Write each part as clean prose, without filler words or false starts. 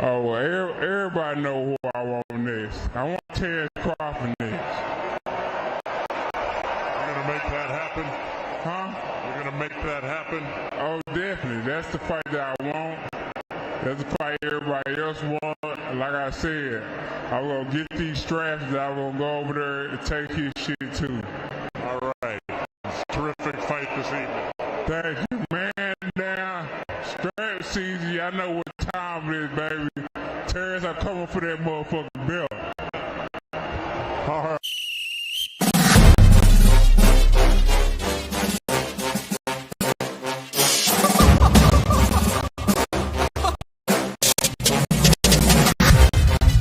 Oh, well, everybody know who I want next. I want Terrence Crawford next. You're going to make that happen? Huh? You're going to make that happen? Oh, definitely. That's the fight that I want. That's the fight everybody else wants. Like I said, I'm going to get these straps that I'm going to go over there and take his shit too. All right. It's a terrific fight this evening. Thank you, man. Now, strap season, y'all know what time it is, baby. Terrence, I'm coming for that motherfucking belt. All right.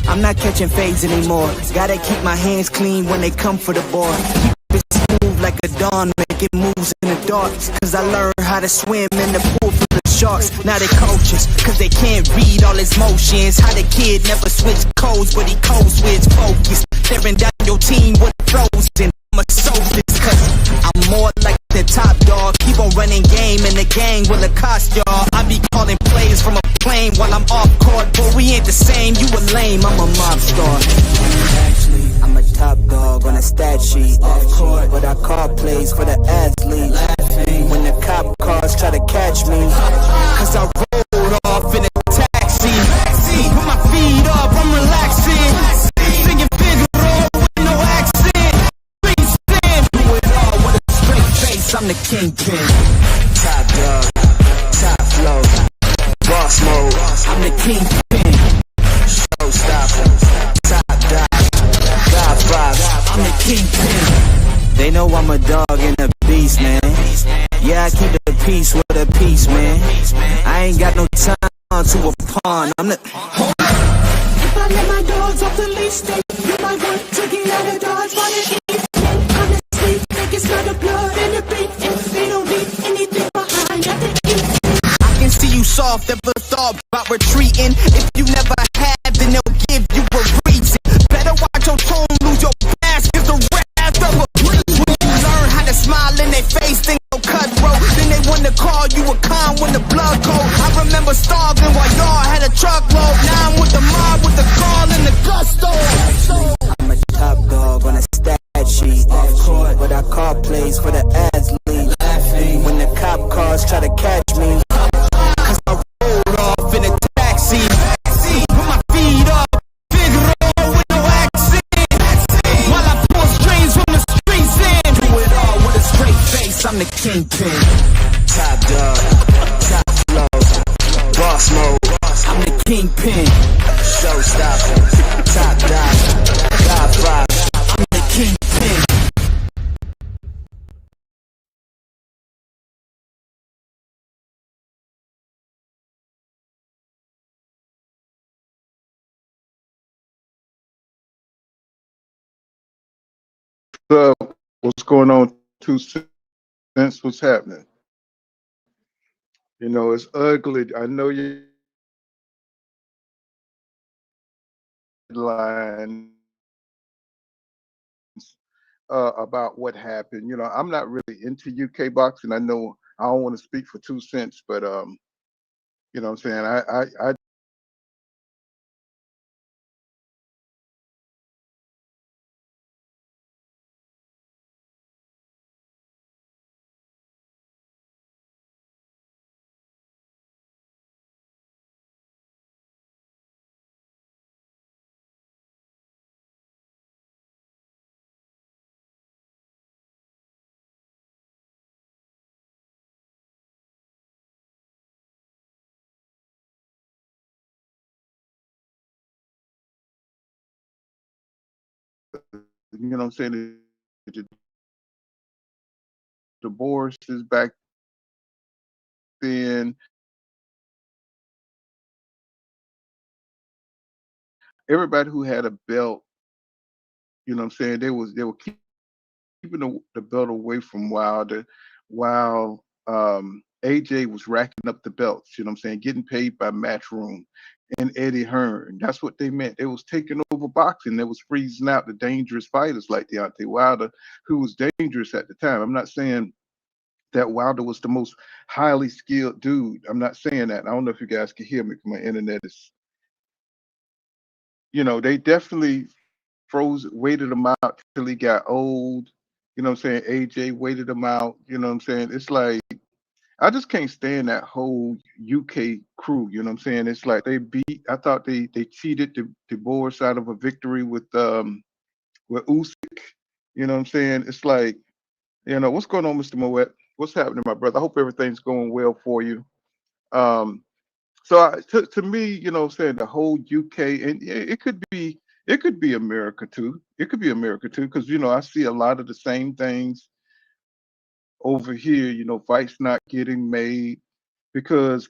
I'm not catching fades anymore. Gotta keep my hands clean when they come for the board. Keep it smooth like a dawn, making moves in the dark. Cause I learned how to swim in the pool full of sharks. Now they coaches, cause they can't read all his motions. How the kid never switch codes, but he code switch focus. Staring down your team with frozen. I'm a socialist, cause I'm more like the top dog. Keep on running game in the gang will it cost y'all. I be calling plays from a plane while I'm off court, but we ain't the same. You a lame, I'm a mob star. Actually, I'm a top dog on a stat sheet. Off court, but I call plays for the athlete. Laughing when the cop cars try to catch me, cause I rolled off in a taxi. Put my feet up, I'm relaxing. Singing Figaro with no accent. Please stand, do it all with a straight face. I'm the kingpin. Top dog, top flow, boss mode. I'm the kingpin. Showstopper, top dog, God vibes. I'm the kingpin. They know I'm a dog and a beast, man. Yeah, I keep the peace with a peace, man. I ain't got no time to a pawn. I'm the. If I let my dogs off the leash, they you might want to get out of dodge while they eat. Honestly, think it's not the blood and the beat, and they don't need anything behind that they eat. I can see you soft, never thought about retreating. If you never have, then they'll give you a reason. Better watch your tone, lose your past, cause the wrath of a when you learn how to smile in their face, then go cutthroat. Then they wanna call you a con when the blood cold. I remember starving while y'all had a truckload. Now I'm with the mob, with the call and the gusto. I'm a top dog on a stat sheet. Off court, but I call plays for the athlete. Laughing when the cop cars try to catch me, cause I rolled off in a taxi. Put my feet up, Figaro with no accent. While I pull strings from the streets in. Do it all with a straight face, I'm the kingpin. Top dog, top flow, boss mode. I'm the kingpin. Showstopper, top dog, God vibes. I'm the kingpin. What's going on? 2 cents. What's happening? You know, it's ugly. I know you headlines about what happened. You know, I'm not really into UK boxing. I know I don't want to speak for 2 cents, but you know what I'm saying? I you know what I'm saying? The divorces back then, everybody who had a belt, you know what I'm saying, they were keeping the belt away from Wilder while AJ was racking up the belts, you know what I'm saying, getting paid by Matchroom and Eddie Hearn. That's what they meant. They was taking over boxing. They was freezing out the dangerous fighters like Deontay Wilder, who was dangerous at the time. I'm not saying that Wilder was the most highly skilled dude. I'm not saying that. I don't know if you guys can hear me because my internet is they definitely waited him out till he got old. You know what I'm saying? AJ waited him out. You know what I'm saying? It's like I just can't stand that whole UK crew. You know what I'm saying? It's like they beat. I thought they cheated the Boers out of a victory with Usyk. You know what I'm saying? It's like what's going on, Mr. Moet? What's happening, my brother? I hope everything's going well for you. Um, to me, what I'm saying the whole UK, and it could be America too. It could be America too, because I see a lot of the same things over here. Fights not getting made because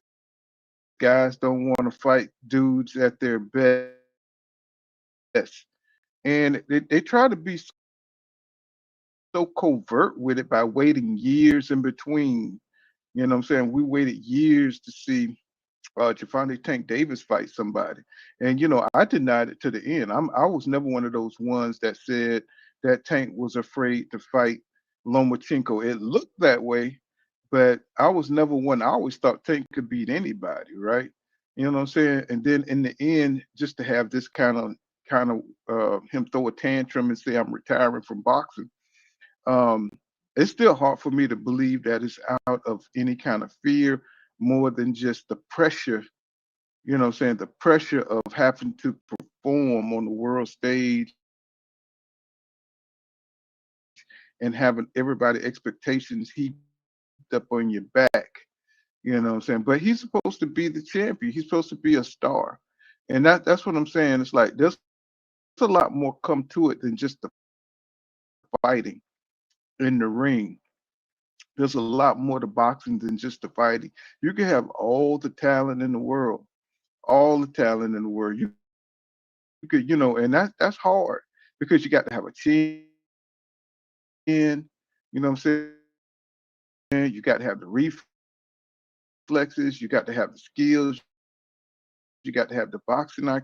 guys don't want to fight dudes at their best, and they try to be so covert with it by waiting years in between. You know what I'm saying? We waited years to see Javante Tank Davis fight somebody. And I denied it to the end. I was never one of those ones that said that Tank was afraid to fight Lomachenko. It looked that way, but I was never one. I always thought Tank could beat anybody, right? You know what I'm saying? And then in the end, just to have this kind of him throw a tantrum and say I'm retiring from boxing, um, it's still hard for me to believe that it's out of any kind of fear more than just the pressure, what I'm saying, the pressure of having to perform on the world stage and having everybody expectations heaped up on your back. You know what I'm saying? But he's supposed to be the champion. He's supposed to be a star. And that's what I'm saying. It's like there's a lot more come to it than just the fighting in the ring. There's a lot more to boxing than just the fighting. You can have all the talent in the world, all the talent in the world. You could, and that's hard because you got to have a chin. You know what I'm saying? You got to have the reflexes. You got to have the skills. You got to have the boxing IQ.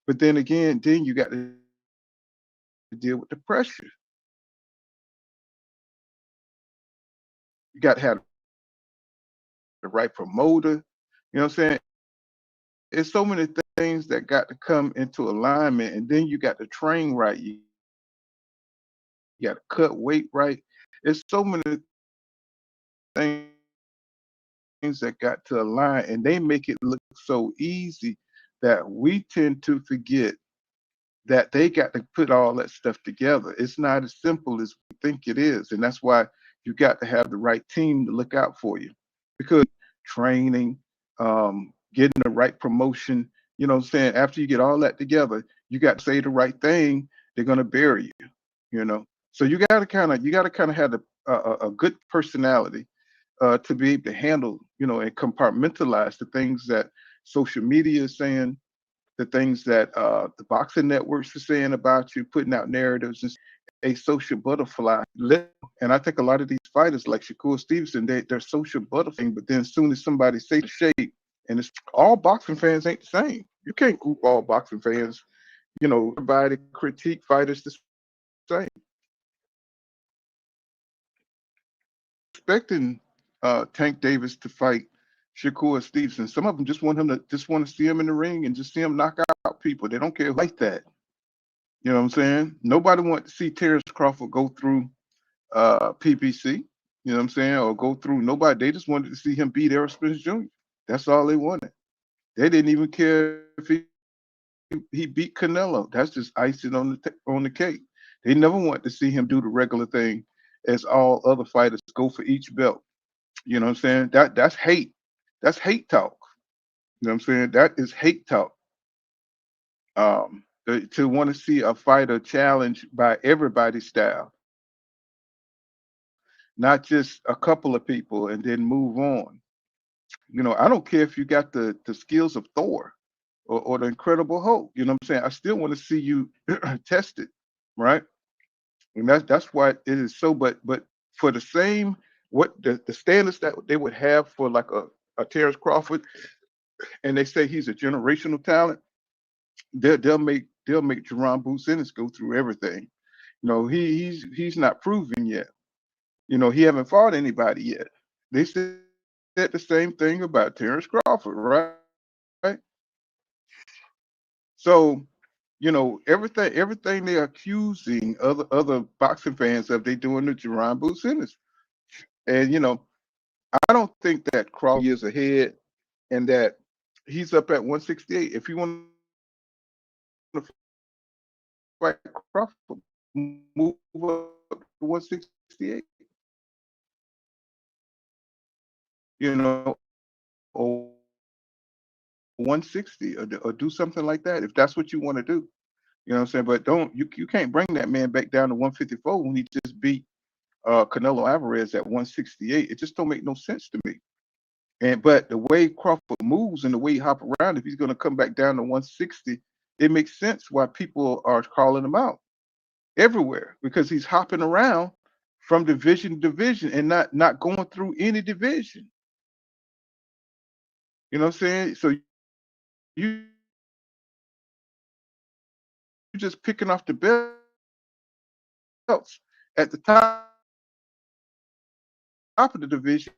But then again, then you got to deal with the pressure. You got to have the right promoter. You know what I'm saying? It's so many things that got to come into alignment, and then you got to train right. You got to cut weight right. It's so many things that got to align, and they make it look so easy that we tend to forget that they got to put all that stuff together. It's not as simple as we think it is, and that's why you got to have the right team to look out for you because training, getting the right promotion. You know what I'm saying? After you get all that together, you got to say the right thing. They're gonna bury you. So you got to kind of have a good personality to be able to handle, and compartmentalize the things that social media is saying, the things that the boxing networks are saying about you, putting out narratives, and a social butterfly. And I think a lot of these fighters, like Shakur Stevenson, they're social butterfly. But then as soon as somebody say the shape, and it's all boxing fans ain't the same. You can't group all boxing fans. Everybody critique fighters the same. Expecting Tank Davis to fight Shakur Stevenson. Some of them just want to see him in the ring and just see him knock out people. They don't care who like that. You know what I'm saying? Nobody want to see Terrence Crawford go through PBC. You know what I'm saying? Or go through nobody. They just wanted to see him beat Errol Spence Jr. That's all they wanted. They didn't even care if he beat Canelo. That's just icing on the cake. They never want to see him do the regular thing as all other fighters go for each belt. You know what I'm saying? That's hate. That's hate talk. You know what I'm saying? That is hate talk. To want to see a fighter challenged by everybody's style, not just a couple of people, and then move on. I don't care if you got the skills of Thor or the Incredible Hulk. You know what I'm saying? I still want to see you test it, right? And that's why it is so. But for the same what the standards that they would have for like a Terrence Crawford, and they say he's a generational talent, they'll make Jaron Boots Ennis go through everything. He's not proven yet. He haven't fought anybody yet. They said the same thing about Terrence Crawford, right? So, everything they're accusing other boxing fans of, they doing to Jaron Boots Ennis. And I don't think that Crawford years ahead and that he's up at 168. If you want to fight Crawford, move up to 168. Or 160, or do something like that if that's what you want to do. You know what I'm saying? But don't you can't bring that man back down to 154 when he just beat Canelo Alvarez at 168. It just don't make no sense to me. But the way Crawford moves and the way he hop around, if he's going to come back down to 160, it makes sense why people are calling him out everywhere, because he's hopping around from division to division and not going through any division. You know what I'm saying? So you just picking off the belts at the top of the division,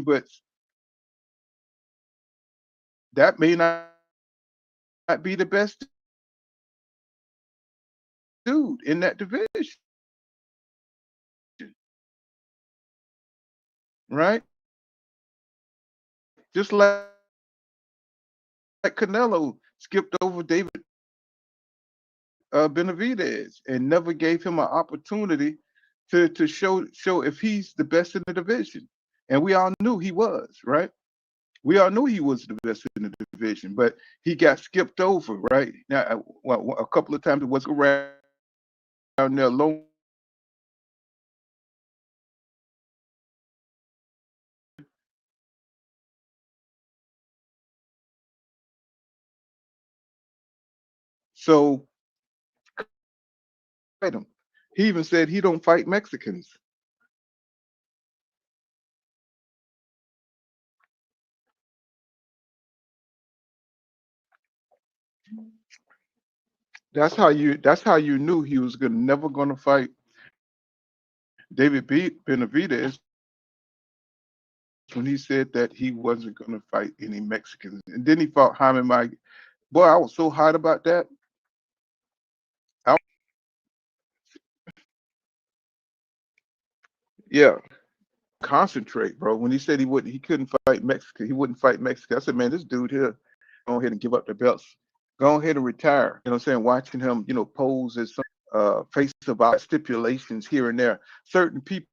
but that may not be the best dude in that division, right? Just like Canelo skipped over David Benavidez and never gave him an opportunity to show if he's the best in the division. And we all knew he was, right? We all knew he was the best in the division, but he got skipped over, right? Now, a couple of times it was around there alone. So fight him. He even said he don't fight Mexicans. That's how you knew he was never gonna fight David Benavidez, when he said that he wasn't gonna fight any Mexicans. And then he fought Jaime Mike. Boy, I was so hot about that. I, yeah, concentrate, bro. When he said he couldn't fight Mexican, he wouldn't fight Mexican. I said, man, this dude here, go ahead and give up the belts. Go ahead and retire. You know what I'm saying? Watching him, pose as some face about stipulations here and there. Certain people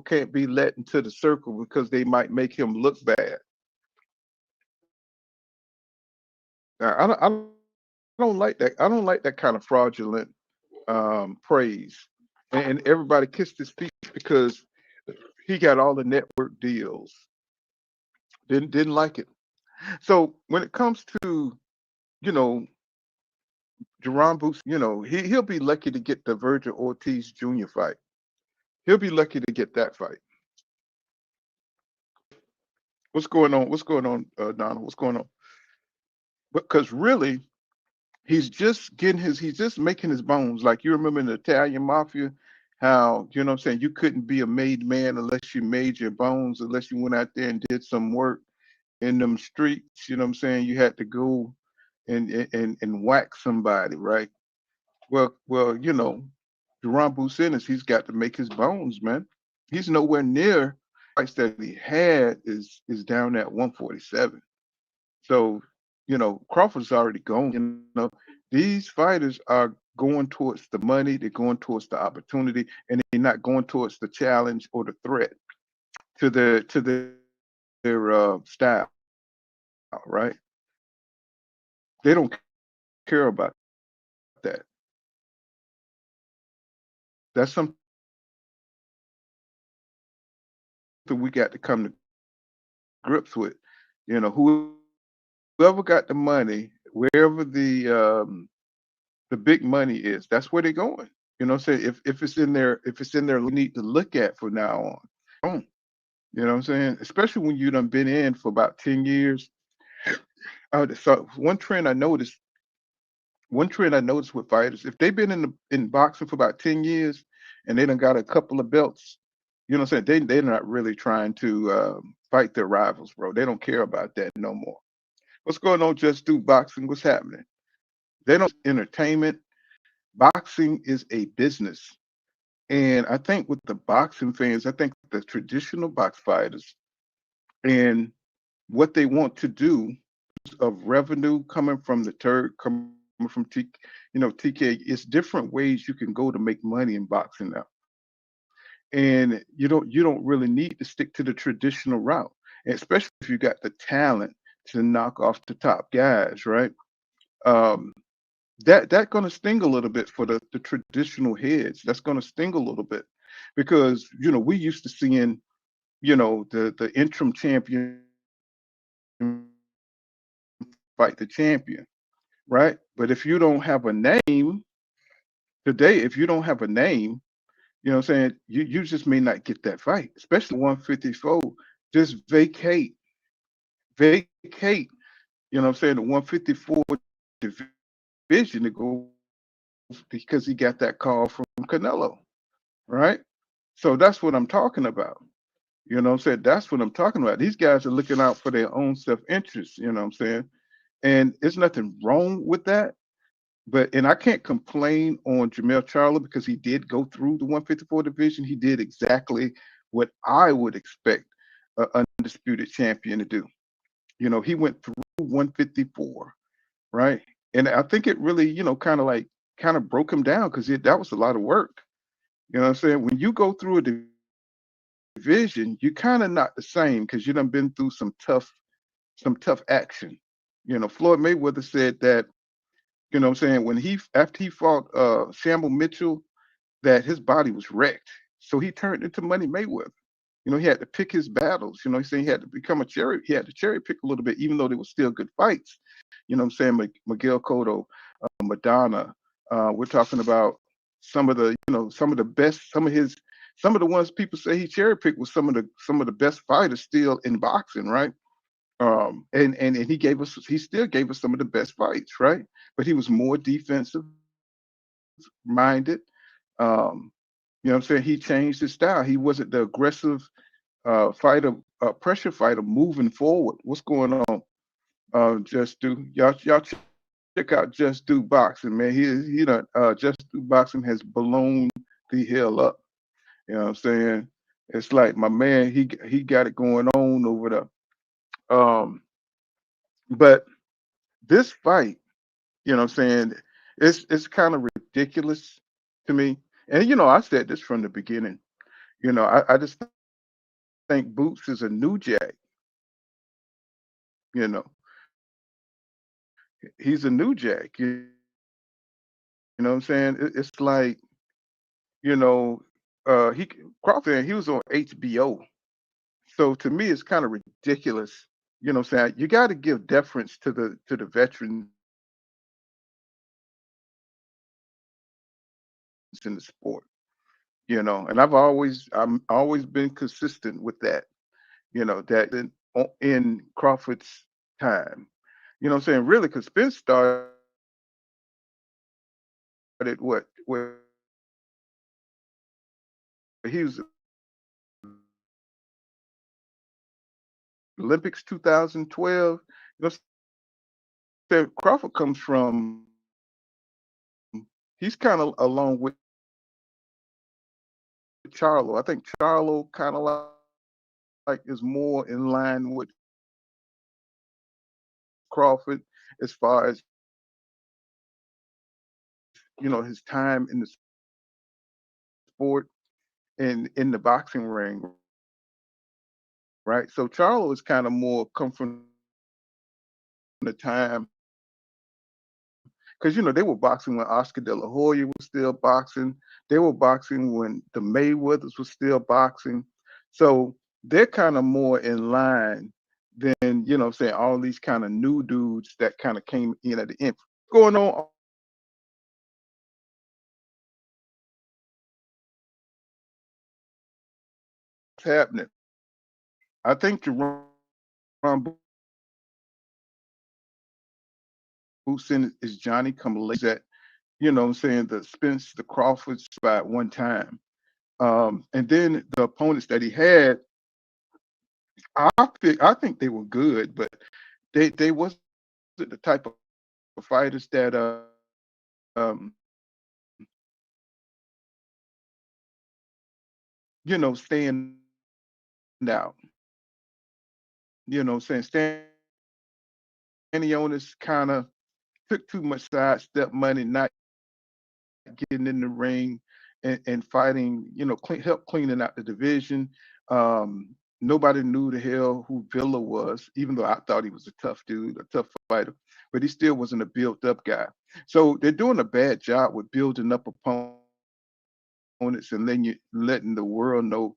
can't be let into the circle because they might make him look bad. Now, I don't like that. I don't like that kind of fraudulent praise. And everybody kissed his feet because he got all the network deals. Didn't like it. So when it comes to, you know, Jerron Boots, he'll be lucky to get the Virgil Ortiz Jr. fight. He'll be lucky to get that fight. What's going on? What's going on, Donald? What's going on? Because really, he's just making his bones. Like, you remember in the Italian mafia, how, you know what I'm saying, you couldn't be a made man unless you made your bones, unless you went out there and did some work in them streets. You know what I'm saying? You had to go and whack somebody, right? Well, Duran Bucenis, he's got to make his bones, man. He's nowhere near price that he had is down at 147. So, Crawford's already gone. These fighters are going towards the money, they're going towards the opportunity, and they're not going towards the challenge or the threat to their style, right? They don't care about that. That's something we got to come to grips with. Whoever got the money, wherever the big money is, that's where they're going. Say if it's in there, we need to look at from now on. You know what I'm saying? Especially when you done been in for about 10 years. So one trend I noticed with fighters, if they've been in boxing for about 10 years and they done got a couple of belts, you know what I'm saying? They're not really trying to fight their rivals, bro. They don't care about that no more. What's going on? Just do boxing. What's happening? They don't entertainment. Boxing is a business. And I think with the boxing fans, I think the traditional box fighters and what they want to do of revenue coming from the Turk, coming from TK, it's different ways you can go to make money in boxing now. And you don't really need to stick to the traditional route, especially if you got the talent to knock off the top guys, right? Um, that gonna sting a little bit for the traditional heads. That's gonna sting a little bit because we used to seeing the interim champion fight the champion, right? But if you don't have a name today, if you don't have a name, what I'm saying, you just may not get that fight, especially 154. Just vacate. What I'm saying, the 154 division to go because he got that call from Canelo, right? So that's what I'm talking about. What I'm saying? That's what I'm talking about. These guys are looking out for their own self-interest, what I'm saying? And there's nothing wrong with that. And I can't complain on Jamel Charlo because he did go through the 154 division. He did exactly what I would expect an undisputed champion to do. He went through 154, right? And I think it really, kind of broke him down because that was a lot of work. You know what I'm saying? When you go through a division, you're kind of not the same because you done been through some tough action. Floyd Mayweather said that, what I'm saying, when after he fought Samuel Mitchell, that his body was wrecked. So he turned into Money Mayweather. He had to pick his battles. He said he had to he had to cherry pick a little bit, even though they were still good fights. What I'm saying? Miguel Cotto, Madonna. We're talking about some of some of the best, some of the ones people say he cherry picked was some of the best fighters still in boxing, right? And he still gave us some of the best fights, right? But he was more defensive minded. Um, what I'm saying? He changed his style. He wasn't the aggressive fighter, pressure fighter moving forward. What's going on? Just do y'all check out Just Do Boxing, man. He done Just Do Boxing has blown the hell up. You know what I'm saying? It's like my man, he got it going on over there. But this fight, what I'm saying, it's kind of ridiculous to me. And I said this from the beginning. I just think Boots is a new jack. You know, he's a new jack. You know what I'm saying? It's like you know, he Crawford, he was on HBO. So to me, it's kind of ridiculous. What I'm saying, you got to give deference to the veterans in the sport. And I'm always been consistent with that. That in Crawford's time. What I'm saying, really, because Spence started what he was Olympics 2012. Crawford comes from. He's kind of along with Charlo. I think Charlo kind of like is more in line with Crawford as far as his time in the sport and in the boxing ring, right? So Charlo is kind of more come from the time because they were boxing when Oscar De La Hoya was still boxing. They were boxing when the Mayweathers was still boxing. So they're kind of more in line than what I'm saying, all these kind of new dudes that kind of came in at the end. What's going on? What's happening? I think Jaron Bootsin is Johnny come late at what I'm saying, the Spence, the Crawford spot one time. And then the opponents that he had, I think they were good, but they wasn't the type of fighters that stand out. Saying Stanionis kind of took too much sidestep money, not getting in the ring and fighting, help cleaning out the division. Nobody knew the hell who Villa was, even though I thought he was a tough dude, a tough fighter, but he still wasn't a built up guy. So they're doing a bad job with building up opponents and then you letting the world know,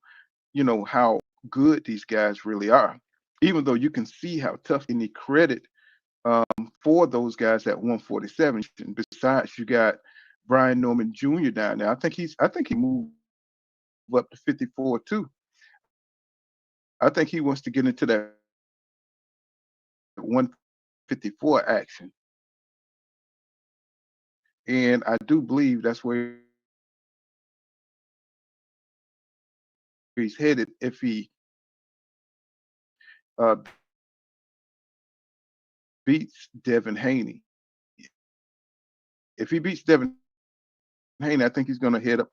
how good these guys really are. Even though you can see how tough they need credit for those guys at 147. And besides, you got Brian Norman Jr. down there. I think he moved up to 54 too. I think he wants to get into that 154 action. And I do believe that's where he's headed if he uh, beats Devin Haney. If he beats Devin Haney, I think he's going to head up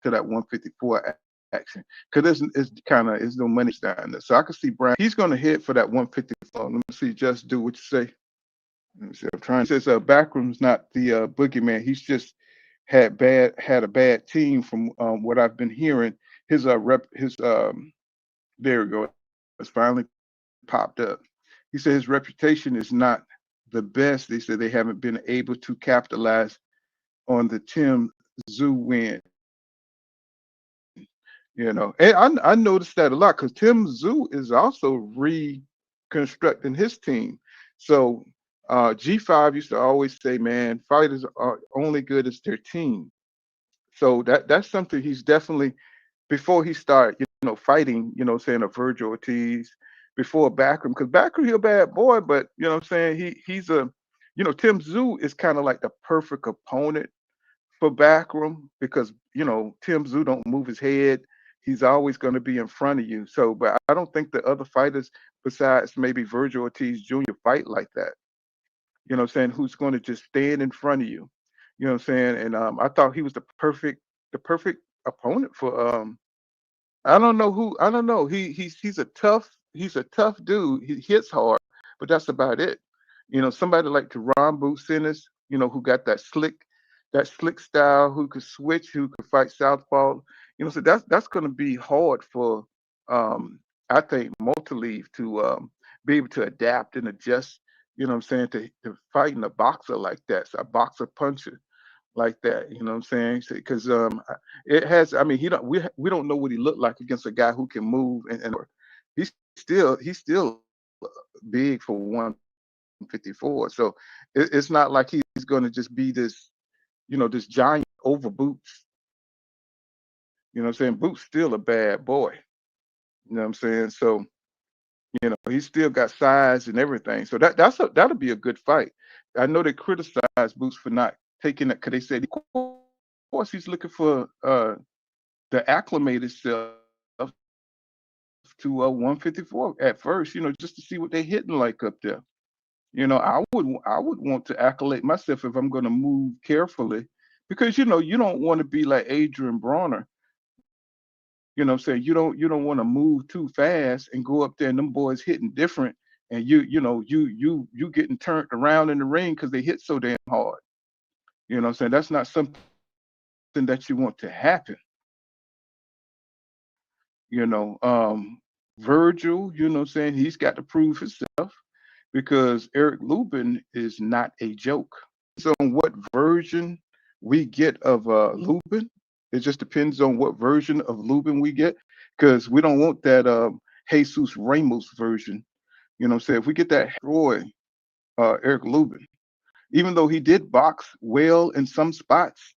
to that 154 action because it's no money down there. So I can see Brian. He's going to hit for that 154. Let me see. Just do what you say. Let me see. I'm trying. He says Backroom's not the boogeyman. He's just had a bad team from what I've been hearing. His there we go. It's finally popped up. He said his reputation is not the best. They said they haven't been able to capitalize on the Tim Zoo win. And I noticed that a lot because Tim Zoo is also reconstructing his team. So G5 used to always say, man, fighters are only good as their team. So that's something he's definitely, before he started, fighting, saying a Virgil Ortiz, before Backroom, because Backroom, he's a bad boy, but I'm saying he's a, Tim Zoo is kind of like the perfect opponent for Backroom because Tim Zoo don't move his head. He's always going to be in front of you. So, but I don't think the other fighters besides maybe Virgil Ortiz Jr. fight like that. Who's going to just stand in front of you. And I thought he was the perfect opponent for I don't know who. I don't know. He's a tough dude. He hits hard, but that's about it. Somebody like Jaron Boots Ennis, who got that slick style, who could switch, who could fight southpaw. So that's going to be hard for I think Multaleaf to be able to adapt and adjust. To fighting a boxer like that, so a boxer puncher like that. You know what I'm saying? Because it has. I mean, we don't know what he looked like against a guy who can move and he's still big for 154. So it's not like he's going to just be this giant over Boots. You know what I'm saying? Boots still a bad boy. You know what I'm saying? So he's still got size and everything. So that'll be a good fight. I know they criticized Boots for not taking it because they said, of course, he's looking for the acclimated self to 154 at first, just to see what they're hitting like up there. I would want to accolade myself if I'm going to move carefully because you don't want to be like Adrian Bronner. What I'm saying? You don't want to move too fast and go up there and them boys hitting different and you getting turned around in the ring because they hit so damn hard. What I'm saying? That's not something that you want to happen. You know, Virgil, what I'm saying? He's got to prove himself because Eric Lubin is not a joke. So on what version we get of Lubin, it just depends on what version of Lubin we get because we don't want that Jesus Ramos version. What I'm saying? If we get that Roy Eric Lubin, even though he did box well in some spots,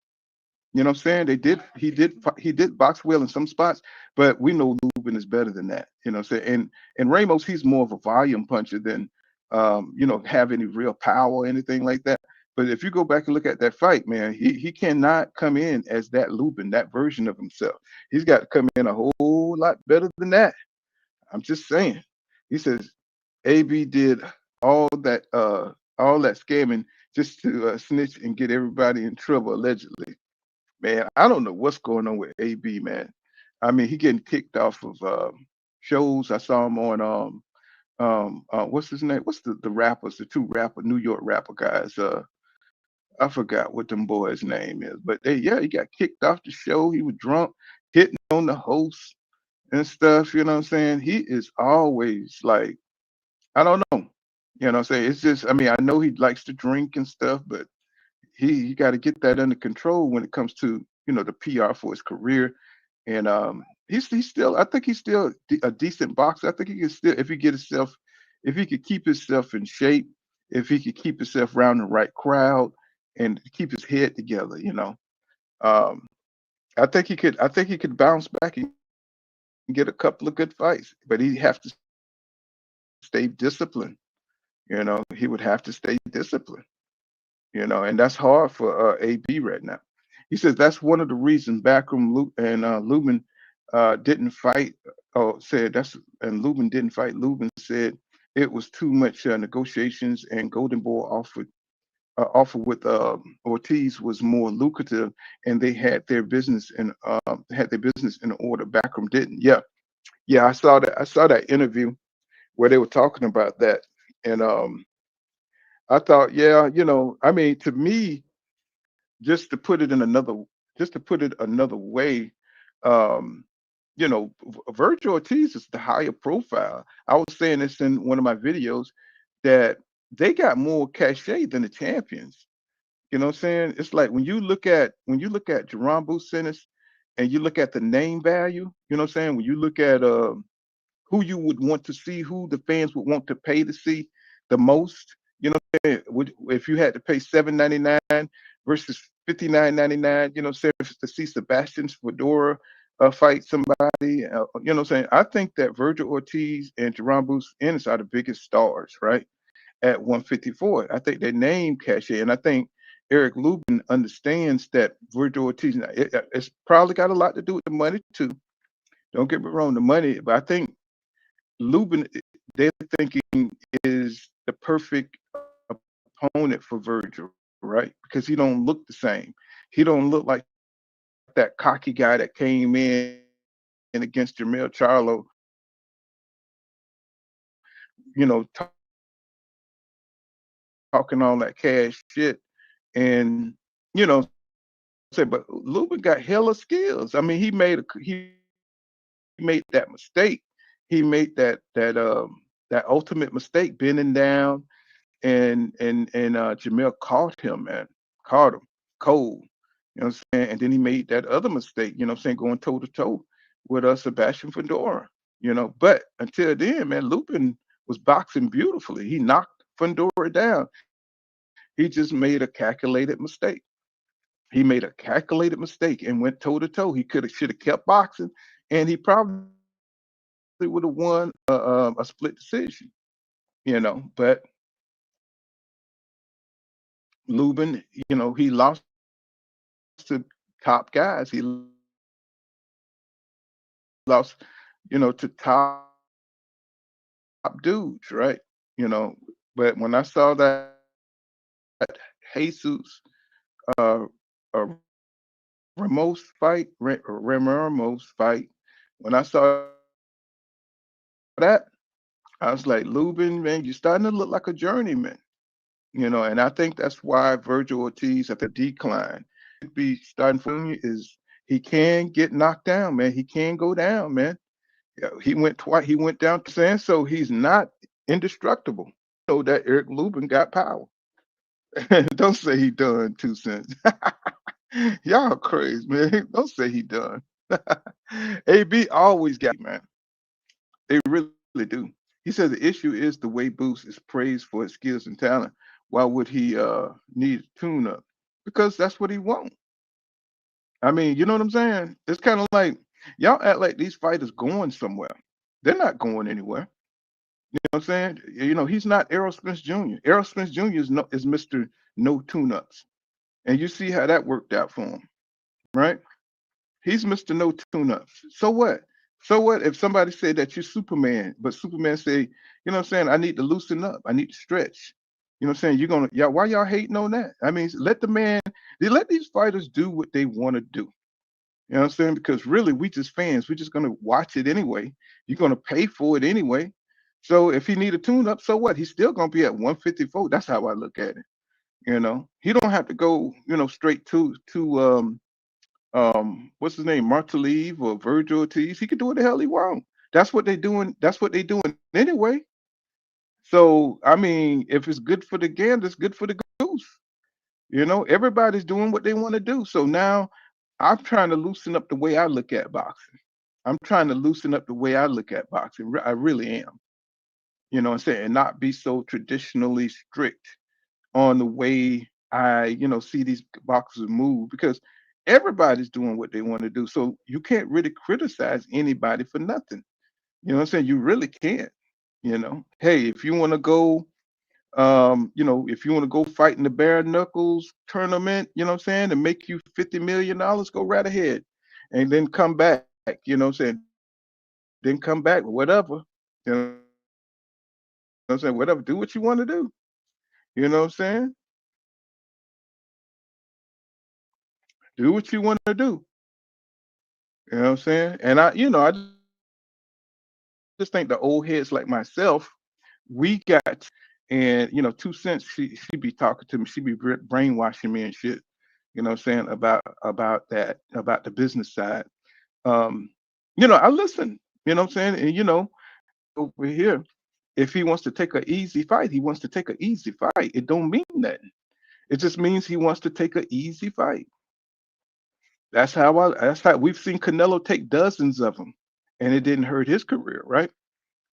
what I'm saying? He did box well in some spots, but we know Lubin is better than that. What I'm saying? And Ramos, he's more of a volume puncher than have any real power or anything like that. But if you go back and look at that fight, man, he cannot come in as that Lubin, that version of himself. He's got to come in a whole lot better than that. I'm just saying. He says AB did all that scamming just to snitch and get everybody in trouble allegedly. Man, I don't know what's going on with AB, man. I mean, he getting kicked off of shows. I saw him on what's his name? What's the rappers, the two rapper New York rapper guys? I forgot what them boys' name is, but yeah, he got kicked off the show. He was drunk, hitting on the host and stuff. You know what I'm saying? He is always like, I don't know. You know what I'm saying? It's just, I mean, I know he likes to drink and stuff, but he got to get that under control when it comes to the PR for his career. And he's still, I think he's still a decent boxer. I think he can still, if he could keep himself in shape, if he could keep himself around the right crowd and keep his head together, um, I think he could bounce back and get a couple of good fights, but he have to stay disciplined. He would have to stay disciplined. And that's hard for AB right now. He says that's one of the reasons Backroom and Lubin didn't fight. Oh, said that's and Lubin didn't fight. Lubin said it was too much negotiations, and Golden Boy offer with Ortiz was more lucrative, and they had their business in order. Backroom didn't. Yeah, yeah, I saw that. I saw that interview where they were talking about that, and I thought, yeah, I mean, to me, just to put it in another, just to put it another way, um, Virgil Ortiz is the higher profile. I was saying this in one of my videos that they got more cachet than the champions. You know what I'm saying? It's like when you look at Jaron Ennis and you look at the name value, you know what I'm saying? When you look at who you would want to see, who the fans would want to pay to see the most. If you had to pay $7.99 versus $59.99, say to see Sebastian Fedora fight somebody, you know what I'm saying? I think that Virgil Ortiz and Jaron Ennis are the biggest stars, right? At 154. I think their name cachet, and I think Eric Lubin understands that Virgil Ortiz, now, it's probably got a lot to do with the money too. Don't get me wrong, the money, but I think Lubin, they're thinking is the perfect opponent for Virgil, right? Because he don't look the same. He don't look like that cocky guy that came in against Jamel Charlo, talking all that cash shit, and you know, say, but Lubin got hella skills. I mean, he made that mistake. He made that ultimate mistake, bending down, and Jamel caught him, man, caught him cold. You know what I'm saying? And then he made that other mistake. You know what I'm saying? Going toe to toe with Sebastian Fedora. But until then, man, Lupin was boxing beautifully. He knocked Fedora down. He just made a calculated mistake. He made a calculated mistake and went toe to toe. He should have kept boxing, and he probably would have won a split decision. But Lubin, he lost to top guys. He lost, to top dudes, right? You know, but when I saw that Jesus uh, uh Ramos fight, when I saw that, I was like, Lubin, man, you're starting to look like a journeyman. And I think that's why Virgil Ortiz at the decline could be starting for me is he can get knocked down, man. He can go down, man. Yeah, he went twice. He went down to sand, so he's not indestructible. So that Eric Lubin got power. Don't say he done 2 cents. Y'all crazy, man. Don't say he done. AB always got, man. They really do. He says the issue is the way Boost is praised for his skills and talent. Why would he need a tune up? Because that's what he wants. I mean, you know what I'm saying? It's kind of like y'all act like these fighters going somewhere. They're not going anywhere. You know what I'm saying? He's not Errol Spence Jr. Errol Spence Jr. is Mr. No Tune-Ups. And you see how that worked out for him, right? He's Mr. No Tune-Ups. So what? So what if somebody say that you're Superman, but Superman say, you know what I'm saying, I need to loosen up, I need to stretch. You know what I'm saying? You're gonna, yeah, why y'all hating on that? I mean, let the man, they let these fighters do what they want to do. You know what I'm saying? Because really, we just fans, we're just gonna watch it anyway. You're gonna pay for it anyway. So if he need a tune up, so what? He's still gonna be at 154. That's how I look at it. You know, he don't have to go, straight to what's his name, Martaleave or Virgil Ortiz. He can do what the hell he want. That's what they doing. That's what they doing anyway. So I mean, if it's good for the gander, it's good for the goose. Everybody's doing what they want to do. So now I'm trying to loosen up the way I look at boxing. I'm trying to loosen up the way I look at boxing. I really am. You know what I'm saying? And not be so traditionally strict on the way I, see these boxers move because everybody's doing what they want to do. So you can't really criticize anybody for nothing. You know what I'm saying? You really can't. Hey, if you want to go, if you want to go fight in the bare knuckles tournament, you know what I'm saying, and make you $50 million, go right ahead, and then come back. You know what I'm saying? Then come back, whatever. You know what I'm saying? Whatever. Do what you want to do. You know what I'm saying? Do what you want to do. You know what I'm saying? And I just think the old heads like myself, we got, and 2 cents, she be talking to me, she be brainwashing me and shit. You know what I'm saying about that, about the business side. Um, I listen. You know what I'm saying? And over here, if he wants to take an easy fight, he wants to take an easy fight. It don't mean nothing. It just means he wants to take an easy fight. That's how we've seen Canelo take dozens of them, and it didn't hurt his career, right?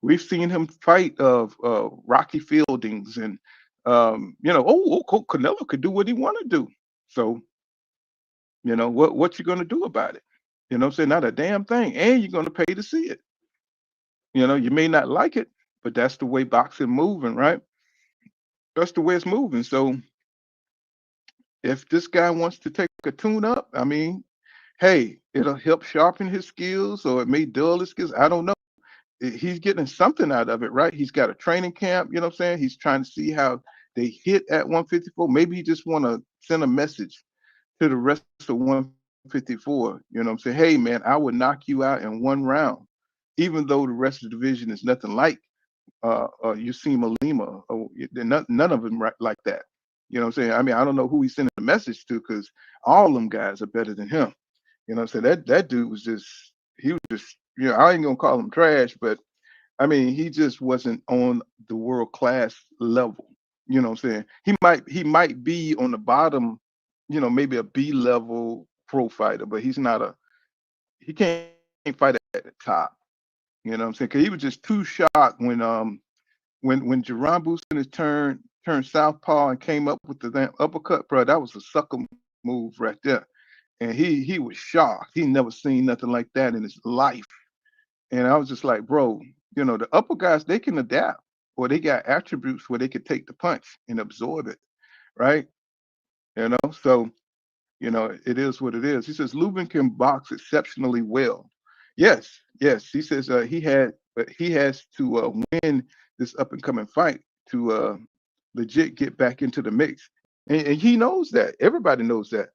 We've seen him fight of Rocky Fieldings, and Canelo could do what he want to do. So what you gonna do about it? You know what I'm saying? Not a damn thing, and you're gonna pay to see it. You may not like it, but that's the way boxing moving, right? That's the way it's moving. So if this guy wants to take a tune up, I mean, hey, it'll help sharpen his skills, or it may dull his skills. I don't know. He's getting something out of it, right? He's got a training camp, you know what I'm saying? He's trying to see how they hit at 154. Maybe he just want to send a message to the rest of 154. You know what I'm saying? Hey, man, I would knock you out in one round, even though the rest of the division is nothing like Yusima Lima. None of them like that. You know what I'm saying? I mean, I don't know who he's sending a message to because all them guys are better than him. You know what I'm saying? That dude was just, he was just, I ain't gonna call him trash, but I mean, he just wasn't on the world class level. You know what I'm saying? He might be on the bottom, maybe a B level pro fighter, but he can't fight at the top. You know what I'm saying? Because he was just too shocked when Jaron boosted his turned southpaw and came up with the damn uppercut, bro. That was a sucker move right there. And he was shocked. He never seen nothing like that in his life. And I was just like, bro, the upper guys, they can adapt, or they got attributes where they could take the punch and absorb it, right? So, it is what it is. He says Lubin can box exceptionally well. Yes, yes. He says but he has to win this up and coming fight to legit get back into the mix. And he knows that. Everybody knows that.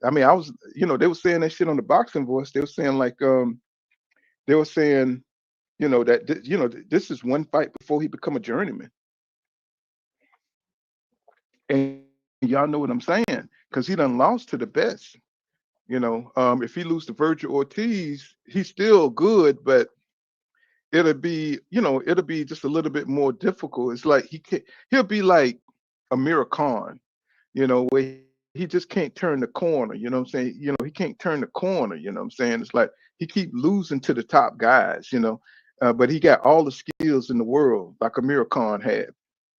I mean, they were saying that shit on the Boxing Voice. They were saying they were saying, that this is one fight before he become a journeyman. And y'all know what I'm saying, because he done lost to the best. If he lose to Virgil Ortiz, he's still good, but it'll be just a little bit more difficult. It's like he'll be like Amir Khan, where he just can't turn the corner. You know what I'm saying? He can't turn the corner. You know what I'm saying? It's like he keep losing to the top guys. But he got all the skills in the world, like Amir Khan had.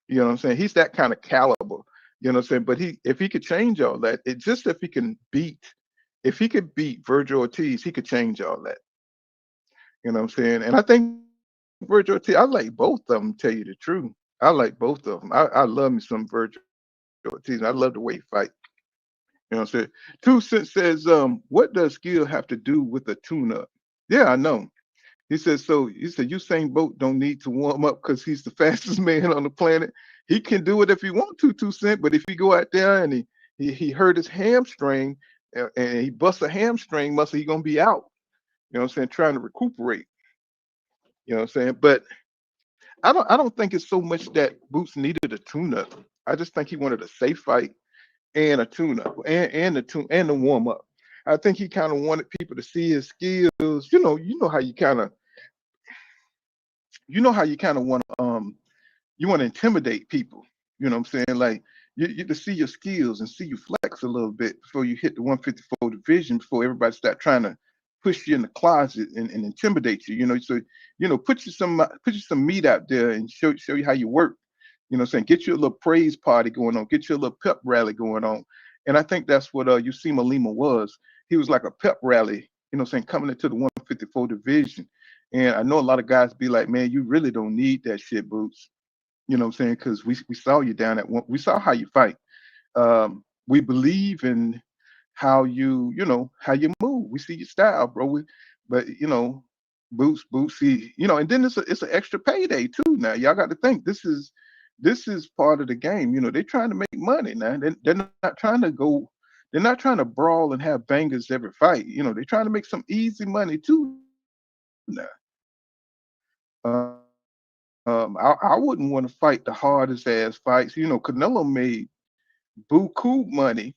You know what I'm saying? He's that kind of caliber. You know what I'm saying? But if he could change all that, if he could beat Virgil Ortiz, he could change all that. You know what I'm saying? And I think Virgil Ortiz, I like both of them, tell you the truth. I like both of them. I love me some Virgil Ortiz. I love the way he fight. You know what I'm saying? 2 Cent says, what does skill have to do with a tune-up? Yeah, I know. He said, so he said, Usain Bolt don't need to warm up because he's the fastest man on the planet. He can do it if he want to, 2 cent. But if he go out there and he hurt his hamstring and he busts a hamstring muscle, he gonna be out. You know what I'm saying? Trying to recuperate. You know what I'm saying? But I don't think it's so much that Boots needed a tune-up. I just think he wanted a safe fight and a tune-up and the warm-up. I think he kind of wanted people to see his skills. You know how you kind of want to you want to intimidate people. You know what I'm saying? Like you to see your skills and see you flex a little bit before you hit the 154 division, before everybody start trying to push you in the closet and intimidate you. So put you some meat out there and show you how you work. You know what I'm saying? Get you a little praise party going on, get you a little pep rally going on. And I think that's what Yusima Lima was. He was like a pep rally, you know what I'm saying, coming into the 154 division. And I know a lot of guys be like, man, you really don't need that shit, Boots. You know what I'm saying? Because we saw you down at one, we saw how you fight. We believe in how you move. We see your style, bro. But Boots, and then it's an extra payday too. Now y'all got to think this is part of the game. They're trying to make money now. They're not trying to go. They're not trying to brawl and have bangers every fight. They're trying to make some easy money too now. I wouldn't want to fight the hardest ass fights. Canelo made buku money.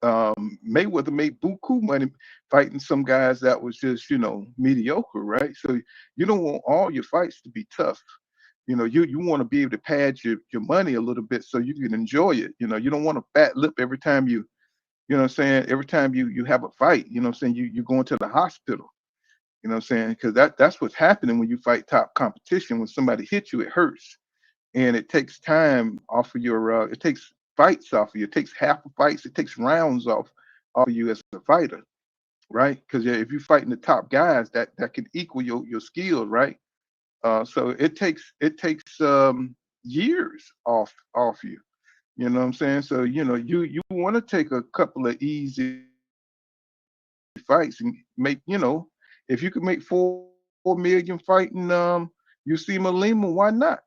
Mayweather made buku money fighting some guys that was just mediocre, right? So you don't want all your fights to be tough. You want to be able to pad your money a little bit so you can enjoy it. You don't want a fat lip every time you know what I'm saying, every time you have a fight. You know what I'm saying, you going to the hospital. You know what I'm saying? Because that's what's happening when you fight top competition. When somebody hits you, it hurts, and it takes time off of your. It takes fights off of you. It takes half of fights. It takes rounds off of you as a fighter, right? Because if you're fighting the top guys, that can equal your skills, right? So it takes years off you. You know what I'm saying? So you want to take a couple of easy fights and make if you could make 4 million fighting Usima Lima, why not?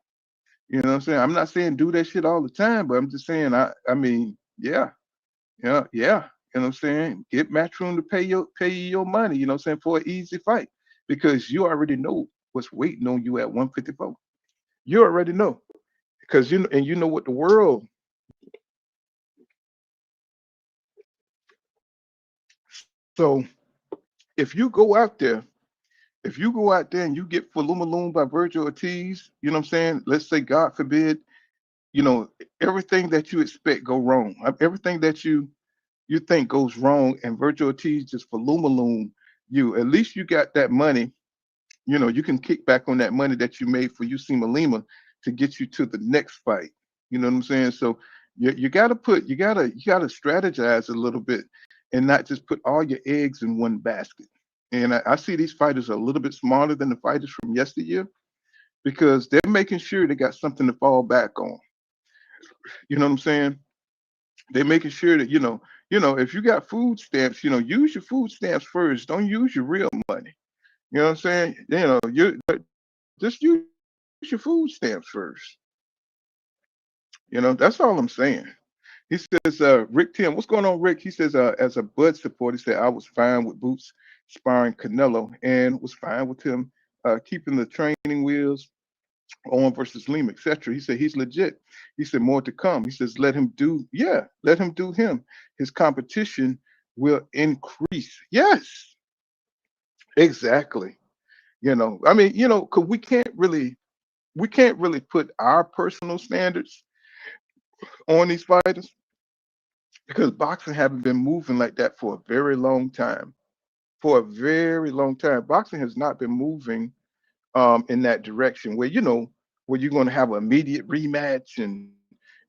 You know what I'm saying? I'm not saying do that shit all the time, but I'm just saying I mean, yeah, yeah, yeah. You know what I'm saying? Get Matchroom to pay you your money, you know what I'm saying, for an easy fight. Because you already know what's waiting on you at 154. You already know. Because you know what the world. So if you go out there if you go out there and you get Falumaloon by Virgil Ortiz, you know what I'm saying? Let's say, God forbid, you know, everything that you expect go wrong. Everything that you think goes wrong, and Virgil Ortiz just Falumaloon you. At least you got that money. You can kick back on that money that you made for Usima Lima to get you to the next fight. You know what I'm saying? So you gotta strategize a little bit and not just put all your eggs in one basket. And I see these fighters are a little bit smarter than the fighters from yesteryear because they're making sure they got something to fall back on. You know what I'm saying? They're making sure that if you got food stamps, use your food stamps first. Don't use your real money. You know what I'm saying? You just use your food stamps first. That's all I'm saying. He says, Rick Tim, what's going on, Rick? He says, as a Bud supporter, he said, I was fine with Boots sparring Canelo and was fine with him keeping the training wheels on versus Lima, etc. He said, he's legit. He said, more to come. He says, let him do him. His competition will increase. Yes, exactly. I mean, because we can't really put our personal standards on these fighters because boxing haven't been moving like that for a very long time. For a very long time, boxing has not been moving in that direction where you're going to have an immediate rematch, and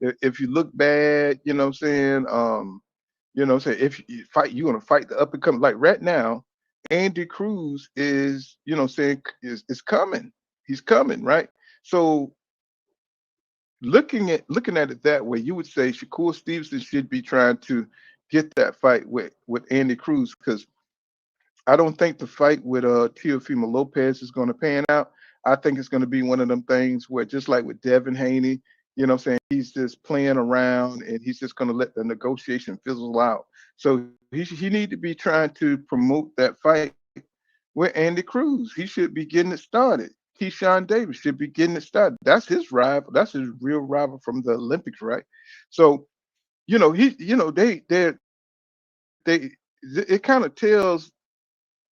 if you look bad, you know what I'm saying, say if you fight, you're going to fight the up and coming. Like right now, Andy Cruz is, saying is coming. He's coming, right? So looking at it that way, you would say Shakur Stevenson should be trying to get that fight with Andy Cruz because I don't think the fight with Teofimo Lopez is going to pan out. I think it's going to be one of them things where, just like with Devin Haney, you know what I'm saying, he's just playing around and he's just going to let the negotiation fizzle out. So he need to be trying to promote that fight with Andy Cruz. He should be getting it started. Keyshawn Davis should be getting it started. That's his rival. That's his real rival from the Olympics, right? So, they it kind of tells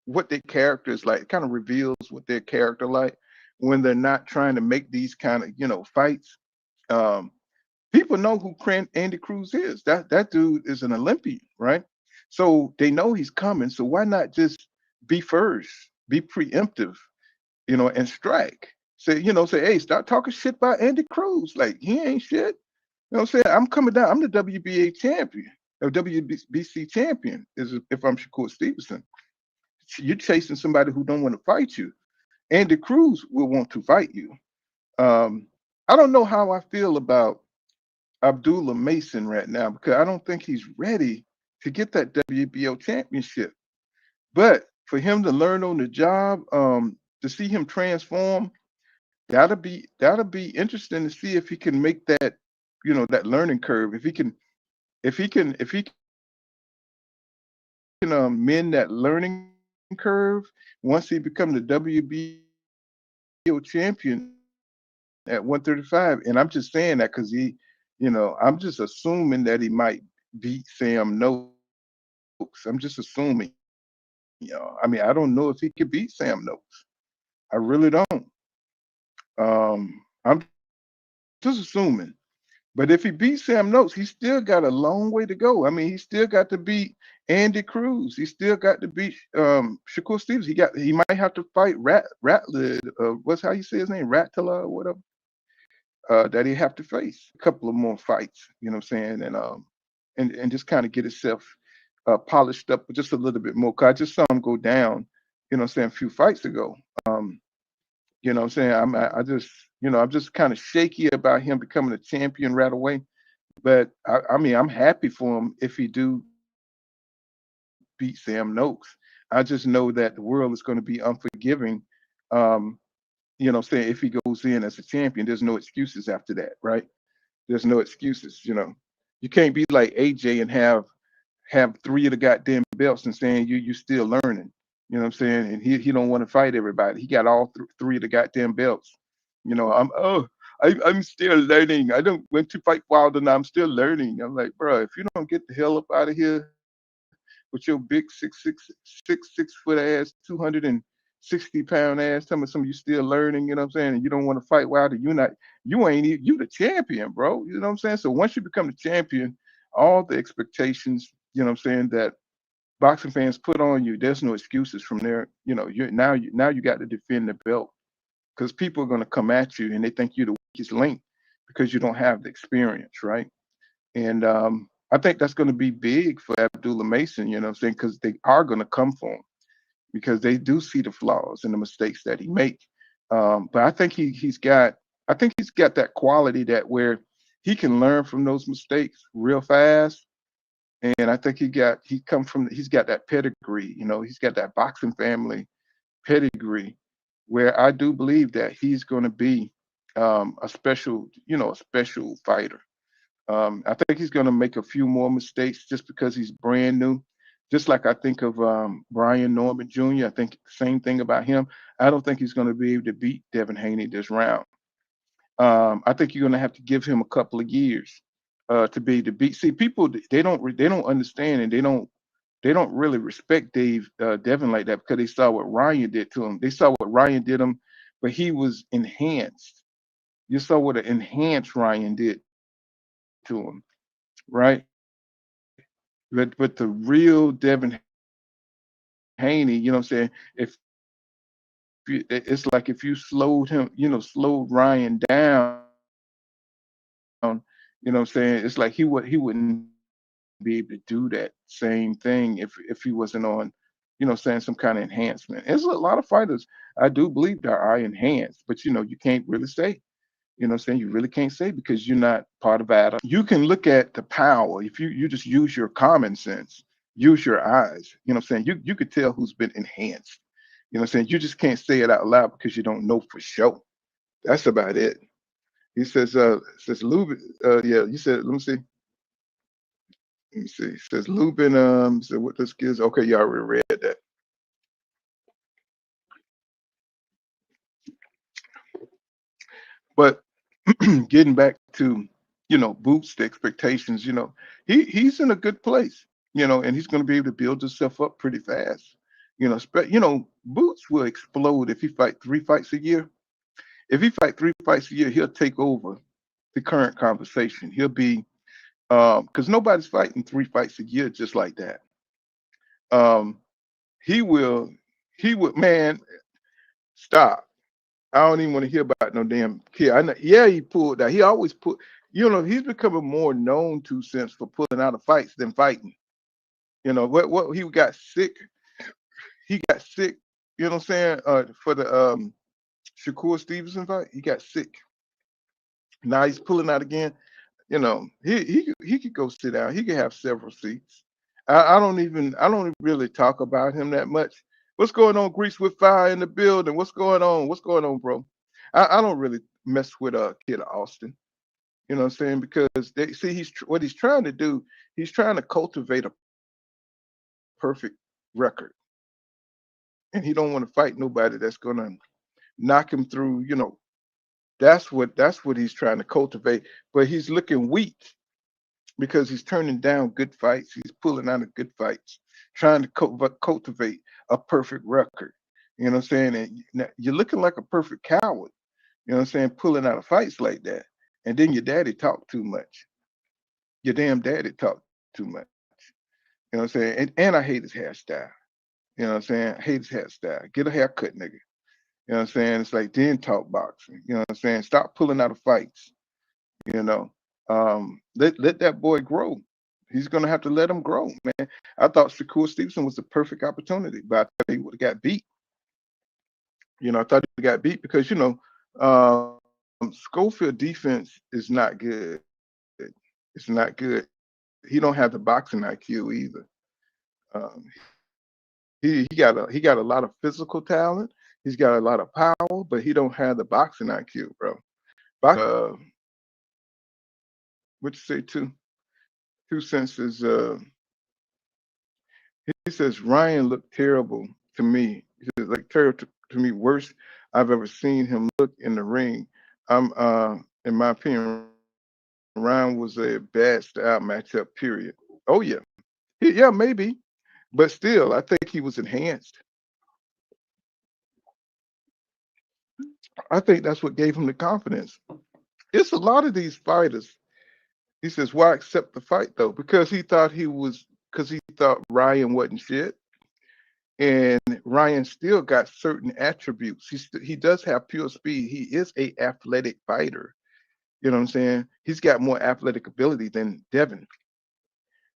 what their character is like. It kind of reveals what their character like when they're not trying to make these kind of fights. Um, People know who Andy Cruz is. That dude is an Olympian, right? So they know he's coming. So why not just be first, be preemptive, and strike? Say, hey, stop talking shit about Andy Cruz. Like, he ain't shit. You know what I'm saying? I'm coming down. I'm the WBA champion, or WBC champion, is if I'm Shakur Stevenson. You're chasing somebody who don't want to fight you. Andy Cruz will want to fight you. Um, I don't know how I feel about Abdullah Mason right now, because I don't think he's ready to get that WBO championship. But for him to learn on the job, to see him transform, that'll be interesting to see if he can make that, that learning curve. If he can mend that learning curve once he becomes the WBO champion at 135. And I'm just saying that because I'm just assuming that he might beat Sam Noakes. I'm just assuming. I mean, I don't know if he could beat Sam Noakes. I really don't. I'm just assuming. But if he beats Sam Noakes, he still got a long way to go. I mean, he still got to beat Andy Cruz. He still got to beat Shakur Stevens. He might have to fight Rattler. What's how you say his name? Rattler or whatever. That he have to face a couple of more fights. You know what I'm saying? And just kind of get himself polished up just a little bit more. Cause I just saw him go down. You know what I'm saying? A few fights ago. You know what I'm saying? I'm just kind of shaky about him becoming a champion right away. But I mean, I'm happy for him if he do beat Sam Noakes. I just know that the world is going to be unforgiving. You know what I'm saying? If he goes in as a champion, there's no excuses after that, right? There's no excuses. You can't be like AJ and have three of the goddamn belts and saying you still learning. You know what I'm saying? And he don't want to fight everybody. He got all three of the goddamn belts. I'm still learning. I don't went to fight Wilder and I'm still learning. I'm like, bro, if you don't get the hell up out of here with your big 6'6" foot ass, 260-pound ass, tell me some you still learning, you know what I'm saying? And you don't want to fight Wilder, you the champion, bro. You know what I'm saying? So once you become the champion, all the expectations, you know what I'm saying, that boxing fans put on you, there's no excuses from there. You got to defend the belt, because people are going to come at you and they think you're the weakest link because you don't have the experience, right? And I think that's going to be big for Abdullah Mason, you know what I'm saying? Because they are going to come for him because they do see the flaws and the mistakes that he make. But I think I think he's got that quality that where he can learn from those mistakes real fast. And I think he's got that pedigree, he's got that boxing family pedigree, where I do believe that he's going to be a special fighter. I think he's going to make a few more mistakes just because he's brand new. Just like I think of Brian Norman Jr. I think the same thing about him. I don't think he's going to be able to beat Devin Haney this round. I think you're going to have to give him a couple of years to be able to beat. See, people they don't understand, and they don't really respect Devin like that, because they saw what Ryan did to him. They saw what Ryan did him, but he was enhanced. You saw what an enhanced Ryan did to him, right? But the real Devin Haney, you know what I'm saying? It's like if you slowed him, slowed Ryan down, you know what I'm saying? It's like he wouldn't be able to do that same thing if he wasn't on, saying some kind of enhancement. There's a lot of fighters I do believe that are enhanced, but you can't really say. You know what I'm saying? You really can't say because you're not part of that. You can look at the power if you just use your common sense. use your eyes. You know what I'm saying? You could tell who's been enhanced. You know what I'm saying? You just can't say it out loud because you don't know for sure. That's about it. He says Lubin, yeah, you said, let me see. It says Lubin, said what the skills, okay, you already read that. But getting back to, Boots, the expectations, he's in a good place, and he's going to be able to build himself up pretty fast. Boots will explode if he fight 3 fights a year. If he fight 3 fights a year, he'll take over the current conversation. He'll be because nobody's fighting 3 fights a year just like that. Um, he will, man, stop. I don't even want to hear about no damn kid. I know, yeah, he pulled out. He always put, he's becoming more known to since for pulling out of fights than fighting. What he got sick. He got sick. You know what I'm saying? For the Shakur Stevenson fight, he got sick. Now he's pulling out again. He could go sit down. He could have several seats. I don't really talk about him that much. What's going on, Grease with Fire in the building? What's going on? What's going on, bro? I don't really mess with Kid Austin. You know what I'm saying? Because they see what he's trying to do. He's trying to cultivate a perfect record, and he don't want to fight nobody that's gonna knock him through. That's what he's trying to cultivate. But he's looking weak because he's turning down good fights. He's pulling out of good fights, trying to cultivate a perfect record. You know what I'm saying? And you're looking like a perfect coward. You know what I'm saying? Pulling out of fights like that. And then your daddy talked too much. Your damn daddy talked too much. You know what I'm saying? And I hate his hairstyle. You know what I'm saying? I hate his hairstyle. Get a haircut, nigga. You know what I'm saying? It's like then talk boxing. You know what I'm saying? Stop pulling out of fights. You know, let that boy grow. He's gonna have to let him grow, man. I thought Shakur Stevenson was the perfect opportunity, but I thought he would have got beat. I thought he got beat because Schofield defense is not good. It's not good. He don't have the boxing IQ either. Um, he got a lot of physical talent. He's got a lot of power, but he don't have the boxing IQ, bro. What you say, two cents is he says Ryan looked terrible to me. He says like terrible to me, worst I've ever seen him look in the ring. I'm in my opinion, Ryan was a bad style matchup, period. Oh yeah. Yeah, maybe. But still, I think he was enhanced. I think that's what gave him the confidence. It's a lot of these fighters. He says, why accept the fight though? Because he thought Ryan wasn't shit. And Ryan still got certain attributes. He does have pure speed. He is a athletic fighter. You know what I'm saying? He's got more athletic ability than Devin.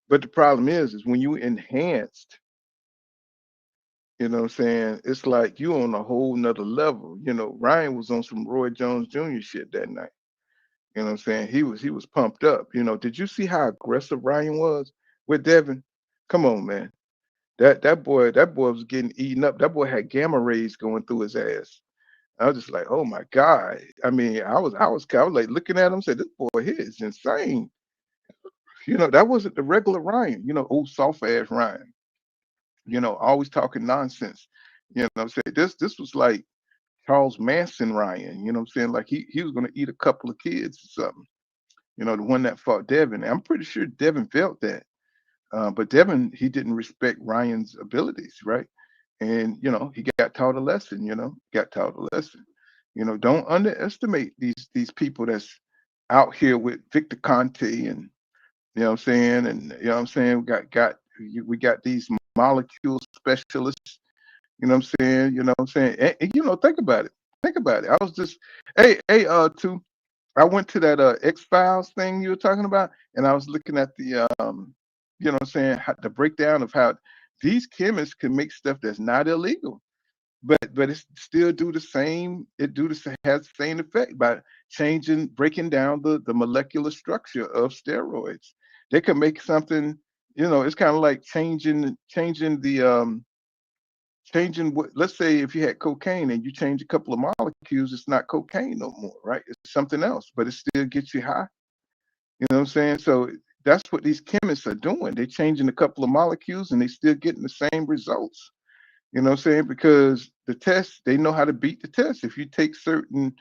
But the problem is when you enhanced, you know what I'm saying? It's like you on a whole nother level. Ryan was on some Roy Jones Jr. shit that night. You know what I'm saying? He was pumped up. Did you see how aggressive Ryan was with Devin? Come on, man. That boy was getting eaten up. That boy had gamma rays going through his ass. I was just like, oh my God. I mean, I was like looking at him, said, this boy here is insane. That wasn't the regular Ryan, old soft ass Ryan, always talking nonsense. I'm saying? This was like Charles Manson Ryan, you know what I'm saying? Like he was gonna eat a couple of kids or something, the one that fought Devin. I'm pretty sure Devin felt that. But Devin, he didn't respect Ryan's abilities, right? And he got taught a lesson. Got taught a lesson. Don't underestimate these people that's out here with Victor Conte and you know what I'm saying, and you know what I'm saying. We got these molecule specialists. You know what I'm saying. You know what I'm saying. And, think about it. Think about it. I was just, hey, I went to that X-Files thing you were talking about, and I was looking at the what I'm saying, the breakdown of how these chemists can make stuff that's not illegal, but it still do the same. Has the same effect by breaking down the molecular structure of steroids. They can make something, it's kind of like changing what. Let's say if you had cocaine and you change a couple of molecules, it's not cocaine no more, right? It's something else, but it still gets you high. You know what I'm saying? So that's what these chemists are doing. They're changing a couple of molecules and they still getting the same results. You know what I'm saying? Because the test, they know how to beat the test. If you take certain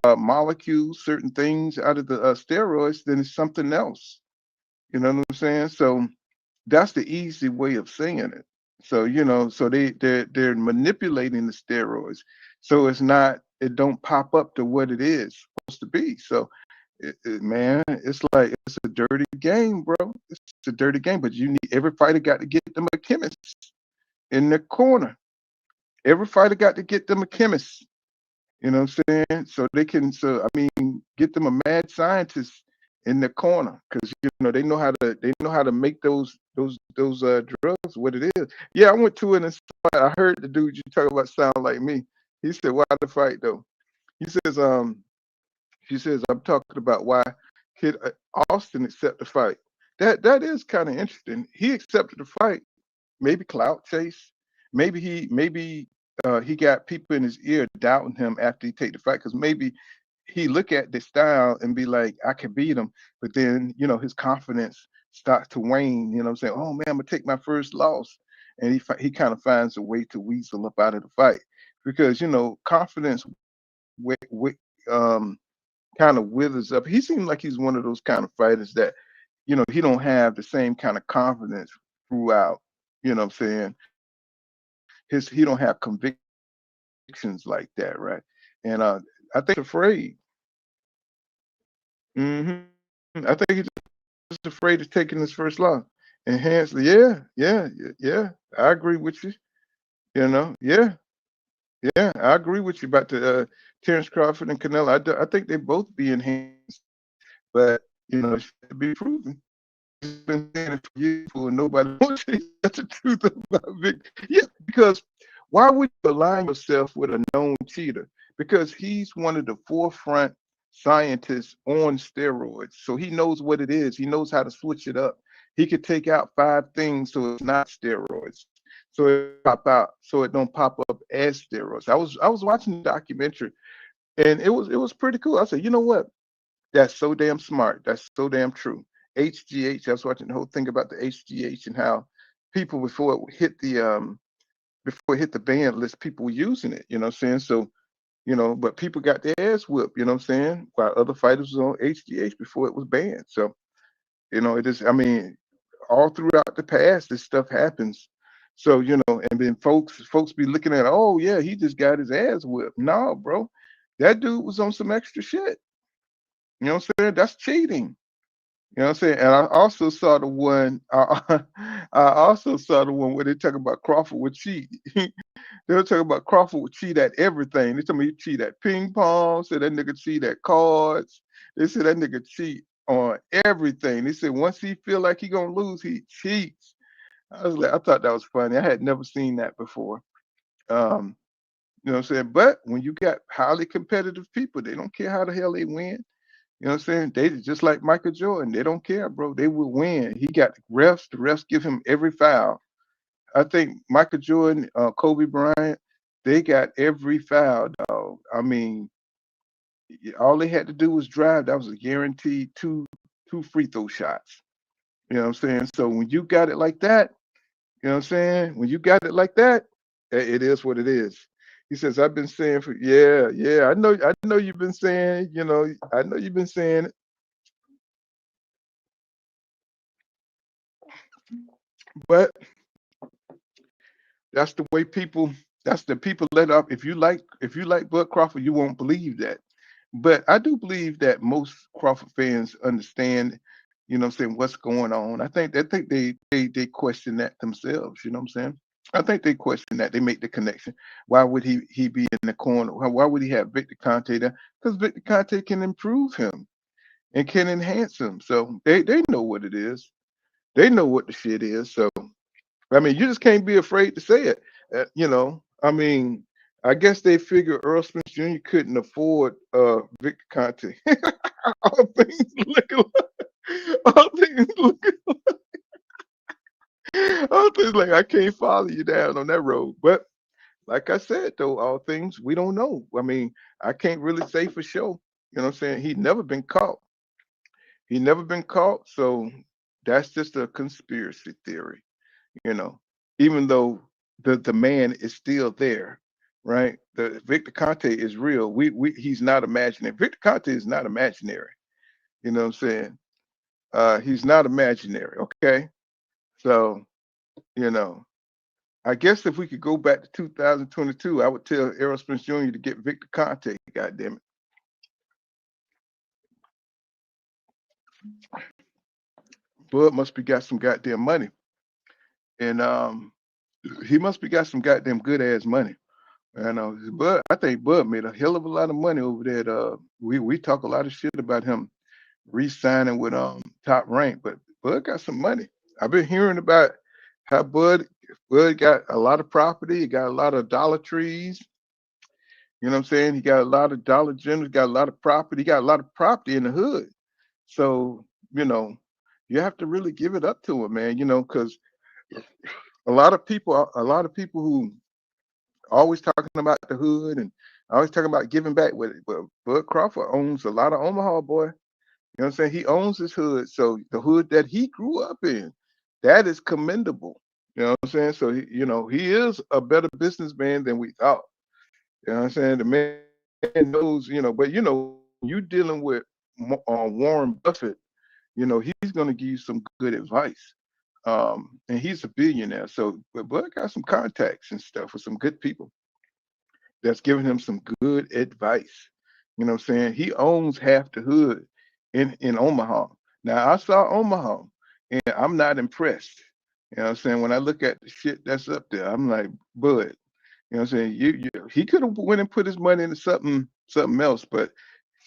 molecules, certain things out of the steroids, then it's something else. You know what I'm saying? So that's the easy way of saying it. So so they're manipulating the steroids, so it don't pop up to what it is supposed to be. So man, it's like it's a dirty game, bro. It's a dirty game, but every fighter got to get them a chemist in the corner. Every fighter got to get them a chemist. You know what I'm saying? So they can, so I mean, get them a mad scientist in the corner because they know how to make those drugs what it is. Yeah, I went to it and I heard the dude you talk about sound like me. He said, "Why the fight though?" He says, he says, "I'm talking about why Kid Austin accept the fight." That is kind of interesting. He accepted the fight, maybe clout chase, maybe he got people in his ear doubting him after he take the fight because maybe he look at the style and be like, I can beat him, but then his confidence starts to wane. You know what I'm saying? Oh man, I'm gonna take my first loss, and he kind of finds a way to weasel up out of the fight because confidence wi- wi- um kind of withers up. He seems like he's one of those kind of fighters that he don't have the same kind of confidence throughout. You know what I'm saying? He don't have convictions like that, right? And I think he's afraid. hmm I think he's just afraid of taking his first loss. And Hansley, yeah, yeah, yeah. I agree with you. Yeah, yeah. I agree with you about the Terrence Crawford and Canelo. I think they both be enhanced, but it's to be proven. He's been saying it for years, and nobody wants to say that's the truth about Vic. Yeah, because why would you align yourself with a known cheater? Because he's one of the forefront scientists on steroids. So he knows what it is. He knows how to switch it up. He could take out 5 things so it's not steroids. So it don't pop up as steroids. I was watching the documentary and it was pretty cool. I said, you know what? That's so damn smart. That's so damn true. HGH. I was watching the whole thing about the HGH and how people before it hit the ban list, people were using it. You know what I'm saying? So but people got their ass whipped. You know what I'm saying? While other fighters was on HGH before it was banned. So it is. I mean, all throughout the past, this stuff happens. So and then folks be looking at, oh yeah, he just got his ass whipped. No, bro, that dude was on some extra shit. You know what I'm saying? That's cheating. You know what I'm saying? And I also saw the one. I also saw the one where they talk about Crawford would cheat. They were talking about Crawford would cheat at everything. They told me he cheat at ping pong. Said that nigga cheat at cards. They said that nigga cheat on everything. They said once he feel like he gonna lose, he cheats. I thought that was funny. I had never seen that before. Um, you know what I'm saying? But when you got highly competitive people, they don't care how the hell they win. You know what I'm saying? They just like Michael Jordan. They don't care, bro. They will win. He got the refs. The refs give him every foul. I think Michael Jordan, Kobe Bryant, they got every foul, dog. I mean, all they had to do was drive. That was a guaranteed two free throw shots. You know what I'm saying? So when you got it like that, you know what I'm saying? When you got it like that, it is what it is. He says, I've been saying for yeah, yeah. I know you've been saying, I know you've been saying it, but that's the way people. That's the people let up. If you like Bud Crawford, you won't believe that. But I do believe that most Crawford fans understand. You know what I'm saying, what's going on. I think they question that themselves. You know what I'm saying? I think they question that. They make the connection. Why would he be in the corner? Why would he have Victor Conte there? Because Victor Conte can improve him and can enhance him. So they know what it is. They know what the shit is. So I mean, you just can't be afraid to say it. I mean, I guess they figure Earl Smith Jr. couldn't afford Victor Conte. All things looking, all things looking. I was like, I can't follow you down on that road. But like I said, though, all things we don't know. I mean, I can't really say for sure. You know what I'm saying? He'd never been caught. He never been caught. So that's just a conspiracy theory, you know, even though the man is still there, right? The Victor Conte is real. We he's not imaginary. Victor Conte is not imaginary. You know what I'm saying? He's not imaginary. Okay. So, you know, I guess if we could go back to 2022, I would tell Errol Spence Jr. to get Victor Conte. God damn it. Bud must be got some goddamn money. And he must be got some goddamn good ass money. I know, Bud. I think Bud made a hell of a lot of money over there. We talk a lot of shit about him re-signing with Top Rank, but Bud got some money. I've been hearing about how Bud got a lot of property. He got a lot of Dollar Trees. You know what I'm saying? He got a lot of Dollar Generals. Got a lot of property. He got a lot of property in the hood. So you know, you have to really give it up to him, man. You know, because a lot of people who always talking about the hood and always talking about giving back with it. But Bud Crawford owns a lot of Omaha, boy. You know what I'm saying? He owns his hood. So the hood that he grew up in, that is commendable. You know what I'm saying? So he is a better businessman than we thought. You know what I'm saying? The man knows, but you dealing with Warren Buffett, he's gonna give you some good advice. And he's a billionaire. So but Bud got some contacts and stuff with some good people that's giving him some good advice. You know what I'm saying? He owns half the hood in Omaha. Now I saw Omaha and I'm not impressed. You know what I'm saying? When I look at the shit that's up there, I'm like, Bud, you know what I'm saying? He could have went and put his money into something else, but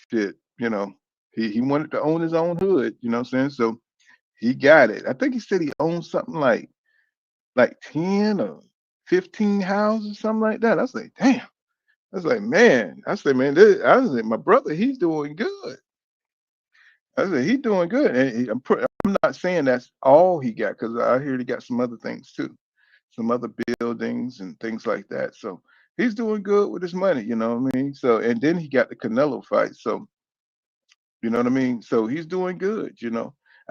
shit, he wanted to own his own hood, you know what I'm saying? So he got it. I think he said he owns something like 10 or 15 houses, something like that. I was like, damn. I was like, man, I was like, my brother, he's doing good. I said, he's doing good. And I'm not saying that's all he got because I hear he got some other things too, some other buildings and things like that. So he's doing good with his money, you know what I mean? So, and then he got the Canelo fight. So, you know what I mean? So he's doing good.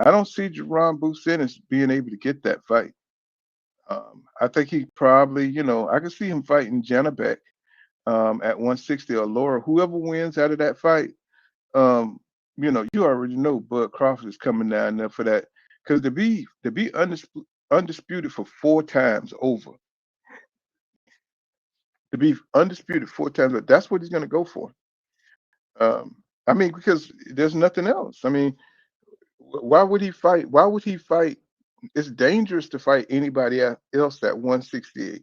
I don't see Jaron Ennis being able to get that fight. I think he probably, I can see him fighting Janabek at 160 or lower. Whoever wins out of that fight, you already know Bud Crawford is coming down there for that. Because to be undisputed for 4 times over, to be undisputed 4 times, that's what he's going to go for. I mean, because there's nothing else. I mean, why would he fight? Why would he fight? It's dangerous to fight anybody else at 168.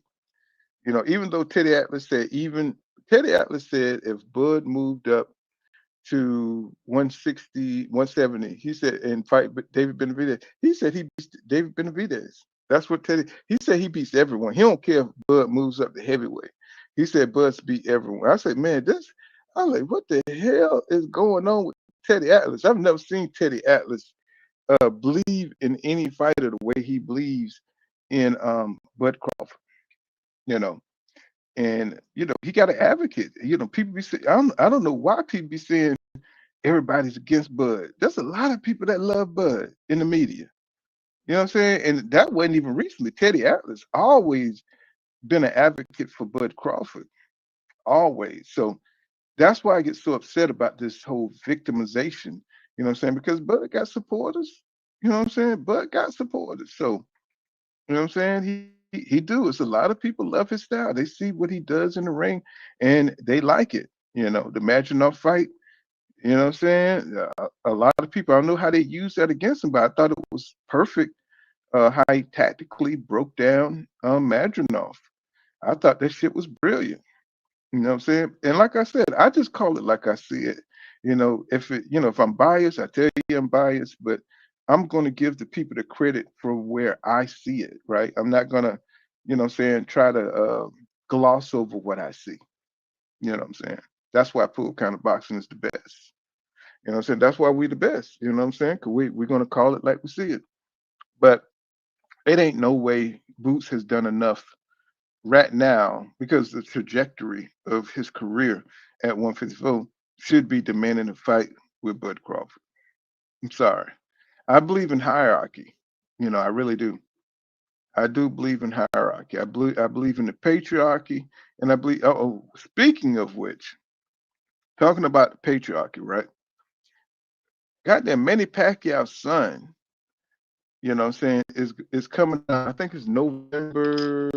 Even though Teddy Atlas said if Bud moved up to 160, 170, he said, and fight David Benavidez, he said he beats David Benavidez. That's what he said he beats everyone. He don't care if Bud moves up to heavyweight. He said Bud's beat everyone. I said, man, I'm like, what the hell is going on with Teddy Atlas? I've never seen Teddy Atlas believe in any fighter the way he believes in Bud Crawford. You know, and he got an advocate. People be saying, I don't know why people be saying everybody's against Bud. There's a lot of people that love Bud in the media. You know what I'm saying? And that wasn't even recently. Teddy Atlas always been an advocate for Bud Crawford, always. So that's why I get so upset about this whole victimization. You know what I'm saying? Because Bud got supporters. You know what I'm saying? Bud got supporters. So you know what I'm saying? He do. It's a lot of people love his style. They see what he does in the ring, and they like it. The Maginot fight. You know what I'm saying? A lot of people. I don't know how they use that against him, but I thought it was perfect. How he tactically broke down Madronov. I thought that shit was brilliant. You know what I'm saying? And like I said, I just call it like I see it. If I'm biased, I tell you I'm biased, but I'm going to give the people the credit for where I see it, right? I'm not going to, what I'm saying, try to gloss over what I see. You know what I'm saying? That's why pool kind of boxing is the best. You know what I'm saying? That's why we the best. You know what I'm saying? Because we're going to call it like we see it. But It ain't no way Boots has done enough right now because the trajectory of his career at 154 should be demanding a fight with Bud Crawford. I'm sorry. I believe in hierarchy. I really do. I do believe in hierarchy. I believe in the patriarchy, and I believe. Oh, speaking of which, talking about the patriarchy, right? Goddamn, Manny Pacquiao's son. What I'm saying is coming out. I think it's November.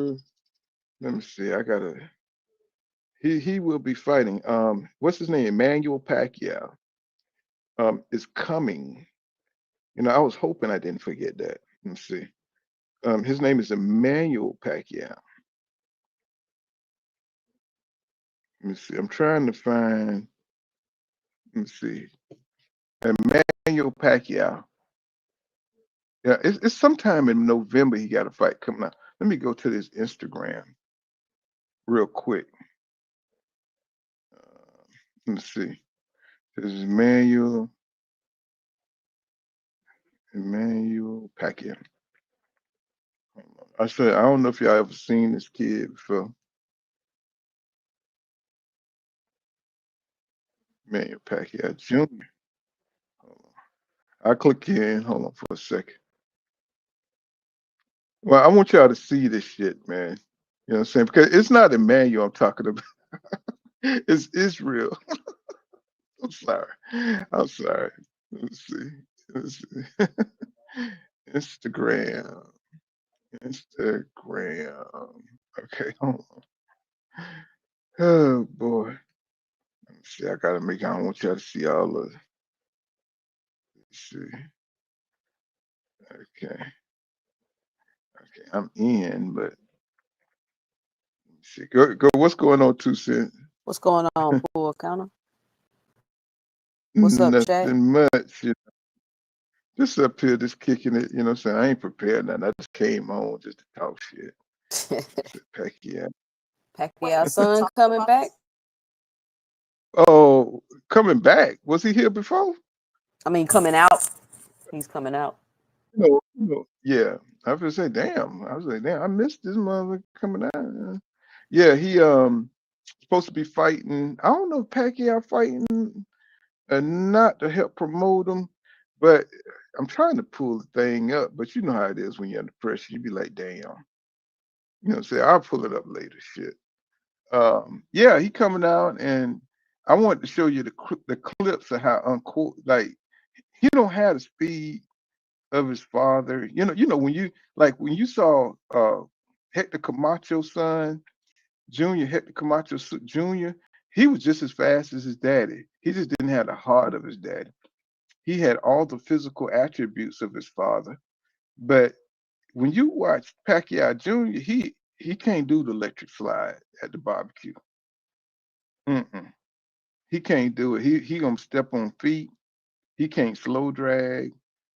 Let me see. I gotta. He will be fighting. What's his name? Emmanuel Pacquiao. Is coming. I was hoping I didn't forget that. Let me see. His name is Emmanuel Pacquiao. Let me see. I'm trying to find. Let me see. Emmanuel Pacquiao. Yeah, it's sometime in November he got a fight coming out. Let me go to this Instagram real quick. Let me see. This is Emmanuel Pacquiao. I said I don't know if y'all ever seen this kid before. Emmanuel Pacquiao Jr. Hold on. I click in. Hold on for a second. Well, I want y'all to see this shit, man. You know what I'm saying? Because it's not Emmanuel I'm talking about. It's Israel. I'm sorry. I'm sorry. Let's see. Let's see. Instagram. Instagram. Okay, hold on. Oh boy. Let me see. I don't want y'all to see all of it. Let's see. Okay. Okay. I'm in, but let's see. Go. What's going on, 2 Cent? What's going on, Pool Counter? What's up, Chat? Nothing much. Just up here, just kicking it. You know what I'm saying? I ain't prepared nothing. I just came on just to talk shit. Pacquiao. Pacquiao's son coming back? Oh, coming back. Was he here before? I mean, coming out. He's coming out. No. Yeah. I was say, damn. I was like, damn, I missed this mother coming out. Yeah, he supposed to be fighting. I don't know if Pacquiao fighting not to help promote him, but I'm trying to pull the thing up. But you know how it is when you're under pressure. You be like, damn. You know what I'm saying? I'll pull it up later. Shit. Yeah, he coming out, and I wanted to show you the clips of how unquote like he don't have the speed of his father. When you saw Hector Camacho's son, Hector Camacho Jr., he was just as fast as his daddy. He just didn't have the heart of his daddy. He had all the physical attributes of his father. But when you watch Pacquiao Jr., he can't do the electric slide at the barbecue. Mm-mm. He can't do it. He gonna step on feet. He can't slow drag.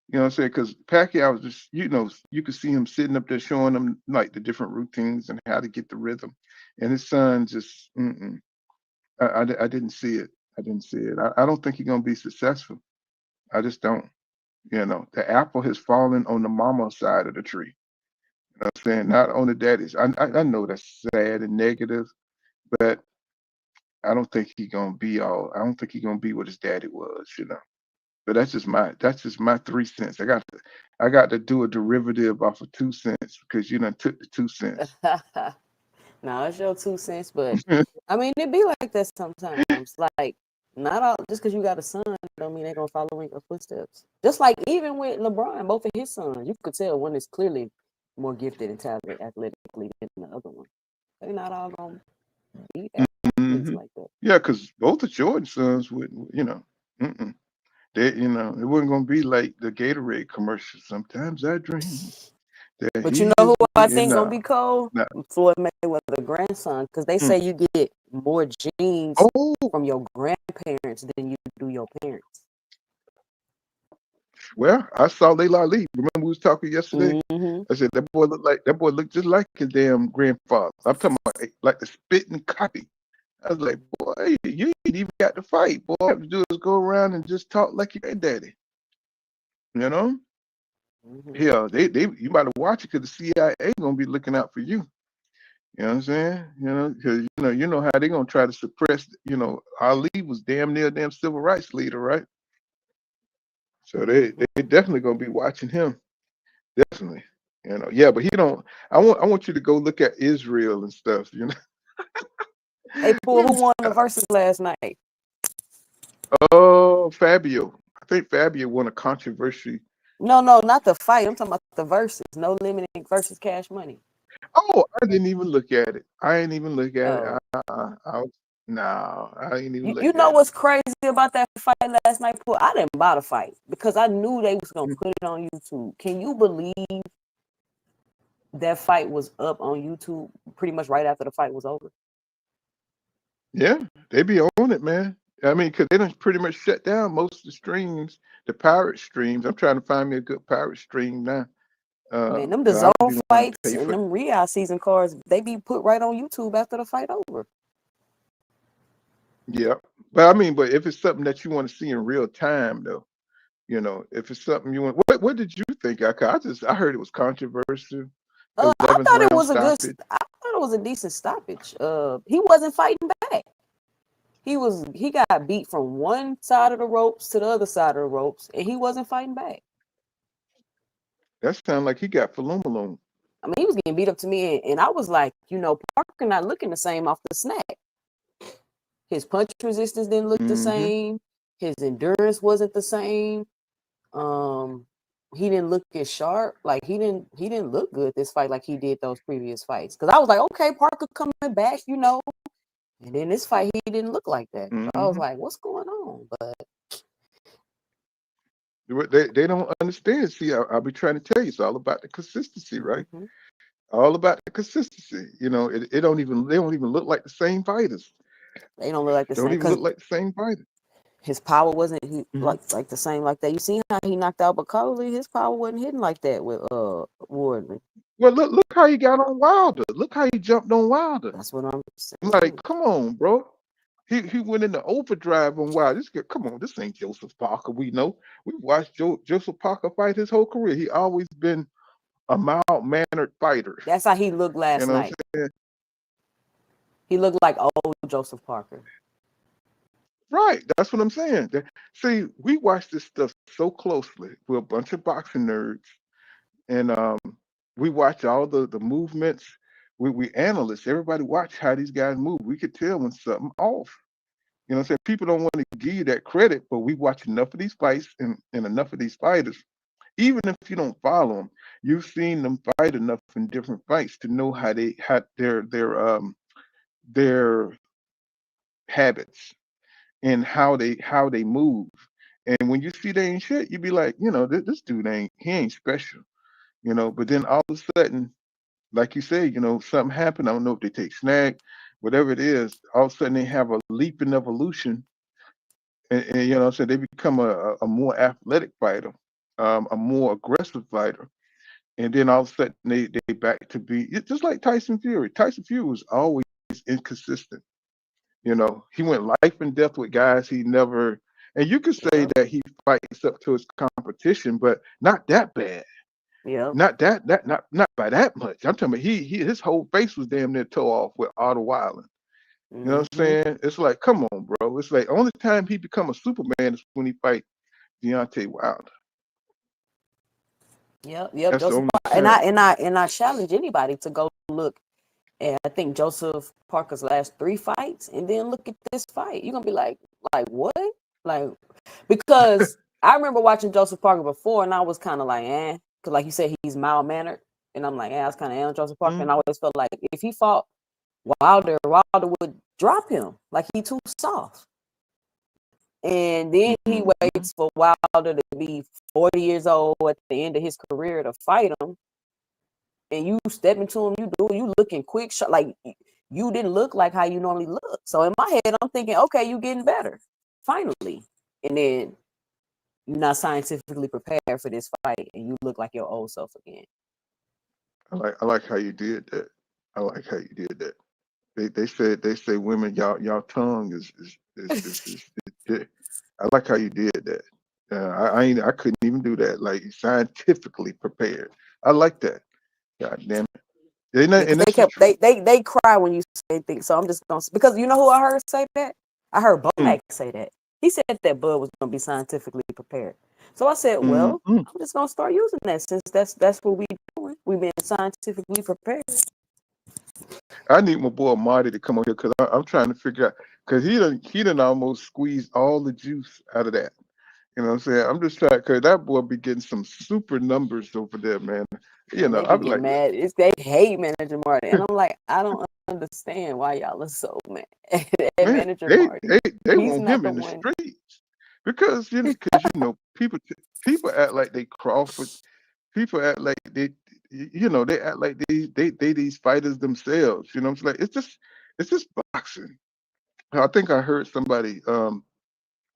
You know what I'm saying? Because Pacquiao was just, you could see him sitting up there showing them like the different routines and how to get the rhythm. And his son just, I didn't see it. I didn't see it. I don't think he's gonna be successful. I just don't. The apple has fallen on the mama side of the tree. You know what I'm saying? Not on the daddy's. I know that's sad and negative, but I don't think he's gonna be all. I don't think he's gonna be what his daddy was. But that's just my 3 cents. I got to do a derivative off of 2 cents because you done took the 2 cents. No, it's your 2 cents, but I mean, it be like that sometimes. Like, not all just because you got a son, don't mean they're gonna follow in your footsteps. Just like even with LeBron, both of his sons, you could tell one is clearly more gifted and talented athletically than the other one. They're not all gonna be athletes hmm like that. Yeah, because both of Jordan's sons would, mm-mm. It wasn't gonna be like the Gatorade commercial. Sometimes I dream that But you he know is who I and think gonna be cold? nah. Floyd Mayweather grandson, because they say you get more genes Oh, from your grandparents than you do your parents. well, I saw Layla Lee. Remember we was talking yesterday? Mm-hmm. I said that boy looked just like his damn grandfather. I'm talking about like the spitting copy. I was like, boy, you ain't even got to fight. Boy, all you have to do is go around and just talk like your daddy. You know? Hell, they you might have watched it because the CIA gonna be looking out for you. You know what I'm saying? Because you know how they gonna try to suppress. Ali was damn civil rights leader, right? So they definitely gonna be watching him. Definitely. Yeah, but he don't. I want you to go look at Israel and stuff. Hey, Pool, who won the verses last night? Oh, Fabio. I think Fabio won a controversy. No, not the fight. I'm talking about the verses. No Limit versus Cash Money. Oh, I didn't even look at it. I ain't even look at it. Oh. No, I ain't even look You at know it. what's crazy about that fight last night, Pool? I didn't buy the fight because I knew they was gonna put it on YouTube. Can you believe that fight was up on YouTube pretty much right after the fight was over? Yeah, they be on it, man. I mean, because they done pretty much shut down most of the streams, the pirate streams. I'm trying to find me a good pirate stream now. Man, them the 'Cause I don't zone be wanting to fights pay and for. them Real season cards, they be put right on YouTube after the fight over. Yeah, but if it's something that you want to see in real time, though, if it's something you want, what did you think? I heard it was controversial. I 11th thought it round was a good. stoppage. I thought it was a decent stoppage. He wasn't fighting back. He got beat from one side of the ropes to the other side of the ropes, and he wasn't fighting back. That sounded like he got Falumaloon. I mean, he was getting beat up to me, and I was like, Parker not looking the same off the snap. His punch resistance didn't look the Mm-hmm. same. His endurance wasn't the same. He didn't look as sharp. Like he didn't look good this fight like he did those previous fights. Because I was like, okay, Parker coming back, And then this fight, he didn't look like that. So I was Mm-hmm. like, what's going on? But They don't understand. See, I'll be trying to tell you, it's all about the consistency, right? All about the consistency. They don't even look like the same fighters. they don't look like the Don't same even because look like the same fighters. his power wasn't Mhm. like the same like that. You see how he knocked out Bacoli? His power wasn't hitting like that with Wardley. Well, look how he got on Wilder. Look how he jumped on Wilder. That's what I'm saying. Like, come on, bro. He went into overdrive on Wilder. Come on, this ain't Joseph Parker. We know. We've watched Joseph Parker fight his whole career. He always been a mild-mannered fighter. That's how he looked last You know what night. I'm saying? He looked like old Joseph Parker. Right. That's what I'm saying. See, we watch this stuff so closely. We're a bunch of boxing nerds, and we watch all the movements. We analysts. Everybody watch how these guys move. We could tell when something off. You know what I'm saying? People don't want to give you that credit, but we watch enough of these fights and enough of these fighters. Even if you don't follow them, you've seen them fight enough in different fights to know how their habits and how they move. And when you see they ain't shit, you be like, this dude he ain't special. But then all of a sudden, like you say, something happened. I don't know if they take snag, whatever it is, all of a sudden they have a leap in evolution. And so they become a more athletic fighter, a more aggressive fighter. And then all of a sudden they back to be just like Tyson Fury. Tyson Fury was always inconsistent. He went life and death with guys he never. And you could say that he fights up to his competition, but not that bad. Yeah. Not not by that much. I'm talking about his whole face was damn near tore off with Otto Wilder. You know what I'm saying? It's like, come on, bro. It's like only time he become a Superman is when he fight Deontay Wilder. Yep. That's the Joseph only Parker. time. And I challenge anybody to go look at I think Joseph Parker's last 3 fights and then look at this fight. You're gonna be like what? Like because I remember watching Joseph Parker before and I was kind of like, because like you said, he's mild mannered. And I'm like, I was kind of on Joseph Parker. And I always felt like if he fought Wilder would drop him. Like he too soft. And then he waits for Wilder to be 40 years old at the end of his career to fight him. And you step into him, you looking quick, like you didn't look like how you normally look. So in my head, I'm thinking, okay, you getting better, finally. And then you're not scientifically prepared for this fight, and you look like your old self again. I like how you did that. I like how you did that. They say women y'all tongue is I like how you did that. I couldn't even do that. Like scientifically prepared. I like that. God damn it. Yeah, And because they that's the kept truth. they cry when you say things. So I'm just gonna, because you know who I heard say that? I heard Mm, Bomac say that. He said that Bud was gonna be scientifically prepared. So I said, mm, well, mm. I'm just gonna start using that, since that's what we doing. We being scientifically prepared. I need my boy Marty to come on here because I'm trying to figure out because he done almost squeezed all the juice out of that. You know what I'm saying? I'm just trying because that boy be getting some super numbers over there, man. You And know, they be I'm getting like, mad. They hate Manager Marty. And I'm like, I don't understand why y'all are so mad at man, Manager they Marty. they they He's want not him the in the one. streets because people act like they Crawford. People act like they act like they these fighters themselves. You know what I'm saying? Like, it's just boxing. I think I heard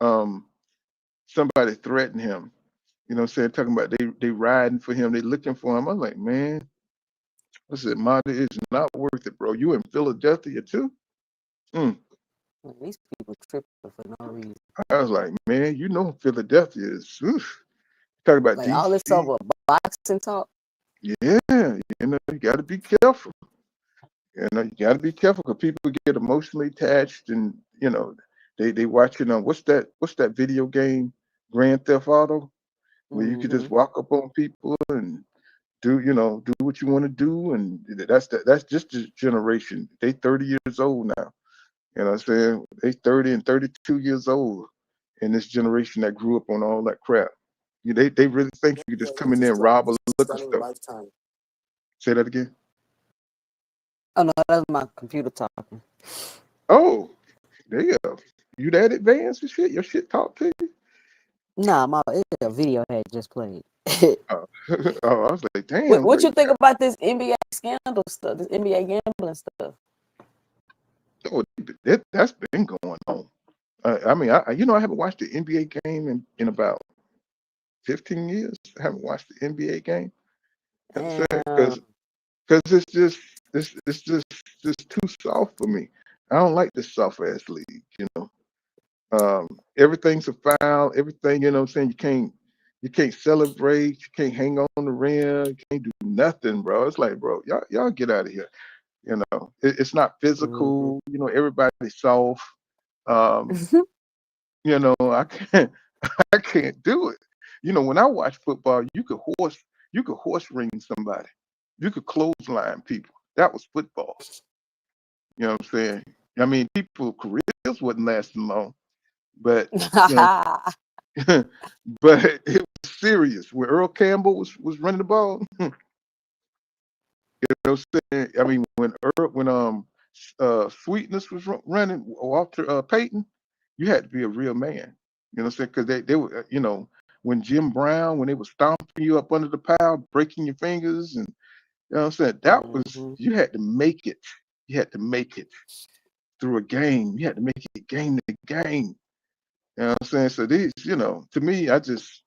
um somebody threaten him. You know what I'm saying? Talking about they riding for him, they looking for him. I'm like, man, I said, Marty, it's not worth it, bro. You in Philadelphia too? Mm. These people tripping for no reason. I was like, man, you know Philadelphia is oof. Talking about Like all this DC. over boxing talk. Yeah, you gotta be careful. You gotta be careful because people get emotionally attached and they watching what's that video game, Grand Theft Auto, where you could Hmm. just walk up on people and do what you want to do, and that's just the generation. They 30 years old now. You know what I'm saying? They 30 and 32 years old in this generation that grew up on all that crap. They really think you could just come in there and rob a liquor store. Say that again. Oh no, that's my computer talking. Oh, there you go. You that advanced and shit? Your shit talk to you? Nah, my a video had just played. Oh, oh, I was like, what, damn, bro. what you think about this NBA scandal stuff, this NBA gambling stuff? Oh, that's been going on. I mean, I haven't watched the NBA game in about 15 years. I haven't watched the NBA game. You know what I'm saying? Damn. Because it's just too soft for me. I don't like this soft ass league. Everything's a foul. Everything, you know what I'm saying? You can't celebrate. You can't hang on the rim. You can't do nothing, bro. It's like, bro, y'all get out of here. It's not Mhm. physical. Everybody's soft. Um, I can't I can't do it. When I watch football, you could horse ring somebody. You could clothesline people. That was football. You know what I'm saying? I mean, people careers wasn't lasting long, but you know, but it was serious. When Earl Campbell was running the ball, I mean, when Sweetness was running, Walter Payton, you had to be a real man. You know what I'm saying? Because they were, when Jim Brown, when they were stomping you up under the pile, breaking your fingers, and you know what I'm saying, that was Mhm. you had to make it. You had to make it through a game. You had to make it game to game. You know what I'm saying? So these, to me, I just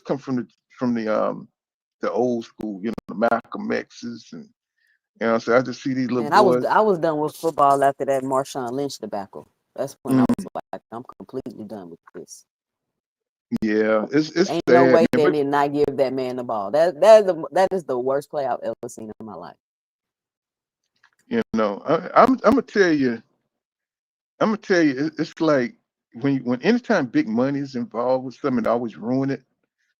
come from the old school, the Malcolm X's, and what I'm saying, I just see these little Man, I was boys. I was done with football after that Marshawn Lynch debacle. That's when I Mm, was like, I'm completely done with this. yeah, it's Ain't no sad, way man. they But did not give that man the ball. That is the worst play I've ever seen in my life. I'm gonna tell you, it's like when anytime big money is involved with something, it always ruin it.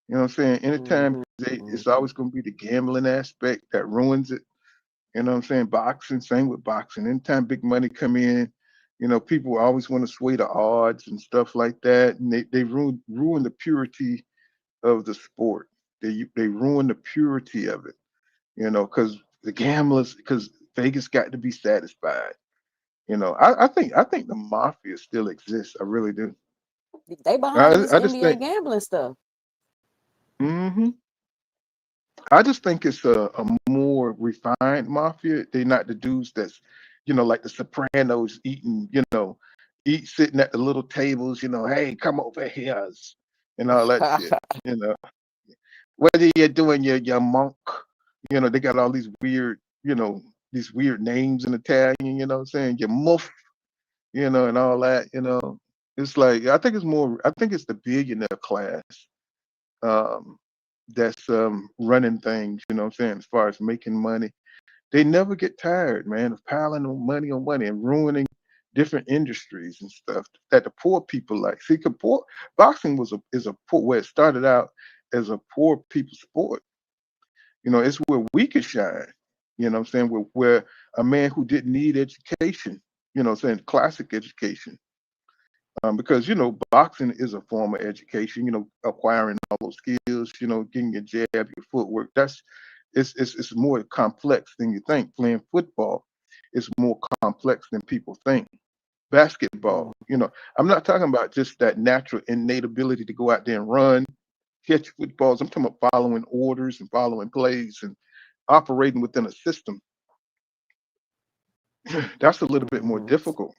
You know what I'm saying? Anytime Hmm. it's always gonna be the gambling aspect that ruins it. You know what I'm saying? Boxing, same with boxing. Anytime big money come in, people always want to sway the odds and stuff like that, and they ruin the purity of the sport. They ruin the purity of it. Because the gamblers, because Vegas got to be satisfied. I think the mafia still exists. I really do. They behind I, this I just NBA think. gambling stuff. hmm I just think it's a more refined mafia. They're not the dudes that's, like the Sopranos eating, sitting at the little tables, hey, come over here, and all that shit. You know, what are you doing, you monk? They got all these weird names in Italian, what I'm saying? You muff, and all that. It's like, I think it's the billionaire class. that's running things, you know what I'm saying, as far as making money. They never get tired, man, of piling on money and ruining different industries and stuff that the poor people like. See, 'cause boxing is a poor, where it started out as a poor people sport. You know, it's where we could shine. You know what I'm saying? Where a man who didn't need education, you know what I'm saying, classic education. Because, you know, boxing is a form of education, you know, acquiring all those skills, you know, getting your jab, your footwork. It's more complex than you think. Playing football is more complex than people think. Basketball, you know, I'm not talking about just that natural innate ability to go out there and run, catch footballs. I'm talking about following orders and following plays and operating within a system. That's a little bit more Mm-hmm. difficult.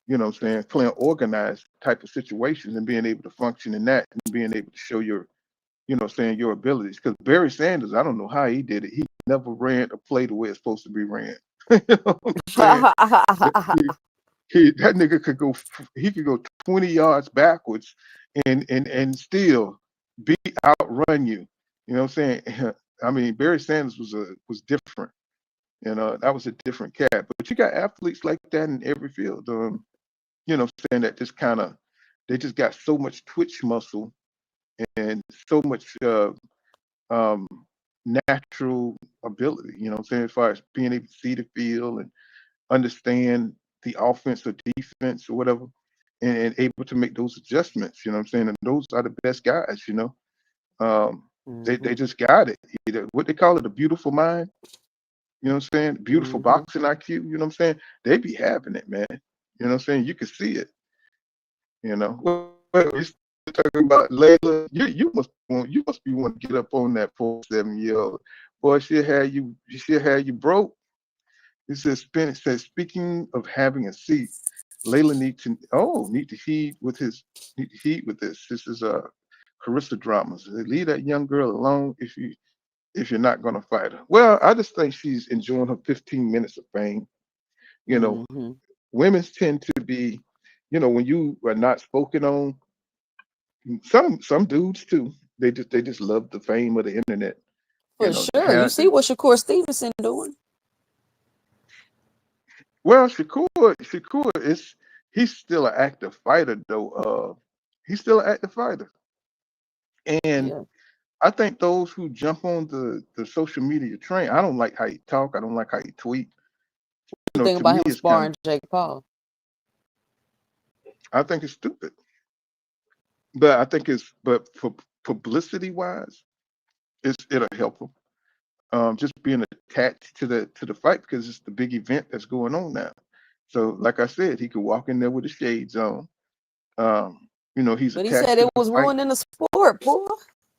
You know what I'm saying? Playing organized type of situations and being able to function in that and being able to show your, you know, saying your abilities. Because Barry Sanders, I don't know how he did it. He never ran a play the way it's supposed to be ran. You know what I'm saying? That nigga could go. He could go 20 yards backwards and still outrun you. You know what I'm saying? I mean, Barry Sanders was different. You know, that was a different cat. But you got athletes like that in every field. You know, saying that just kind of they just got so much twitch muscle and so much um, natural ability. You know what I'm saying, as far as being able to see the field and understand the offense or defense or whatever, and able to make those adjustments. You know what I'm saying, and those are the best guys. You know, they Mm-hmm. just got it. What they call it, a beautiful mind. You know what I'm saying? Beautiful Mm-hmm. boxing IQ. You know what I'm saying? They be having it, man. You know what I'm saying? You can see it. You know. Well, we still talking about Layla. You must be wanting to get up on that 4 7 year old boy. She'll have you broke. It says speaking of having a seat, Layla need to heed with this. This is a Carissa dramas. Leave that young girl alone if you're not gonna fight her. Well, I just think she's enjoying her 15 minutes of fame. You know, Mm-hmm. women tend to be, you know, when you are not spoken on, some dudes too. They just love the fame of the internet. You For know, to sure. You have see the what Shakur Stevenson doing? well, Shakur is he's still an active fighter though. He's still an active fighter, and Yeah. I think those who jump on the social media train, I don't like how you talk. I don't like how you tweet. You You know, think to about me, him it's kind of sparring Jake Paul. I think it's stupid. But I think but for publicity wise, it'll help him. Just being attached to the fight because it's the big event that's going on now. So, like I said, he could walk in there with the shades on. You know, he's But he attached said to it the was fight. ruining the sport, boy.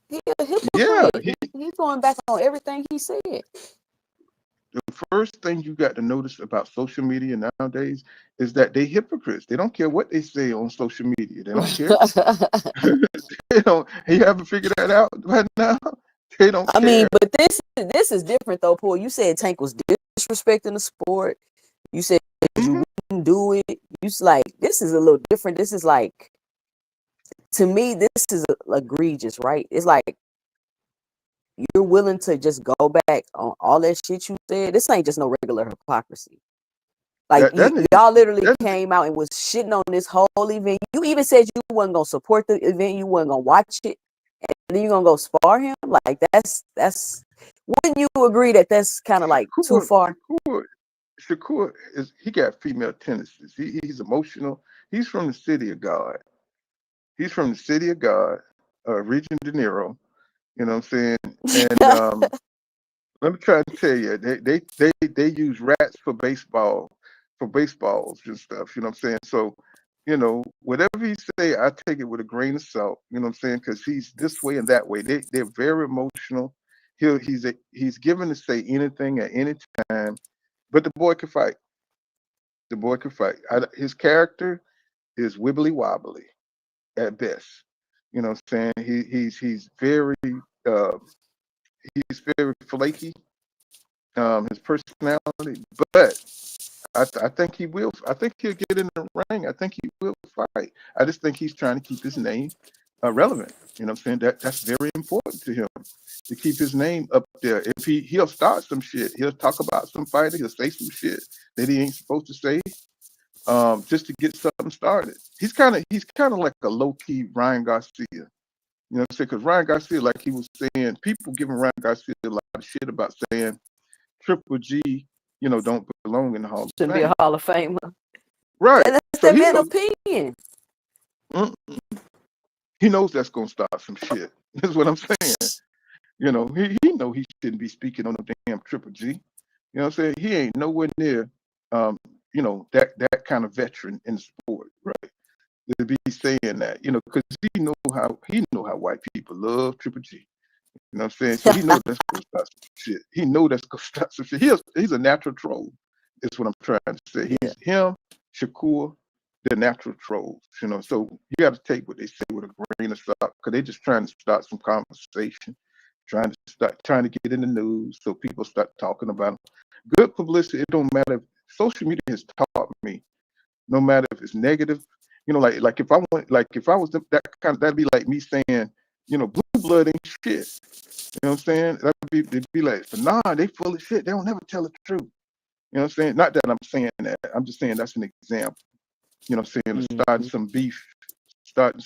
He a Yeah, hypocrite. He's going back on everything he said. the first thing you got to notice about social media nowadays is that they hypocrites. They don't care what they say on social media. They don't care. They don't. You haven't figured that out right now. They don't I mean, care. but this is different though, Paul. You said Tank was disrespecting the sport. You said you Hmm. wouldn't do it. Like this is a little different. This is like to me, this is egregious, right? It's like you're willing to just go back on all that shit you said. This ain't just no regular hypocrisy. Like That nigga's y'all literally that came out and was shitting on this whole event. You even said you wasn't gonna support the event. You wasn't gonna watch it, and then you gonna go spar him. Like that's. Wouldn't you agree that that's kind of like too Shakur, far? Shakur he got female tendencies. He's emotional. He's from the city of God. He's from the city of God, Region De Niro. You know what I'm saying? And let me try to tell you, they use rats for baseballs and stuff. You know what I'm saying? So, you know, whatever he say, I take it with a grain of salt. You know what I'm saying? Because he's this way and that way. They're very emotional. He's given to say anything at any time, but the boy can fight. The boy can fight. His character is wibbly wobbly at best. You know what I'm saying? Uh, he's very flaky. His personality, but I think he will. I think he'll get in the ring. I think he will fight. I just think he's trying to keep his name relevant. You know what I'm saying? That's very important to him to keep his name up there. If he'll start some shit, he'll talk about some fighter, he'll say some shit that he ain't supposed to say, just to get something started. He's kind of like a low key Ryan Garcia. You know what I'm saying? Because Ryan Garcia, like he was saying, people giving Ryan Garcia a lot of shit about saying Triple G, don't belong in the Hall of Shouldn't be a Fame. Hall of Famer. Right. That's So that he man's knows, opinion. he knows that's gonna start some shit. That's what I'm saying. He know he shouldn't be speaking on the damn Triple G. You know what I'm saying? He ain't nowhere near that kind of veteran in the sport, right? To be saying that, because he know how white people love Triple G. You know what I'm saying? So he know that's gonna start some shit. He know that's gonna start some shit. He's a natural troll. Is what I'm trying to say. He's him, Shakur, they're natural trolls. So you got to take what they say with a grain of salt, because they're just trying to start some conversation, trying to get in the news, so people start talking about them. Good publicity. It don't matter. Social media has taught me, no matter if it's negative. Like if I was that kind, that'd be like me saying, blue blood ain't shit. You know what I'm saying? It'd be like, but nah, they full of shit. They don't never tell the truth. You know what I'm saying? Not that I'm saying that. I'm just saying that's an example. You know what I'm saying? Starting some beef, that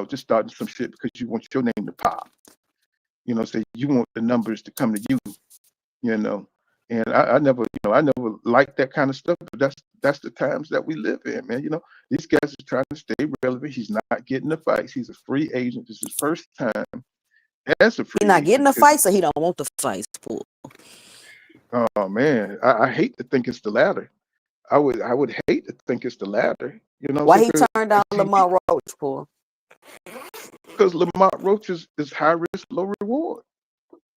just starting some shit because you want your name to pop. Say you want the numbers to come to you. And I never liked that kind of stuff. But that's the times that we live in, man. These guys are trying to stay relevant. He's not getting the fights. He's a free agent. This is his first time as a free He's not agent. getting the fight, so he don't want the fights, Paul. Oh man, I hate to think it's the latter. I would hate to think it's the latter. Why he turned down Lamar Roach, Paul? Because Lamar Roach is high risk, low reward.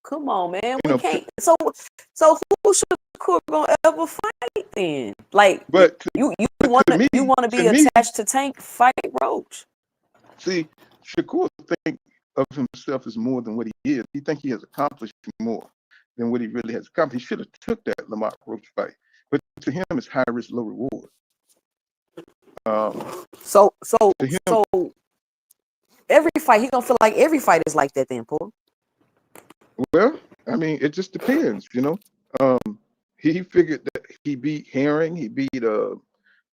Come on, man. We can't. So who should Shakur gonna ever fight then? Like, but you want to be attached to Tank? Fight Roach. See, Shakur think of himself as more than what he is. He think he has accomplished more than what he really has accomplished. He should have took that Lamar Roach fight, but to him, it's high risk, low reward. So every fight, he gonna feel like every fight is like that then, Paul. Well, I mean, it just depends, He figured that he beat Herring, he beat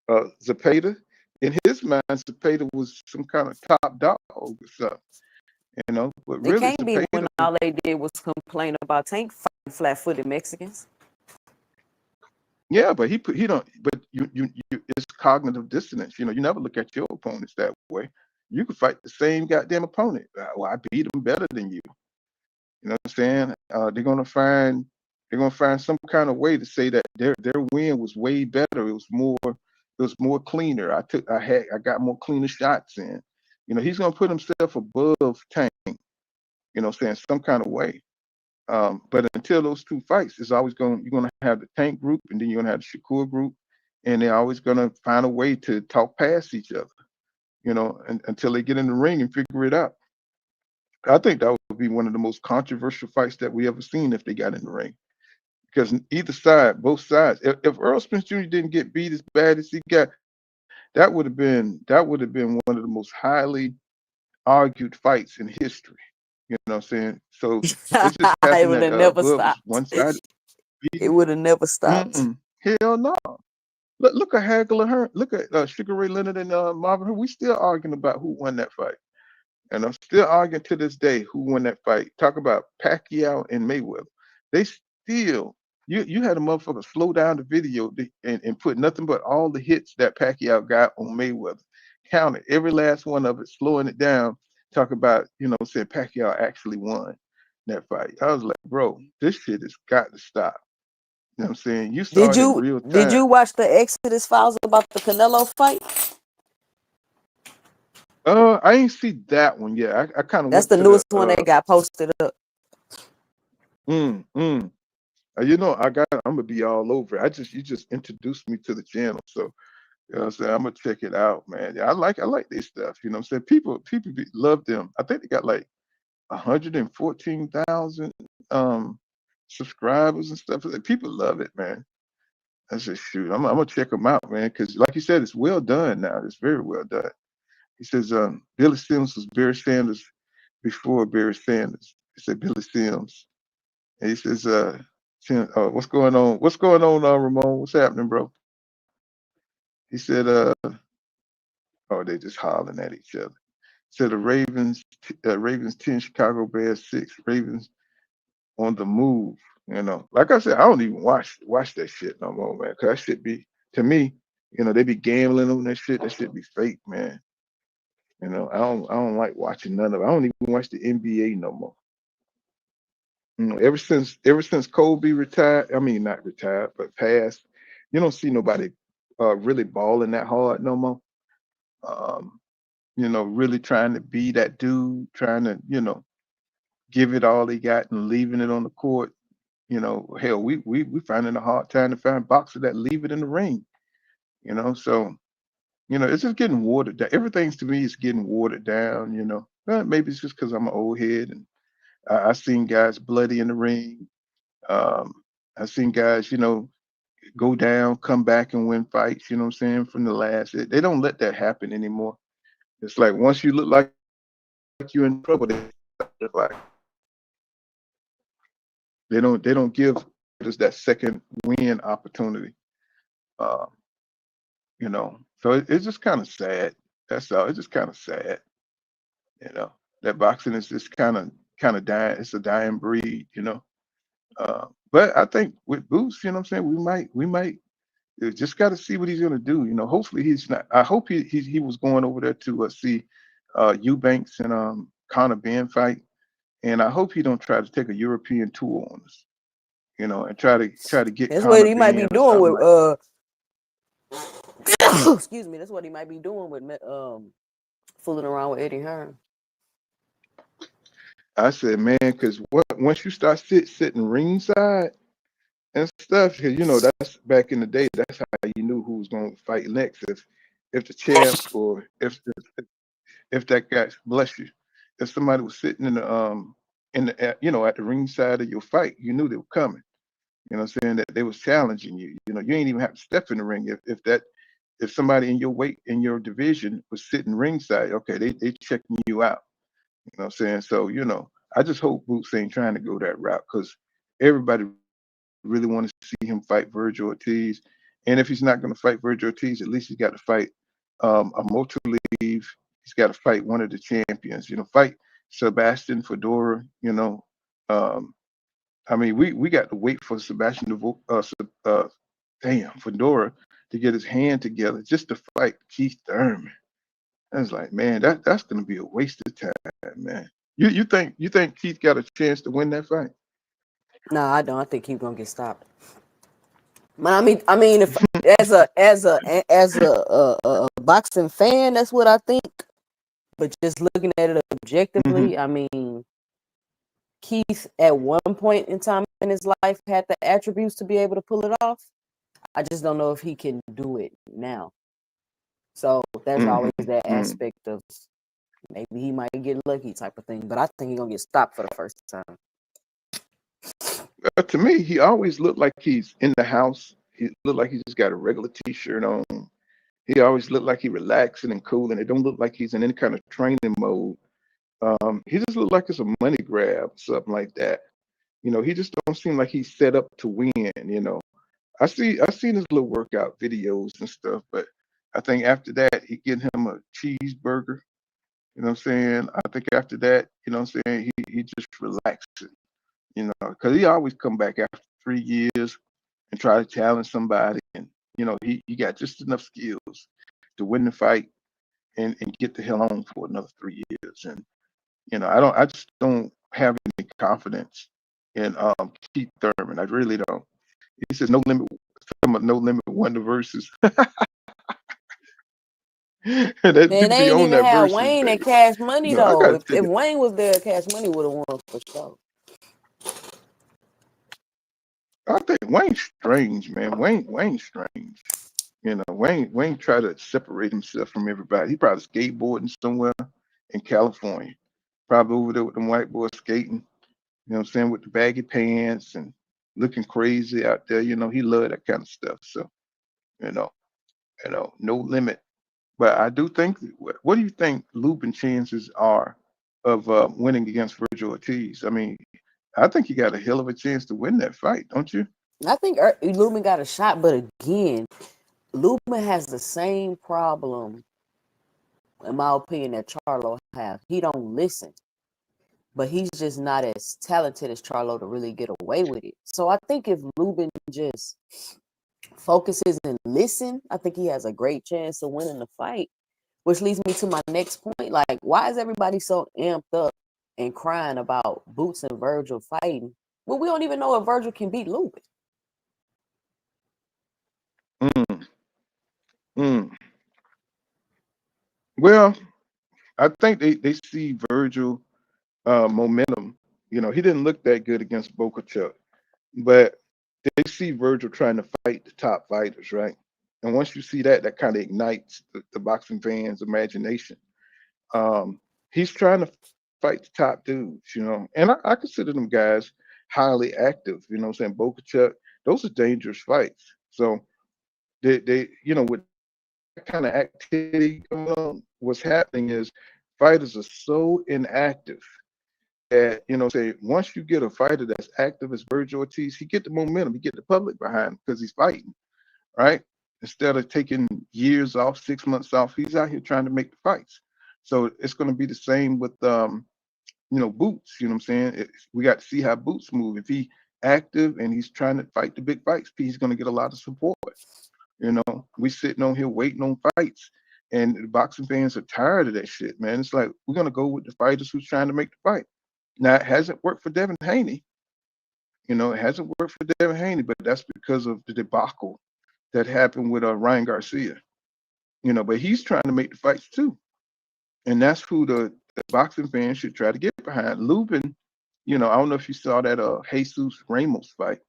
Zepeda. In his mind, Zepeda was some kind of top dog or something, But It really, can't be when all they did was complain about Tank fighting flat-footed Mexicans. Yeah, but he don't. But you it's cognitive dissonance. You never look at your opponents that way. You can fight the same goddamn opponent. Well, I beat him better than you. You know what I'm saying? They're gonna find some kind of way to say that their win was way better. It was more cleaner. I got more cleaner shots in. He's gonna put himself above Tank. You know what I'm saying? Some kind of way. But until those two fights, you're gonna have the Tank group, and then you're gonna have the Shakur group, and they're always gonna find a way to talk past each other. Until they get in the ring and figure it out. I think that would be one of the most controversial fights that we ever seen if they got in the ring. Because either side, both sides, if Earl Spence Jr. didn't get beat as bad as he got, that would have been one of the most highly argued fights in history. You know what I'm saying? So it's just it would have never stopped. One side. It would have never stopped. Hell no. Look at Hagler and Hearn. Look at Sugar Ray Leonard and Marvin Hearn. We still arguing about who won that fight. And I'm still arguing to this day who won that fight. Talk about Pacquiao and Mayweather. They still, you had a motherfucker slow down the video and put nothing but all the hits that Pacquiao got on Mayweather. Counted every last one of it, slowing it down. Talk about, saying Pacquiao actually won that fight. I was like, bro, this shit has got to stop. You know what I'm saying? You saw it in real time. Did you watch the Exodus files about the Canelo fight? I ain't see that one yet. I kind of. That's the newest one that got posted up. I'm gonna be all over it. You just introduced me to the channel, so I'm saying, I'm gonna check it out, man. Yeah, I like this stuff. You know what I'm saying? People love them. I think they got like 114,000 subscribers and stuff. People love it, man. I said, shoot, I'm gonna check them out, man, because like you said, it's well done now. It's very well done. He says, Billy Sims was Barry Sanders before Barry Sanders. He said Billy Sims. And he says, what's going on? What's going on, Ramon? What's happening, bro? He said, oh, they just hollering at each other. He said the Ravens 10, Chicago Bears 6. Ravens on the move. Like I said, I don't even watch that shit no more, man. Cause that shit be, to me, they be gambling on that shit. That shit be fake, man. I don't like watching none of it. I don't even watch the NBA no more. Ever since Kobe retired, I mean not retired, but passed, you don't see nobody really balling that hard no more. Um, really trying to be that dude, trying to, give it all he got and leaving it on the court. Hell, we finding a hard time to find boxers that leave it in the ring. So it's just getting watered down. Everything to me is getting watered down. Maybe it's just because I'm an old head and I seen guys bloody in the ring. Um, I've seen guys, go down, come back and win fights. You know what I'm saying? From the last, they don't let that happen anymore. It's like once you look like you're in trouble, like they don't give us that second win opportunity. Uh, so it's just kind of sad. That's all. It's just kind of sad. You know, that boxing is just kind of dying. It's a dying breed. But I think with Boots, you know what I'm saying, we might just got to see what he's gonna do. Hopefully he's not. I hope he was going over there to see Eubanks and Conor Ben fight, and I hope he don't try to take a European tour on us. And try to get That's what Conor he might be Ben or doing something like. with excuse me. That's what he might be doing with fooling around with Eddie Hearn. I said, man, because once you start sitting ringside and stuff, because that's back in the day. That's how you knew who was going to fight next. If the champ or if that guy, bless you, if somebody was sitting at the ringside of your fight, you knew they were coming. Saying that they was challenging you. You ain't even have to step in the ring. If somebody in your weight in your division was sitting ringside, okay, they checking you out. Saying? So, I just hope Boots ain't trying to go that route because everybody really want to see him fight Virgil Ortiz. And if he's not going to fight Virgil Ortiz, at least he's got to fight a Motor Leave. He's got to fight one of the champions, fight Sebastian Fedora, Um, I mean, we got to wait for Fedora to get his hand together just to fight Keith Thurman. I was like, man, that's gonna be a waste of time, man. You think Keith got a chance to win that fight? No, I don't. I think he's gonna get stopped. But I mean, if as a boxing fan, that's what I think. But just looking at it objectively, I mean, Keith at one point in time in his life had the attributes to be able to pull it off. I just don't know if he can do it now. So there's always that aspect of maybe he might get lucky type of thing. But I think he's gonna get stopped for the first time. To me, he always looked like he's in the house. He looked like he just got a regular T-shirt on. He always looked like he relaxing and cool, and it don't look like he's in any kind of training mode. He just looked like it's a money grab, something like that. He just don't seem like he's set up to win. I seen his little workout videos and stuff, but I think after that he getting him a cheeseburger. You know what I'm saying? I think after that, what I'm saying, he just relaxing. Because he always come back after 3 years and try to challenge somebody, and he got just enough skills to win the fight and get the hell on for another 3 years. And I just don't have any confidence in Keith Thurman. I really don't. He says no limit, no limit wonder versus. That Man, people they be ain't on even that have versus Wayne and thing. Cash Money I though. gotta If take if it. Wayne was there, Cash Money would have won for sure. I think Wayne's strange, man. Wayne's strange. Wayne tried to separate himself from everybody. He probably skateboarding somewhere in California. Probably over there with them white boys skating. You know what I'm saying, with the baggy pants and looking crazy out there. He loved that kind of stuff. So, you know, no limit But I do think. What do you think Lubin chances are of winning against Virgil Ortiz? I mean, I think he got a hell of a chance to win that fight, don't you? I think Lubin got a shot, but again, Lubin has the same problem, in my opinion, that Charlo have. He don't listen, but he's just not as talented as Charlo to really get away with it. So I think if Lubin just focuses and listen, I think he has a great chance of winning the fight. Which leads me to my next point. Like, why is everybody so amped up and crying about Boots and Virgil fighting? Well, we don't even know if Virgil can beat Lubin. Mm, mm. Well, I think they see Virgil momentum. You know, he didn't look that good against Boca, but they see Virgil trying to fight the top fighters, right? And once you see that, that kind of ignites the boxing fans' imagination. Um, he's trying to fight the top dudes, you know, and I consider them guys highly active. You know what I'm saying? Boca, those are dangerous fights. So you know, with that kind of activity going on, what's happening is fighters are so inactive that, you know, say once you get a fighter that's active as Virgil Ortiz, he get the momentum, he get the public behind him because he's fighting, right? Instead of taking years off, 6 months off, he's out here trying to make the fights. So it's going to be the same with you know, Boots. You know what I'm saying? We got to see how Boots move. If he active and he's trying to fight the big fights, he's going to get a lot of support. You know, we sitting on here waiting on fights, and the boxing fans are tired of that shit, man. It's like we're gonna go with the fighters who's trying to make the fight. Now it hasn't worked for Devin Haney. You know, it hasn't worked for Devin Haney, but that's because of the debacle that happened with Ryan Garcia. You know, but he's trying to make the fights too, and that's who the boxing fans should try to get behind. Lubin, you know, I don't know if you saw that Jesus Ramos fight.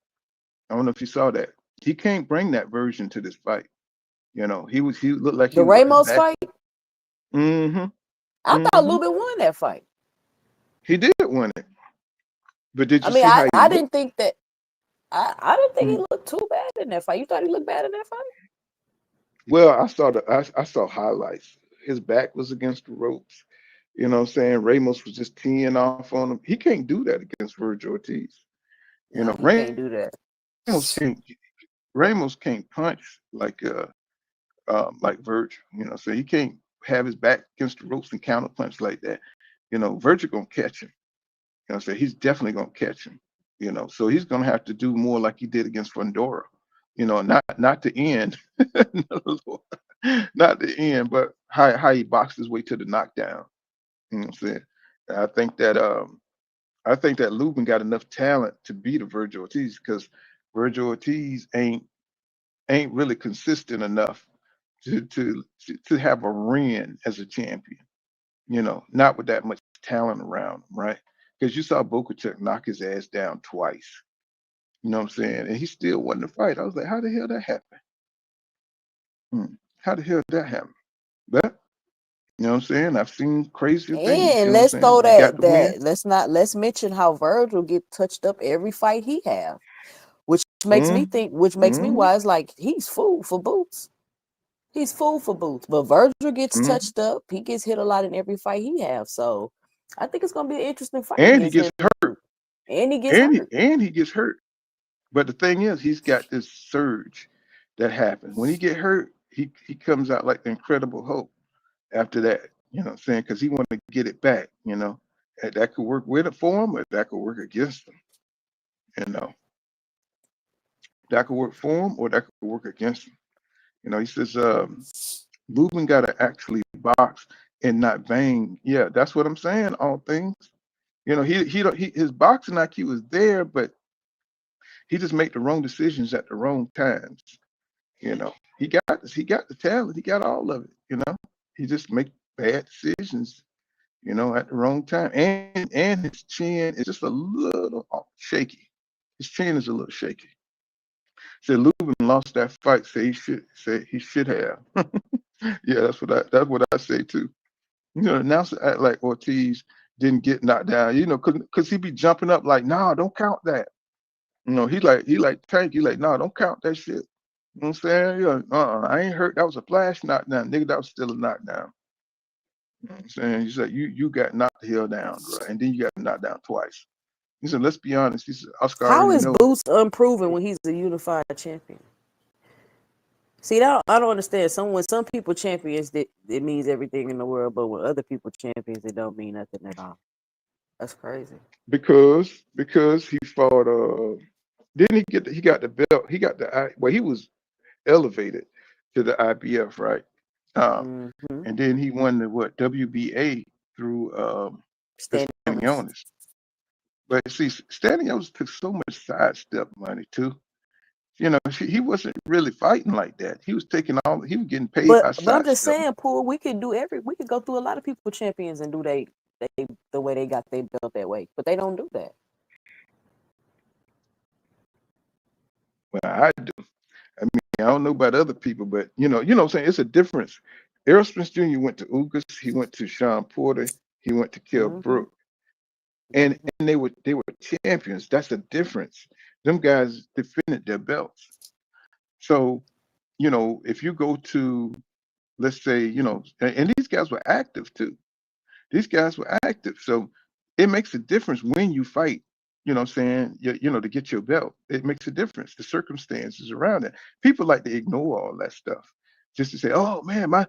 I don't know if you saw that. He can't bring that version to this fight. You know, he looked like he The was like Ramos back. fight, Mm-hmm. I thought Mm-hmm. Lubin won that fight. He did win it. But did I you mean, see how he I looked? didn't think that. I didn't think he Mm. looked too bad in that fight. You thought he looked bad in that fight? Well, I saw highlights. His back was against the ropes. You know what I'm saying? Ramos was just teeing off on him. He can't do that against Virgil Ortiz. You Nah, know, he can't do that. Ramos can't punch like Virgil. You know, so he can't have his back against the ropes and counter punch like that. You know, Virgil gonna catch him. You know, so he's definitely gonna catch him. You know, so he's gonna have to do more like he did against Fundora. You know, not to end, not the end, but how he boxed his way to the knockdown. You know what I'm saying? And I think that Lubin got enough talent to beat a Virgil Ortiz because Virgil Ortiz ain't really consistent enough to have a reign as a champion. You know, not with that much talent around him, right? Because you saw Bokuchuk knock his ass down twice. You know what I'm saying? And he still won the fight. I was like, how the hell that happened? How the hell did that happen? But you know what I'm saying? I've seen crazier things. You And know what I'm let's saying? throw He got the win. let's mention how Virgil get touched up every fight he have, which Mm, makes me mm, wise like he's food for Boots. He's food for Boots. But Virgil gets mm. touched up. He gets hit a lot in every fight he have. So I think it's gonna be an interesting fight And he against gets him. And he gets hurt. and he gets hurt. But the thing is, he's got this surge that happens. When he get hurt, he comes out like the Incredible Hulk after that. You know what I'm saying? Because he want to get it back, you know. And that could work with it for him, or that could work against him. You know, that could work for him, or that could work against him. You know, he says, Lubin got to actually box and not bang. Yeah, that's what I'm saying. All things. You know, his boxing IQ is there, but he just make the wrong decisions at the wrong times. You know, he got the talent, he got all of it. You know, he just make bad decisions. You know, at the wrong time, and his chin is just a little shaky. His chin is a little shaky. Said Lubin lost that fight. Say he should have. Yeah, that's what I say too. You know, announcer act like Ortiz didn't get knocked down. You know, cause he be jumping up like, nah, don't count that. You know, he like Tank. He like, nah, don't count that shit. You know what I'm saying? Yeah, I ain't hurt. That was a flash knockdown, nigga. That was still a knockdown. You know what I'm saying? He said, you got knocked the hell down, bro, and then you got knocked down twice. He said, let's be honest. He said, Oscar How already is know. Boost unproven when he's a unified champion? See, that I don't understand. When some people champions, it means everything in the world, but when other people champions, it don't mean nothing at all. That's crazy. Because he fought. Didn't he get? He got the belt. He got well, he was elevated to the IBF, right? Mm-hmm. And then he won the WBA through the Standing Standing honest. Illness. But see, Standing Illness took so much sidestep money too. You know, he wasn't really fighting like that. He was taking all. He was getting paid by But I'm just sidestep. saying, Pool, we could go through a lot of people champions and do they the way they got they built that way, but they don't do that. Well, I do. I mean, I don't know about other people, but what I'm saying, it's a difference. Errol Spence Jr. went to Ugas, he went to Sean Porter, he went to Kell Mm-hmm. Brook, and they were champions. That's the difference. Them guys defended their belts. So, if you go to, let's say, and these guys were active too. These guys were active. So it makes a difference when you fight, what I'm saying, to get your belt. It makes a difference. The circumstances around it. People like to ignore all that stuff. Just to say, oh man, my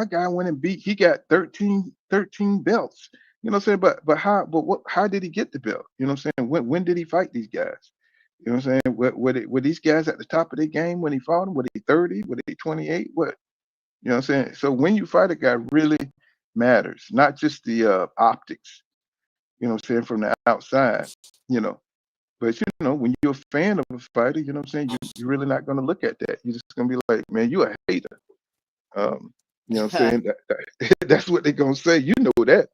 guy went and he got 13 belts. You know what I'm saying? But how did he get the belt? You know what I'm saying? When did he fight these guys? You know what I'm saying? Were these guys at the top of their game when he fought them? Were they 30? Were they 28? What? You know what I'm saying? So when you fight a guy really matters, not just the optics, you know what I'm saying, from the outside, you know. But when you're a fan of a fighter, you know what I'm saying, you're really not gonna look at that. You're just gonna be like, man, you a hater. You know what I'm saying? That's what they're gonna say. You know that.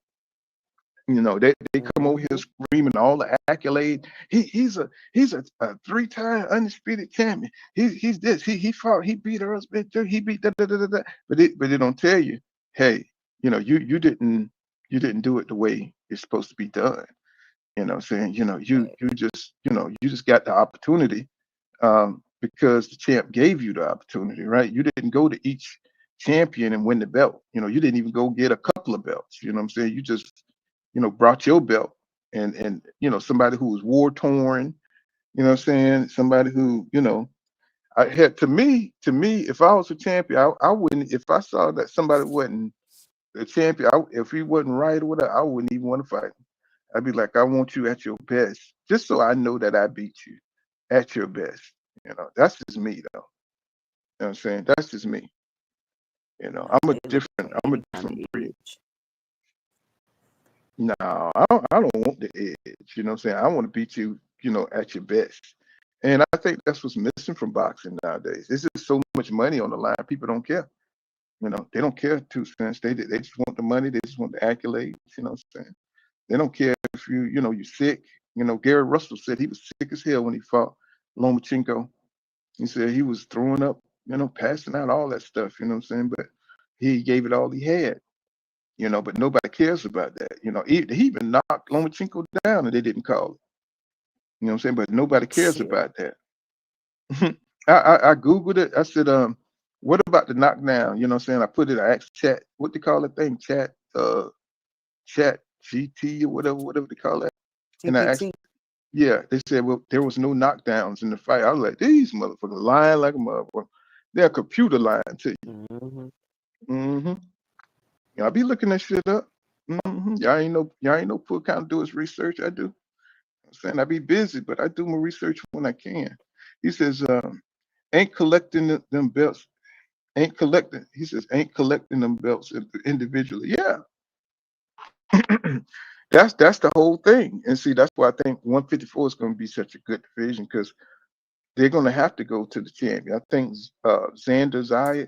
They come over here screaming all the accolades. He's a 3-time undisputed champion. He's this. He fought. He beat Earl Smith. He beat da da da da da. But they don't tell you, hey, you didn't do it the way it's supposed to be done. You know what I'm saying? You just got the opportunity because the champ gave you the opportunity, right? You didn't go to each champion and win the belt. You didn't even go get a couple of belts. You know what I'm saying? You just brought your belt and somebody who was war torn, you know what I'm saying? Somebody who, I had to me, if I was a champion, I wouldn't, if I saw that somebody wasn't a champion, if he wasn't right or whatever, I wouldn't even want to fight him. I'd be like, I want you at your best, just so I know that I beat you at your best. That's just me though. You know what I'm saying? That's just me. I'm a different breed. No, I don't want the edge. You know what I'm saying? I want to beat you, at your best. And I think that's what's missing from boxing nowadays. There's just so much money on the line. People don't care. They don't care 2 cents. They just want the money. They just want the accolades. You know what I'm saying? They don't care if you're sick. Gary Russell said he was sick as hell when he fought Lomachenko. He said he was throwing up, passing out, all that stuff. You know what I'm saying? But he gave it all he had. But nobody cares about that. He even knocked Lomachenko down and they didn't call it. You know what I'm saying? But nobody cares about that. I Googled it. I said, what about the knockdown? You know what I'm saying? I put it, I asked chat, what they call that thing? Chat GT or whatever they call that. And I asked, GPT. yeah, they said, well, there was no knockdowns in the fight. I was like, these motherfuckers lying like a motherfucker. They're computer lying to you. Mm-hmm. I be looking that shit up. Y'all ain't no poor kind of do his research. I do. I'm saying I be busy, but I do my research when I can. He says, ain't collecting them belts. Ain't collecting. He says, ain't collecting them belts individually. Yeah. That's the whole thing. And see, that's why I think 154 is going to be such a good division because they're going to have to go to the champion. I think Xander Zayas.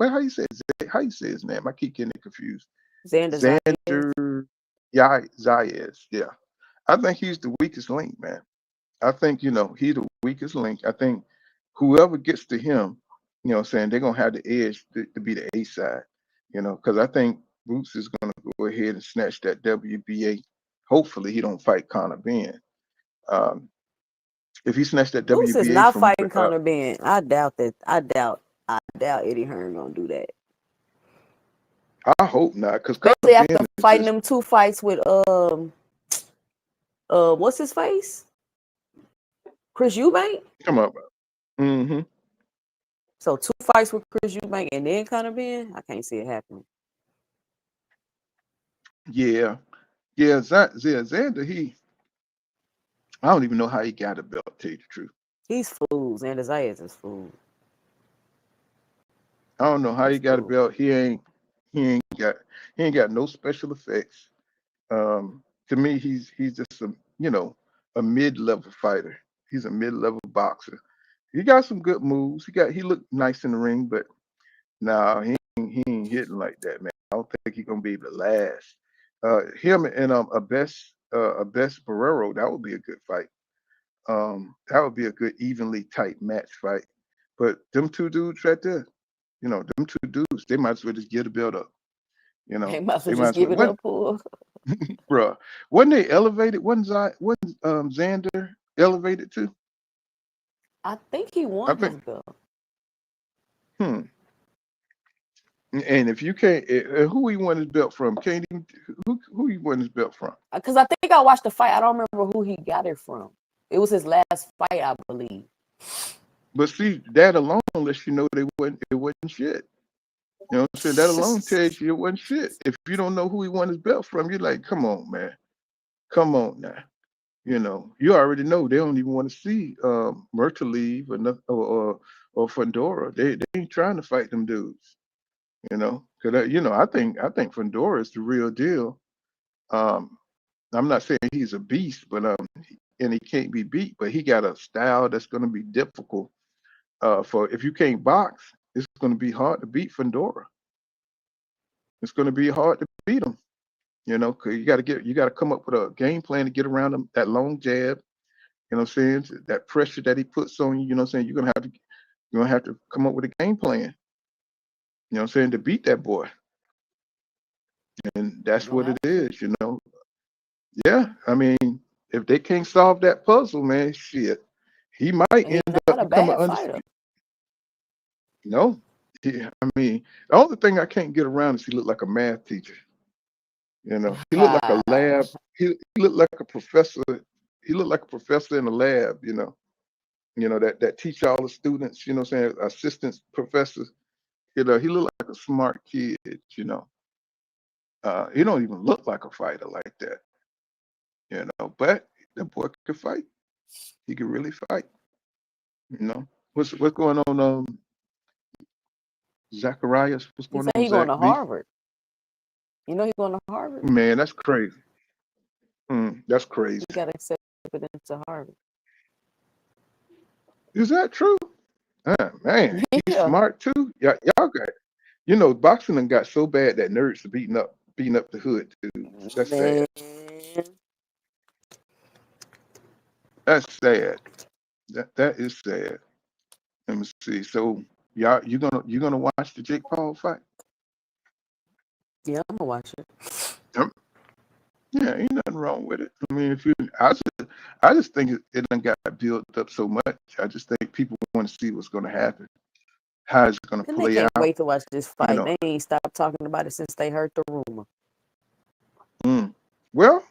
How you say how you say his name? I keep getting it confused. Xander Xander Zayas. Yeah. I think he's the weakest link, man. I think, he's the weakest link. I think whoever gets to him, what I'm saying, they're going to have the edge to be the A side, because I think Boots is going to go ahead and snatch that WBA. Hopefully he don't fight Conor Ben. If he snatched that Moose is WBA not from, fighting Conor Ben. I doubt that. I doubt Eddie Hearn gonna do that. I hope not, because Especially Conor after Ben is fighting just, them 2 fights with what's his face? Chris Eubank. come on, mm-hmm. So 2 fights with Chris Eubank and then Conor Ben. I can't see it happening. Yeah, Xander, I don't even know how he got a belt, to tell you the truth. He's fools, and his ass is fool. I don't know how he got a Fool. belt. He ain't got no special effects. To me, he's just a mid-level fighter. He's a mid-level boxer. He got some good moves. He looked nice in the ring, but nah, he ain't hitting like that, man. I don't think he's gonna be able to last. Him and a best Barrero, that would be a good fight. That would be a good evenly tight match fight. But them 2 dudes right there, them 2 dudes, they might as well just get the belt up. They might as They well might just as well. give it up for. Bruh, wasn't they elevated? Wasn't Xander elevated too? I think he I won his think. belt. Hmm. And if you can't, who he won his belt from? Can't even, who he won his belt from? Because I think I watched the fight. I don't remember who he got it from. It was his last fight, I believe. But see, that alone lets you know it wasn't shit. You know what I'm saying? That alone tells you it wasn't shit. If you don't know who he won his belt from, you're like, come on, man. Come on now. You already know they don't even want to see Murtalev or Fandora. They ain't trying to fight them dudes. Because I think Fandora is the real deal. Um, I'm not saying he's a beast, but and he can't be beat, but he got a style that's going to be difficult. For if you can't box, it's going to be hard to beat Fandora. It's going to be hard to beat him. Because you got to come up with a game plan to get around him. That long jab, you know what I'm saying? That pressure that he puts on you, you know what I'm saying? You're gonna have to come up with a game plan. You know what I'm saying, to beat that boy. And that's what it is. Yeah, I mean, if they can't solve that puzzle, man, shit, he might And he's end up not a becoming bad fighter. undisputed. No, I mean, the only thing I can't get around is he looked like a math teacher. He looked like a lab. He looked like a professor. He looked like a professor in a lab. That teach all the students. You know what I'm saying, assistants, professors. He looked like a smart kid. He don't even look like a fighter like that. But the boy could fight. He could really fight. What's going on? Zacharias, what's He going said on, he going Zach to B? Harvard. You know he going to Harvard? Man, that's crazy. That's crazy. He got accepted into Harvard. Is that true? Man, he's Yeah. smart too. Y'all got, boxing done got so bad that nerds are beating up the hood too. That's sad. Man. That's sad. That is sad. Let me see. So y'all, you gonna watch the Jake Paul fight? Yeah, I'm gonna watch it. Yeah, ain't nothing wrong with it. I mean, I just think it done got built up so much. I just think people want to see what's going to happen, how it's going to And they play can't out. wait to watch this You fight. know, They ain't stopped talking about it since they heard the rumor. Well,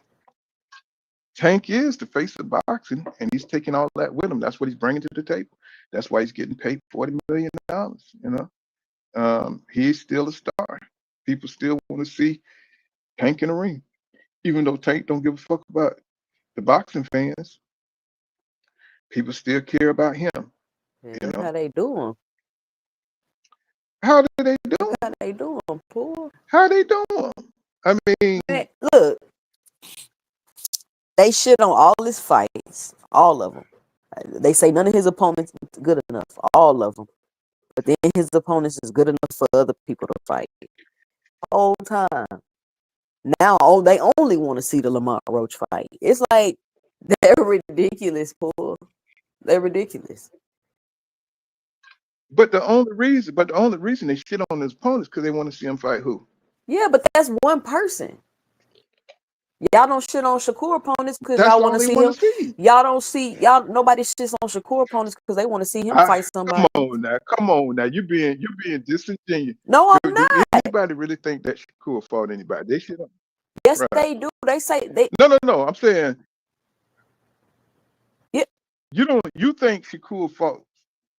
Tank is the face of boxing, and he's taking all that with him. That's what he's bringing to the table. That's why he's getting paid $40 million. He's still a star. People still want to see Tank in the ring, even though Tank don't give a fuck about the boxing fans. People still care about him. Yeah, that's how they do them. How do they do? That's how they do them, poor. How they doing? I mean, Man, look, they shit on all his fights, all of them. They say none of his opponents is good enough, all of them. But then his opponents is good enough for other people to fight. Whole time. Now they only want to see the Lamont Roach fight. It's like they're ridiculous, poor. They're ridiculous. but the only reason they shit on his opponents because they want to see him fight who? Yeah, but that's one person. Y'all don't shit on Shakur opponents because That's y'all all want to they see want him. to see. Y'all don't see y'all. Nobody shits on Shakur opponents because they want to see him fight somebody. Come on now. You're being disingenuous. No, I'm Do not. anybody really think that Shakur fought anybody? They should. Yes, Right. they do. They say they. No. I'm saying Yeah, you think Shakur fought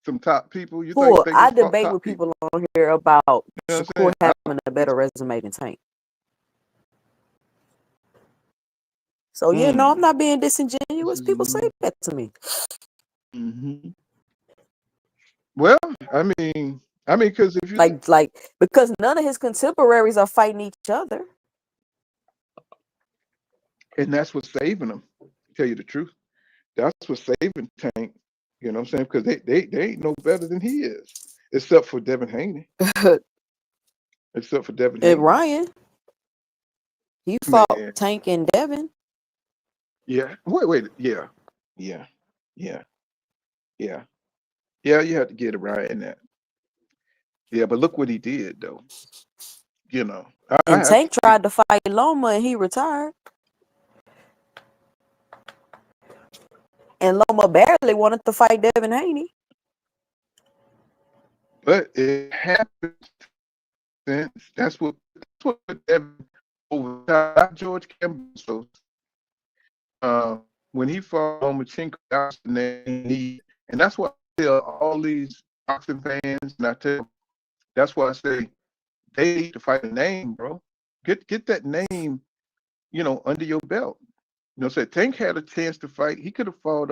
some top people? You cool. think I he fought debate top with people? people on here about You know what I'm Shakur saying? I having a better resume than Tank. So yeah, no, I'm not being disingenuous. People say that to me. Mm-hmm. Well, I mean, because if you Like because none of his contemporaries are fighting each other. and that's what's saving them. To tell you the truth, that's what's saving Tank. You know what I'm saying? Because they ain't no better than he is, except for Devin Haney. Except for Devin And Haney. Ryan, he fought Man, Tank and Devin. yeah. Wait. Yeah. You have to get it right in that. Yeah, but look what he did though. You know, I And have to Tank tried to fight Loma and he retired. And Loma barely wanted to fight Devin Haney. but it happened since that's what Devin over top George Campbell. So when he fought Lomachenko, that was the name he needed. And that's what I tell all these boxing fans, and I tell that's why I say they need to fight a name, bro. Get that name, under your belt. Say Tank had a chance to fight. He could have fought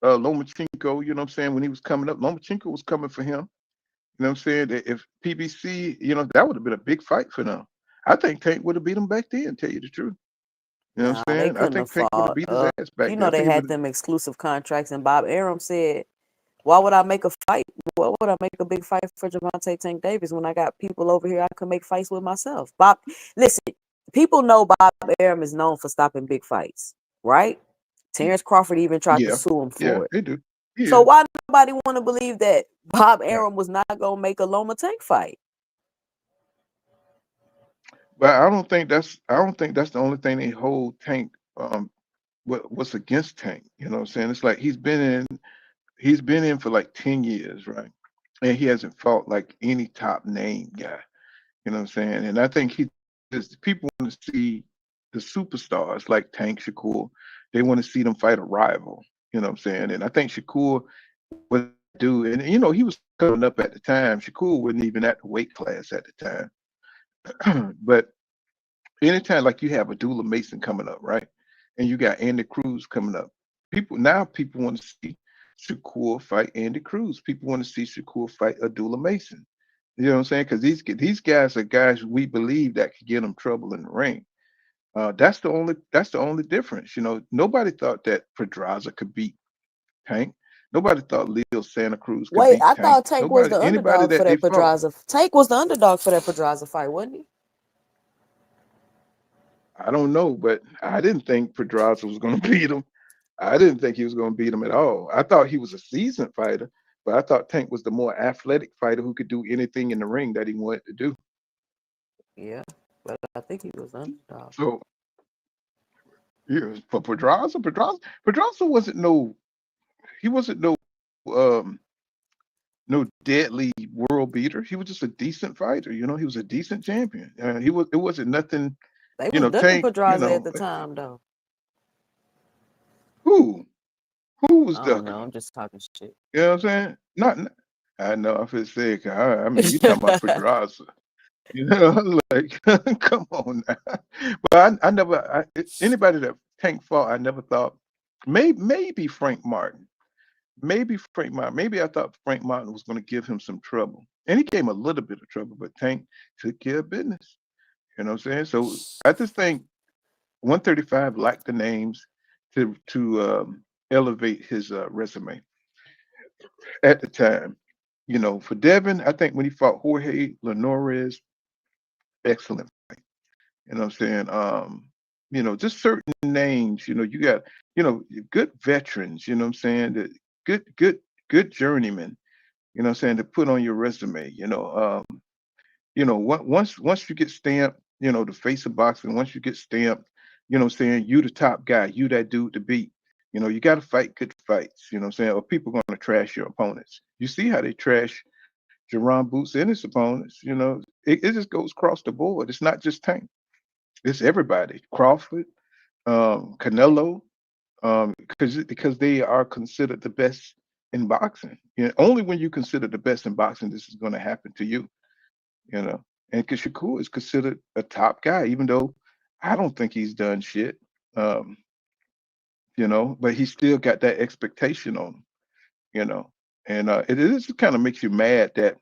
Lomachenko, you know what I'm saying, when he was coming up. Lomachenko was coming for him. You know what I'm saying? If PBC, that would have been a big fight for them. I think Tank would have beat him back then, tell you the truth. You know what Nah, I'm they saying? I couldn't think have Tank would have fought. beat his ass back You then. know they had them exclusive contracts, and Bob Arum said, "Why would I make a fight? Why would I make a big fight for Gervonta Tank Davis when I got people over here I could make fights with myself?" Bob, listen, people know Bob Arum is known for stopping big fights, right? Terrence Crawford even tried to sue him for it. They do. So why nobody want to believe that Bob Arum was not gonna make a Loma Tank fight? But I don't think that's the only thing they hold Tank what's against Tank. You know what I'm saying? It's like he's been in for like 10 years, right? And he hasn't fought like any top name guy. You know what I'm saying? And I think people want to see the superstars like Tank Shakur. They want to see them fight a rival. You know what I'm saying? And I think Shakur would do, and he was coming up at the time. Shakur wasn't even at the weight class at the time. But anytime like you have Abdullah Mason coming up, right? And you got Andy Cruz coming up. People want to see Shakur fight Andy Cruz. People want to see Shakur fight Abdullah Mason. You know what I'm saying? Because these guys are guys we believe that could get them trouble in the ring. That's the only difference. Nobody thought that Pedraza could beat Tank. Nobody thought Leo Santa Cruz could Wait, beat I Tank. thought Tank was the Anybody underdog for that they that fought. Pedraza. Tank was the underdog for that Pedraza fight, wasn't he? I don't know, but I didn't think Pedraza was going to beat him. I didn't think he was going to beat him at all. I thought he was a seasoned fighter, but I thought Tank was the more athletic fighter who could do anything in the ring that he wanted to do. Yeah, but I think he was the underdog. So, yeah, for Pedraza wasn't no um no deadly world beater. He was just a decent fighter. He was a decent champion. It wasn't nothing. They was ducking Tank. Pedraza at the time, though. Who was I don't ducking know. him? I'm just talking shit. You know what I'm saying? Not. I know. I feel sick. I mean, you talking about Pedraza? Like, come on now. But I never. Anybody that Tank fought, I never thought. Maybe Frank Martin. Maybe Frank Martin. Maybe I thought Frank Martin was going to give him some trouble, and he gave him a little bit of trouble. But Tank took care of business. You know what I'm saying? So I just think 135 lacked the names to elevate his resume at the time. For Devin, I think when he fought Jorge Linares, excellent fight. You know what I'm saying? Just certain names, you got, good veterans, you know what I'm saying? Good journeymen, you know what I'm saying, to put on your resume. Once you get stamped, the face of boxing. Once you get stamped, you the top guy, you that dude to beat. You got to fight good fights. Or people going to trash your opponents. You see how they trash Jaron Boots and his opponents. It just goes across the board. It's not just Tank. It's everybody. Crawford, Canelo, because they are considered the best in boxing. Only when you consider the best in boxing, this is going to happen to you. You know, and because Shakur is considered a top guy, even though I don't think he's done shit. Um, but he still got that expectation on him. You know, and it just kind of makes you mad that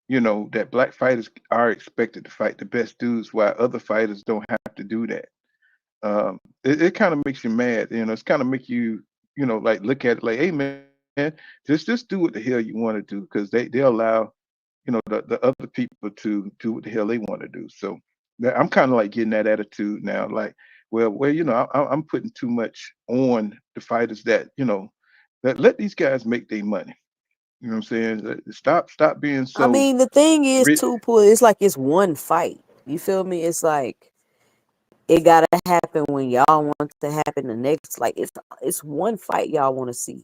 that black fighters are expected to fight the best dudes while other fighters don't have to do that. It kind of makes you mad. It's kind of make you, like look at it like, hey man, just do what the hell you want to do because they allow, the other people to do what the hell they want to do. So I'm kind of like getting that attitude now. Like, well, I'm putting too much on the fighters that, that let these guys make their money. You know what I'm saying? Stop being I so mean, the thing is, rich. too, Paul, it's like it's one fight. You feel me? It's like it gotta happen when y'all want to happen. The next, like it's one fight y'all want to see.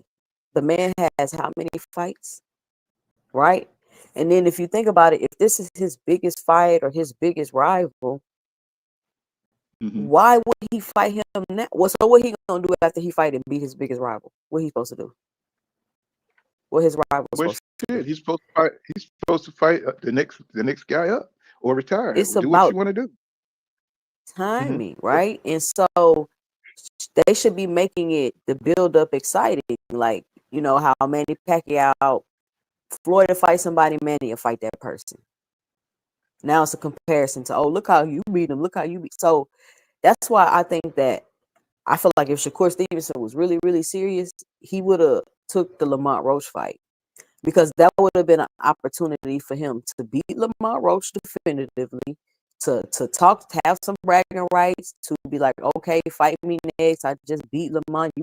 The man has how many fights, right? And then if you think about it, if this is his biggest fight or his biggest rival, Mhm. why would he fight him now? Well, so what he gonna do after he fight and beat his biggest rival? What he supposed to do? What his rival Well, supposed to shit, do? he's supposed to fight. He's supposed to fight the next guy up or retire. It's Do what about you want to do. Hmm. timing, right? And so they should be making it the build up exciting, like how Manny Pacquiao, Floyd to fight somebody, Manny will fight that person. Now it's a comparison to, oh, look how you beat him, look how you beat. So that's why I think that I feel like if Shakur Stevenson was really, really serious, he would have took the Lamont Roach fight because that would have been an opportunity for him to beat Lamont Roach definitively, to talk, to have some bragging rights, to be like, okay, fight me next. I just beat Lamont.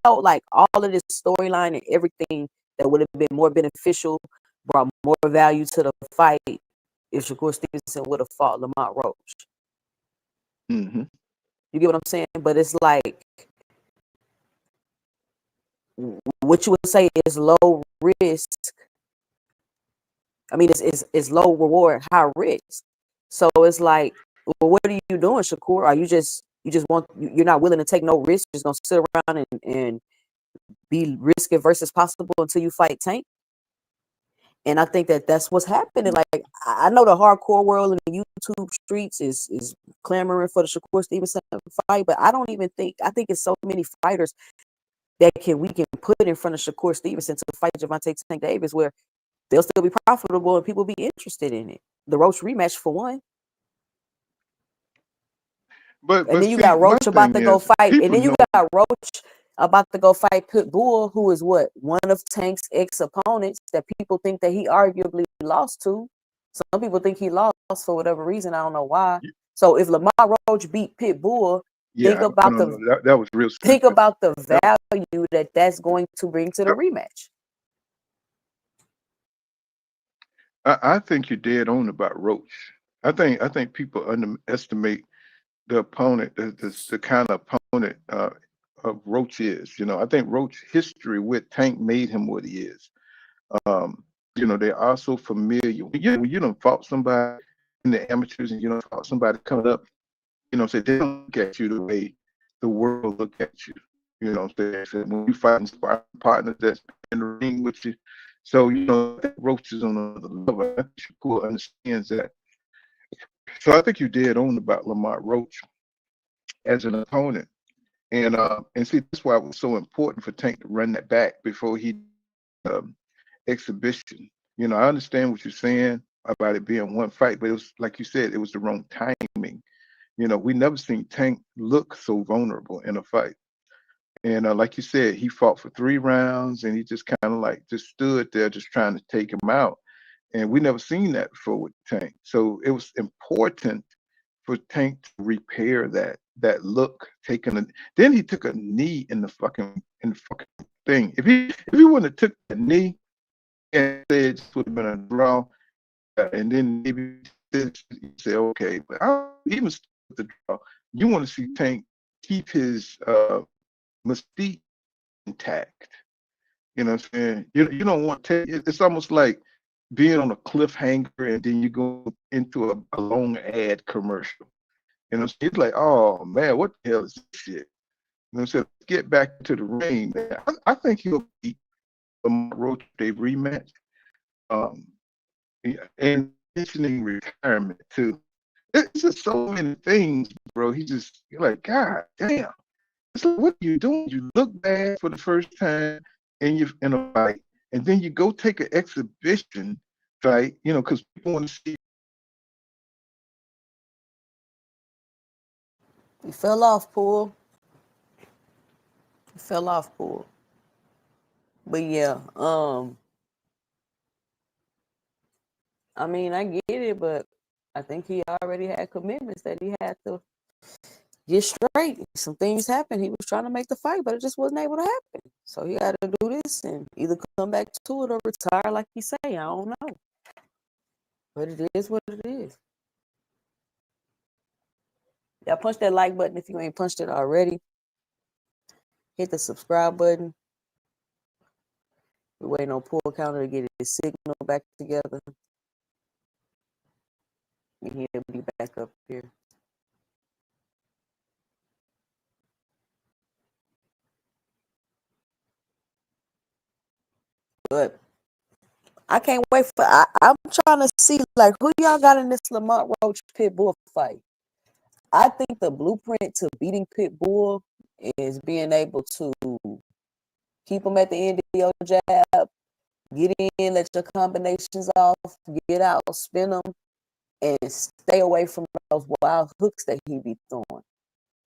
Like all of this storyline and everything that would have been more beneficial, brought more value to the fight if Shakur Stevenson would have fought Lamont Roach. Hmm. You get what I'm saying? But it's like what you would say is low risk. I mean, it's low reward, high risk. So it's like, well, what are you doing, Shakur? Are you just you're not willing to take no risk? You're just gonna sit around and be risk averse as possible until you fight Tank? And I think that that's what's happening. Like I know the hardcore world and the YouTube streets is clamoring for the Shakur Stevenson fight, but I don't even think I think it's so many fighters that we can put in front of Shakur Stevenson to fight Gervonta Tank Davis where they'll still be profitable and people be interested in it. The Roach rematch for one. And But then you see, got one Roach about thing to go is fight. And people then you know. got Roach about to go fight Pitbull, who is what? One of Tank's ex-opponents that people think that he arguably lost to. Some people think he lost for whatever reason. I don't know why. So if Lamar Roach beat Pitbull, think Yeah, I about don't know. That was real think sensitive. about the That, value that that's going to bring to the that, rematch. I think you're dead on about Roach. I think people underestimate the opponent, the kind of opponent of Roach is. I think Roach history with Tank made him what he is. Um, they are so familiar. When you don't fought somebody in the amateurs and you don't fought somebody coming up, say they don't look at you the way the world look at you. So when you fighting sparring partners that's in the ring with you. So, I think Roach is on another level. I think Shakur understands that. So I think you dead on about Lamont Roach as an opponent. And see, that's why it was so important for Tank to run that back before he exhibition. I understand what you're saying about it being one fight, but it was like you said, it was the wrong timing. We never seen Tank look so vulnerable in a fight. And like you said, he fought for 3 rounds and he just kind of like just stood there just trying to take him out. And we never seen that before with Tank. So it was important for Tank to repair that look, then he took a knee in the fucking thing. If he wouldn't have took the knee and said it would have been a draw, and then maybe you say okay, but I even with the draw, you want to see Tank keep his mystique intact. You know what I'm saying? You don't want to take it's almost like being on a cliffhanger and then you go into a long ad commercial. You know, it's like, oh man, what the hell is this shit? You know what I'm saying? Let's get back to the ring, man. I think he'll beat Lamar Roach a rematch. Um, yeah, and mentioning retirement too. It's just so many things, bro. You're like, God damn. It's like, what are you doing? You look bad for the first time in a fight, and then you go take an exhibition fight, because people want to see. He fell off, Pool. He fell off, Pool. But yeah, I mean, I get it, but I think he already had commitments that he had to get straight. Some things happened. He was trying to make the fight, but it just wasn't able to happen. So he had to do this and either come back to it or retire, like he say. I don't know, but it is what it is. Y'all punch that like button if you ain't punched it already. Hit the subscribe button. We're waiting on Pool Counter to get his signal back together. And he'll be back up here. But I can't wait for. I'm trying to see like who y'all got in this Lamont Roach Pitbull fight. I think the blueprint to beating Pitbull is being able to keep him at the end of your jab, get in, let your combinations off, get out, spin them, and stay away from those wild hooks that he be throwing.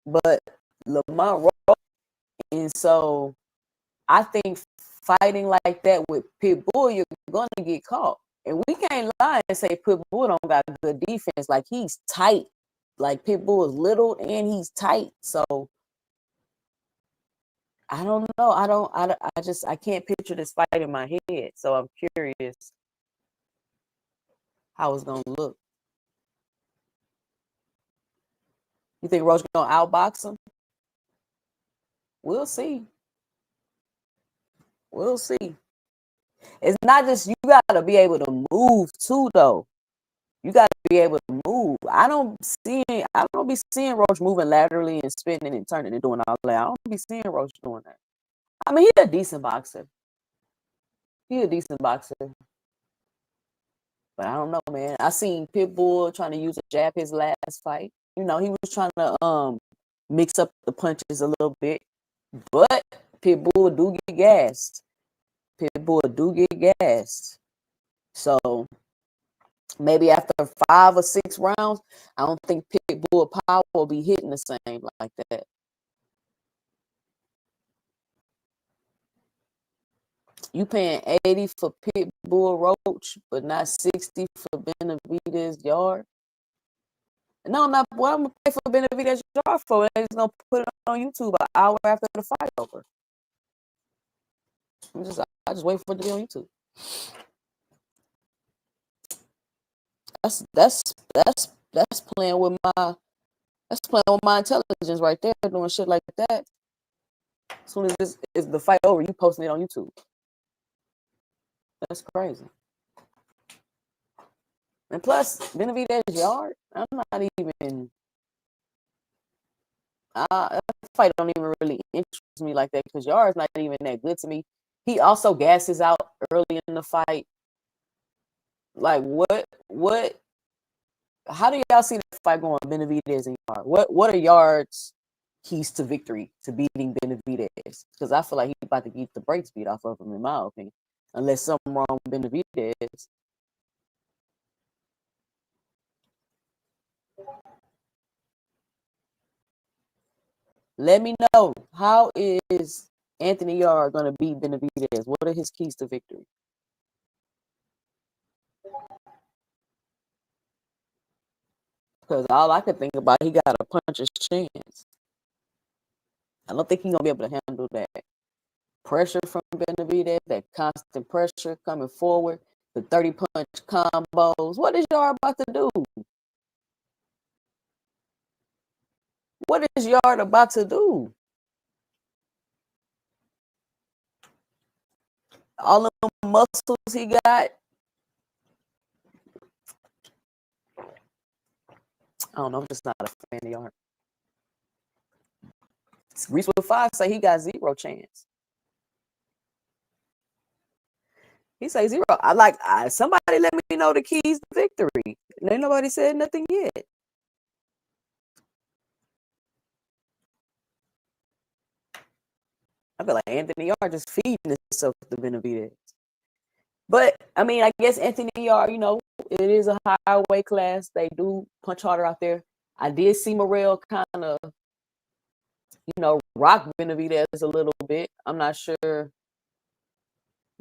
But Lamont Roach, and so I think fighting like that with Pitbull, you're gonna get caught. And we can't lie and say Pitbull don't got good defense. Like he's tight. Like Pitbull is little and he's tight. So I don't know. I can't picture this fight in my head. So I'm curious how it's gonna look. You think Roach gonna outbox him? We'll see. We'll see. It's not just you gotta be able to move too, though. You gotta be able to move. I don't be seeing Roach moving laterally and spinning and turning and doing all that. I don't be seeing Roach doing that. I mean, he's a decent boxer. But I don't know, man. I seen Pitbull trying to use a jab his last fight. He was trying to mix up the punches a little bit. But Pitbull do get gassed. So maybe after 5 or 6 rounds, I don't think Pitbull power will be hitting the same like that. You paying 80 for Pitbull Roach, but not 60 for Benavidez Yard? No, I'm not. What I'm gonna pay for Benavidez Yard for? And it's gonna put it on YouTube an hour after the fight over. I just wait for it to be on YouTube. That's playing with my intelligence right there, doing shit like that. As soon as this is the fight over, you posting it on YouTube. That's crazy. And plus, Benavidez Yard, I'm not even. That fight don't even really interest me like that because Yard's not even that good to me. He also gasses out early in the fight. Like what? How do y'all see the fight going, Benavidez and Yard? What are Yard's keys to victory to beating Benavidez? Because I feel like he's about to get the brakes beat off of him, in my opinion, unless something wrong with Benavidez. Let me know, how is Anthony Yard going to beat Benavidez? What are his keys to victory? Because all I could think about, he got a puncher's chance. I don't think he's going to be able to handle that pressure from Benavidez, that constant pressure coming forward. the 30 punch combos. What is y'all about to do? What is Yard about to do? All of the muscles he got. I don't know. I'm just not a fan of Yard. Reese with 5 say he got 0 chance. He say 0. Somebody let me know the keys to victory. Ain't nobody said nothing yet. I feel like Anthony Yard just feeding himself to Benavidez. But I mean, I guess Anthony Yard, it is a high weight class. They do punch harder out there. I did see Morrell kind of, rock Benavidez a little bit. I'm not sure,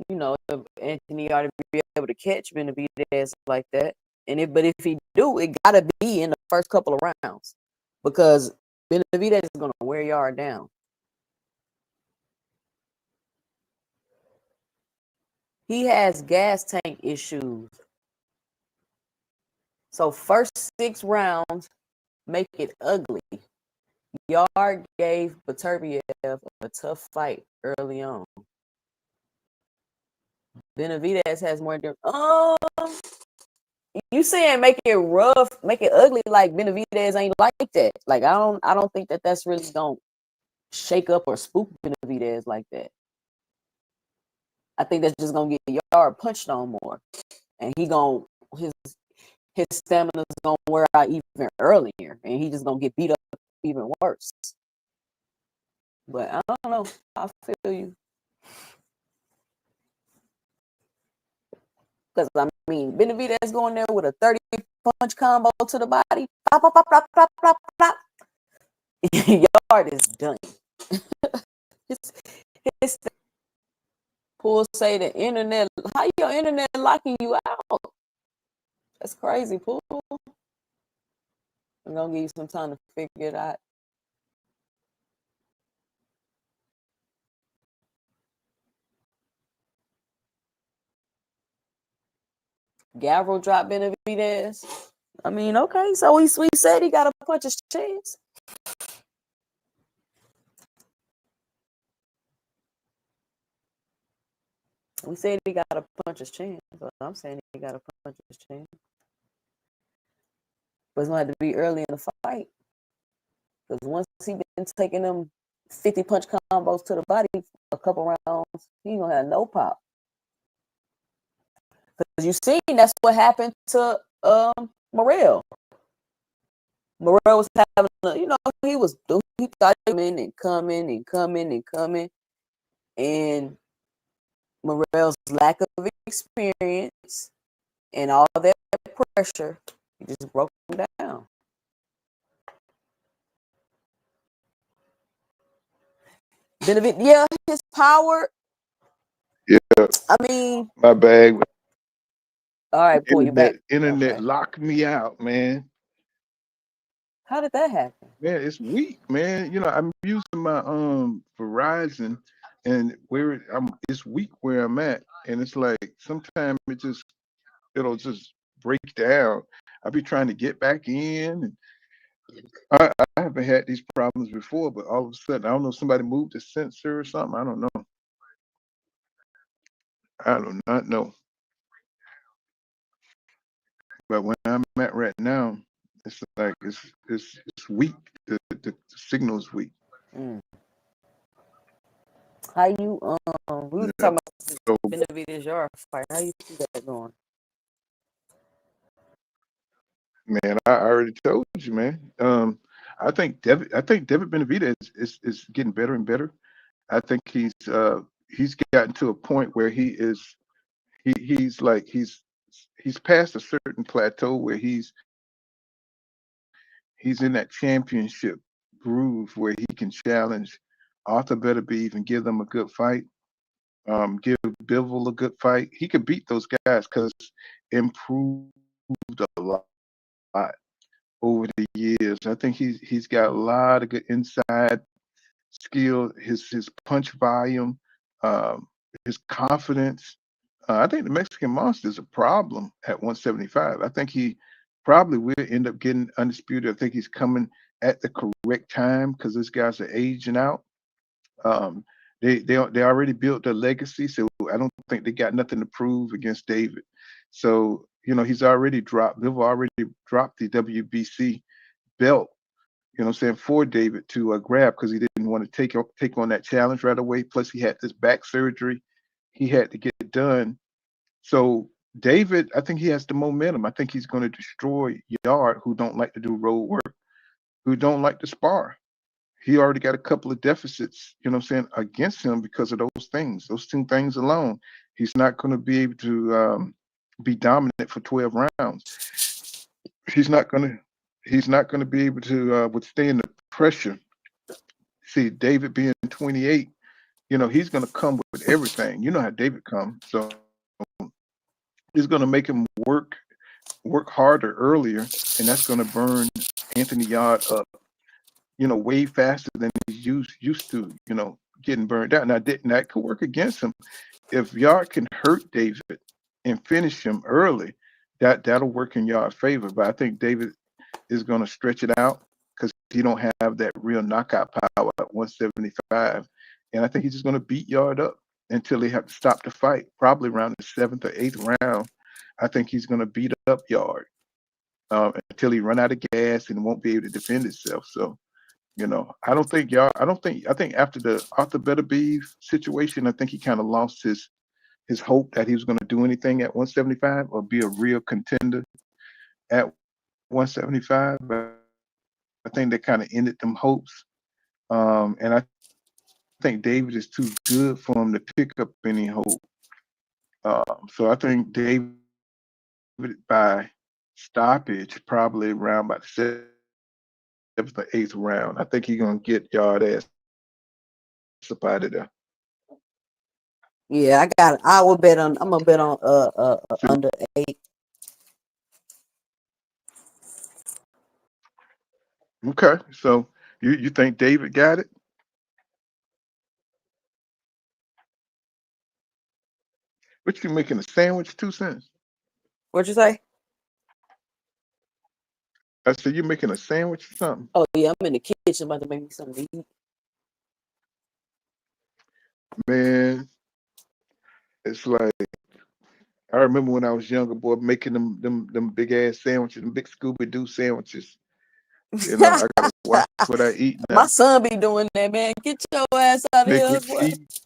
if Anthony Yard to be able to catch Benavidez like that. But if he do, it gotta be in the first couple of rounds because Benavidez is gonna wear Yard down. He has gas tank issues. So first 6 rounds make it ugly. Yard gave Beterbiev a tough fight early on. Benavidez has more. You saying make it rough, make it ugly? Like Benavidez ain't like that. Like I don't think that's really gonna shake up or spook Benavidez like that. I think that's just gonna get Yard punched on more, and his stamina's gonna wear out even earlier, and he just gonna get beat up even worse. But I don't know. I feel you. Because, I mean, Benavidez going there with a 30 punch combo to the body. Pop, pop, pop, pop, pop, pop, pop. Yard is done. his Pool say the internet. How your internet locking you out? That's crazy, Pool. I'm going to give you some time to figure it out. Gavril dropped Benavidez. I mean, okay, so we said he got a punch his chance. We said he got a punch his chance. But I'm saying he got a punch his chance. But it's going to have to be early in the fight. Because once he been taking them 50 punch combos to the body a couple rounds, he ain't going to have no pop. Because you seen that's what happened to Morrell. Morrell was having, he thought coming and coming and coming and coming. And Morrell's lack of experience and all that pressure, he just broke him down. Yeah, his power. Yeah. I mean, my bag. All right, pull you back. Internet locked me out, man. How did that happen? Man, it's weak, man. I'm using my Verizon, and it's weak where I'm at, and it's like sometimes it'll just break down. I'll be trying to get back in, and I haven't had these problems before, but all of a sudden, I don't know, somebody moved the sensor or something. I don't know. I do not know. But when I'm at right now, it's like it's weak. The signal is weak. How you we were talking about Benavidez Yard fight. How you see that going? Man, I already told you, man. I think David Benavidez is getting better and better. I think he's gotten to a point where he's past a certain plateau where he's in that championship groove where he can challenge Arthur Beterbiev and give them a good fight. Give Bivol a good fight. He could beat those guys because improved a lot over the years. I think he's got a lot of good inside skill. His punch volume, his confidence. I think the Mexican Monster is a problem at 175. I think he probably will end up getting undisputed. I think he's coming at the correct time because those guys are aging out. Um, they already built their legacy, so I don't think they got nothing to prove against David. So he's already dropped. They've already dropped the WBC belt. You know what I'm saying, for David to grab because he didn't want to take on that challenge right away. Plus, he had this back surgery he had to get done. So David, I think he has the momentum. I think he's going to destroy Yard, who don't like to do road work, who don't like to spar. He already got a couple of deficits, you know what I'm saying, against him because of those things. Those two things alone, he's not going to be able to be dominant for 12 rounds. He's not going to. He's not going to be able to withstand the pressure. See, David being 28, he's going to come with everything. You know how David comes, so it's going to make him work harder earlier, and that's going to burn Anthony Yard up, way faster than he's used to, getting burned out. Now, that could work against him if Yard can hurt David and finish him early. That'll work in Yard's favor. But I think David is going to stretch it out because he don't have that real knockout power at 175, and I think he's just going to beat Yard up until they have to stop the fight, probably around the 7th or 8th round. I think he's going to beat up Yard until he run out of gas and won't be able to defend himself. So, I don't think Yard. I think after the Arthur Beterbiev situation, I think he kind of lost his hope that he was going to do anything at 175 or be a real contender at 175. I think that kind of ended them hopes. And I think David is too good for him to pick up any hope. So I think David by stoppage, probably around about the 7th or 8th round. I think he's gonna get Yard ass up out of there. Yeah, I got it. I will bet on. I'm gonna bet on So, under 8. okay, so you think David got it? What you making a sandwich? 2 cents. What'd you say? I said you making a sandwich or something. Oh yeah, I'm in the kitchen about to make me something to eat. Man, it's like I remember when I was younger, boy, making them big ass sandwiches, them big Scooby Doo sandwiches. I gotta watch what I eat now. My son be doing that, man. Get your ass out of Make here, me boy. cheese.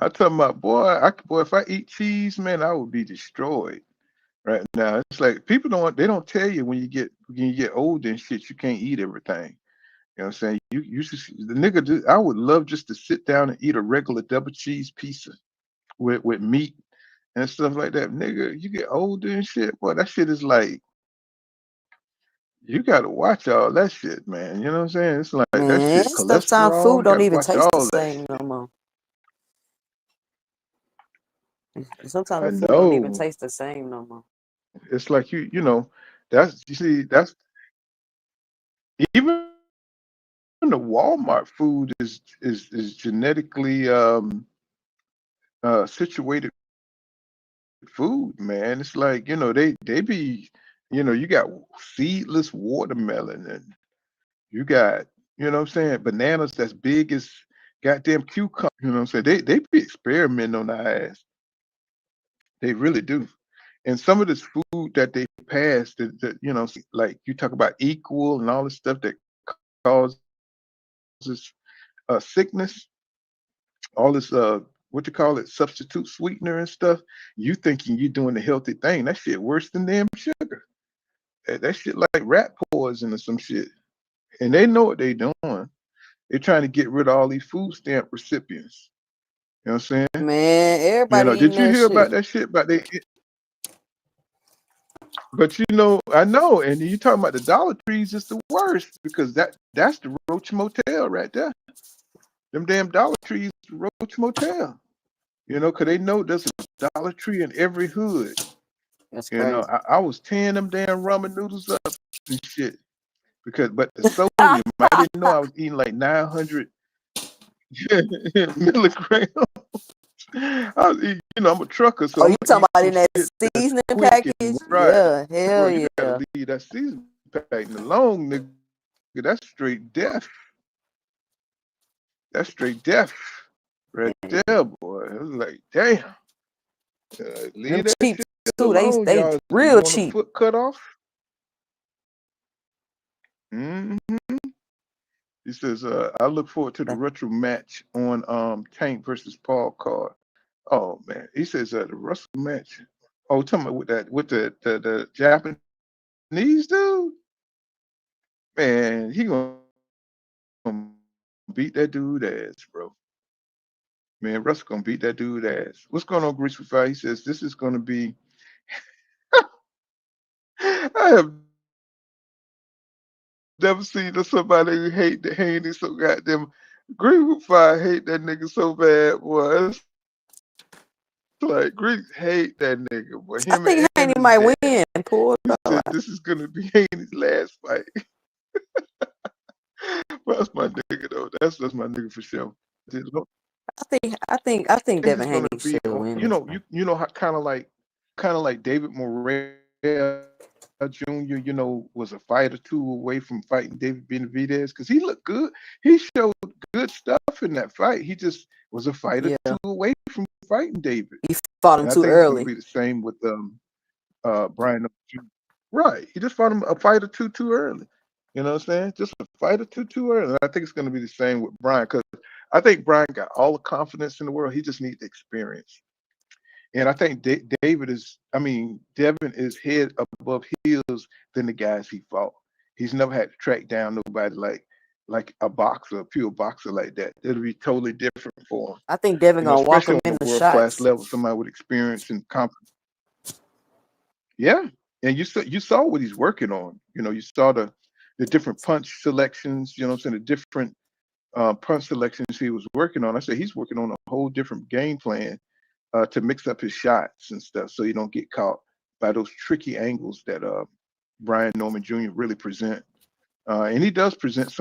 I'm talking about, boy, if I eat cheese, man, I would be destroyed right now. It's like people don't tell you when you get older and shit, you can't eat everything. You know what I'm saying? You should the nigga. I would love just to sit down and eat a regular double cheese pizza with meat and stuff like that. Nigga, you get older and shit, boy, that shit is like you gotta watch all that shit, man. You know what I'm saying? It's like that Man, shit sometimes cholesterol. food You don't gotta even watch taste the all that same shit. no more. Sometimes I the food don't even know. taste the same no more. It's like that's even the Walmart food is genetically situated food, man. It's like, they be, you got seedless watermelon and you got, what I'm saying, bananas that's big as goddamn cucumber. You know what I'm saying? They be experimenting on our ass. They really do. And some of this food that they pass that like you talk about equal and all this stuff that causes sickness, all this what you call it, substitute sweetener and stuff. You thinking you doing the healthy thing? That shit worse than damn sugar. That shit like rat poison or some shit. And they know what they doing. They're trying to get rid of all these food stamp recipients. You know what I'm saying? Man, everybody eating Did you that hear about shit. that shit? But I know, and you talking about the Dollar Trees is the worst because that's the Roach Motel right there. Them damn Dollar Trees, the Roach Motel. Because they know there's a Dollar Tree in every hood. That's crazy. I was tearing them damn ramen noodles up and shit but the sodium, I didn't know I was eating like 900 milligrams. I'm a trucker, so Oh, I'm you gonna talking eat about some in that shit that's seasoning quick and package? right. Yeah, Bro, hell you yeah. gotta leave that season pack alone, nigga. That's straight death. That's straight death right Man, there, boy. It was like, damn. them Leave that cheap shit too. alone, They y'all. You real want a cheap. foot cut off? hmm He says, I look forward to the retro match on Tank versus Paul card. Oh man. He says the Russell match. Oh, tell me with the Japanese dude, man, he gonna beat that dude ass, bro. Man, Russell gonna beat that dude ass. What's going on, Grease for Fire? He says this is gonna be I have never seen somebody who hate the Haney so goddamn. Grease with Fire hate that nigga so bad, boy. It's like Grease hate that nigga, boy. I Him think and Haney his might dad. win. Pull He it said up. this is gonna be Haney's last fight. Well, that's my nigga though. That's my nigga for sure. I think Think it's Devin gonna Haney be should win you this know one. you know how kind of like David Morrell Jr. Was a fight or two away from fighting David Benavidez because he looked good. He showed good stuff in that fight. He just was a fight or Yeah, two away from fighting David. he fought him And I too think it's gonna early. be the same with Brian Jr. Right. He just fought him a fight or two too early. You know what I'm saying? Just a fight or two too early. And I think it's gonna be the same with Brian because I think Brian got all the confidence in the world. He just needs the experience. And I think Devin is head above heels than the guys he fought. He's never had to track down nobody like a boxer, a pure boxer like that. It'll be totally different for him. I think Devin gonna walk Especially him on in a the world class shots. level, somebody with experience and confidence. Yeah. And you saw what he's working on. You saw the different punch selections, you know what I'm saying, the different punch selections he was working on. I said he's working on a whole different game plan to mix up his shots and stuff so you don't get caught by those tricky angles that Brian Norman Jr. really present. And he does present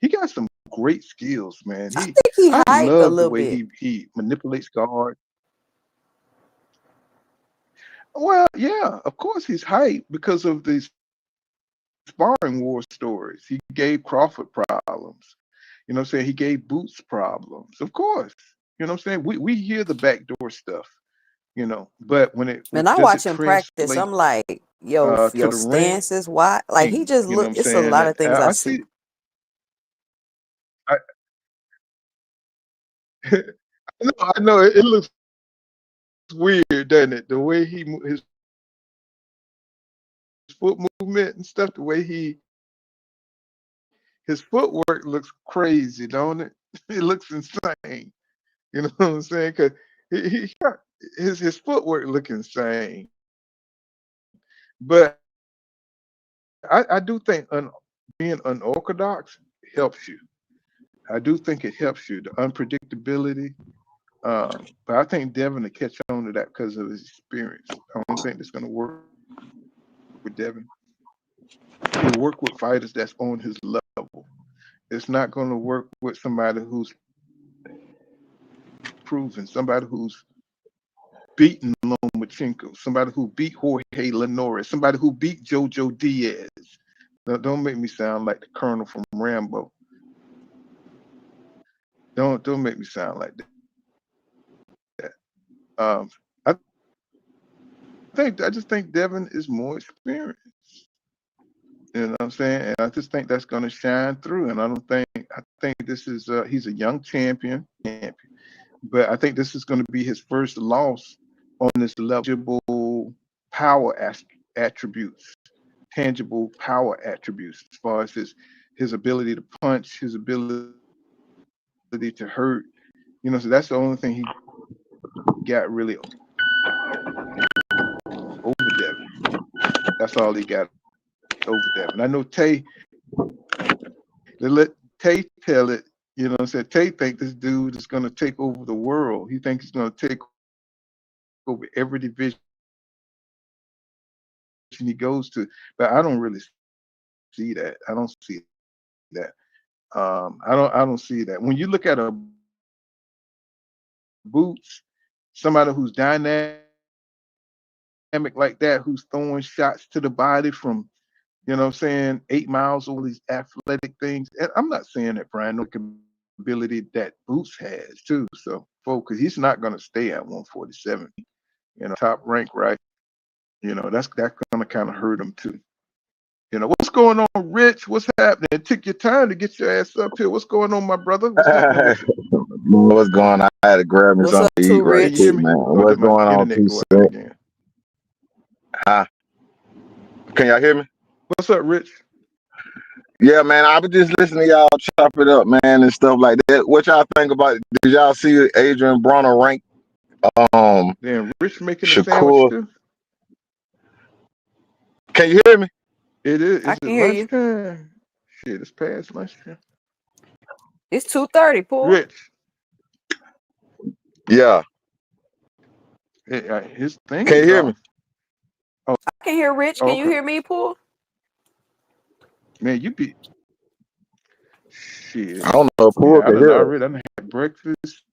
he got some great skills, man. I think he I hyped a love the little way bit. he manipulates guard. Well, yeah, of course he's hyped because of these sparring war stories. He gave Crawford problems. You know what I'm saying? He gave Boots problems. Of course. You know what I'm saying? We hear the backdoor stuff. But Man, I does watch it him practice. translate I'm like, to your the ring? stance is wide. Like he just You know look. what I'm It's a saying? lot And of things I I see. see I I know it looks weird, doesn't it? The way his foot movement and stuff, the way his footwork looks crazy, don't it? It looks insane. You know what I'm saying? Because his footwork look insane. But I do think being unorthodox helps you. I do think it helps you, the unpredictability. But I think Devin will catch on to that because of his experience. I don't think it's going to work with Devin. He'll work with fighters that's on his level. It's not going to work with somebody who's proven, somebody who's beaten Lomachenko, somebody who beat Jorge Linares, somebody who beat Jojo Diaz. Don't make me sound like the Colonel from Rambo. Don't make me sound like that. I I just think Devin is more experienced. You know what I'm saying? And I just think that's going to shine through. And I think this is he's a young champion, but I think this is going to be his first loss on this level power attributes, tangible power attributes, as far as his ability to punch, his ability to hurt. So that's the only thing he got really over Devin. That's all he got over Devin. I know they let Tay tell it, what I'm saying? Tay think this dude is gonna take over the world. He thinks he's gonna take over every division he goes to. But I don't really see that. I don't see that. I don't see that. When you look at a boots, somebody who's dynamic like that, who's throwing shots to the body from, 8 miles, all these athletic things. And I'm not saying that Brian no ability that Boots has too. So, folks, he's not going to stay at 147, top rank, right? That's going to kind of hurt him too. What's going on, Rich? What's happening? It took your time to get your ass up here. What's going on, my brother? What's happening with you? What's going on? I had to grab me What's something up, to eat too, right Can you hear quick, me? man. Or What's did my going on, internet go out 2 again? Huh? Can y'all hear me? What's up, Rich? Yeah, man. I was just listening to y'all chop it up, man, and stuff like that. What y'all think about it? Did y'all see Adrian Bronner rank Then Rich making a sandwich Shakur? too? Can you hear me? It is. I Is it can hear you. lunchtime? Shit, it's past lunchtime. It's 2:30, Paul. Rich, Yeah. his thing Can you is hear me? off. Oh, I can hear Rich. Can you okay. hear me, Paul? Man, you be shit. I don't know if Man, Poole can hear us. I done had breakfast,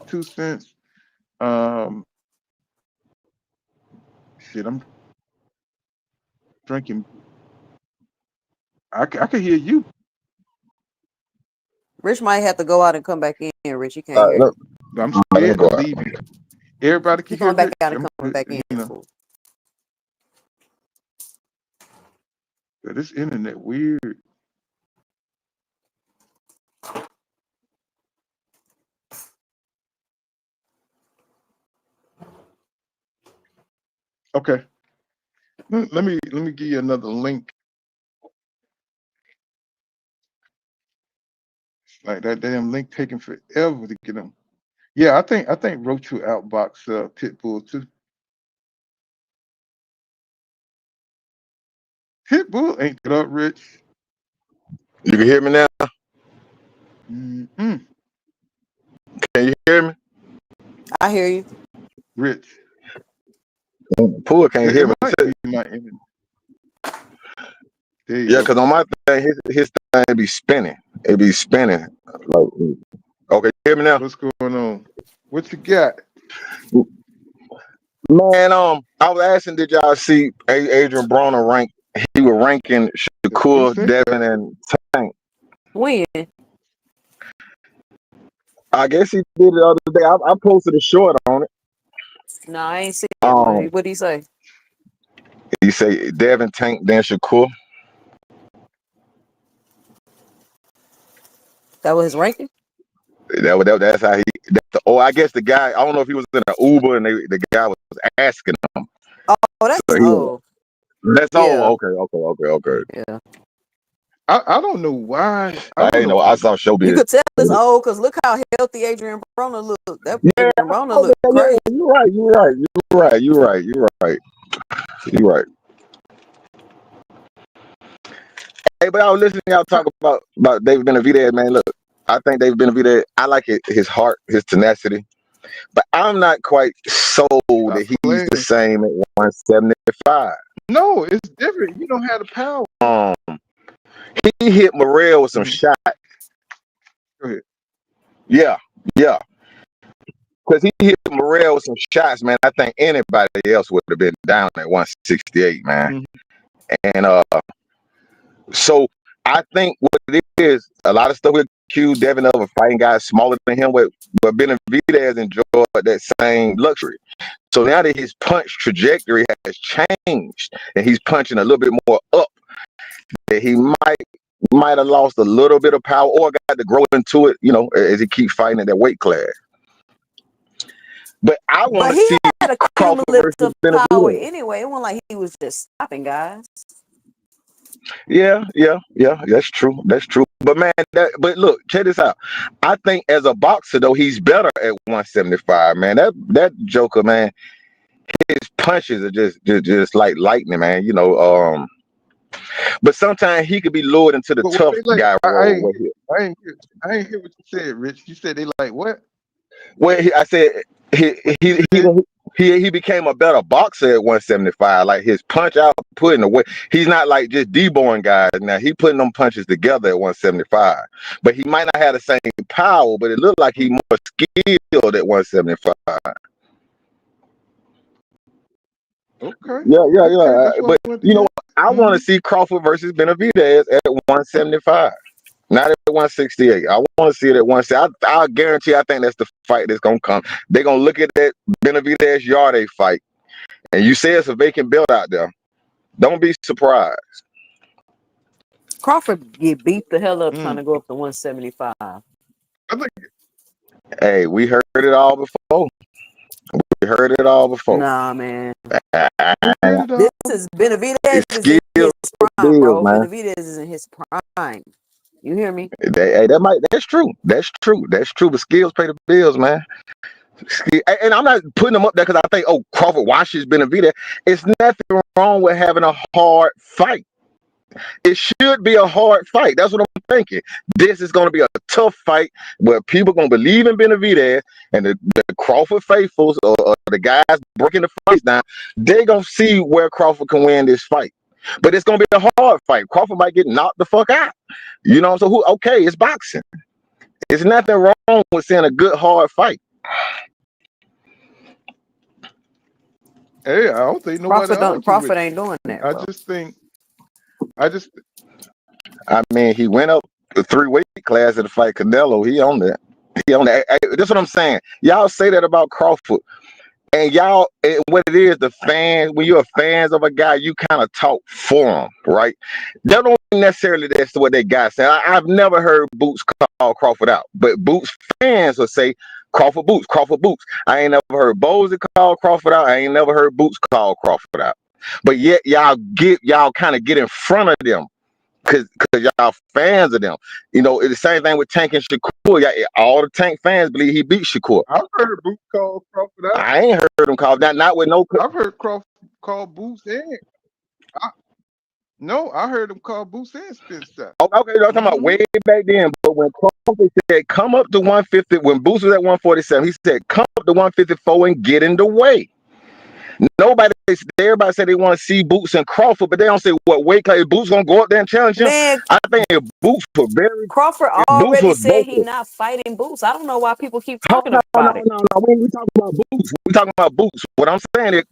2 cents. Um, shit, I'm drinking. I can hear you. Rich might have to go out and come back in. Rich, you can't All right, hear. look, I'm let me scared go to out. leave. Everybody You can hear going back Rich. out and coming back in, You Paul. but this internet weird. Okay, let me give you another link. Like that damn link taking forever to get them. Yeah, I think Roach will outbox Pitbull too. Pitbull ain't get up, Rich. You can hear me now? Mm-mm. Can you hear me? I hear you. Rich. Poole can't It hear me. might be my internet. There you Yeah, go. because on my thing, his thing be spinning. It be spinning. Like, okay, you hear me now? What's going on? What you got? Man, I was asking, did y'all see Adrian Bronner rank? He was ranking You Shakur, sent Devin, that. and Tank. When? I guess he did it the other day. I posted a short on it. No, I ain't see it. What'd he say? He say Devin, Tank, then Shakur. That was his ranking? That's how he. I guess the guy. I don't know if he was in an Uber and the guy was asking him. Oh, that's So that's yeah. Okay. Yeah. I don't know why. I I don't ain't know. know. I saw showbiz. You could tell it's old because look how healthy Adrian Broner look. That Yeah, Adrian Broner look yeah, crazy. you're right. Hey, but I was listening to y'all talk about David Benavidez, man. Look, I think David Benavidez, I like his heart, his tenacity, but I'm not quite sold that he's the Playing. same at 175. No, it's different. You don't have the power. He hit Morrell with some shot. Go ahead. Yeah. Because he hit Morrell with some shots, man. I think anybody else would have been down at 168, man. And so I think what it is, a lot of stuff with Q, Devin, other fighting guys smaller than him, but Benavidez enjoyed that same luxury. So now that his punch trajectory has changed and he's punching a little bit more up, that he might have lost a little bit of power or got to grow into it, as he keeps fighting at that weight class. But I want to see had a Crawford versus cumulative power Benavidez. anyway. It wasn't like he was just stopping guys. Yeah, that's true. But man, but look, check this out. I think as a boxer though, he's better at 175, man. That Joker, man, his punches are just like lightning, man. But sometimes he could be lured into the But what tough they like, guy role. I ain't hear what you said, Rich. You said they like what? Well, I said he he became a better boxer at 175. Like his punch output and the way he's not like just deborn guys. Now he putting them punches together at 175. But he might not have the same power, but it looked like he more skilled at 175. Okay. Yeah. That's what But I wanted to you know hear. what? I want to see Crawford versus Benavidez at 175. Not at 168. I want to see it at 160. I'll guarantee I think that's the fight that's going to come. They're going to look at that Benavidez Yarde fight. And you say it's a vacant belt out there. Don't be surprised. Crawford get beat the hell up trying to go up to 175. I think Hey, we heard it all before. We heard it all before. Nah, man. this is Benavidez It's is in his prime, skills, bro. man. Benavidez is in his prime. You hear me? That's true. That's true. But skills pay the bills, man. And I'm not putting them up there because I think, oh, Crawford washes Benavidez. It's nothing wrong with having a hard fight. It should be a hard fight. That's what I'm thinking. This is going to be a tough fight where people are going to believe in Benavidez, and the Crawford faithfuls or the guys breaking the fights down, they're going to see where Crawford can win this fight. But it's going to be a hard fight. Crawford might get knocked the fuck out. You know, so okay, it's boxing. There's nothing wrong with seeing a good hard fight. Hey, I don't think nobody Crawford ain't doing that. I mean, he went up a 3-weight class at the fight Canelo. He on that. That's what I'm saying. Y'all say that about Crawford. And y'all, what it is, the fans, when you're fans of a guy, you kind of talk for him, right? That don't necessarily that's what they got saying. I've never heard Boots call Crawford out, but Boots fans will say Crawford Boots. I ain't never heard Bowsy call Crawford out. I ain't never heard Boots call Crawford out. But yet y'all kind of get in front of them because y'all fans of them. You know, it's the same thing with Tank and Shakur. All the Tank fans believe he beat Shakur. I've heard Boots call Crawford out. I ain't heard him call that. Not with no. I've heard Crawford call Boots and. I heard him call Boots and Spence that. Okay, I'm talking about way back then. But when Crawford said, come up to 150, when Boots was at 147, he said, come up to 154 and get in the way. Everybody said they want to see Boots and Crawford, but they don't say what weight class Boots gonna go up there and challenge him. Man, I think if Boots were very Crawford already said he's not fighting Boots. I don't know why people keep talking about it. No. We talking about Boots. We talking about Boots. What I'm saying is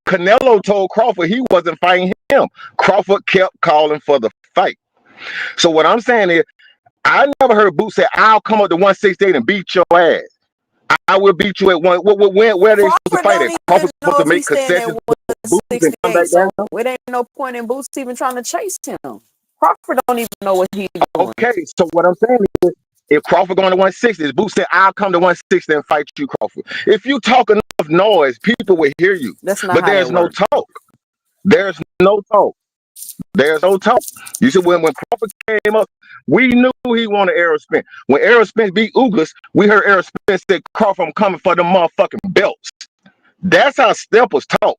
Canelo told Crawford he wasn't fighting him. Crawford kept calling for the fight. So what I'm saying is, I never heard Boots say, "I'll come up to 168 and beat your ass. I will beat you at one." Where are they supposed to fight at? Crawford's supposed to make concessions. Boots and come back down. It ain't no point in Boots even trying to chase him. Crawford don't even know what he's doing. Okay, so what I'm saying is, if Crawford going to 160, Boots said, "I'll come to 160 and fight you, Crawford." If you talk enough noise, people will hear you. That's not. But there's no talk. There's no talk. There's no talk. You see, when Crawford came up, we knew he wanted Errol Spence. When Errol Spence beat Ugas, we heard Errol Spence say, "Crawford, I'm coming for the motherfucking belts." That's how Steppers talk.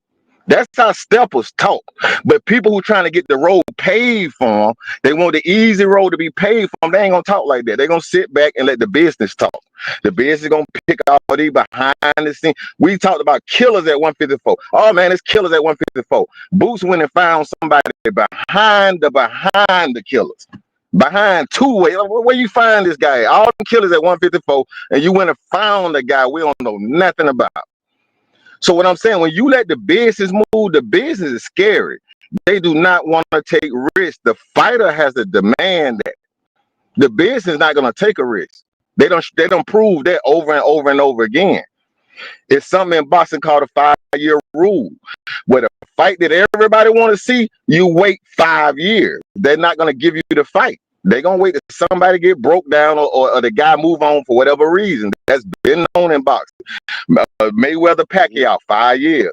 But people who trying to get the road paid for them, they want the easy road to be paid for them. They ain't gonna talk like that. They're gonna sit back and let the business talk. The business is gonna pick all these behind the scenes. We talked about killers at 154. Oh man, it's killers at 154. Boots went and found somebody behind the killers. Behind two-way. Where you find this guy? All the killers at 154, and you went and found a guy we don't know nothing about. So what I'm saying, when you let the business move, the business is scary. They do not want to take risks. The fighter has to demand that. The business is not going to take a risk. They don't prove that over and over and over again. It's something in boxing called a 5-year rule, where the fight that everybody want to see, you wait 5 years. They're not going to give you the fight. They're going to wait till somebody get broke down or the guy move on for whatever reason. That's been known in boxing. Mayweather Pacquiao, 5 years.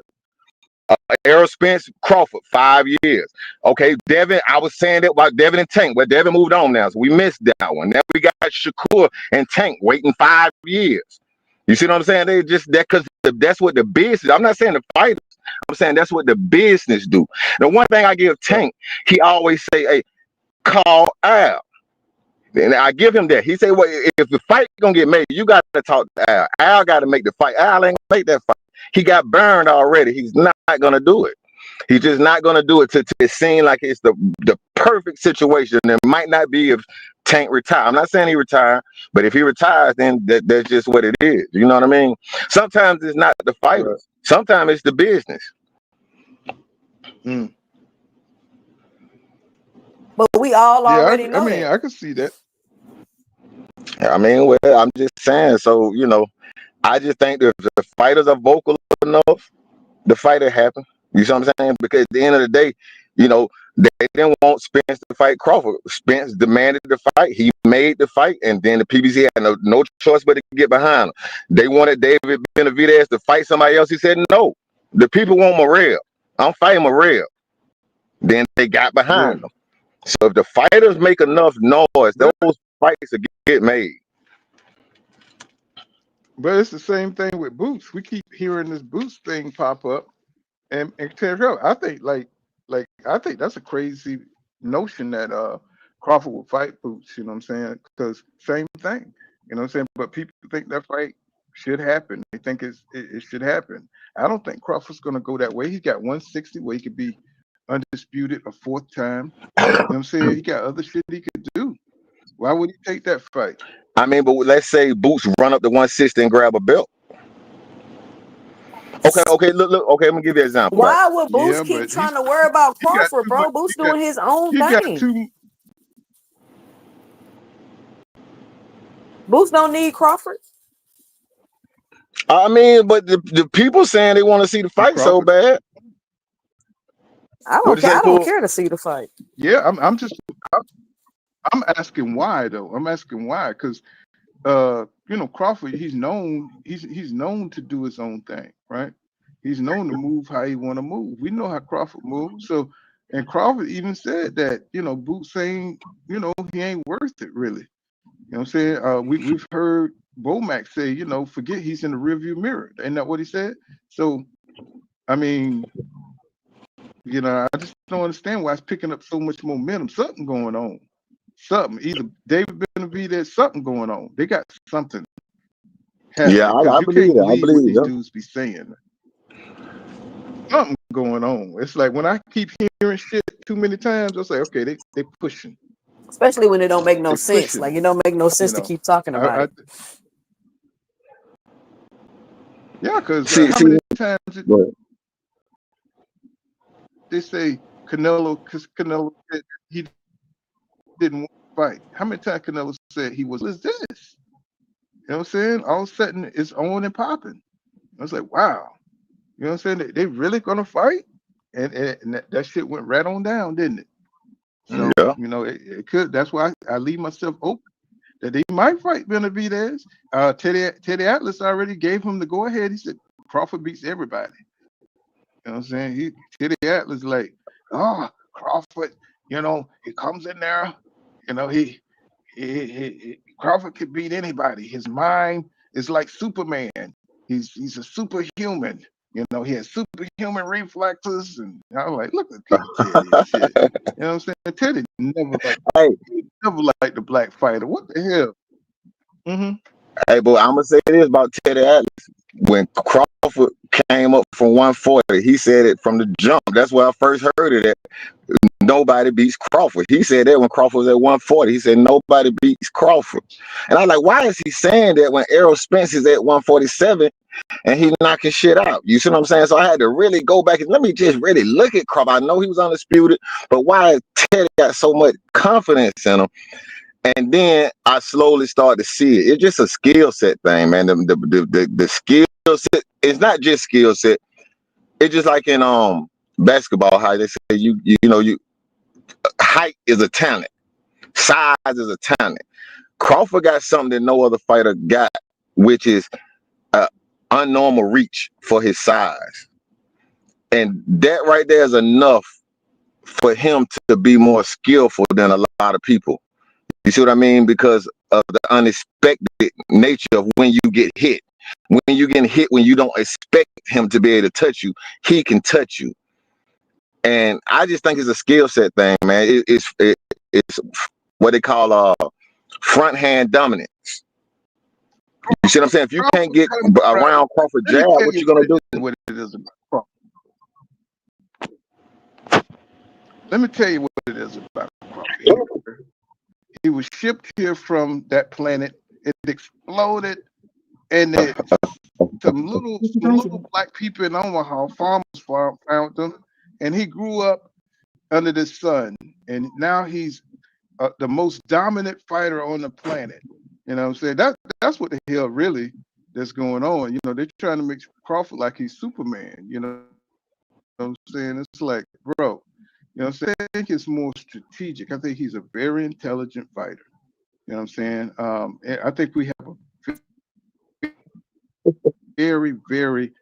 Errol Spence Crawford, 5 years. Okay, Devin, I was saying that about Devin and Tank, but Devin moved on now, so we missed that one. Now we got Shakur and Tank waiting 5 years. You see what I'm saying? They just that because that's what the business. I'm not saying the fighters. I'm saying that's what the business do. The one thing I give Tank, he always say, "Hey, call Al." And I give him that. He say, "Well, if the fight gonna get made, you got to talk to Al. Al got to make the fight. Al ain't gonna make that fight. He got burned already. He's not gonna do it. He's just not gonna do it to it seem like it's the perfect situation. It might not be if Tank retire. I'm not saying he retired, but if he retires, then that's just what it is. You know what I mean? Sometimes it's not the fighters. Sometimes it's the business. Mm. But we all already know I mean, that. I can see that. I mean, well, I'm just saying. So, you know, I just think that if the fighters are vocal enough, the fight will happen. You see what I'm saying? Because at the end of the day, you know, they didn't want Spence to fight Crawford. Spence demanded the fight. He made the fight, and then the PBC had no choice but to get behind him. They wanted David Benavidez to fight somebody else. He said, no. The people want Morrell. I'm fighting Morrell. Then they got behind him. So if the fighters make enough noise, those fights will get made. But it's the same thing with Boots. We keep hearing this Boots thing pop up, and tear up. I think I think that's a crazy notion that Crawford will fight Boots. You know what I'm saying? Because same thing. You know what I'm saying? But people think that fight should happen. They think it should happen. I don't think Crawford's gonna go that way. He's got 160 where he could be undisputed a fourth time. You know what I'm saying? He got other shit he could do. Why would he take that fight? I mean, but let's say Boots run up to 160 and grab a belt. Okay, look, okay, I'm gonna give you an example. Why would Boots keep trying to worry about Crawford, bro? Boots doing his own thing. Boots don't need Crawford. I mean, but the people saying they want to see the fight so bad. I don't care. I don't care to see the fight. Yeah, I'm asking why though. I'm asking why because you know, Crawford, he's known to do his own thing, right? He's known to move how he want to move. We know how Crawford moves. So, and Crawford even said that, you know, Boots saying, you know, he ain't worth it really. You know what I'm saying? We've heard Bomac say, you know, forget he's in the rearview mirror. Ain't that what he said? So, I mean, you know, I just don't understand why it's picking up so much momentum. Something going on. Something. Either David Benavidez, something going on. They got something happening. Yeah, I you believe can't it. I believe believe what these it. dudes be saying. Something going on. It's like when I keep hearing shit too many times, I say, okay, they pushing. Especially when it don't make no sense. Like it don't make no sense to keep talking about it. Yeah, because how many times they say Canelo, because Canelo said he didn't want to fight. How many times Canelo said he was, what is this? You know what I'm saying? All of a sudden it's on and popping. I was like, wow. You know what I'm saying? They really gonna fight? And that shit went right on down, didn't it? So, you know, it could. That's why I leave myself open that they might fight Benavidez. Teddy Atlas already gave him the go ahead. He said Crawford beats everybody. You know what I'm saying? Teddy Atlas like, oh, Crawford, you know, he comes in there, you know, he Crawford could beat anybody. His mind is like Superman. He's a superhuman. You know, he has superhuman reflexes, and I was like, look at Teddy and shit. You know what I'm saying? Teddy never liked the black fighter. What the hell? Mm-hmm. Hey, but I'm gonna say this about Teddy Atlas. When Crawford came up from 140, he said it from the jump. That's where I first heard it. That nobody beats Crawford. He said that when Crawford was at 140. He said nobody beats Crawford. And I was like, why is he saying that when Errol Spence is at 147 and he's knocking shit out? You see what I'm saying? So I had to really go back and let me just really look at Crawford. I know he was undisputed, but why Teddy got so much confidence in him? And then I slowly started to see it. It's just a skill set thing, man. The skill set, it's not just skill set. It's just like in basketball, how they say you know, height is a talent, size is a talent. Crawford got something that no other fighter got, which is unnormal reach for his size. And that right there is enough for him to be more skillful than a lot of people. You see what I mean? Because of the unexpected nature of when you get hit. When you get hit, when you don't expect him to be able to touch you, he can touch you. And I just think it's a skill set thing, man. It's what they call front hand dominance. You see what I'm saying? If you can't get around Crawford Let me jab, tell what you you gonna do? what it is about Crawford. Let me tell you what it is about Crawford. He was shipped here from that planet. It exploded, and some little black people in Omaha, farmers found him, and he grew up under the sun, and now he's the most dominant fighter on the planet. You know what I'm saying? That's what the hell really that's going on. You know, they're trying to make Crawford like he's Superman. You know what I'm saying? It's like, bro, you know what I'm saying? I think it's more strategic. I think he's a very intelligent fighter. You know what I'm saying? And I think we have a very, very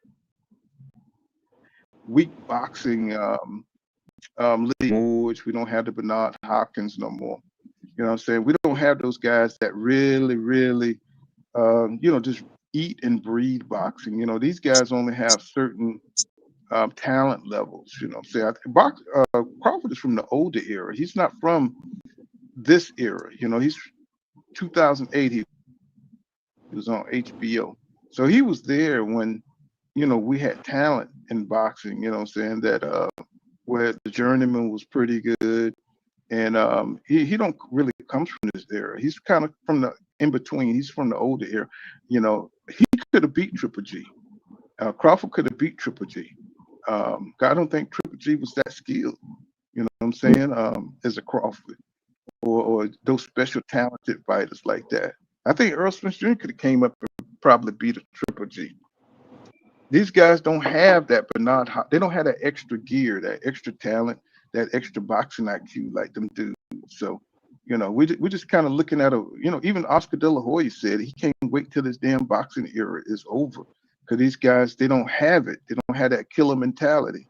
weak boxing league, which we don't have the Bernard Hopkins no more. You know what I'm saying? We don't have those guys that really, really, just eat and breed boxing. You know, these guys only have certain talent levels. You know what I'm saying? Crawford is from the older era. He's not from this era. You know, he's 2008. He was on HBO. So he was there when, we had talent in boxing, you know what I'm saying, that where the journeyman was pretty good. And he don't really comes from this era. He's kind of from the in between. He's from the older era. You know, he could have beat Triple G. Crawford could have beat Triple G. I don't think Triple G was that skilled. You know what I'm saying? As a Crawford or those special talented fighters like that. I think Earl Smith Jr. could have came up and probably beat a Triple G. These guys don't have that Bernard. They don't have that extra gear, that extra talent, that extra boxing IQ like them dudes. So, we're just kind of looking at even Oscar De La Hoya said he can't wait till this damn boxing era is over because these guys, they don't have it. They don't have that killer mentality.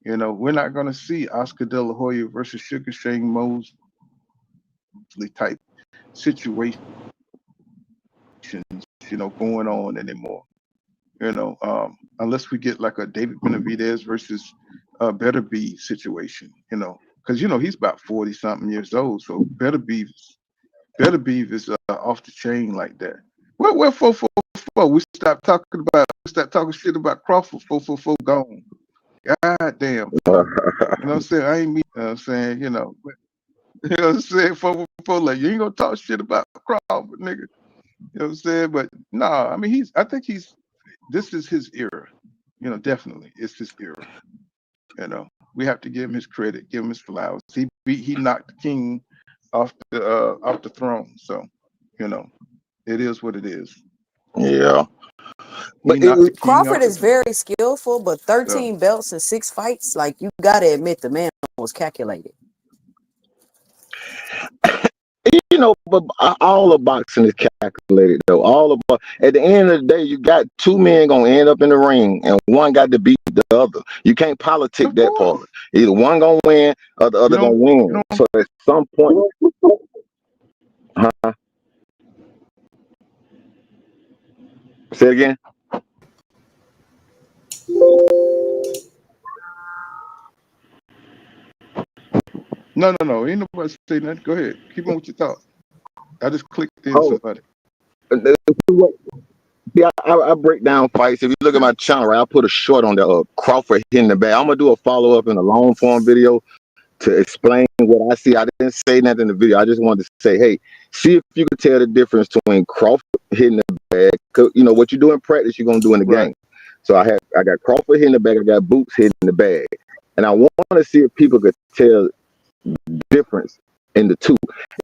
We're not going to see Oscar De La Hoya versus Sugar Shane Mosley type situations, going on anymore. Unless we get like a David Benavidez versus Better Be situation, because he's about 40 something years old, so Better Be is off the chain like that. Where 444? We stopped talking shit about Crawford. 444 gone. God damn. You know what I'm saying? I ain't me. You know what I'm saying? You know what I'm saying? 444, like, you ain't gonna talk shit about Crawford, nigga. You know what I'm saying? But nah, I mean, this is his era. Definitely, it's his era. We have to give him his credit, give him his flowers. He knocked the king off the throne. So, it is what it is. Yeah. But Crawford is very skillful, but 13 belts and 6 fights, like, you gotta admit the man was calculated. But all of boxing is calculated though. At the end of the day, you got two men gonna end up in the ring, and one got to beat the other. You can't politic that part. Either one gonna win, or the other gonna win. So at some point, say it again. No. Ain't nobody saying that. Go ahead. Keep on with your thought. I just clicked in somebody. Yeah, I break down fights. If you look at my channel, right, I put a short on the Crawford hitting the bag. I'm gonna do a follow up in a long form video to explain what I see. I didn't say nothing in the video. I just wanted to say, hey, see if you could tell the difference between Crawford hitting the bag. What you do in practice, you're gonna do in the game. So I got Crawford hitting the bag. I got Boots hitting the bag, and I want to see if people could tell the difference in the two.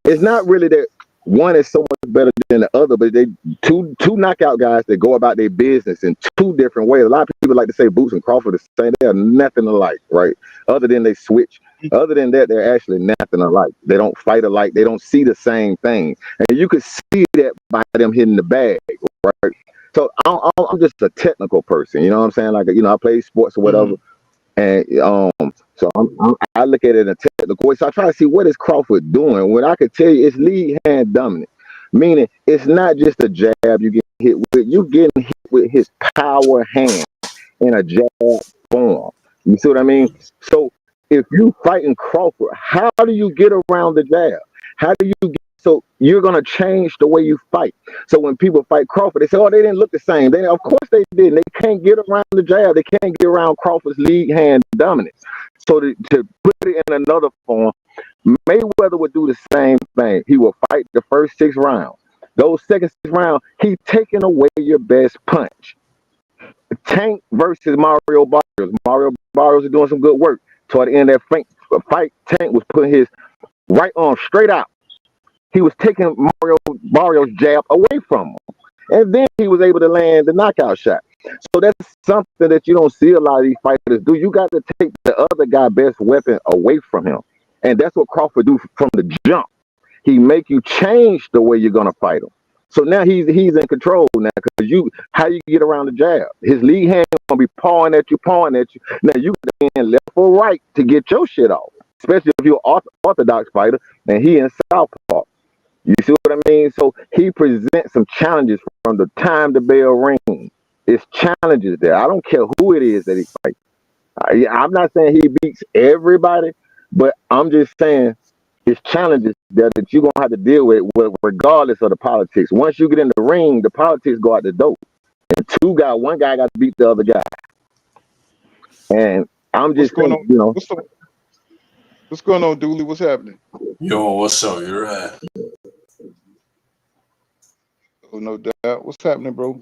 It's not really that one is so much better than the other, but they two knockout guys that go about their business in two different ways. A lot of people like to say Boots and Crawford are the same. They are nothing alike, right? Other than they switch. Other than that, they're actually nothing alike. They don't fight alike. They don't see the same thing. And you could see that by them hitting the bag, right? So I'm just a technical person, you know what I'm saying? Like, I play sports or whatever. And so I look at it in a technical way. So I try to see what is Crawford doing. What I could tell you is lead hand dominant, meaning it's not just a jab you get hit with. You getting hit with his power hand in a jab form. You see what I mean? So if you fighting Crawford, how do you get around the jab? How do you get So you're gonna change the way you fight. So when people fight Crawford, they say, "Oh, they didn't look the same." They, of course, they didn't. They can't get around the jab. They can't get around Crawford's lead hand dominance. So to put it in another form, Mayweather would do the same thing. He will fight the first 6 rounds. Those second 6 rounds, he's taking away your best punch. Tank versus Mario Barrios. Mario Barrios is doing some good work. Toward the end of that fight, Tank was putting his right arm straight out. He was taking Mario Barrios' jab away from him. And then he was able to land the knockout shot. So that's something that you don't see a lot of these fighters do. You got to take the other guy's best weapon away from him. And that's what Crawford do from the jump. He make you change the way you're gonna fight him. So now he's in control now, because how you get around the jab. His lead hand gonna be pawing at you. Now you got to be in left or right to get your shit off. Especially if you're an orthodox fighter and he in southpaw. You see what I mean? So he presents some challenges from the time the bell rings. It's challenges there. I don't care who it is that he fights. I'm not saying he beats everybody, but I'm just saying it's challenges that you're going to have to deal with regardless of the politics. Once you get in the ring, the politics go out the door. And one guy got to beat the other guy. And I'm just What's going saying, on? What's going on, Dooley? What's happening? Yo, what's up? You're right. Oh, no doubt. What's happening, bro?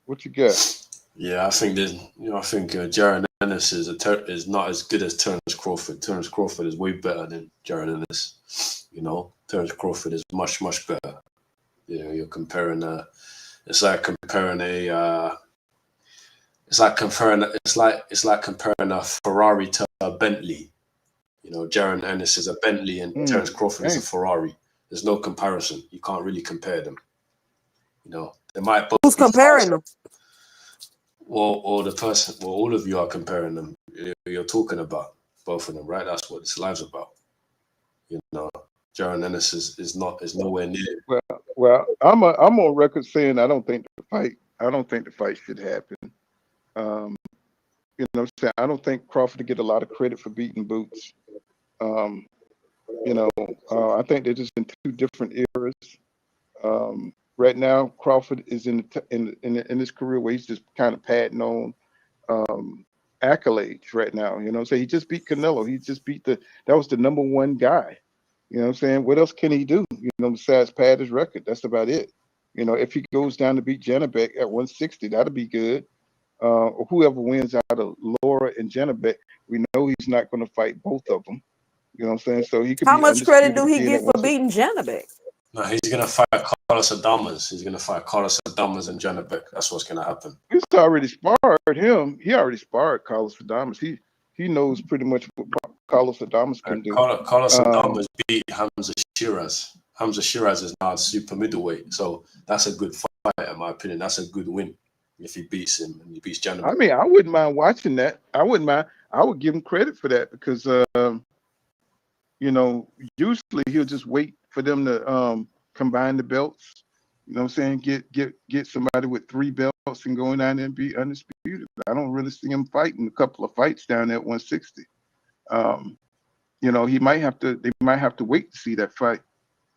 What you got? Yeah, I think Jaron Ennis is not as good as Terence Crawford. Terence Crawford is way better than Jaron Ennis. Terence Crawford is much, much better. You're comparing it's like comparing a Ferrari to a Bentley. Jaron Ennis is a Bentley and Terence Crawford is a Ferrari. There's no comparison. You can't really compare them. They might both. Who's comparing them? Well, all of you are comparing them. You're talking about both of them, right? That's what this live's about. Jaron Ennis is nowhere near. Well, I'm on record saying I don't think the fight should happen. What I'm saying? I don't think Crawford to get a lot of credit for beating Boots. I think they're just in two different eras. Right now, Crawford is in his career where he's just kind of padding on accolades right now. So he just beat Canelo. He just beat that was the number one guy. What else can he do? Besides pad his record. That's about it. If he goes down to beat Janabek at 160, that'll be good. Whoever wins out of Laura and Janabek, we know he's not going to fight both of them. So he could. How much credit do he get for beating Janabek? No, he's gonna fight Carlos Adames. He's gonna fight Carlos Adames and Janabek. That's what's gonna happen. He's already sparred him. He already sparred Carlos Adames. He knows pretty much what Carlos Adames can do. Carlos Adames beat Hamza Shiraz. Hamza Shiraz is now super middleweight, so that's a good fight in my opinion. That's a good win if he beats him and he beats Janabek. I mean, I wouldn't mind watching that. I wouldn't mind. I would give him credit for that because usually he'll just wait for them to combine the belts. Get somebody with 3 belts and go down there and be undisputed. I don't really see him fighting a couple of fights down there at 160. They might have to wait to see that fight.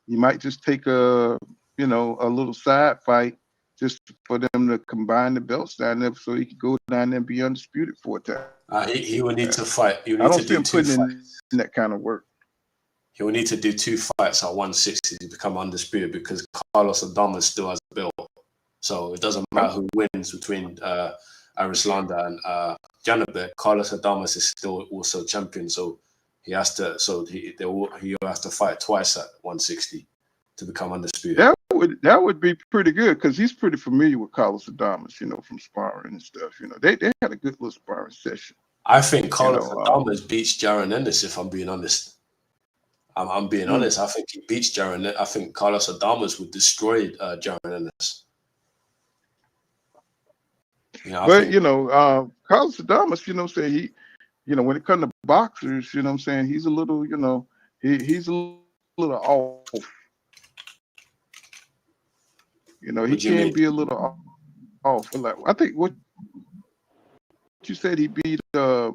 He might just take a little side fight just for them to combine the belts down there so he could go down there and be undisputed for a time. He would need to fight. I don't see him putting in that kind of work. He will need to do 2 fights at 160 to become undisputed because Carlos Adames still has a belt. So it doesn't matter who wins between Arislanda and Janabek. Carlos Adames is still also champion. So he has to. So he'll have to fight twice at 160 to become undisputed. That would be pretty good because he's pretty familiar with Carlos Adames, from sparring and stuff. They had a good little sparring session. I think Carlos Adames beats Jaron Ennis. If I'm being honest. I'm being honest. I think he beats Jaron. I think Carlos Adames would destroy Jaron Ennis. Carlos Adames, when it comes to boxers, he's a little, he's a little off. He can be a little off. Like I think what you said, he beat. What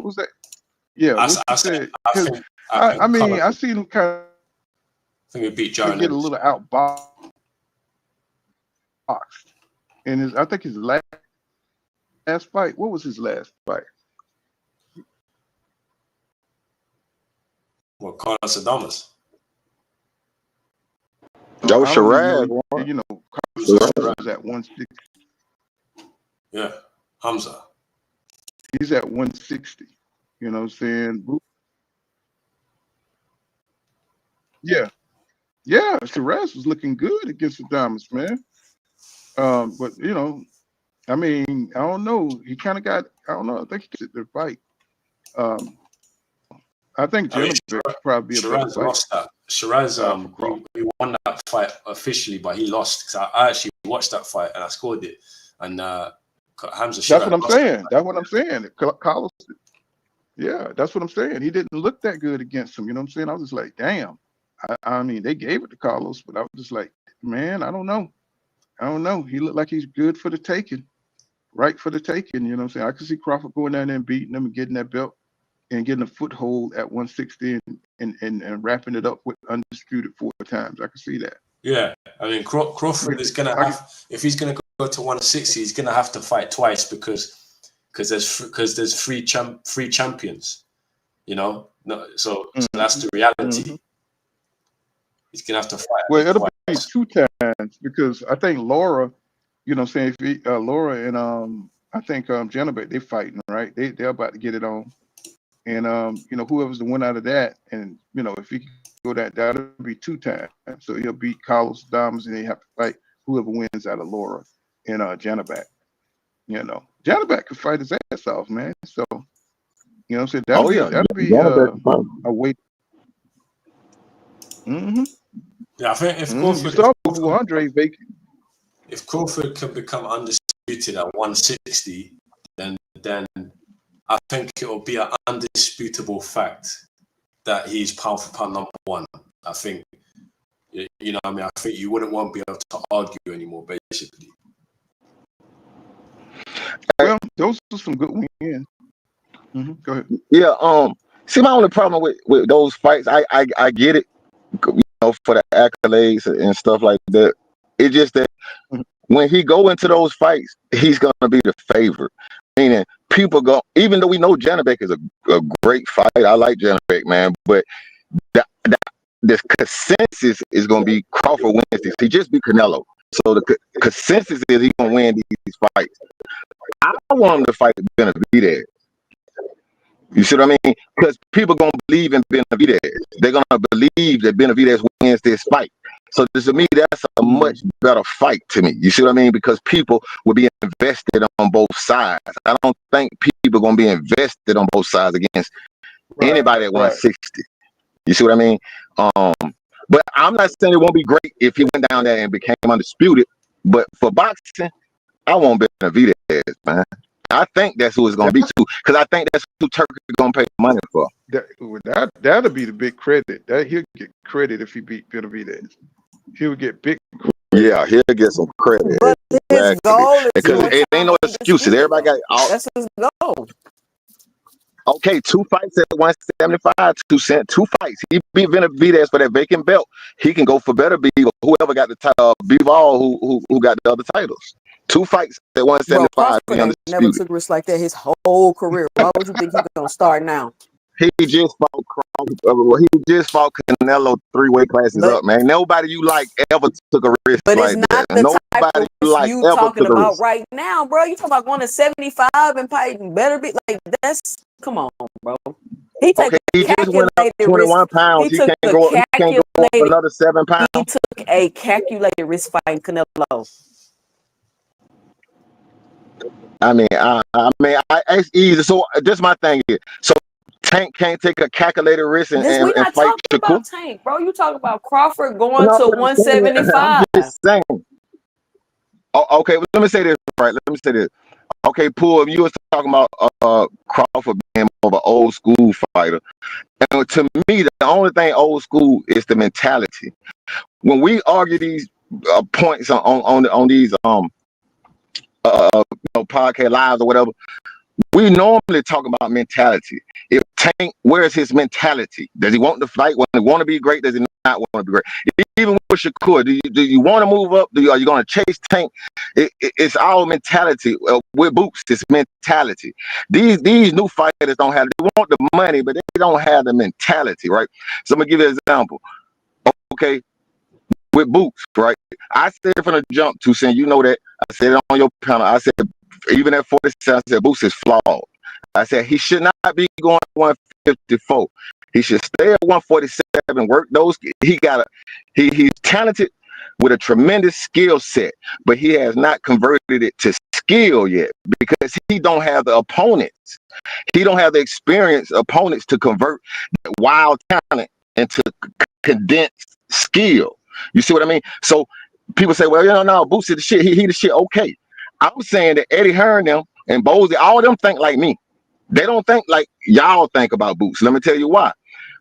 was that? Yeah, I seen him kind think he beat to Jaron. get a little outboxed. And I think his last fight. What was his last fight? Well, Carlos Adames. That was I don't even Shiraz. know. You know, Carlos was at 160. Yeah, Hamza. He's at 160. You know what I'm saying? Yeah. Yeah, Shiraz was looking good against Adames, man. But you know, I mean, I don't know. He kind of got. I don't know. I think he got the fight. I think Jennifer could probably be a better Shiraz fight. lost that. Shiraz, he won that fight officially, but he lost because I actually watched that fight and I scored it. And Hamza Shiraz. That's what I'm saying. That's what I'm saying. Carlos. Yeah, that's what I'm saying. He didn't look that good against him. You know what I'm saying? I was just like, damn. I mean, they gave it to Carlos, but I was just like, man, I don't know. I don't know. He looked like he's good for the taking, right for the taking. You know what I'm saying? I could see Crawford going down there and beating him and getting that belt and getting a foothold at 160 and wrapping it up with undisputed 4 times. I could see that. Yeah, I mean, Crawford is gonna have, if he's gonna go to 160, he's gonna have to fight twice because there's three champions. You know, so that's the reality. Mm-hmm. He's gonna have to fight. Well, it'll be 2 times because I think Laura, you know what I'm saying, Laura and I think Janabek, they fighting, right? They're about to get it on. And you know, whoever's the winner out of that, and you know, if he can go that'll be 2 times. So he'll beat Carlos Adames and they have to fight whoever wins out of Laura and Janabek. You know, Janabek could fight his ass off, man. So you know what I'm saying? That'll be a wait. Mm-hmm. Yeah, I think if Crawford can become undisputed at 160, then I think it will be an undisputable fact that he's pound for pound number 1. I think, you know what I mean? I think you won't be able to argue anymore, basically. Well, those are some good wins. Mm-hmm. Go ahead. Yeah. See, my only problem with those fights, I get it, you know, for the accolades and stuff like that. It's just that when he go into those fights, he's gonna be the favorite. Meaning, people go, even though we know Janabek is a great fight. I like Janabek, man, but the consensus is gonna be Crawford wins this. He just beat Canelo, so the consensus is he's gonna win these fights. I want him to fight Benavidez. You see what I mean? Because people gonna believe in Benavidez. They're gonna believe that Benavidez wins this fight. So to me, that's a much better fight to me. You see what I mean? Because people will be invested on both sides. I don't think people gonna be invested on both sides against anybody at 160. You see what I mean? But I'm not saying it won't be great if he went down there and became undisputed. But for boxing, I want Benavidez, man. I think that's who it's gonna be too, because I think that's who Turkey is gonna pay money for. That'll be the big credit. That he'll get credit if he beat Benavidez. He'll get big credit. Yeah, he'll get some credit. But his goal is because it ain't no excuses. Everybody got that's his goal. Okay, 2 fights at 175, 2 fights. He beat Benavidez for that vacant belt. He can go for better Beaver, whoever got the title, Bivol, who got the other titles. 2 fights at 175. Bro, never took risks like that his whole career. Why would you think he's gonna start now? He just fought Crawford. He just fought Canelo 3 weight classes up, man. Nobody you like ever took a risk. But like it's not that. the Nobody type of you like you ever talking took a about risk. right now, bro. You talking about going to 75 and fighting better be like that's come on, bro. He just went up 21 pounds. He can't go up another 7 pounds. He took a calculated risk fighting Canelo. I mean, it's easy. So this my thing is, so Tank can't take a calculated risk and We're not fight talking about Tank, bro. You talking about Crawford going to 175. I'm just saying. Oh, okay, let me say this. Right, let me say this. Okay, Poole, you was talking about Crawford being more of an old school fighter, and to me, the only thing old school is the mentality. When we argue these points on these podcast lives or whatever, we normally talk about mentality. If Tank, where's his mentality? Does he want to fight? Want to be great? Does he not want to be great? Even with Shakur, do you want to move up? Are you going to chase Tank? It's all mentality. With Boots, it's mentality. These new fighters don't have. They want the money, but they don't have the mentality, right? So I'm gonna give you an example. Okay, with Boots, right? I said from the jump, Toussaint, you know that. I said it on your panel. I said even at 47, I said Boots is flawed. I said he should not be going 154. He should stay at 147. Work those. He's talented with a tremendous skill set, but he has not converted it to skill yet because he don't have the opponents. He don't have the experienced opponents to convert that wild talent into condensed skill. You see what I mean? So people say, well, no, Boots is the shit. He the shit. Okay. I'm saying that Eddie Hearn them and Bozy, all of them think like me. They don't think like y'all think about Boots. Let me tell you why.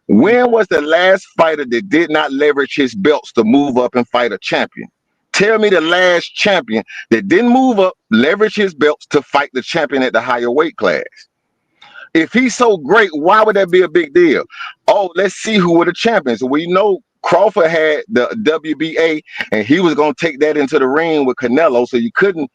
When was the last fighter that did not leverage his belts to move up and fight a champion? Tell me the last champion that didn't move up, leverage his belts to fight the champion at the higher weight class. If he's so great, why would that be a big deal? Oh, let's see who were the champions. We know Crawford had the WBA, and he was going to take that into the ring with Canelo, so you couldn't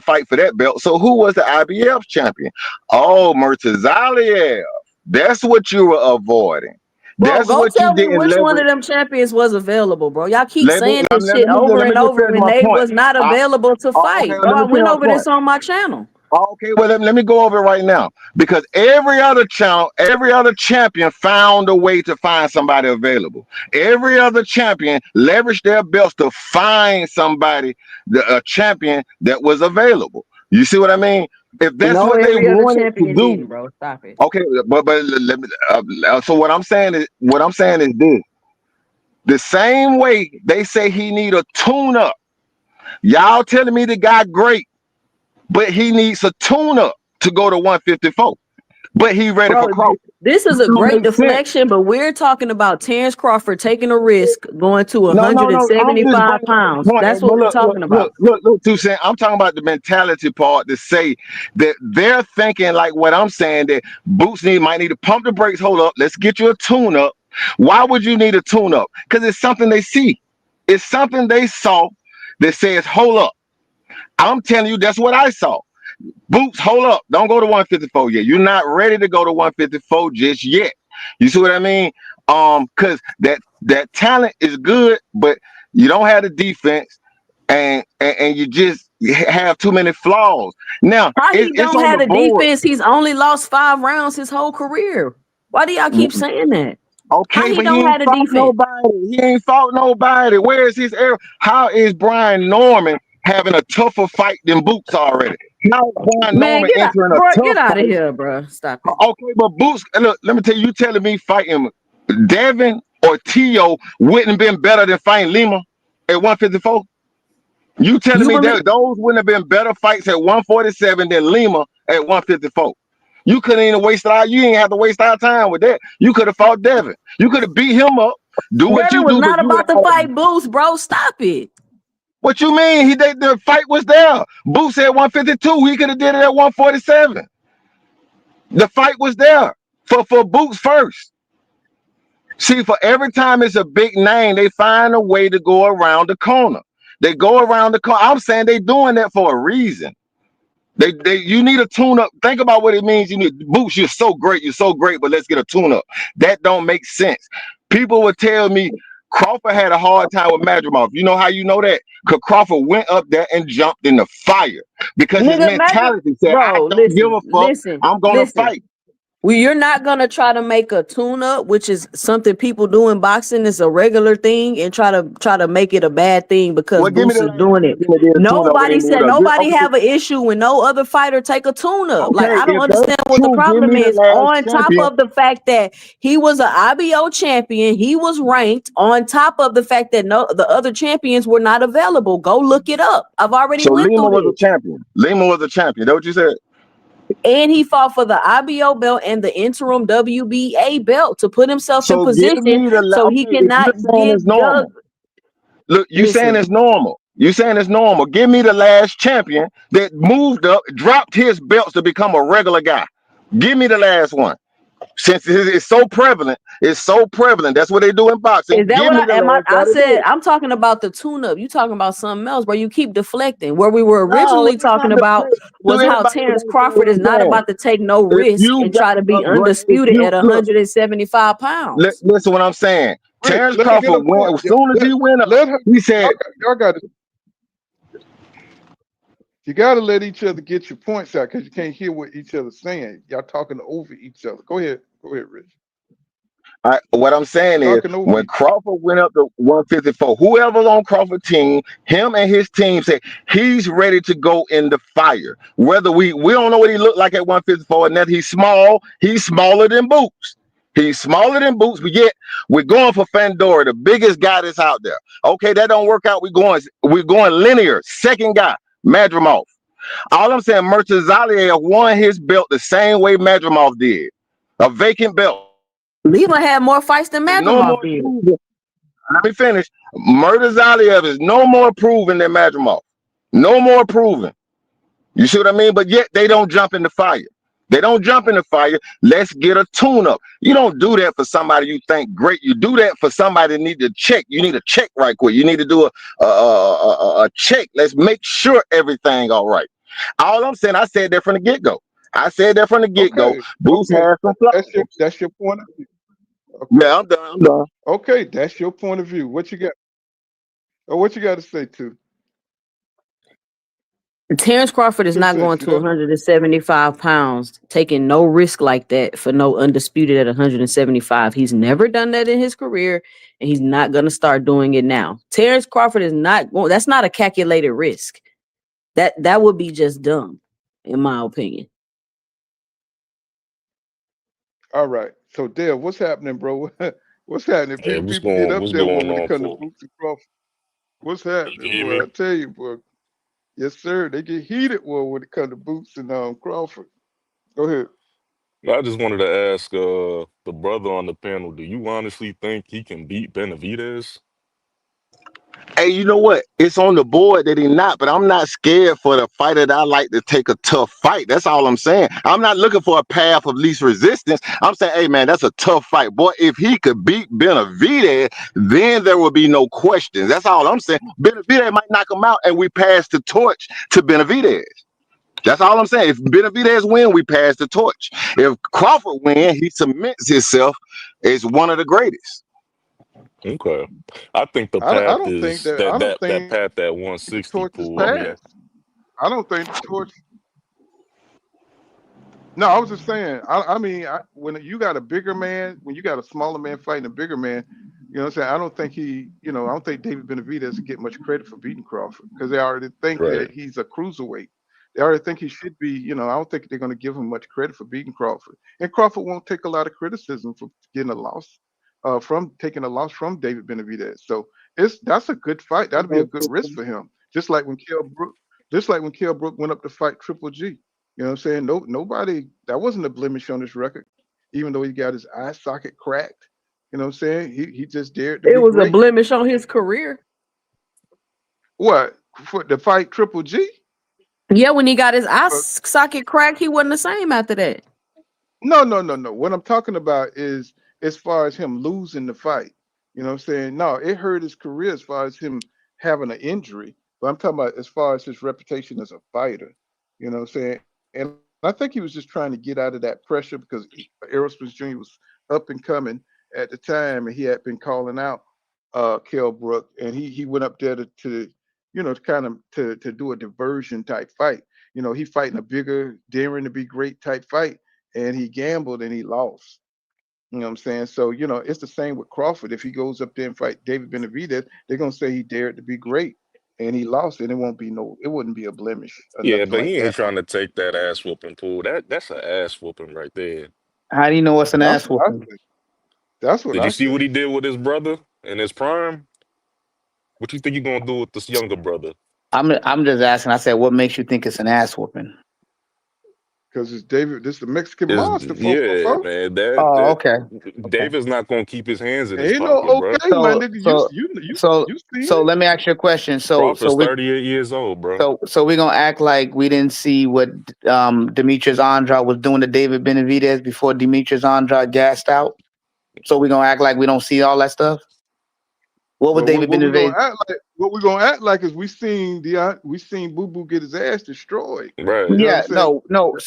fight for that belt. So who was the IBF champion? Oh, Murtazaliev. That's what you were avoiding. Bro, That's go what tell you me didn't which leverage. one of them champions was available, bro. Y'all keep saying this let shit me over and just over finish when my they point. was not available to fight. Okay, Bro, let I me went finish over my this on my channel. Okay, well, let me go over it right now. Because every other channel, every other champion found a way to find somebody available. Every other champion leveraged their belts to find somebody, a champion that was available. You see what I mean? If that's No, what they every other wanted to champion do. didn't, bro. Stop it. Okay, but let me. So what I'm saying is this: the same way they say he need a tune-up. Y'all telling me the guy great, but he needs a tune-up to go to 154. But he ready Bro, for Crawford. this is a That don't great make sense. deflection, but we're talking about Terrence Crawford taking a risk going to No. I'm just 175 bringing pounds. up the point. That's But what we're talking about. look, Toussaint. I'm talking about the mentality part to say that they're thinking like what I'm saying, that Boots might need to pump the brakes. Hold up, let's get you a tune-up. Why would you need a tune-up? Because it's something they see. It's something they saw that says, hold up. I'm telling you, that's what I saw. Boots, hold up. Don't go to 154 yet. You're not ready to go to 154 just yet. You see what I mean? Because that talent is good, but you don't have the defense, and you just have too many flaws. Now, How he it's don't on have the the board. defense? He's only lost 5 rounds his whole career. Why do y'all keep saying that? How Okay, he but he don't ain't have the fought defense? nobody. He ain't fought nobody. Where is his error? How is Brian Norman having a tougher fight than Boots already? How is Brian Man, Norman get out, entering a bro. tough Get out of fight? here, bro. Stop it. Okay, but Boots, look, let me tell you, telling me fighting Devin or Tio wouldn't have been better than fighting Lima at 154? You telling You me believe? that those wouldn't have been better fights at 147 than Lima at 154? You couldn't even waste our, you ain't have to waste our time with that. You could have fought Devin. You could have beat him up, do what Devin you was do, but not you about to had, fight Boots, bro. Stop it. what you mean? The fight was there. Boots at 152. He could have did it at 147. The fight was there for Boots first. See, for every time it's a big name, they find a way to go around the corner. They go around the corner. I'm saying they doing that for a reason. You need a tune-up. Think about what it means. You need Boots. You're so great, but let's get a tune-up. That don't make sense. People would tell me Crawford had a hard time with Madrimov. You know how you know that? Because Crawford went up there and jumped in the fire because his Nigga, imagine, mentality said, I bro, don't give a fuck. I'm gonna listen. fight. Well, you're not gonna try to make a tune-up, which is something people do in boxing. It's a regular thing, and try to make it a bad thing because Well, give me Boots the is last doing it. champion that did a tune-up when they Nobody moved said up. nobody Okay, have an issue when no other fighter take a tune-up. Like, I don't if understand that's what the true, give problem me the is. last On top champion. of the fact that he was an IBO champion, he was ranked. On top of the fact that the other champions were not available. Go look it up. I've already So went Lima through was a this. champion. Lima was a champion. That what you said? And he fought for the IBO belt and the interim WBA belt to put himself in So give position me the so he okay. If you're cannot saying it's get dug. normal, look, you saying Listen, it's normal. You saying it's normal. Give me the last champion that moved up, dropped his belts to become a regular guy. Give me the last one. Since it's so prevalent, That's what they do in boxing. Is that Give what me the last guy I to do said? it. I'm talking about the tune-up. You talking about something else where you keep deflecting. Where we were No, originally it's talking not the about trick. Do was how anybody Terrence understand what Crawford I'm is not saying? about to take no If risk you and got try to be if undisputed you at look, 175 pounds. listen what I'm saying. Rich, Terrence let her get Crawford a went point. as soon as he went up, Let her. he said, Y'all got to. You got to let each other get your points out because you can't hear what each other's saying. Y'all talking over each other. Go ahead, Rich. what I'm saying is Talking over when each. Crawford went up to 154, whoever's on Crawford's team, him and his team said he's ready to go in the fire. Whether we don't know what he looked like at 154, and that he's smaller than Boots. He's smaller than Boots, but yet we're going for Fandora, the biggest guy that's out there. Okay, that don't work out. We're going linear. Second guy, Madrimov. All I'm saying, Murtazalia won his belt the same way Madrimov did, a vacant belt. Lima had more fights than No more Madrimov did. proven. Let me finish. Murtazalia is no more proven than Madrimov. No more proven. You see what I mean? But yet they don't jump in the fire. They don't jump in the fire. Let's get a tune-up. You don't do that for somebody you think great. You do that for somebody that need to check. You need a check right quick. You need to do a check. Let's make sure everything all right. All I'm saying, I said that from the get-go. Okay, Boots okay. has some flaws. That's your point of view. Okay. Yeah, I'm done. Okay, that's your point of view. What you got? What you got to say to Terrence Crawford is 2 not going cents? You to there? 175 pounds, taking no risk like that for no undisputed at 175. He's never done that in his career, and he's not going to start doing it now. Terrence Crawford is not going. That's not a calculated risk. That would be just dumb, in my opinion. All right. So, Dale, what's happening, bro? What's happening? Hey, what's People get up what's there, boy, going when it on, comes to for? Boots and Crawford. What's You can happening, hear boy? I me? tell you, boy. Yes, sir. They get heated, boy, when it comes to Boots and Crawford. Go ahead. I just wanted to ask the brother on the panel, do you honestly think he can beat Benavidez? Hey, you know what? It's on the board that he not, but I'm not scared for the fighter that I like to take a tough fight. That's all I'm saying. I'm not looking for a path of least resistance. I'm saying, hey man, that's a tough fight. Boy, if he could beat Benavidez, then there will be no questions. That's all I'm saying. Benavidez might knock him out and we pass the torch to Benavidez. That's all I'm saying. If Benavidez win, we pass the torch. If Crawford win, he cements himself as one of the greatest. Okay. I think the I path don't think is that. I that don't that that think path that the 160 torch is pool. I mean, passed. I don't think the torch. No, I was just saying. I mean, when you got a bigger man, when you got a smaller man fighting a bigger man, you know what I'm saying? I don't think I don't think David Benavidez will get much credit for beating Crawford because they already think right. that he's a cruiserweight. They already think he should be, I don't think they're going to give him much credit for beating Crawford. And Crawford won't take a lot of criticism for getting a loss, from taking a loss from David Benavidez. So that's a good fight. That'll be a good risk for him. Just like when Kell Brook went up to fight Triple G. You know what I'm saying? Nobody, that wasn't a blemish on his record, even though he got his eye socket cracked. You know what I'm saying? He just dared to It be was a great. blemish on his career. What? For the fight Triple G? Yeah, when he got his eye Uh, socket cracked, he wasn't the same after that. no. What I'm talking about is as far as him losing the fight. You know what I'm saying? No, it hurt his career as far as him having an injury. But I'm talking about as far as his reputation as a fighter. You know what I'm saying? And I think he was just trying to get out of that pressure because Errol Spence Jr. was up and coming at the time, and he had been calling out Kell Brook, and he went up there to to kind of to do a diversion type fight. He fighting a bigger, daring to be great type fight, and he gambled and he lost. You know what I'm saying? So, it's the same with Crawford. If he goes up there and fight David Benavidez, they're gonna say he dared to be great and he lost, and it wouldn't be a blemish or Yeah, nothing but like he ain't that. trying to take that ass whooping pool. That's an ass whooping right there. How do you know what's an That's ass what I whooping? say. That's what Did I you see what say. he did with his brother in his prime? What you think you gonna do with this younger brother? I'm just asking. I said, what makes you think it's an ass whooping? Because it's David. This is the Mexican Is monster, yeah, fo. man. Oh, okay. David's not gonna keep his hands in his Ain't no pocket, bro. okay, my So nigga. so so You seen so it? let me ask you a question. Crawford's 38 years old, bro. So we're gonna act like we didn't see what Demetrius Andrade was doing to David Benavidez before Demetrius Andrade gassed out. So we're gonna act like we don't see all that stuff. What was Well, David Benavidez? what we're gonna act like is we seen Boo Boo get his ass destroyed. Right. You know what I'm Yeah, saying? no.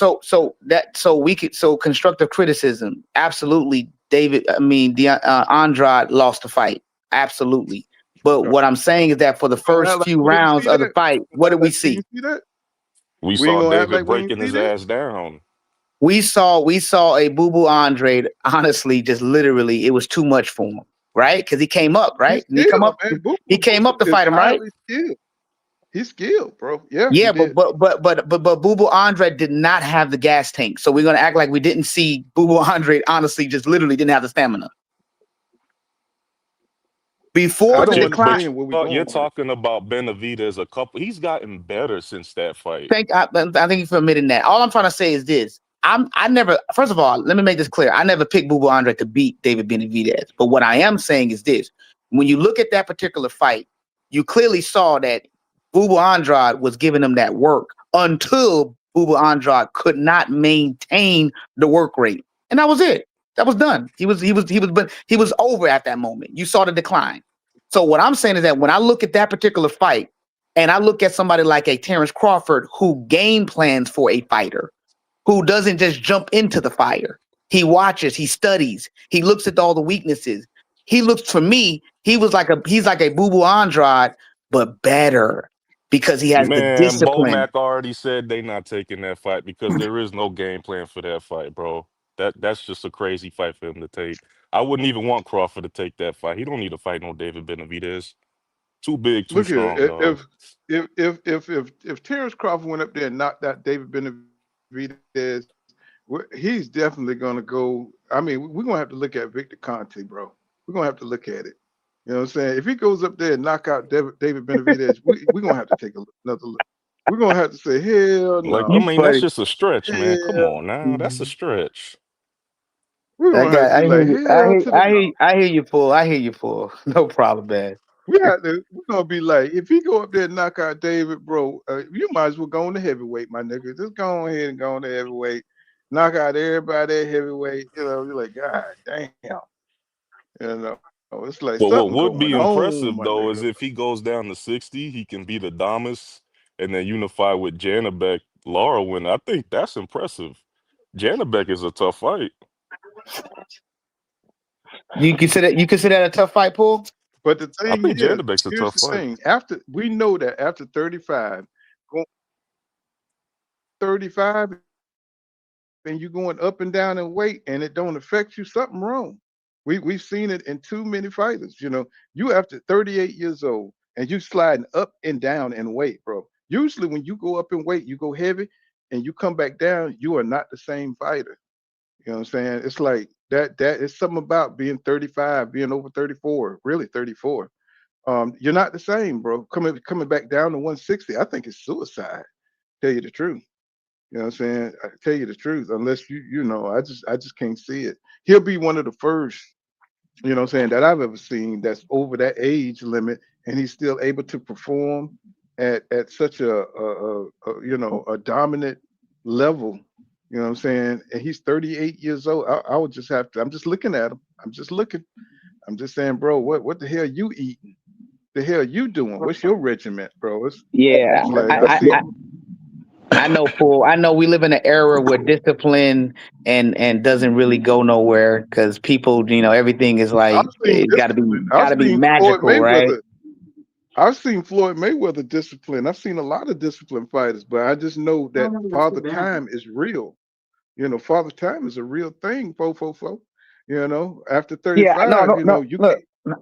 So constructive criticism. Absolutely, Andrade lost the fight. Absolutely. But what I'm saying is that for the Gonna act first like few we didn't rounds see of the that. fight, what did we see? See that? We We ain't saw gonna act David like we ain't breaking see his that. ass down. We saw a Boo Boo Andrade. Honestly, just literally, it was too much for him, right? Because he came up, He's right? And he come skilled, up. man. He came up to Is fight him, right? highly skilled. He's skilled, bro. Yeah, he Yeah, did. but Boo Boo Andrade did not have the gas tank, so we're gonna act like we didn't see Boo Boo Andrade. Honestly, just literally didn't have the stamina before I the don't decline. understand where we You're going with it. talking about Benavidez a couple. He's gotten better since that fight. I thank you for admitting that. All I'm trying to say is this: I never. First of all, let me make this clear. I never picked Boo Boo Andrade to beat David Benavidez. But what I am saying is this: when you look at that particular fight, you clearly saw that Boo Boo Andrade was giving him that work until Boo Boo Andrade could not maintain the work rate, and that was it. That was done. He was over at that moment. You saw the decline. So what I'm saying is that when I look at that particular fight, and I look at somebody like a Terrence Crawford who game plans for a fighter, who doesn't just jump into the fire. He watches, he studies, he looks at all the weaknesses. He looks, for me, he's like a Boo Boo Andrade, but better because he has the Man, discipline. Bomac already said they not taking that fight because there is no game plan for that fight, bro. That's just a crazy fight for him to take. I wouldn't even want Crawford to take that fight. He don't need to fight no David Benavidez. Too big, too Look here. strong, dog. If Terrence Crawford went up there and knocked out David Benavidez, he's definitely gonna go. I mean, we're gonna have to look at Victor Conte, bro. We're gonna have to look at it. You know what I'm saying? If he goes up there and knock out David Benavidez, we're gonna have to take another look. We're gonna have to say, hell Like, no. I mean, that's just a stretch, man. Come Hell, on now. That's a stretch. we're That gonna have to guy, be like, hell to the no. I hear you, Paul. I hear you, Paul. No problem, man. We're gonna be like, if he go up there and knock out David, bro, you might as well go on to heavyweight, my nigga. Just go ahead and go on to heavyweight, knock out everybody at heavyweight. You know, you're like, God damn. You know, it's like Well, what something would going be on, impressive my though is nigga. if he goes down to 60, he can beat Adamas and then unify with Janabek, Laura win. I think that's impressive. Janabek is a tough fight. You consider that a tough fight, Paul? But the I thing think is, Janabek's a here's tough the fight. thing. We know that after 35, going 35, and you going up and down in weight, and it don't affect you, something wrong. We've seen it in too many fighters. You know, you after 38 years old and you sliding up and down in weight, bro. Usually when you go up in weight, you go heavy and you come back down, you are not the same fighter. You know what I'm saying? It's like that is something about being 35, being over 34, really 34. You're not the same, bro. Coming back down to 160, I think it's suicide. Tell you the truth. You know what I'm saying? I tell you the truth. Unless you know, I just can't see it. He'll be one of the first, you know what I'm saying, that I've ever seen that's over that age limit and he's still able to perform at such a dominant level. You know what I'm saying? And he's 38 years old. I would just have to, I'm just looking at him. I'm just looking. I'm just saying, bro, what the hell you eating? The hell you doing? What's your regiment, bro? Yeah, It's like I see. I know, Paul. I know we live in an era where discipline and doesn't really go nowhere because people, everything is I've like seen it's discipline. I've gotta be seen Floyd magical, right? Mayweather. I've seen Floyd Mayweather discipline. I've seen a lot of disciplined fighters, but I just know that father time is real. You know, father time is a real thing, fo. You know, after Yeah, no, 35, no, you know, no. you Look, can't.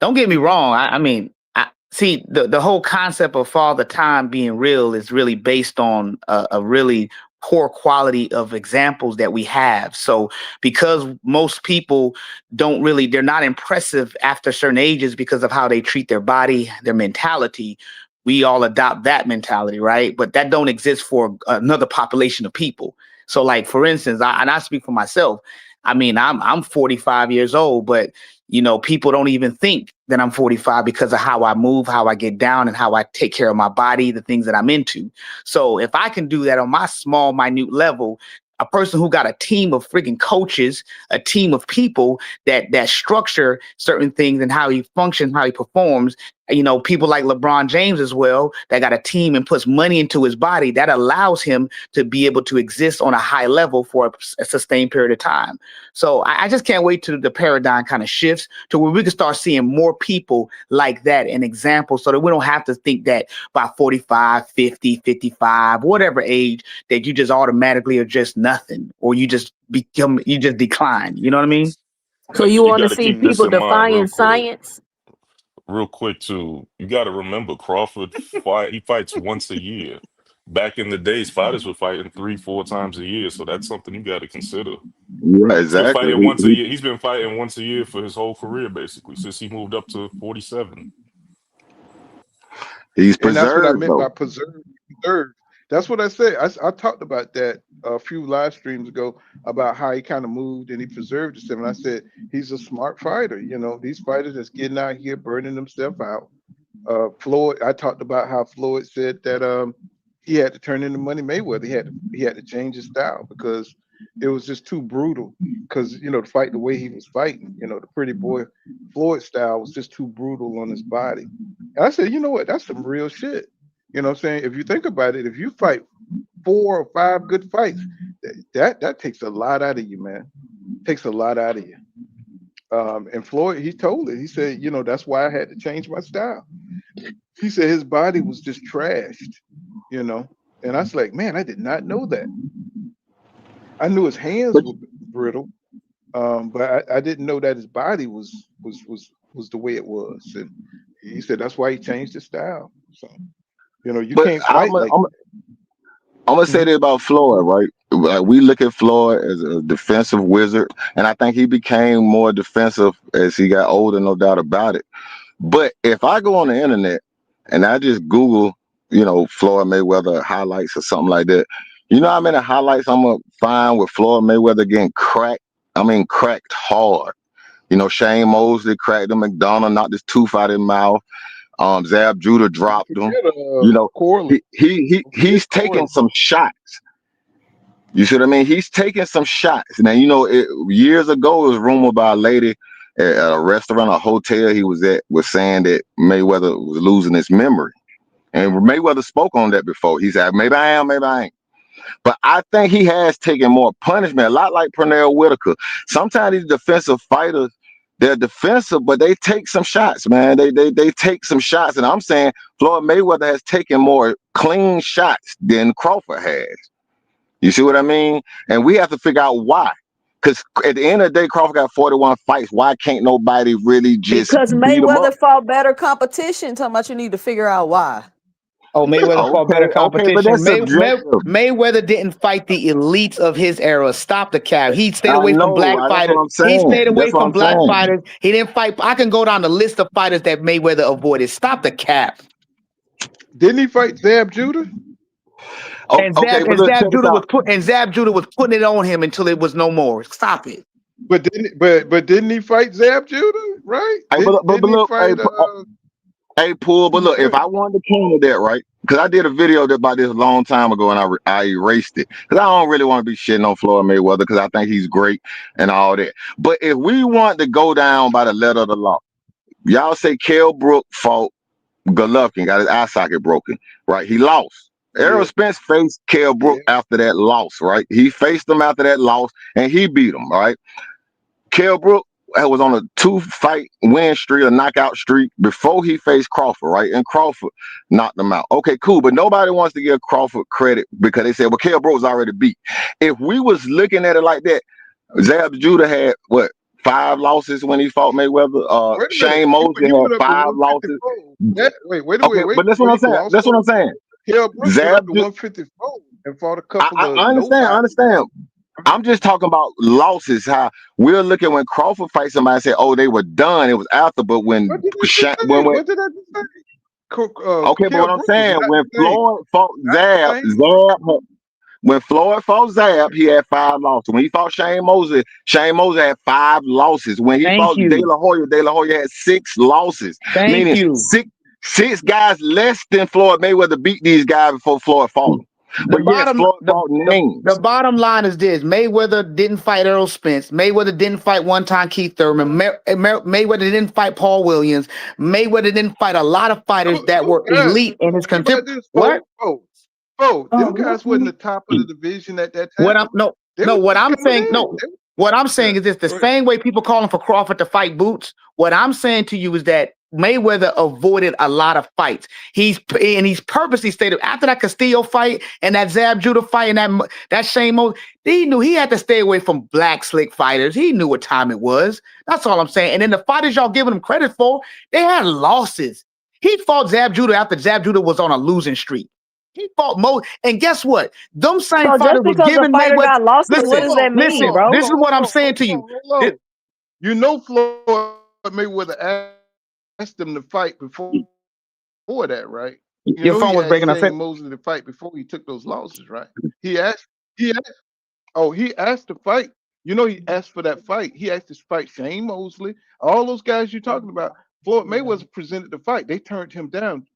don't get me wrong. I mean, I see the whole concept of father time being real is really based on a really poor quality of examples that we have. So because most people they're not impressive after certain ages because of how they treat their body, their mentality. We all adopt that mentality, right? But that don't exist for another population of people. So like, for instance, I speak for myself. I mean, I'm 45 years old, but you know, people don't even think that I'm 45 because of how I move, how I get down, and how I take care of my body, the things that I'm into. So if I can do that on my small, minute level, a person who got a team of freaking coaches, a team of people that structure certain things and how he functions, how he performs, you know, people like LeBron James as well, that got a team and puts money into his body, that allows him to be able to exist on a high level for a sustained period of time. So I just can't wait till the paradigm kind of shifts to where we can start seeing more people like that and examples, so that we don't have to think that by 45, 50, 55, whatever age, that you just automatically are just nothing, or you just decline. You know what I mean? So you You want to got to see keep this people in mind defying science? real quick too. You got to remember Crawford he fights once a year. Back in the days, fighters were fighting 3-4 times a year, so that's something you got to consider. Right, He's been exactly. fighting once a year. He's been fighting once a year for his whole career, basically, since he moved up to 47. He's And that's what I preserved meant by though. preserve. Preserve. That's what I said. I talked about that a few live streams ago about how he kind of moved and he preserved himself. And I said he's a smart fighter. You know, these fighters that's getting out here burning themselves out. Floyd, I talked about how Floyd said that he had to turn into Money Mayweather. He had to change his style because it was just too brutal. Because you know, to fight the way he was fighting, you know, the pretty boy Floyd style was just too brutal on his body. And I said, you know what, that's some real shit. You know what I'm saying? If you think about it, if you fight 4 or 5 good fights, that takes a lot out of you, man. Takes a lot out of you. And Floyd, he told it. He said, you know, that's why I had to change my style. He said his body was just trashed, you know. And I was like, man, I did not know that. I knew his hands But were brittle, but I didn't know that his body was the way it was. And he said that's why he changed his style. So, you know, you but can't I'm fight like gonna say Mhm. this about Floyd, right? Like, we look at Floyd as a defensive wizard, and I think he became more defensive as he got older, no doubt about it. But if I go on the internet and I just Google, you know, Floyd Mayweather highlights or something like that, you know how many highlights I'm gonna find with Floyd Mayweather getting cracked? I mean, cracked hard. You know, Shane Mosley cracked him, McDonald knocked his tooth out his mouth. Zab Judah Don't dropped him. forget You know, Corley. Don't forget he's taking Corley. some shots. You see what I mean? He's taking some shots. Now, you know, years ago, it was rumored by a lady at a restaurant, a hotel he was at, was saying that Mayweather was losing his memory. And Mayweather spoke on that before. He said, maybe I am, maybe I ain't. But I think he has taken more punishment, a lot like Pernell Whitaker. Sometimes these defensive fighters, they're defensive, but they take some shots, man. They take some shots. And I'm saying Floyd Mayweather has taken more clean shots than Crawford has. You see what I mean? And we have to figure out why. Because at the end of the day, Crawford got 41 fights. Why can't nobody really just Because beat him up? Mayweather fought better competition. Talking about you need to figure out why. Oh, Mayweather fought better Okay, but competition. that's subjective. Mayweather didn't fight the elites of his era. Stop the cap. He stayed I away from black know. That's fighters. what I'm He saying. stayed away That's what from I'm black saying. fighters. He didn't fight. I can go down the list of fighters that Mayweather avoided. Stop the cap. Didn't he fight Zab Judah? Oh, And okay, but look, check this out. Zab Judah was putting it on him until it was no more. Stop it. But didn't he fight Zab Judah? Right? Hey, but Didn't he look, fight hey, Poole, but look, if I wanted to counter that, right? Because I did a video about this a long time ago and I erased it. Because I don't really want to be shitting on Floyd Mayweather because I think he's great and all that. But if we want to go down by the letter of the law, y'all say Kell Brook fought Golovkin, got his eye socket broken, right? He lost. Errol Yeah, Spence faced Kell Brook yeah. after that loss, right? He faced him after that loss and he beat him, right? Kell Brook was on a 2-fight win streak, a knockout streak before he faced Crawford, right? And Crawford knocked him out. Okay, cool. But nobody wants to give Crawford credit because they said, well, Kell Brook was already beat. If we was looking at it like that, Zab Judah had what? 5 losses when he fought Mayweather. Wait a minute. Shane Mosley He had went up to 5 losses. 154. Wait Okay, a but that's what Wait, I'm saying. lost That's what I'm saying. Kell Brook went Zab, up to 154 and fought a couple I of understand. I nobodies. understand. I'm just talking about losses. How we're looking when Crawford fights somebody, say, "Oh, they were done." It was after, but when What did I just say? What did I just say? okay, but Kell what I'm Brook was saying, not when the same. Floyd fought Not the same. When Floyd fought Zab, he had 5 losses. When he fought Shane Mosley had 5 losses. When he Thank fought De you. La Hoya had 6 losses. Thank Meaning you. six guys less than Floyd Mayweather beat these guys before Floyd fought him. The But yes, Floyd fought names. the bottom line is this: Mayweather didn't fight Errol Spence. Mayweather didn't fight one-time Keith Thurman. Mayweather didn't fight Paul Williams. Mayweather didn't fight a lot of fighters that were elite in his contemporary. What? Them guys wasn't the top of the division at that time. What I'm what I'm saying what I'm saying is this: the same way people calling for Crawford to fight Boots. What I'm saying to you is that Mayweather avoided a lot of fights. He's purposely stated after that Castillo fight and that Zab Judah fight and that Shane Mosley, he knew he had to stay away from black slick fighters. He knew what time it was. That's all I'm saying. And then the fighters y'all giving him credit for, they had losses. He fought Zab Judah after Zab Judah was on a losing streak. He fought and guess what? Them same fighters was giving Mayweather. Got losses, what does that mean, bro? This is what I'm saying to you. You know, Floyd Mayweather asked him to fight before that, right? Your phone was breaking up. Mosley to fight before he took those losses, right? He asked to fight. You know, he asked for that fight. He asked to fight Shane Mosley, all those guys you're talking about. Floyd Mayweather presented the fight. They turned him down.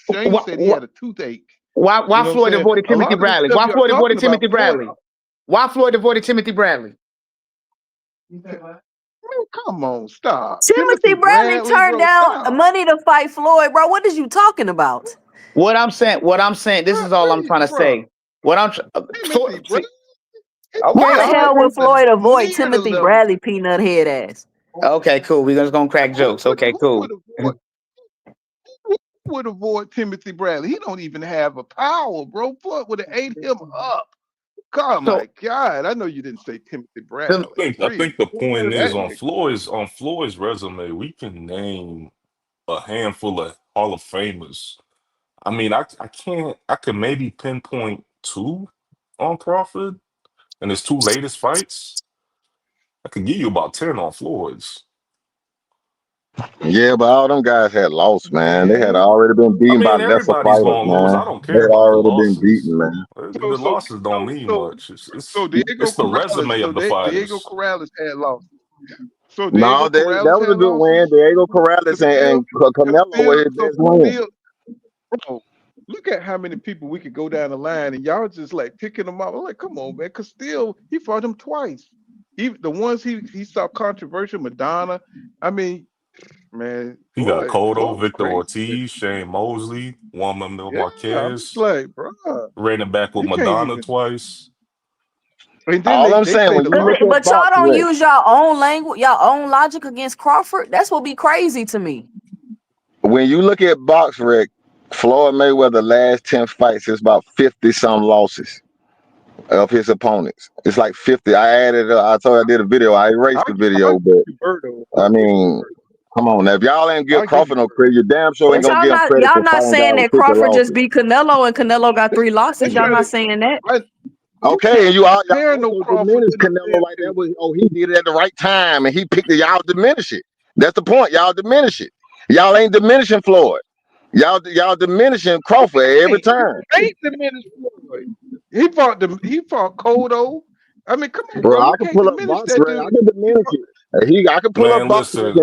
Shane said he had a toothache. Why Floyd avoided Timothy Bradley? Why Floyd avoided Timothy Bradley? Why Floyd avoided Timothy Bradley? Man, come on, stop. Timothy Bradley turned down money to fight Floyd, bro. What is you talking about? What I'm saying, this is all I'm trying to say. What I'm why the hell would Floyd avoid Timothy Bradley, peanut head ass? Okay, cool. We're just gonna crack jokes. Okay, cool. Would avoid Timothy Bradley. He don't even have a power, bro. Floyd would have ate him up. God, my God! I know you didn't say Timothy Bradley. I think the point is on Floyd's resume, we can name a handful of Hall of Famers. I mean, I can maybe pinpoint 2 on Crawford and his 2 latest fights. I could give you about 10 on Floyd's. Yeah, but all them guys had lost, man. They had already been beaten by lesser fighters, man. I don't care about the losses. Been beaten, man. The losses don't mean much. It's the resume of the fighters. Diego Corrales had lost. So that was a good win. Diego Corrales and Canelo were his best win. Bro, look at how many people we could go down the line, and y'all just like picking them up. I'm like, come on, man, because still he fought him twice. The ones he saw controversial, Madonna. I mean, man, he got Cotto, Victor Ortiz, Shane Mosley, Juan Manuel Marquez. Like, bro, ran it back with Madonna twice. All I'm saying, but y'all don't use your own language, your own logic against Crawford. That's what be crazy to me. When you look at BoxRec, Floyd Mayweather last 10 fights is about 50-some losses of his opponents. It's like 50. I added. I told you I did a video. I erased the video, but I mean, come on now. If y'all ain't give Crawford no credit, you damn sure ain't gonna give him credit. Y'all not saying that Crawford just beat Canelo and Canelo got 3 losses. Y'all not saying that. Okay, and y'all diminish Canelo like that. He did it at the right time, and he picked it. Y'all diminish it. That's the point. Y'all diminish it. Y'all ain't diminishing Floyd. Y'all diminishing Crawford every time. Ain't diminishing Floyd. He fought Cotto. I mean, come on, bro. I can pull up BoxRec. I can diminish it. I can pull up BoxRec.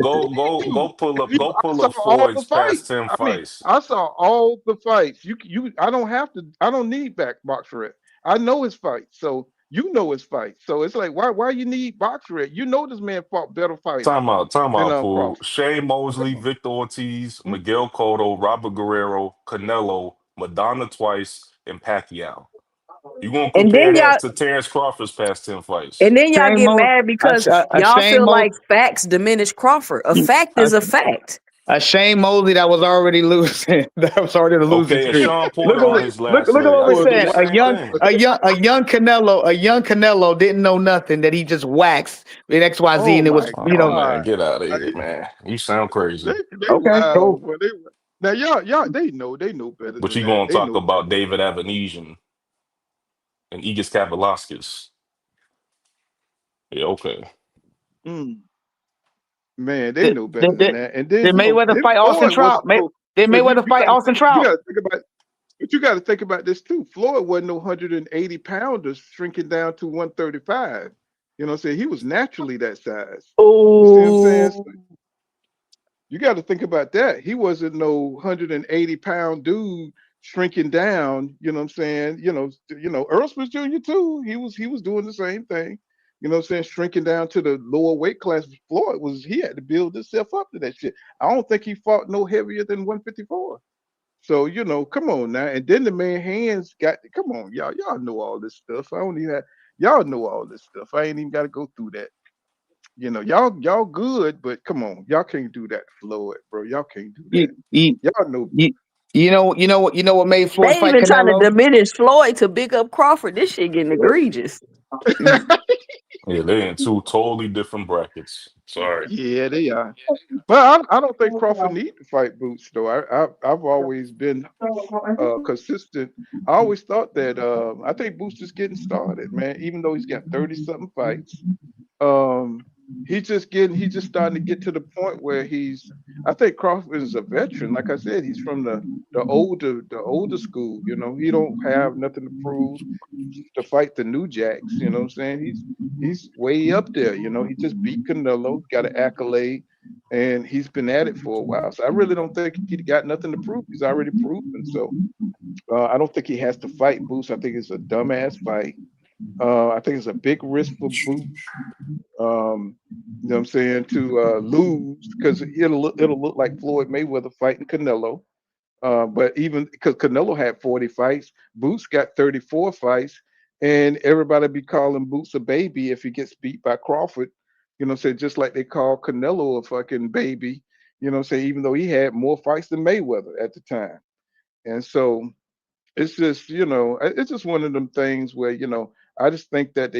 Go pull up Floyd's past 10 fights. I saw all the fights. I don't need back BoxRec. I know his fight, so you know his fight. So it's like, why you need BoxRec? You know this man fought better fighters. Time out, Paul. Shane Mosley, Victor Ortiz, Miguel Cotto, Robert Guerrero, Canelo, Madonna twice, and Pacquiao. You gonna compare that to Terrence Crawford's past 10 fights? And then y'all get mad because y'all feel like facts diminish Crawford. A fact is a fact. A Shane Mosley that was already losing. That was already the losing streak. Sean Porter on his last look at what we're saying. A young Canelo didn't know nothing, that he just waxed in XYZ, and it was man, get out of here, man. You sound crazy. Okay, cool. Now y'all they know better. But you gonna talk about David Avanesian and Igis Kavalauskas. Yeah, okay. Man, they know better than that. And then did Mayweather fight Austin Trout? Did Mayweather fight Austin Trout? You gotta think about But you got to think about this too. Floyd wasn't no 180 pounders shrinking down to 135. You know what I'm saying? He was naturally that size. You see what I'm saying? So you got to think about that. He wasn't no 180 pound dude shrinking down. You know what I'm saying? Earl Smith Jr. too. He was doing the same thing. You know what I'm saying? Shrinking down to the lower weight class. Floyd he had to build himself up to that shit. I don't think he fought no heavier than 154. So, come on now. And then the man hands come on, y'all. Y'all know all this stuff. I don't even y'all know all this stuff. I ain't even got to go through that. Y'all good, but come on, y'all can't do that, Floyd, bro. Y'all can't do that. Y'all know. You know what made Floyd They fight even trying to Canelo? diminish Floyd to big up Crawford. This shit getting egregious. Yeah, they're in two totally different brackets. Sorry. Yeah, they are. But I don't think Crawford need to fight Boots though. I've always been consistent. I always thought that I think Boots is getting started, man. Even though he's got 30-something fights, he's just starting to get to the point where I think Crawford is a veteran. Like I said, he's from the older school. He don't have nothing to prove to fight the new jacks. You know what I'm saying? He's way up there. He just beat Canelo, got an accolade, and he's been at it for a while. So I really don't think he got nothing to prove. He's already proven. So I don't think he has to fight Boots. I think it's a dumbass fight. I think it's a big risk for Boots. You know what I'm saying, to lose, because it'll look like Floyd Mayweather fighting Canelo. But even because Canelo had 40 fights, Boots got 34 fights, and everybody be calling Boots a baby if he gets beat by Crawford. You know what I'm saying? Just like they call Canelo a fucking baby. You know what I'm saying? Even though he had more fights than Mayweather at the time. And so it's just, it's just one of them things where, I just think that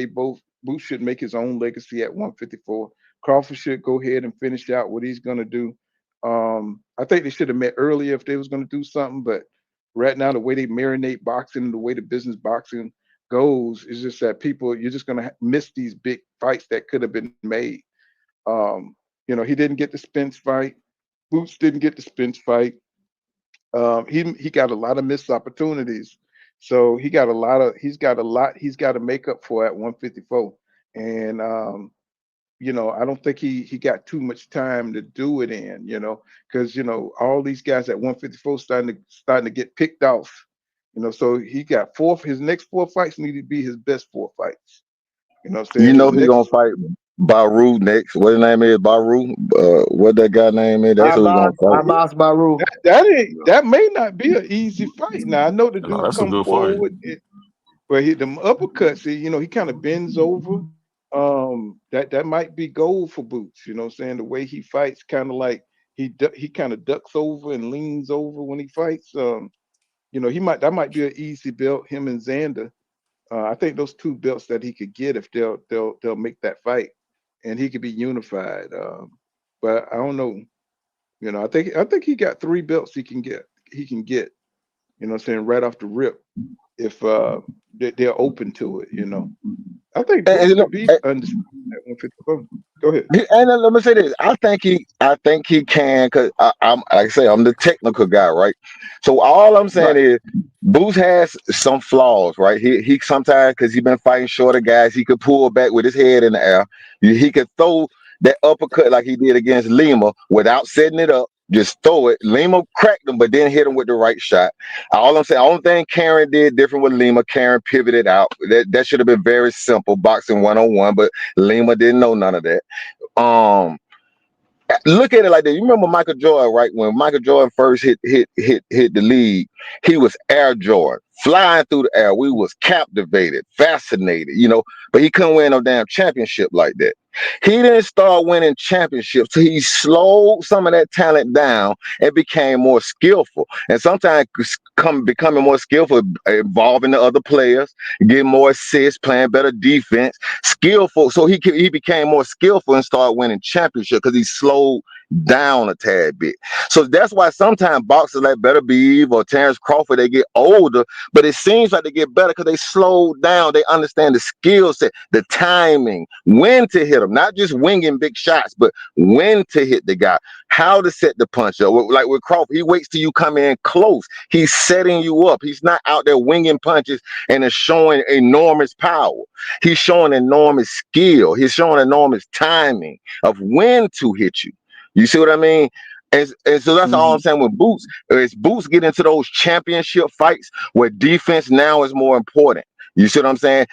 Boots should make his own legacy at 154. Crawford should go ahead and finish out what he's going to do. I think they should have met earlier if they was going to do something, but right now, the way they marinate boxing and the way the business boxing goes is just that you're just going to miss these big fights that could have been made. He didn't get the Spence fight. Boots didn't get the Spence fight. He got a lot of missed opportunities, so he's got a lot he's got to make up for at 154. And I don't think he got too much time to do it in, because all these guys at 154 starting to get picked off, so he got his next 4 fights need to be his best 4 fights. You know what I'm saying? He's gonna fight Baru next. What his name is? Baru. What that guy name is? That's who he's gonna fight. Abbas Baru. That may not be an easy fight. Now I know the dude That's a come good forward, fight. but them uppercuts, he kind of bends over. That might be gold for Boots. You know what I'm saying? The way he fights, kind of like he kind of ducks over and leans over when he fights. That might be an easy belt. Him and Xander. I think those 2 belts that he could get if they'll make that fight, and he could be unified. But I don't know. I think he got 3 belts he can get. You know what I'm saying, right off the rip, if they're open to it. I think Boots could be undisputed at 154. Go ahead. And let me say this: I think he can, because I'm like I say, I'm the technical guy, right? So all I'm saying is, Boots has some flaws, right? He sometimes, because he's been fighting shorter guys, he could pull back with his head in the air. He could throw that uppercut like he did against Lima without setting it up. Just throw it. Lima cracked him, but then hit him with the right shot. All I'm saying, only thing Karen did different with Lima, Karen pivoted out. That should have been very simple, boxing 101, but Lima didn't know none of that. Look at it like that. You remember Michael Jordan, right? When Michael Jordan first hit the league, he was Air Jordan, flying through the air. We was captivated, fascinated, but he couldn't win no damn championship like that. He didn't start winning championships, so he slowed some of that talent down and became more skillful. And sometimes becoming more skillful, involving the other players, getting more assists, playing better defense, skillful. So he became more skillful and started winning championships because he slowed down a tad bit. So that's why sometimes boxers like Better Beeve or Terrence Crawford, they get older, but it seems like they get better because they slow down. They understand the skill set, the timing, when to hit them, not just winging big shots, but when to hit the guy, how to set the punch up. Like with Crawford, he waits till you come in close. He's setting you up. He's not out there winging punches and is showing enormous power. He's showing enormous skill. He's showing enormous timing of when to hit you. You see what I mean? And so that's all I'm saying with Boots. Is Boots get into those championship fights where defense now is more important. You see what I'm saying?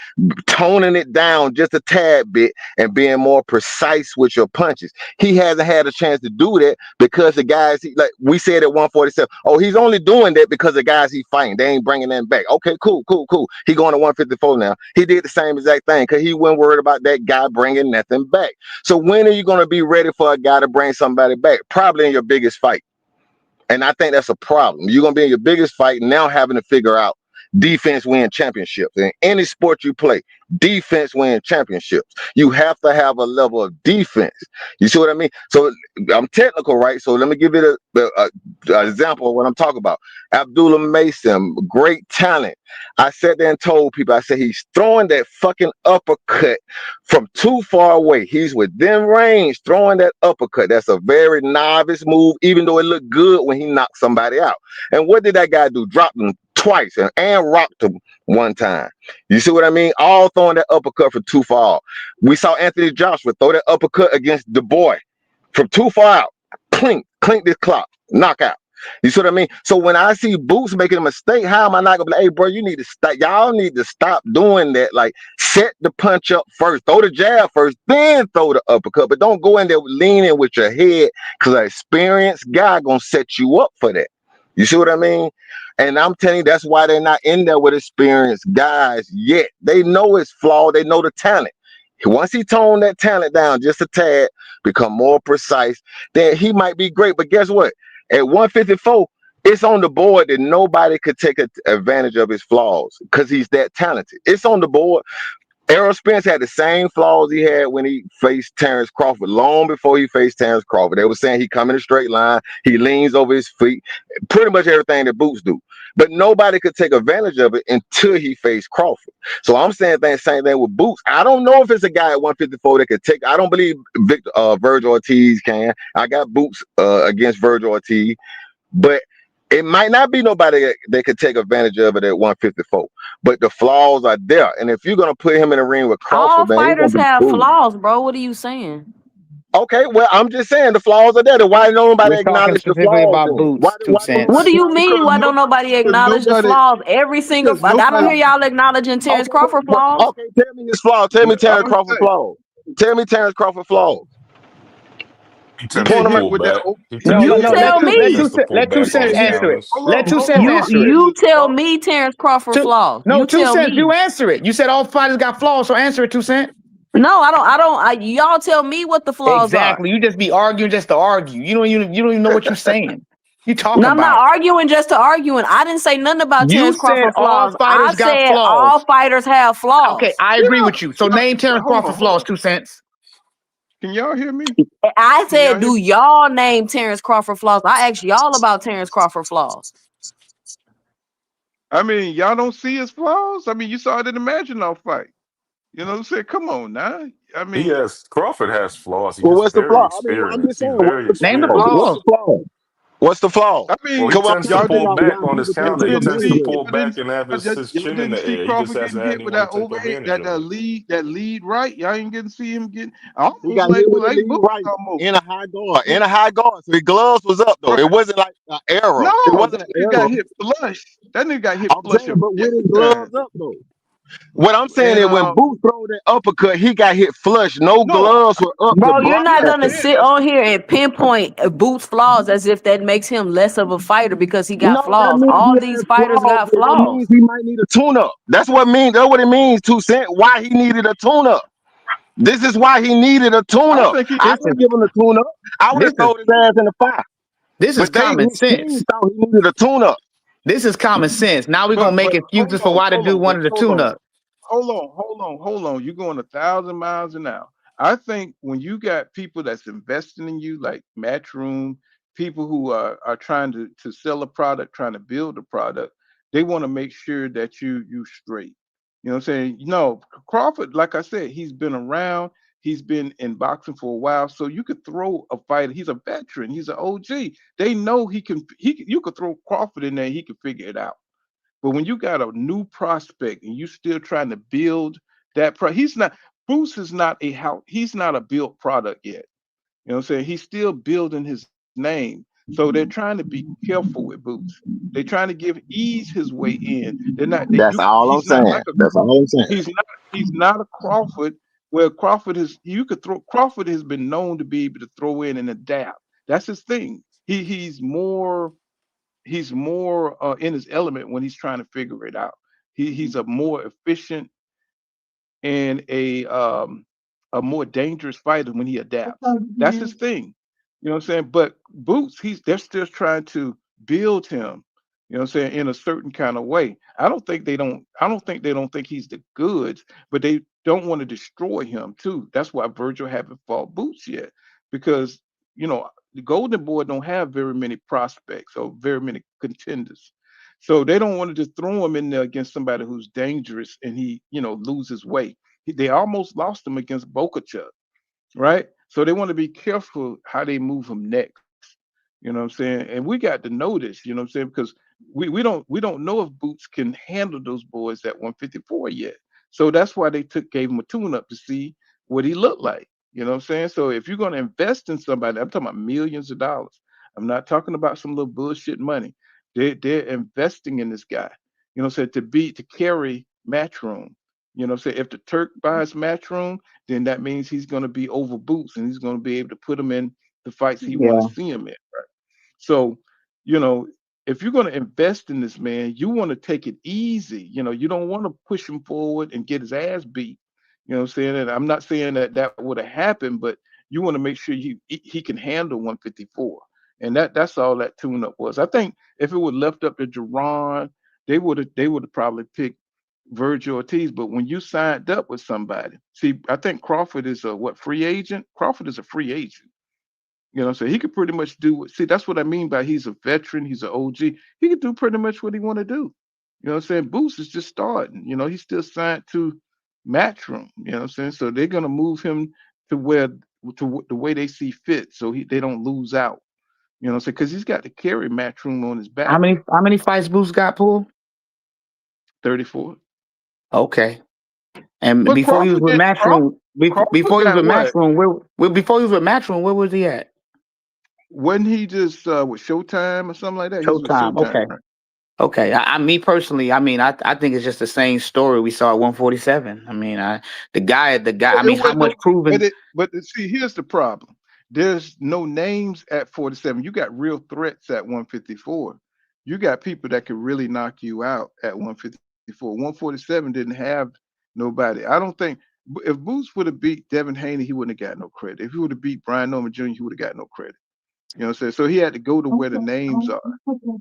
Toning it down just a tad bit and being more precise with your punches. He hasn't had a chance to do that because the guys, like we said at 147, oh, he's only doing that because the guys he's fighting, they ain't bringing them back. Okay, cool. He going to 154 now. He did the same exact thing because he wasn't worried about that guy bringing nothing back. So when are you going to be ready for a guy to bring somebody back? Probably in your biggest fight. And I think that's a problem. You're going to be in your biggest fight now having to figure out defense win championships. In any sport you play, defense win championships. You have to have a level of defense. You see what I mean? So I'm technical, right? So let me give you an example of what I'm talking about. Abdullah Mason, great talent. I sat there and told people, I said, he's throwing that fucking uppercut from too far away. He's within range throwing that uppercut. That's a very novice move, even though it looked good when he knocked somebody out. And what did that guy do? Dropped him twice and rocked him one time. You see what I mean? All throwing that uppercut from too far out. We saw Anthony Joshua throw that uppercut against Du Bois from too far out. Clink this clock, knockout. You see what I mean? So when I see Boots making a mistake, how am I not gonna be like, hey, bro, you need to stop. Y'all need to stop doing that. Like, set the punch up first, throw the jab first, then throw the uppercut. But don't go in there leaning with your head, because an experienced guy gonna set you up for that. You see what I mean? And I'm telling you, that's why they're not in there with experienced guys yet. They know it's flawed. They know the talent. Once he toned that talent down just a tad, become more precise, then he might be great. But guess what? At 154, it's on the board that nobody could take advantage of his flaws because he's that talented. It's on the board. Errol Spence had the same flaws he had when he faced Terrence Crawford, long before he faced Terrence Crawford. They were saying he come in a straight line, he leans over his feet, pretty much everything that Boots do. But nobody could take advantage of it until he faced Crawford. So I'm saying the same thing with Boots. I don't know if it's a guy at 154 that could take. I don't believe Virgil Ortiz can. I got Boots against Virgil Ortiz, but it might not be nobody that could take advantage of it at 154, but the flaws are there. And if you're gonna put him in the ring with Crawford, all fighters have flaws, bro. What are you saying? Okay, well, I'm just saying the flaws are there. Then why don't nobody We're talking acknowledge the specifically flaws? about Boots, What do you mean? Why don't nobody acknowledge the flaws? Every single fight. I don't hear y'all acknowledging Terrence Crawford flaws. Okay, tell me his flaws. Tell me Terrence Crawford flaws. Tell me Terrence Crawford flaws. He tend to pull back. You tell me. Let two cents answer it. Let 2 cents answer it. You tell me Terrence Crawford flaws. No, you 2 tell cents. me. You answer it. You said all fighters got flaws, so answer it, 2 cents. No, I don't. Y'all tell me what the flaws exactly. are. You just be arguing just to argue. You don't even know what you're saying. You talking I'm about? not arguing just to arguing. I didn't say nothing about Terrence Crawford flaws. I said all fighters have flaws. Okay, I agree with you. So name Terrence Crawford flaws, 2 cents. Can y'all hear me? I said, do y'all name Terrence Crawford flaws? I asked y'all about Terrence Crawford flaws. I mean, y'all don't see his flaws? I mean, you saw it in the Maginot fight. You know what I'm saying? Come on now. I mean, Crawford has flaws. He's what's the flaw? experienced. I'm just saying, name the flaws. What's the flaw? I mean, well, he tends to pull back on his counter. He tends to pull y'all back and have his chin in the air. He just hasn't had anyone to take advantage of it. That lead right. Y'all ain't getting to see him getting. He got hit with the lead right in a high guard. In a high guard. So his gloves was up though. Right. It wasn't like an arrow. No, it wasn't an arrow. Got hit flush. That nigga got hit flush. But with his gloves up though. What I'm saying is when Boots throw that uppercut, he got hit flush. No gloves were up. Bro, you're not gonna sit on here and pinpoint Boots' flaws as if that makes him less of a fighter because he got flaws. All these fighters got flaws. That means he might need a tune-up. That's what it means, 2 cents. Why he needed a tune-up. This is why he needed a tune-up. I didn't give him a tune-up. I would have thrown his ass in the fire. This is common sense. Thought he needed a tune-up. This is common sense. Now we're gonna make excuses for why to do one of the tune-up. Hold on. You're going 1,000 miles an hour. I think when you got people that's investing in you, like Matchroom, people who are trying to sell a product, trying to build a product, they want to make sure that you straight. You know what I'm saying? No, Crawford, like I said, he's been around. He's been in boxing for a while, so you could throw a fighter. He's a veteran. He's an OG. They know he can. You could throw Crawford in there. He can figure it out. But when you got a new prospect and you still trying to build that he's not. Bruce is not a house. He's not a built product yet. You know what I'm saying? He's still building his name. So they're trying to be careful with Boots. They're trying to ease his way in. They're not. That's all I'm He's not saying. like a. That's all I'm saying. He's not a Crawford. Where Crawford is, you could throw. Crawford has been known to be able to throw in and adapt. That's his thing. He's more in his element when he's trying to figure it out. He's a more efficient and a more dangerous fighter when he adapts. That's his thing. You know what I'm saying? But Boots, they're still trying to build him, you know what I'm saying, in a certain kind of way. I don't think they don't think he's the goods, but they don't want to destroy him too. That's why Virgil haven't fought Boots yet. Because, the Golden Boy don't have very many prospects or very many contenders. So they don't want to just throw him in there against somebody who's dangerous and he, loses weight. They almost lost him against Bokachuck, right? So they want to be careful how they move him next. You know what I'm saying? And we got to know this, you know what I'm saying? Because we don't know if Boots can handle those boys at 154 yet. So that's why they gave him a tune up to see what he looked like. You know what I'm saying? So if you're going to invest in somebody, I'm talking about millions of dollars. I'm not talking about some little bullshit money. They're investing in this guy. You know what I'm saying? To carry Matchroom. You know what I'm saying? If the Turk buys Matchroom, then that means he's going to be over Boots and he's going to be able to put him in the fights he want to Yeah. see him in. Right? So, you know, if you're going to invest in this man, you want to take it easy. You don't want to push him forward and get his ass beat. You know what I'm saying? And I'm not saying that that would have happened, but you want to make sure he can handle 154. And that's all that tune up was. I think if it would left up to Jaron, they would have probably picked Virgil Ortiz. But when you signed up with somebody, see, I think Crawford is a free agent. Crawford is a free agent. So he could pretty much do see, that's what I mean by he's a veteran, he's an OG. He could do pretty much what he want to do. You know what I'm saying? Boost is just starting. He's still signed to Matchroom. You know what I'm saying? So they're gonna move him to where the way they see fit, so they don't lose out. You know what I'm saying? Because he's got to carry Matchroom on his How back. many fights Boots got, Pool? 34. Okay. And But before he was Crawford with did Matchroom, Crawford before he was got with what? Matchroom, before he was with Matchroom, where was he at? Wasn't he just with Showtime or something like that? He was with Showtime. Showtime, Okay. right? Okay. Me personally, I think it's just the same story we saw at 147. The guy. I It mean, how wasn't much no, proven? but see, here's the problem. There's no names at 47. You got real threats at 154. You got people that could really knock you out at 154. 147 didn't have nobody. I don't think if Boots would have beat Devin Haney, he wouldn't have got no credit. If he would have beat Brian Norman Jr., he would have got no credit. You know what I'm saying? So he had to go to where the names are.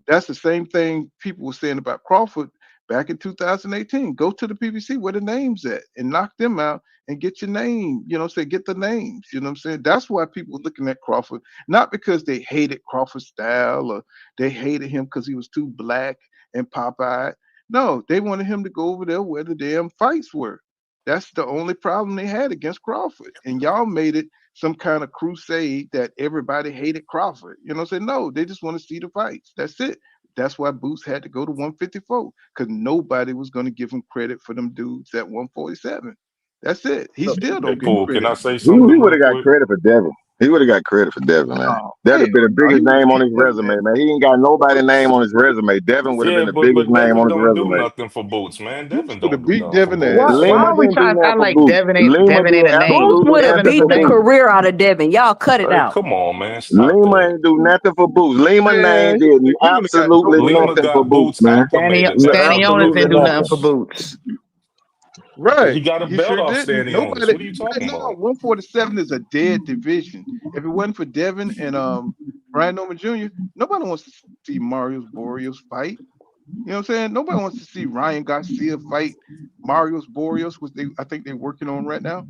That's the same thing people were saying about Crawford back in 2018. Go to the PBC where the names at and knock them out and get your name. You know what I'm saying? Get the names. You know what I'm saying? That's why people were looking at Crawford, not because they hated Crawford's style or they hated him because he was too black and pop-eyed. No, they wanted him to go over there where the damn fights were. That's the only problem they had against Crawford. And y'all made it some kind of crusade that everybody hated Crawford. You know what I'm saying? No, they just want to see the fights. That's it. That's why Boots had to go to 154 because nobody was going to give him credit for them dudes at 147. That's it. He So still Hey, don't get Pool, can credit. I say he something would real have got quick? credit for Devin. He would have got credit for Devin, man. Oh, That'd hell have been the no. He biggest would have name on beat his Devin resume, ass. man. He ain't got nobody name on his resume. Devin would have been Yeah, the but biggest name Devin on his don't do resume. nothing for Boots, man. Boots Devin would don't have do beat nothing for Devin Why, ass. Boots. why Lima are we didn't do trying to nothing act for like Boots. Lima Devin ain't a did Boots name? absolutely would have nothing beat for the Devin Boots. ain't. career out of Devin? Y'all cut it Hey, out. come on, man. Stop Lima that. ain't do nothing for Boots. Lima Man, name did he wouldn't have got no absolutely Lima credit. nothing for got Boots, Boots man. acclimated. That's Stanny it. Onis Absolutely didn't do nothing nothing. for Boots. He Right. got a He belt sure off didn't. Stanny Onis. Nobody What are you right talking now, about? 147 is a dead division. If it wasn't for Devin and Brian Norman Jr., nobody wants to see Mario's Boreals fight. You know what I'm saying? Nobody wants to see Ryan Garcia fight Mario's Boreals, which I think they're working on right now.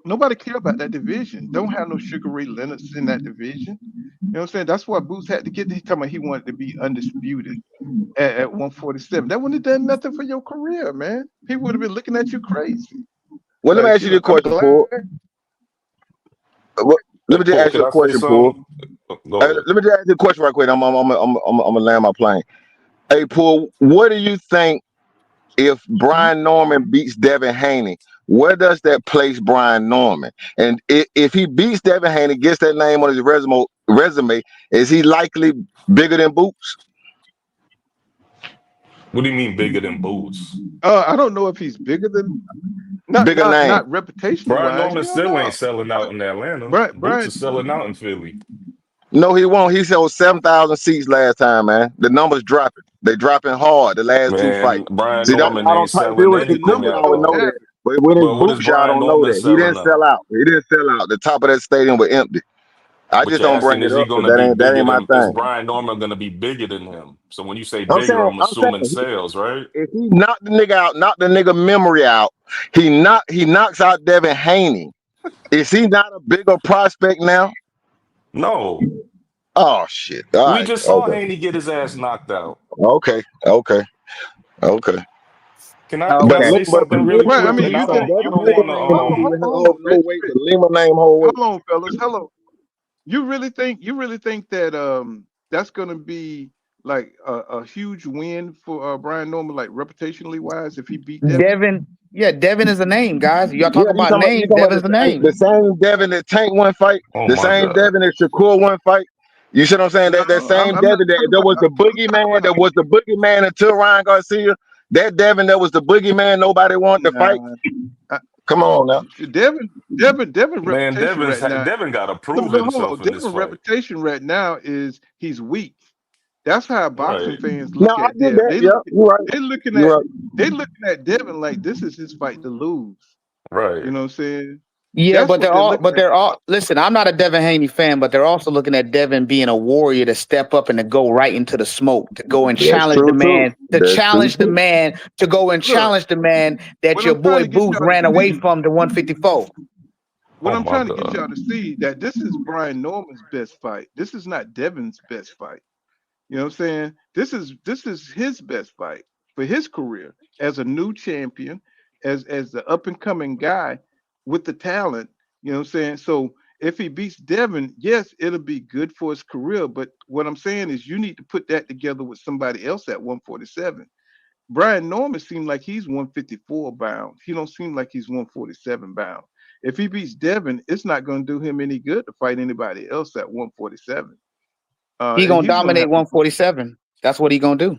Nobody care about that division. Don't have no Sugar Ray Leonard's in that division. You know what I'm saying? That's why Boots had to get. He talking about he wanted to be undisputed at 147. That wouldn't have done nothing for your career, man. People would have been looking at you crazy. Well, let me But ask you this I'm question, glad. Paul. Let me just Paul, ask could you a I say question, Paul. something? Go ahead. Let me just ask you a question right quick. I'm gonna land my plane. Hey, Paul, what do you think if Brian Norman beats Devin Haney? Where does that place Brian Norman? And if he beats Devin Haney, gets that name on his resume, is he likely bigger than Boots? What do you mean bigger than Boots? I don't know if he's bigger than Bigger name. reputation Brian wise. Norman Hell still no. ain't selling out in Atlanta. Boots Brian, is selling out in Philly. No, he won't. He sold 7,000 seats last time, man. The numbers dropping. They dropping hard the last two Man, fights. Brian See, y'all Norman don't ain't type. If it selling was the anything Shakur, numbers at y'all would don't know all. that. matter. But when it's But what is Boots, y'all Brian don't know Norman that. He selling didn't sell out? out. He didn't sell out. The top of that stadium was empty. I But just you're don't bring asking, it is he up going because to be that bigger ain't my than? Is thing. Brian Norman going to be bigger than him? So when you say I'm bigger, saying, I'm assuming sales, right? if he knocked the nigga out, knocked the nigga memory out, he knocks out Devin Haney. Is he not a bigger prospect now? No, Oh shit! All we right, just saw okay, Haney get his ass knocked out. okay, okay, okay. Can I Okay. say something really Well, I quick? mean, And you I can. don't You want think? to Hold on, Rich. Rich. Lima name whole weight. Hold on, fellas. Hello. You really think? That that's gonna be like a huge win for Brian Norman, like reputationally wise, if he beat Devin? Devin is a name, guys. Y'all Yeah, talk about you names. talking about Devin's a name. the same Devin that Tank one fight, Oh the my same God. Devin that Shakur one fight. You see what I'm saying? No, That same I'm not Devin talking that about. was the I'm talking boogeyman, about. that was the boogeyman until Ryan Garcia. That Devin that was the boogeyman nobody wanted to fight. Nah, I, Come on now. Devin Man, reputation right now. Devin got to No, prove no, hold on. himself in this Devin fight. reputation right now is he's weak. That's how boxing Right. fans No, look I at get Devin. that. Yeah, you're right. They looking You're at right. Devin like this is his fight to lose. Right. You know what I'm saying? Yeah, That's but what they're looking at. they're all listen, I'm not a Devin Haney fan, but they're also looking at Devin being a warrior to step up and to go right into the smoke, to go and That's challenge the true too. man, That's true too. to go and Look, challenge the man that what your I'm trying boy to get Boots y'all to ran away see, from to 154. what Oh I'm my trying to get God. y'all to see that this is Brian Norman's best fight. This is not Devin's best fight. You know what I'm saying? This is his best fight for his career as a new champion, as the up and coming guy with the talent. You know what I'm saying? So if he beats Devin, yes, it'll be good for his career. But what I'm saying is you need to put that together with somebody else at 147. Brian Norman seemed like he's 154 bound. He don't seem like he's 147 bound. If he beats Devin, it's not going to do him any good to fight anybody else at 147. He And gonna he's going to dominate have to. 147. That's what he gonna do.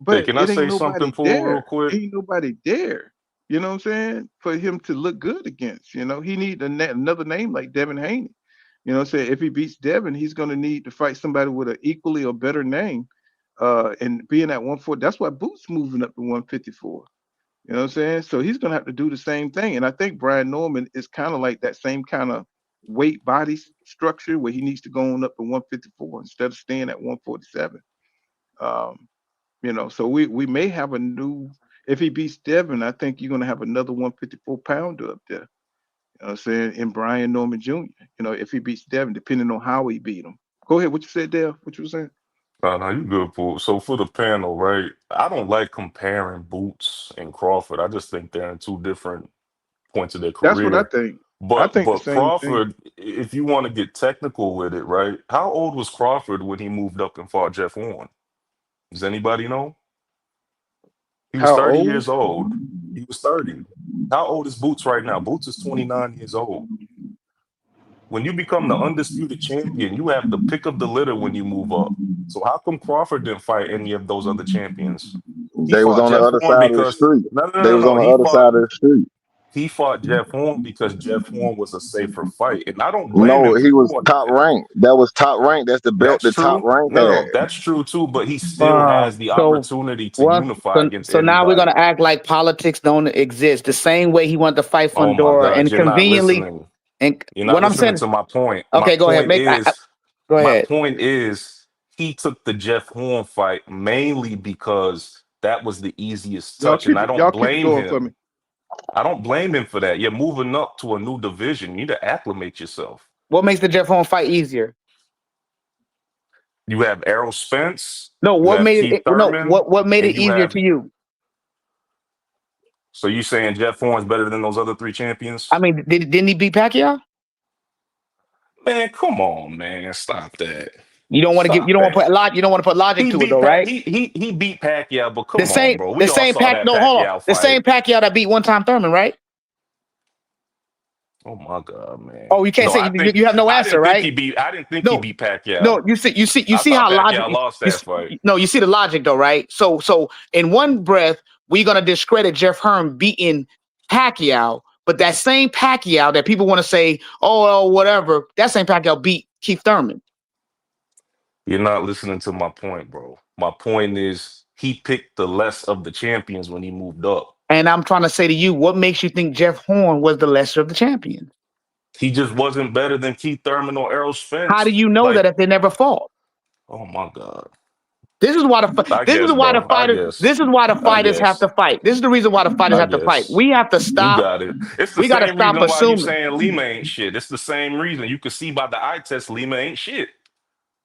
Hey, But can I it ain't say something, nobody Paul, real there. quick? Ain't nobody there. You know what I'm saying? For him to look good against. You know, he need another name like Devin Haney. You know what I'm saying? If he beats Devin, he's going to need to fight somebody with an equally or better name. And being at 140, that's why Boots moving up to 154. You know what I'm saying? So he's going to have to do the same thing. And I think Brian Norman is kind of like that same kind of weight body structure where he needs to go on up to 154 instead of staying at 147. Um, you know, so we may have a new. If he beats Devin, I think you're gonna have another 154 pounder up there. You know what I'm saying? In Brian Norman Jr. You know, if he beats Devin, depending on how he beat him. Go ahead. What you said, Dev? What you were saying? No, you good, Paul. So for the panel, right? I don't like comparing Boots and Crawford. I just think they're in two different points of their That's what I career. think. I But think the same thing. Crawford, if you want to get technical with it, right? How old was Crawford when he moved up and fought Jeff Horn? Does anybody know? He was How 30 old? years old. He was 30. How old is Boots right now? Boots is 29 years old. When you become the undisputed champion, you have the pick of the litter when you move up. So how come Crawford didn't fight any of those other champions? He They was fought on the Jeff other Horn side of the because street. no, no, They no, was no. on the other side of the street. He fought Jeff Horn because Jeff Horn was a safer fight, and I don't blame No, him for he was doing top that. ranked. That was top ranked. That's the belt That's the top true. ranked No, had. no, that's true too. But he still has the So opportunity to once unify so, against so now we're gonna anybody. act like politics don't exist. The same way he wanted to fight Oh my Fundora God, and you're not conveniently listening. and You're not what I'm listening saying. to my point. Okay, go ahead. Go My ahead. point is, he took the Jeff Horn fight mainly because that was the easiest touch, and I don't Y'all keep it blame going for me. him. I don't blame him for that. You're moving up to a new division. You need to acclimate yourself. What makes the Jeff Horn fight easier? You have Errol Spence. No, You what have made Keith it? No, Thurman. what made and it you easier have. to you? So you saying Jeff Horn's better than those other 3 champions? I mean, didn't he beat Pacquiao? Man, come on, man. Stop that. You don't want to give. You don't want to put logic. You don't want to put logic He to it, beat though, right? he beat Pacquiao, but come The same, on, bro. the We all same saw that No, hold on. Pacquiao The fight. same Pacquiao that beat one-time Thurman, right? Oh my God, man. Oh, you can't say you have no answer, right? I didn't think he beat Pacquiao. No, you see I how thought logic. Pacquiao lost that fight. No, you see the logic though, right? So in one breath, we're gonna discredit Jeff Hearn beating Pacquiao, but that same Pacquiao that people want to say, oh, whatever, that same Pacquiao beat Keith Thurman. You're not listening to my point, bro. My point is he picked the less of the champions when he moved up. And I'm trying to say to you, what makes you think Jeff Horn was the lesser of the champions? He just wasn't better than Keith Thurman or Errol Spence. How do you know that if they never fought? Oh my God. This is why the fighters have to fight. This is the reason why the fighters have to fight. We have to stop. You got it. It's the same reason why you saying Lima ain't shit. It's the same reason. You can see by the eye test Lima ain't shit.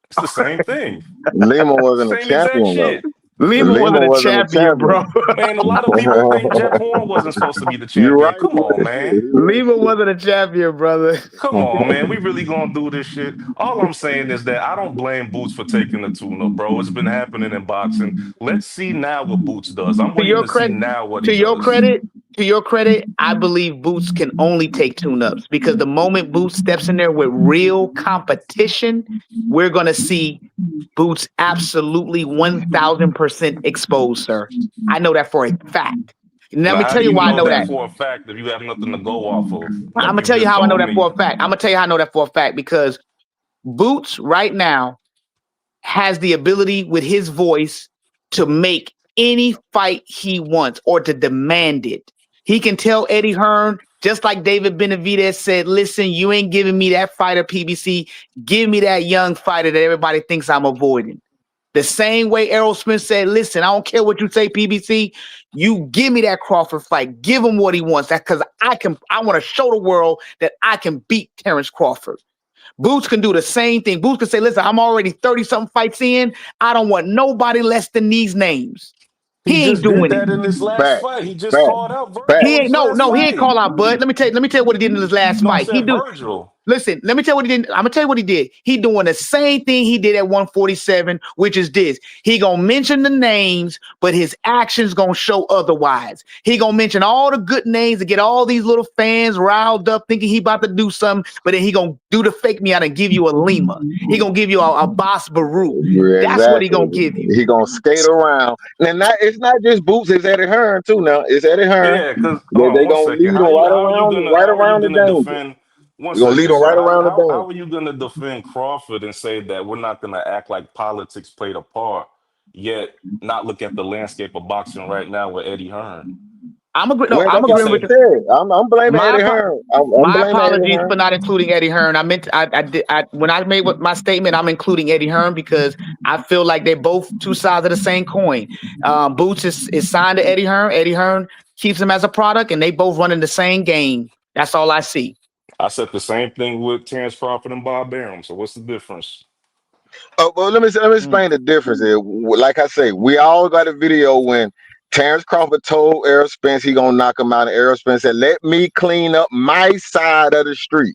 It's the same thing. Lima wasn't a champion, though. Lima wasn't a champion, bro. Man, a lot of people think Jeff Horn wasn't supposed to be the champion. You're right. Come on, man. Lima wasn't a champion, brother. Come on, man. We really gonna do this shit. All I'm saying is that I don't blame Boots for taking the tune-up, bro. It's been happening in boxing. Let's see now what Boots does. I'm waiting to see now what he does. To your credit, I believe Boots can only take tune-ups because the moment Boots steps in there with real competition, we're going to see Boots absolutely 1,000% exposed, sir. I know that for a fact. Let me tell you why I know that for a fact. If you have nothing to go off of, I'm gonna tell you how I know that for a fact. I'm gonna tell you how I know that for a fact because Boots right now has the ability with his voice to make any fight he wants or to demand it. He can tell Eddie Hearn, just like David Benavidez said, listen, you ain't giving me that fighter, PBC. Give me that young fighter that everybody thinks I'm avoiding. The same way Errol Spence said, listen, I don't care what you say, PBC. You give me that Crawford fight. Give him what he wants. That because I want to show the world that I can beat Terrence Crawford. Boots can do the same thing. Boots can say, listen, I'm already 30-something fights in. I don't want nobody less than these names. He ain't doing that it. in his last fight. He just called out Virgil. He ain't he ain't called out Bud. Let me tell you what he did in his last fight. He do Virgil. Listen, let me tell you what he did. I'm gonna tell you what he did. He doing the same thing he did at 147, which is this. He gonna mention the names, but his actions gonna show otherwise. He gonna mention all the good names to get all these little fans riled up, thinking he about to do something, but then he gonna do the fake me out and give you a Lima. He gonna give you a Boss Baru. Yeah, that's what he gonna give you. He gonna skate around. And it's not just Boots, it's Eddie Hearn too now. It's Eddie Hearn. Yeah, because they gonna lead him right around the danger. You're gonna lead him right around the danger. How are you gonna defend Crawford and say that we're not gonna act like politics played a part, yet not look at the landscape of boxing right now with Eddie Hearn? I'm agreeing with you. I'm blaming Eddie Hearn. My apologies for not including Eddie Hearn. When I made my statement, I'm including Eddie Hearn because I feel like they're both two sides of the same coin. Boots is signed to Eddie Hearn. Eddie Hearn keeps him as a product, and they both running the same game. That's all I see. I said the same thing with Terrence Crawford and Bob Arum. So what's the difference? Oh, well, let me explain the difference here. Like I say, we all got a video when Terrence Crawford told Errol Spence he gonna knock him out, and Errol Spence said, "Let me clean up my side of the street,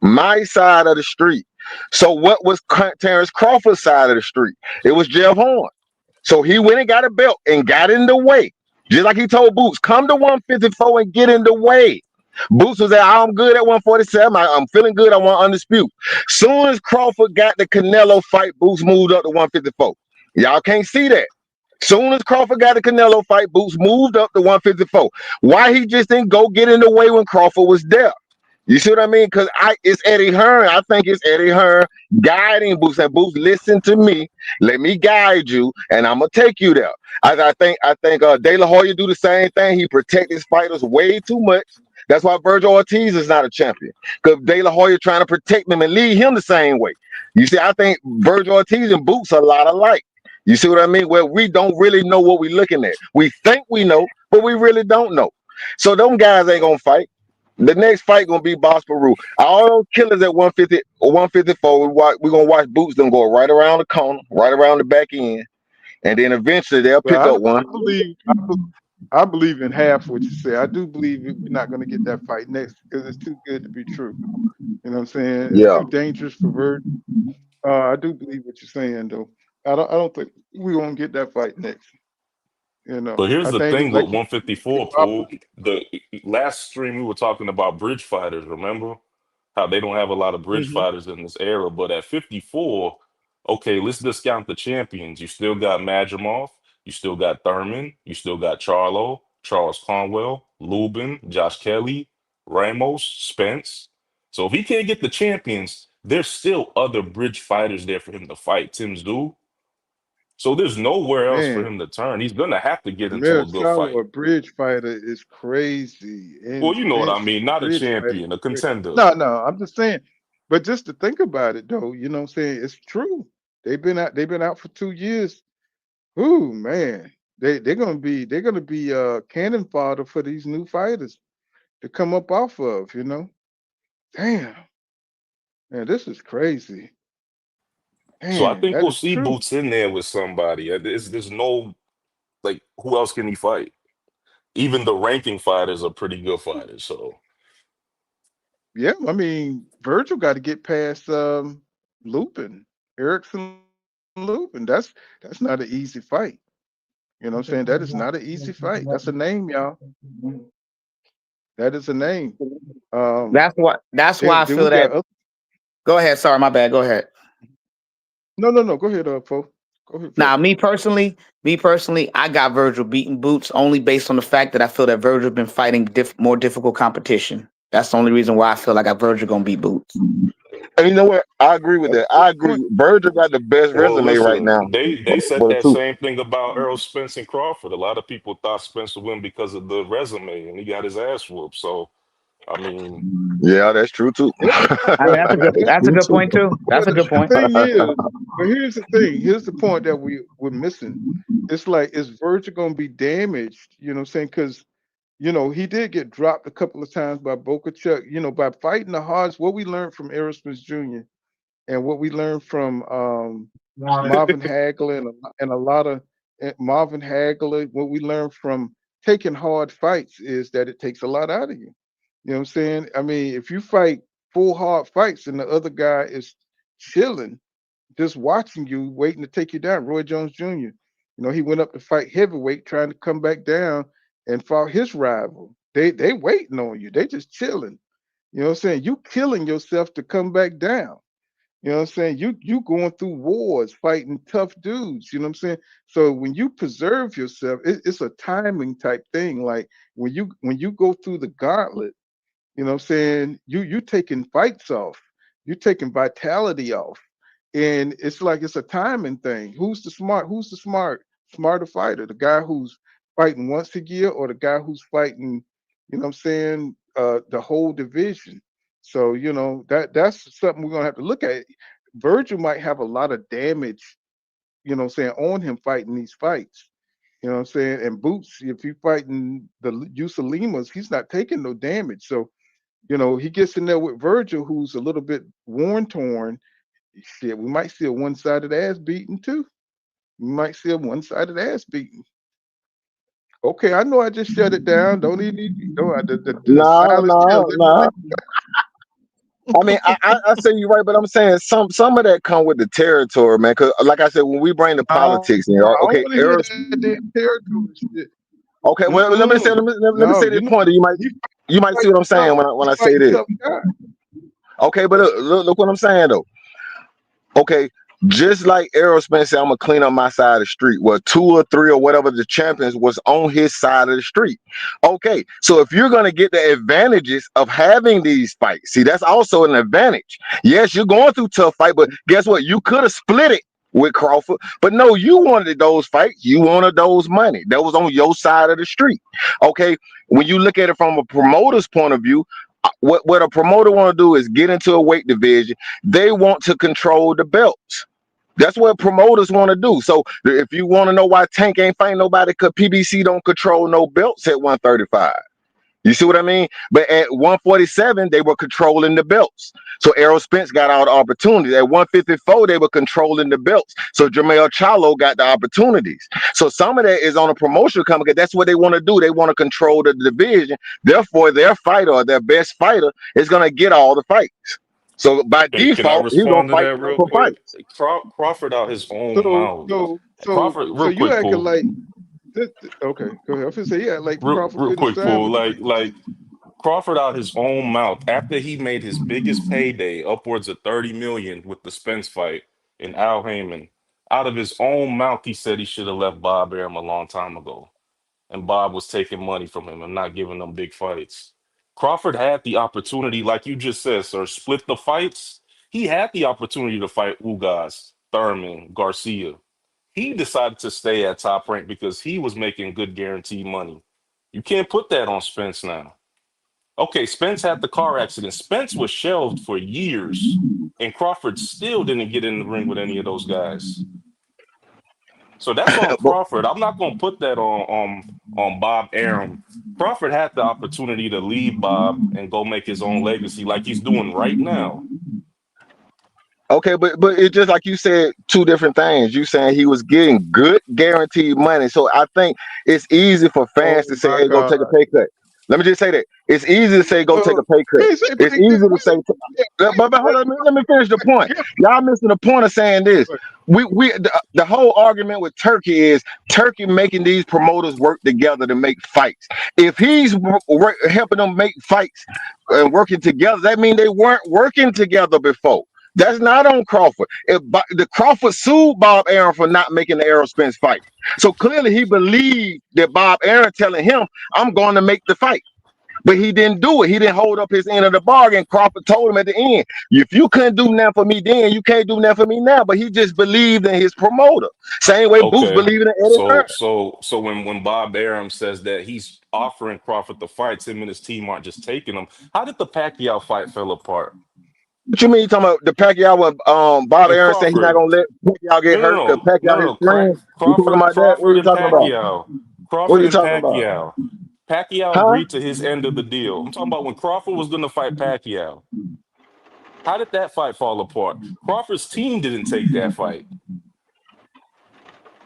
my side of the street." So what was Terrence Crawford's side of the street? It was Jeff Horn. So he went and got a belt and got in the way, just like he told Boots, "Come to 154 and get in the way." Boots was like, I'm good at 147. I'm feeling good. I want undisputed. Soon as Crawford got the Canelo fight, Boots moved up to 154. Y'all can't see that. Soon as Crawford got the Canelo fight, Boots moved up to 154. Why he just didn't go get in the way when Crawford was there? You see what I mean? Because it's Eddie Hearn. I think it's Eddie Hearn guiding Boots. And Boots, listen to me. Let me guide you, and I'm gonna take you there. I think De La Hoya do the same thing. He protects his fighters way too much. That's why Virgil Ortiz is not a champion, because De La Hoya trying to protect him and lead him the same way. You see, I think Virgil Ortiz and Boots are a lot alike. You see what I mean? Well, we don't really know what we're looking at. We think we know, but we really don't know. So them guys ain't gonna fight. The next fight gonna be Boss Peru. All those killers at 150 or 154, we're gonna watch Boots them go right around the corner, right around the back end, and then eventually they'll pick Well, up one. I believe in half what you say. I do believe we're not going to get that fight next because it's too good to be true. You know what I'm saying? It's Yeah. too dangerous for Virgil. I do believe what you're saying, though. I don't think we won't get that fight next. You know, But here's I the think it's thing with like you. 154, Pool. The last stream we were talking about bridge fighters, remember? How they don't have a lot of bridge Mhm. fighters in this era. But at 54, okay, let's discount the champions. You still got Madrimov, you still got Thurman, you still got Charlo, Charles Conwell, Lubin, Josh Kelly, Ramos, Spence. So if he can't get the champions, there's still other bridge fighters there for him to fight. Tim Tszyu. So there's nowhere else for Man, him to turn. He's gonna have to get into a good Miyazawa, fight. a bridge fighter, is crazy, Well, and you know what I Spence is mean. a Not a bridge fighter. champion, a contender. No, I'm just saying. But just to think about it, though, you know what I'm saying? It's true. They've been out for 2 years. Ooh, man. They're gonna be cannon fodder for these new fighters to come up off of, you know. Damn, man, this is crazy. So I Man, think that we'll is see true. Boots in there with somebody. There's no like who else can he fight? Even the ranking fighters are pretty good fighters. So Yeah, I mean, Virgil got to get past Lupin, Erickson Lupin. That's not an easy fight. You know what I'm saying? That is not an easy fight. That's a name, y'all. That is a name. Um, That's why I then we feel got that. other. Go ahead. Sorry, my bad. Go ahead. No. Go ahead, Fo. Go ahead, Now, Fo. me personally, I got Virgil beating Boots only based on the fact that I feel that Virgil been fighting more difficult competition. That's the only reason why I feel like I Virgil gonna beat Boots. And you know what? I agree with That's that. a good I agree. point. Virgil got the best well, resume right now. listen, they said But that too. same thing about Earl Spence and Crawford. A lot of people thought Spence would win because of the resume, and he got his ass whooped. So I mean, Yeah, that's true too. Yeah, I mean, but That's that's a true good too. point too. That's a the good point. thing is, but here's the thing. Here's the point that we're missing. It's like, is Virgil gonna be damaged? You know what I'm saying? Because he did get dropped a couple of times by Boca Chuck. By fighting the Hodge, what we learned from Aerosmith Jr. and what we learned from Marvin Hagler and a lot of Marvin Hagler, what we learned from taking hard fights is that it takes a lot out of you. You know what I'm saying? I mean, if you fight 4 hard fights and the other guy is chilling, just watching you, waiting to take you down. Roy Jones Jr. He went up to fight heavyweight, trying to come back down and fought his rival. They waiting on you. They just chilling. You know what I'm saying? You killing yourself to come back down. You know what I'm saying? You going through wars, fighting tough dudes. You know what I'm saying? So when you preserve yourself, it's a timing type thing. Like when you go through the gauntlet, you know what I'm saying? You taking fights off. You taking vitality off. And it's like it's a timing thing. Who's the smarter fighter? The guy who's fighting once a year or the guy who's fighting, you know what I'm saying, the whole division. So, that's something we're gonna have to look at. Virgil might have a lot of damage, what I'm saying, on him fighting these fights. You know what I'm saying? And Boots, if he's fighting the Usalimas, he's not taking no damage. So, he gets in there with Virgil, who's a little bit worn torn. Shit, we might see a one-sided ass beating too. We might see a one-sided ass beating. Okay, I know I just shut it down. Don't even need the No, silence tells no, no. everything. I mean, I say you're right, but I'm saying some of that come with the territory, man. Because like I said, when we bring the No, politics in, I don't okay, want to hear that damn territory shit. okay. Well, Mm-mm. let me No, say this point. That he you might see fighting what I'm tough. saying when He I say fighting this. tough guy. Okay, but look what I'm saying though. Okay, just like Errol Spence said, I'm gonna clean up my side of the street. Well, 2 or 3 or whatever the champions was on his side of the street. Okay, so if you're gonna get the advantages of having these fights, see, that's also an advantage. Yes, you're going through tough fight, but guess what? You could have split it with Crawford, but no, you wanted those fights. You wanted those money. That was on your side of the street. Okay, when you look at it from a promoter's point of view, what a promoter want to do is get into a weight division. They want to control the belts. That's what promoters want to do. So if you want to know why Tank ain't fighting nobody, because PBC don't control no belts at 135. You see what I mean? But at 147, they were controlling the belts. So Errol Spence got all the opportunities. At 154, they were controlling the belts. So Jermell Charlo got the opportunities. So some of that is on a promotional company because that's what they want to do. They want to control the division. Therefore, their fighter or their best fighter is going to get all the fights. So by Hey, can I default, he's going respond to to fight that real for quick? fights. Crawford out his own So mouth. so so Crawford, so real you quick, acting Paul. like this, okay, go ahead. I was gonna say, yeah, like Crawford Real couldn't quick, Paul. establish it. Like Crawford out his own mouth after he made his biggest payday, upwards of 30 million with the Spence fight and Al Heyman. Out of his own mouth, he said he should have left Bob Arum a long time ago, and Bob was taking money from him and not giving them big fights. Crawford had the opportunity, like you just said, sir, split the fights. He had the opportunity to fight Ugas, Thurman, Garcia. He decided to stay at Top Rank because he was making good guaranteed money. You can't put that on Spence now. Okay, Spence had the car accident. Spence was shelved for years, and Crawford still didn't get in the ring with any of those guys. So that's on But Crawford. I'm not going to put that on Bob Arum. Crawford had the opportunity to leave Bob and go make his own legacy like he's doing right now. okay, but it's just like you said, two different things. You saying he was getting good guaranteed money. So I think it's easy for fans to Oh say, my hey, go take a God. pay cut. Let me just say that. It's easy to say go take a pay cut. They say It's pay easy cut. to say Yeah, but hold on, let me finish the point. Y'all missing the point of saying this. The whole argument with Turkey is Turkey making these promoters work together to make fights. If he's helping them make fights and working together, that means they weren't working together before. That's not on Crawford. The Crawford sued Bob Arum for not making the Errol Spence fight. So clearly he believed that Bob Arum telling him, I'm going to make the fight. But he didn't do it. He didn't hold up his end of the bargain. Crawford told him at the end, if you couldn't do nothing for me then, you can't do nothing for me now. But he just believed in his promoter. Same way Boots Okay. believed in Eddie So Hearn. so when Bob Arum says that he's offering Crawford the fights, him and his team aren't just taking them. How did the Pacquiao fight fell apart? What you mean you talking about the Pacquiao with Bob And Arum saying he's not Crawford. gonna let Pacquiao No, get no, hurt because no, no, Pacquiao no, his no. friend? You talking about that? What are Crawford you and talking about? Pacquiao. What are Crawford you and talking about? Pacquiao. Pacquiao Huh? agreed to his end of the deal. I'm talking about when Crawford was going to fight Pacquiao. How did that fight fall apart? Crawford's team didn't take that fight.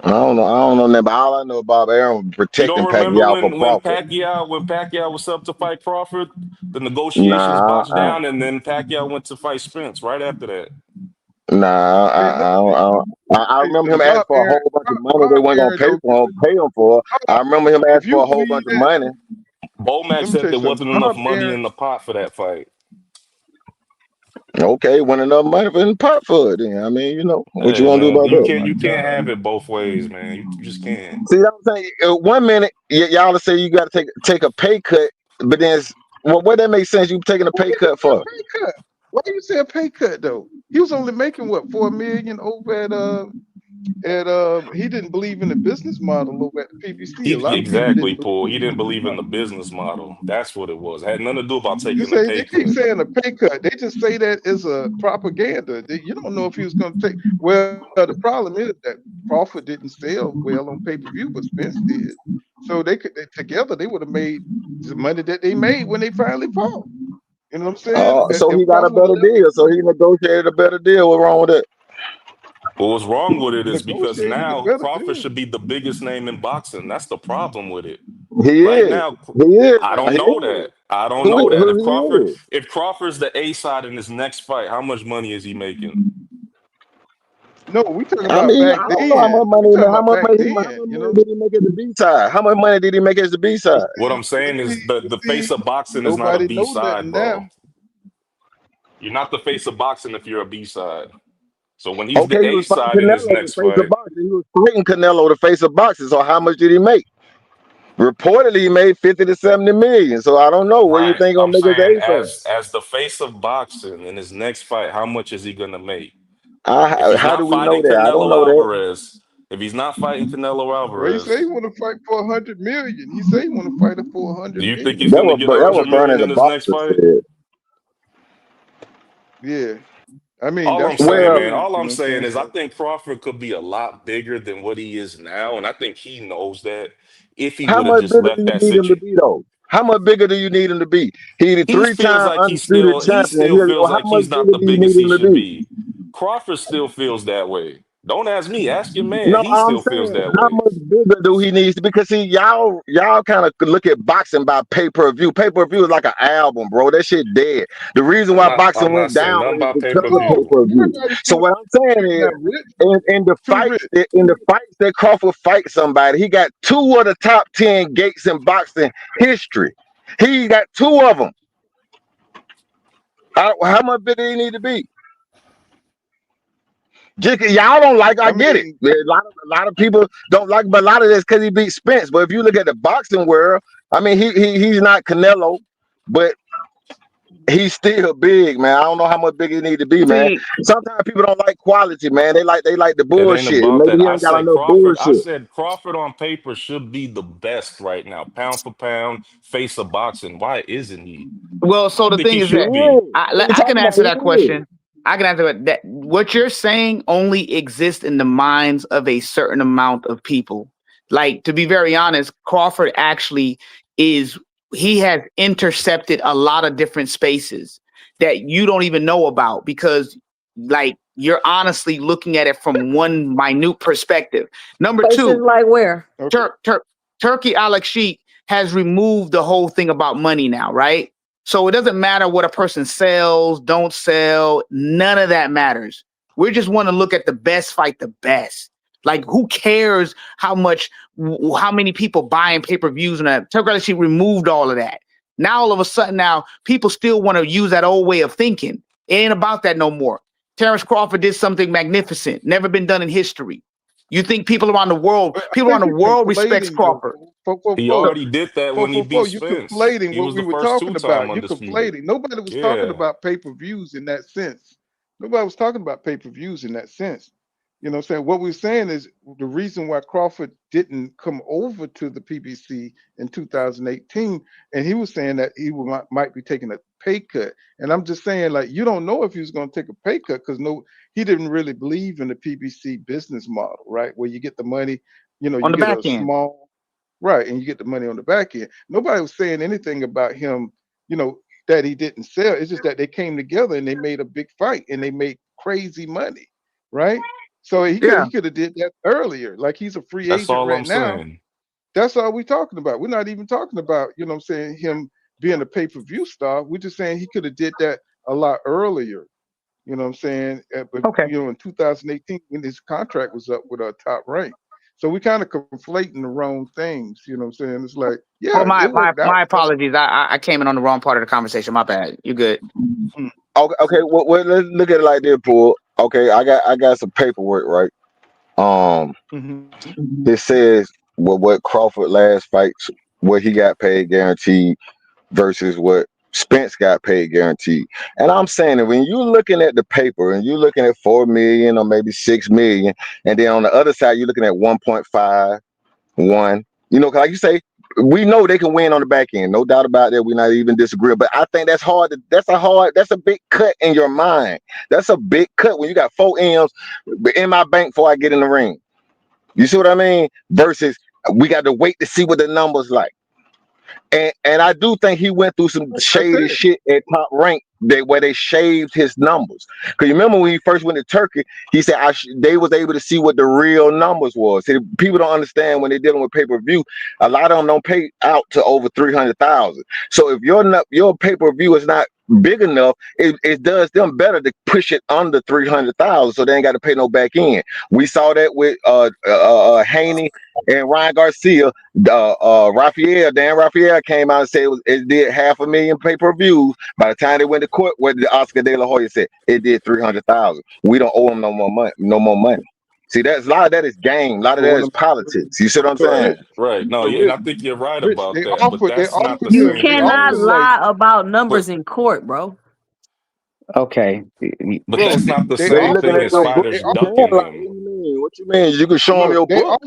I don't know that, but all I know about Arum You don't protecting remember Pacquiao for when Crawford. Pacquiao was up to fight Crawford, the negotiations Nah, botched down, and then Pacquiao went to fight Spence right after that. nah, Hey, look, I hey, remember so him asking Bob for a Aaron, whole bunch of money they Bob weren't gonna Aaron, though, pay him for. I remember him if asking you for a whole bunch believe of that, money. Bomac let me tell said you there something. wasn't enough Bob money Aaron, in the pot for that fight. Okay, when enough money in the pot for it, then I mean, what you Hey gonna do man, about you that? can't my you can't God. have it both ways, man. You just can't. See what I'm saying? 1 minute y'all say you got to take a pay cut, but then what that makes sense? You taking a Why pay you cut say a for? pay cut? Why you say a pay cut though? He was only making what, 4 million over at he didn't believe in the business model over at the PBC. A lot of people Exactly, didn't believe Paul. in He the didn't business believe in the model. business model. That's what it was. It had nothing to do about You taking the say pay they keep cut. saying a pay cut. They just say that as a propaganda. You don't know if he was going to take. Well, the problem is that Crawford didn't sell well on pay per view, but Spence did. So together they would have made the money that they made when they finally fought. You know what I'm saying? So If he got a Crawford would better have deal. So he negotiated a better deal. What wrong with it? But what's wrong with it is because negotiated a now better Crawford deal, should be the biggest name in boxing. That's the problem with it. He Right is. now, He is. I He don't know is. that. I don't Who know that. If he is? Crawford's the A side in his next fight, how much money is he making? no, we talking I about mean, back I don't know how then. much We money. talking How about much back money? How then. much You money know. did he make as the B side? How much money did he make as the B You side? What see, I'm saying you is see, the you face see, of boxing is not a nobody B know side, nothing now. bro. You're not the face of boxing if you're a B side. So when he's Okay, the he A was fighting side in his Canelo, the next face of fight, boxing. He was fighting Canelo, the face of boxing. So how much did he make? Reportedly, he made 50 to 70 million. So I don't know. What do you right? think gonna I'm make his saying A side? as the face of boxing in his next fight, how much is he gonna make? If I, he's how do not we know fighting that? I don't Canelo know that. Alvarez, if he's not fighting Canelo Well, he say he Alvarez, want to fight for 100 million. He say he want to fight for do 100 you think he's million. gonna get That was 100 Bernie million the in his next boxer fight? said. Yeah, I mean All I'm that's what I saying, man, Well, heard. all You know I'm what I'm saying? saying is I So think Crawford could be a lot bigger than what he is now. And I think he knows that if he how would have much just bigger do left you that need him to situation. be though? How much bigger do you need him to be? He the He feels 3-time like undisputed he champion. still feels How like much he's not bigger the do you need biggest he him to should be? be. Crawford still feels that way. Don't ask me, ask your man. No, He I'm still feels saying that how way. much bigger do he need to? Because see, y'all kind of look at boxing by pay-per-view. Pay-per-view is like an album, bro. That shit dead. The reason why boxing I'm not went saying down nothing is about because of No, pay-per-view. pay-per-view. everybody's So what I'm saying is, now, Rich. in the Too rich. fights that Crawford fight somebody, he got 2 of the top 10 gates in boxing history. He got 2 of them. How much bigger he need to be? Y'all don't like. I I get it. mean, A lot of people don't like, but a lot of this because he beat Spence. But if you look at the boxing world, I mean, he's not Canelo, but he's still big, man. I don't know how much bigger he need to be, man. See, Sometimes people don't like quality, man. They like the It ain't bullshit. about Maybe that. he ain't got enough I bullshit. said Crawford on paper should be the best right now, pound for pound, face of boxing. Why isn't he? well, so I the think thing he is He that should be. is. What you I can talking about? answer He that is. question. I can answer it. That what you're saying only exists in the minds of a certain amount of people. Like, to be very honest, Crawford actually he has intercepted a lot of different spaces that you don't even know about because, like, you're honestly looking at it from one minute perspective. Number Places two, like where? okay. Turkey Alex Sheik has removed the whole thing about money now, right? So it doesn't matter what a person sells, don't sell, none of that matters. We just want to look at the best fight the best. Like, who cares how many people buying pay-per-views and that? Turkey Alex Sheik removed all of that. Now all of a sudden now people still want to use that old way of thinking. It ain't about that no more. Terrence Crawford did something magnificent, never been done in history. You think people around the world But I think you're respects conflating though. Crawford. He already did that when he beat You're Spence. conflating He what was we the were first talking two-time about. You're undisputed. conflating. Nobody was talking Yeah. about pay-per-views in that sense. Nobody was talking about pay-per-views in that sense. You know what I'm saying? What we're saying is the reason why Crawford didn't come over to the PBC in 2018, and he was saying that might be taking a pay cut. And I'm just saying, like, you don't know if he was going to take a pay cut because he didn't really believe in the PBC business model, right? Where you get the money, On you the get back a end. small, right, and you get the money on the back end. Nobody was saying anything about him, that he didn't sell. It's just that they came together and they made a big fight and they made crazy money, right? So Yeah. he could have did that earlier. Like, he's a free That's agent all right I'm now. saying. That's all we're talking about. We're not even talking about, what I'm saying, him being a pay-per-view star. We're just saying he could have did that a lot earlier. You know what I'm saying? But Okay. in 2018, when his contract was up with Top Rank. So we kind of conflating the wrong things. You know what I'm saying? It's like, Well, yeah, my it my worked out my for him. apologies. I came in on the wrong part of the conversation. My bad. You good? Okay. Well, let's look at it like this, Paul. Okay, I got some paperwork, right? It says what Crawford last fights, what he got paid guaranteed versus what Spence got paid guaranteed. And I'm saying that when you're looking at the paper and you're looking at 4 million or maybe 6 million, and then on the other side you're looking at 1.5, 1, like you say, we know they can win on the back end, no doubt about that. We're not even disagreeing, but I think that's hard. That's a big cut in your mind. That's a big cut when you got 4 M's in my bank before I get in the ring. You see what I mean? Versus we got to wait to see what the numbers like. And I do think he went through some I shady said, shit at Top Rank where they shaved his numbers. Because you remember when he first went to Turkey, he said they was able to see what the real numbers was. See, people don't understand when they're dealing with pay-per-view. A lot of them don't pay out to over 300,000. So if your pay-per-view is not big enough, it does them better to push it under 300,000, so they ain't got to pay no back end. We saw that with Haney and Ryan Garcia. Dan Raphael came out and said it did 500,000 pay-per-views. By the time they went to court, what the Oscar De La Hoya said, it did 300,000. We don't owe them no more money. See, that's a lot of that is game. A lot of but that what is I'm politics. You see what I'm but saying? Right. No, but yeah, and Rich, I think you're right Rich, about that. But they that's not the offered You same him, they cannot offered him thing. like, lie about But numbers in court, bro. Okay. but bro, that's not the they They same offered looking thing him at as your like, book. they fighters You offered, can ducking like, what him. do you mean? What you mean? You can show them look, your book.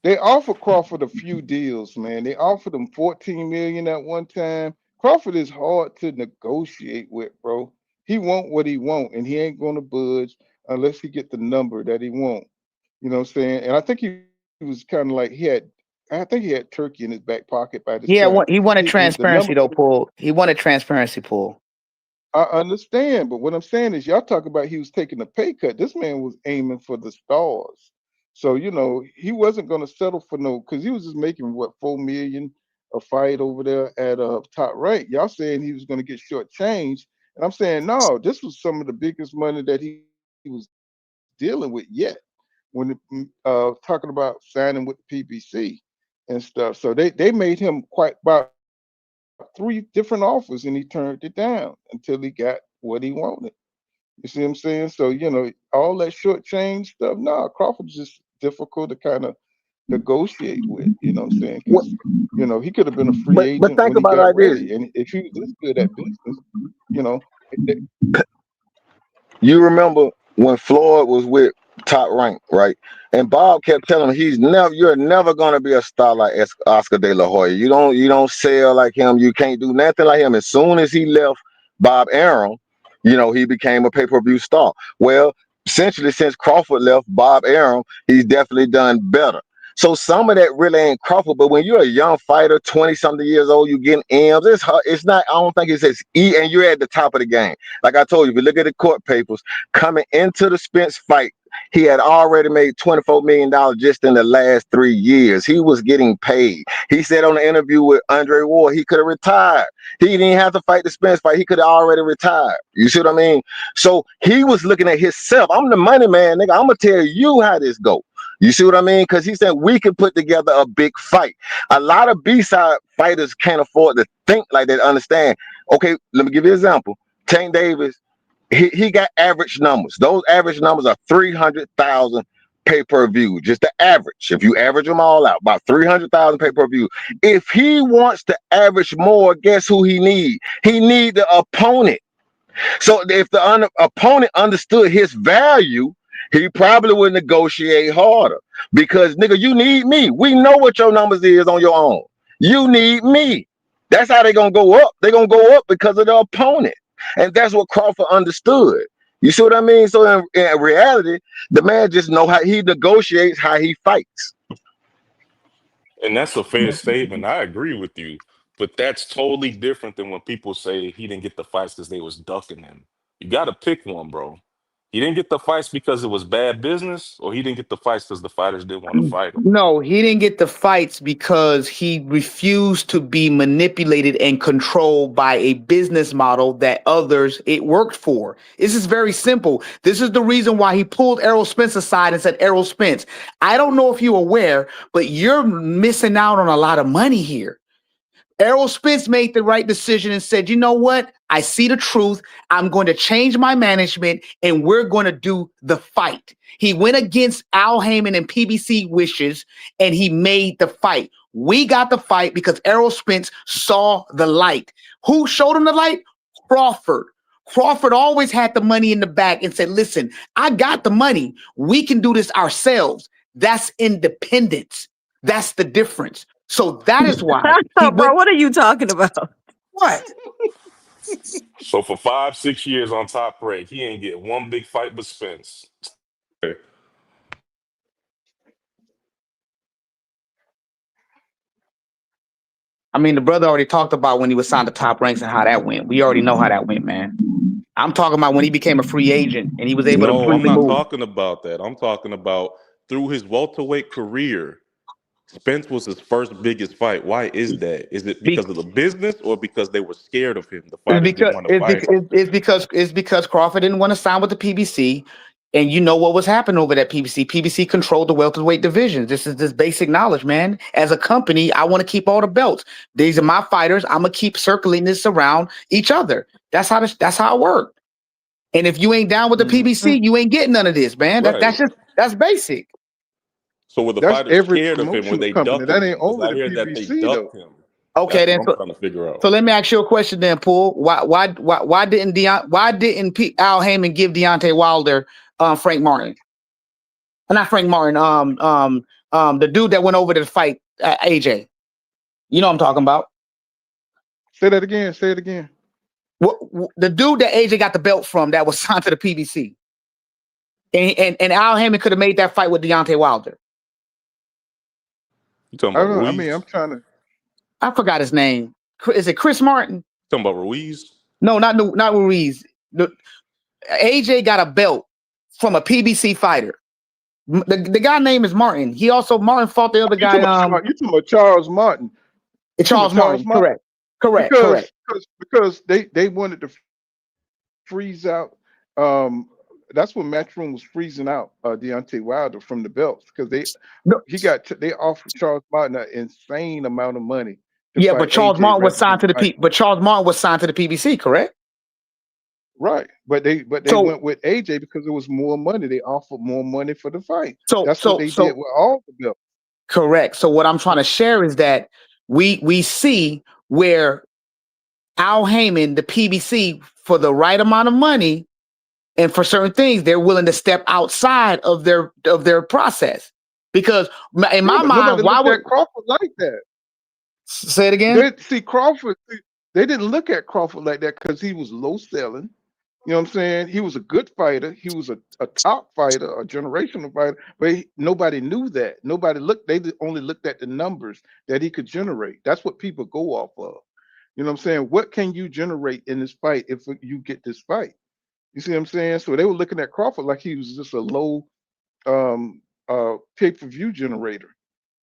they offered Crawford a few deals, man. They offered him 14 million at one time. Crawford is hard to negotiate with, bro. He want what he want, and he ain't gonna budge unless he get the number that he want. You know what I'm saying? And I think he was kind of like he had I think he had turkey in his back pocket by this Yeah, time. he wanted The number transparency though, Paul. He wanted transparency, Paul. I understand, but what I'm saying is, y'all talk about he was taking a pay cut. This man was aiming for the stars, so he wasn't going to settle for no, because he was just making what, $4 million a fight over there at Top Rank. Y'all saying he was going to get shortchanged, and I'm saying no. This was some of the biggest money that he was dealing with yet. When talking about signing with the PBC and stuff, so they made him quite about 3 different offers, and he turned it down until he got what he wanted. You see what I'm saying? So all that short change stuff. Nah, Crawford's just difficult to kind of negotiate with. You know what I'm saying? What, Because he could have been a free but agent think when he about it got like this. ready, and if he was this good at business, you know, it- You remember when Floyd was with Top Rank, right? And Bob kept telling him you're never gonna be a star like Oscar De La Hoya. You don't sell like him. You can't do nothing like him. As soon as he left Bob Arum, he became a pay-per-view star. Well, essentially since Crawford left Bob Arum, he's definitely done better. So some of that really ain't Crawford, but when you're a young fighter, 20-something years old, you getting M's. It's hard. It's not. I don't think it's as and you're at the top of the game. Like I told you, if you look at the court papers coming into the Spence fight, he had already made $24 million just in the last 3 years. He was getting paid. He said on the interview with Andre Ward, he could have retired. He didn't have to fight the Spence fight. He could have already retired. You see what I mean? So he was looking at himself. I'm the money man, nigga. I'm gonna tell you how this go. You see what I mean? Because he said we can put together a big fight. A lot of B-side fighters can't afford to think like that, understand. Okay, let me give you an example. Tank Davis, he got average numbers. Those average numbers are 300,000 pay-per-view. Just the average. If you average them all out, about 300,000 pay-per-view. If he wants to average more, guess who he need? He need the opponent. So if the opponent understood his value, he probably would negotiate harder because nigga, you need me. We know what your numbers is on your own. You need me. That's how they're gonna go up. They're gonna go up because of the opponent. And that's what Crawford understood. You see what I mean? So in reality, the man just know how he negotiates, how he fights. And that's a fair statement. I agree with you. But that's totally different than when people say he didn't get the fights because they was ducking him. You got to pick one, bro. He didn't get the fights because it was bad business, or he didn't get the fights because the fighters didn't want to fight him. No, he didn't get the fights because he refused to be manipulated and controlled by a business model that others it worked for. This is very simple. This is the reason why he pulled Errol Spence aside and said, Errol Spence, I don't know if you're aware, but you're missing out on a lot of money here. Errol Spence made the right decision and said, you know what? I see the truth. I'm going to change my management and we're going to do the fight. He went against Al Heyman and PBC wishes and he made the fight. We got the fight because Errol Spence saw the light. Who showed him the light? Crawford. Crawford always had the money in the back and said, listen, I got the money. We can do this ourselves. That's independence. That's the difference. So that is why. Bro, what are you talking about? What? So for 5-6 years on Top Rank, he ain't get one big fight but Spence. I mean, the brother already talked about when he was signed to Top Ranks and how that went. We already know how that went, man. I'm talking about when he became a free agent and he was able to No, I'm freely not move. talking about that. I'm talking about through his welterweight career, Spence was his first biggest fight. Why is that? Is it because of the business or because they were scared of him? The fighters didn't want to fight him. It's because Crawford didn't want to sign with the PBC. And you know what was happening over that PBC? PBC controlled the welterweight divisions. This is this basic knowledge, man. As a company, I want to keep all the belts. These are my fighters. I'm gonna keep circling this around each other. That's how it worked. And if you ain't down with the PBC, you ain't getting none of this, man. Right. That's basic. So were the that's fighters every scared of him? Were promotional they company. ducking That him? ain't Because only I the hear that they PBC though. ducked him. Okay, That's then. what I'm trying to figure out. So let me ask you a question, then, Paul. Why didn't Al Heyman give Deontay Wilder Frank Martin? Not Frank Martin. The dude that went over to fight AJ. You know what I'm talking about? Say that again. Say it again. The dude that AJ got the belt from that was signed to the PBC. And Al Heyman could have made that fight with Deontay Wilder. You talking I about don't. I Ruiz? mean, I'm trying to. I forgot his name. Is it Chris Martin? Talking about Ruiz? No, not Ruiz. AJ got a belt from a PBC fighter. The guy name is Martin. Martin fought the other guy. You talking about Charles Martin? Charles Martin. Correct. Because they wanted to freeze out. That's when Matchroom was freezing out Deontay Wilder from the belts because they offered Charles Martin an insane amount of money. Yeah, but Charles Martin was signed to the PBC, correct? Right, but they went with AJ because it was more money. They offered more money for the fight. That's what they did with all the belts. Correct. So what I'm trying to share is that we see where Al Heyman, the PBC, for the right amount of money and for certain things, they're willing to step outside of their process. Because in my mind, why would Crawford like that? Say it again. Crawford. They didn't look at Crawford like that because he was low selling. You know what I'm saying? He was a good fighter. He was a top fighter, a generational fighter, but nobody knew that. Nobody looked. They only looked at the numbers that he could generate. That's what people go off of. You know what I'm saying? What can you generate in this fight if you get this fight? You see what I'm saying? So they were looking at Crawford like he was just a low pay-per-view generator.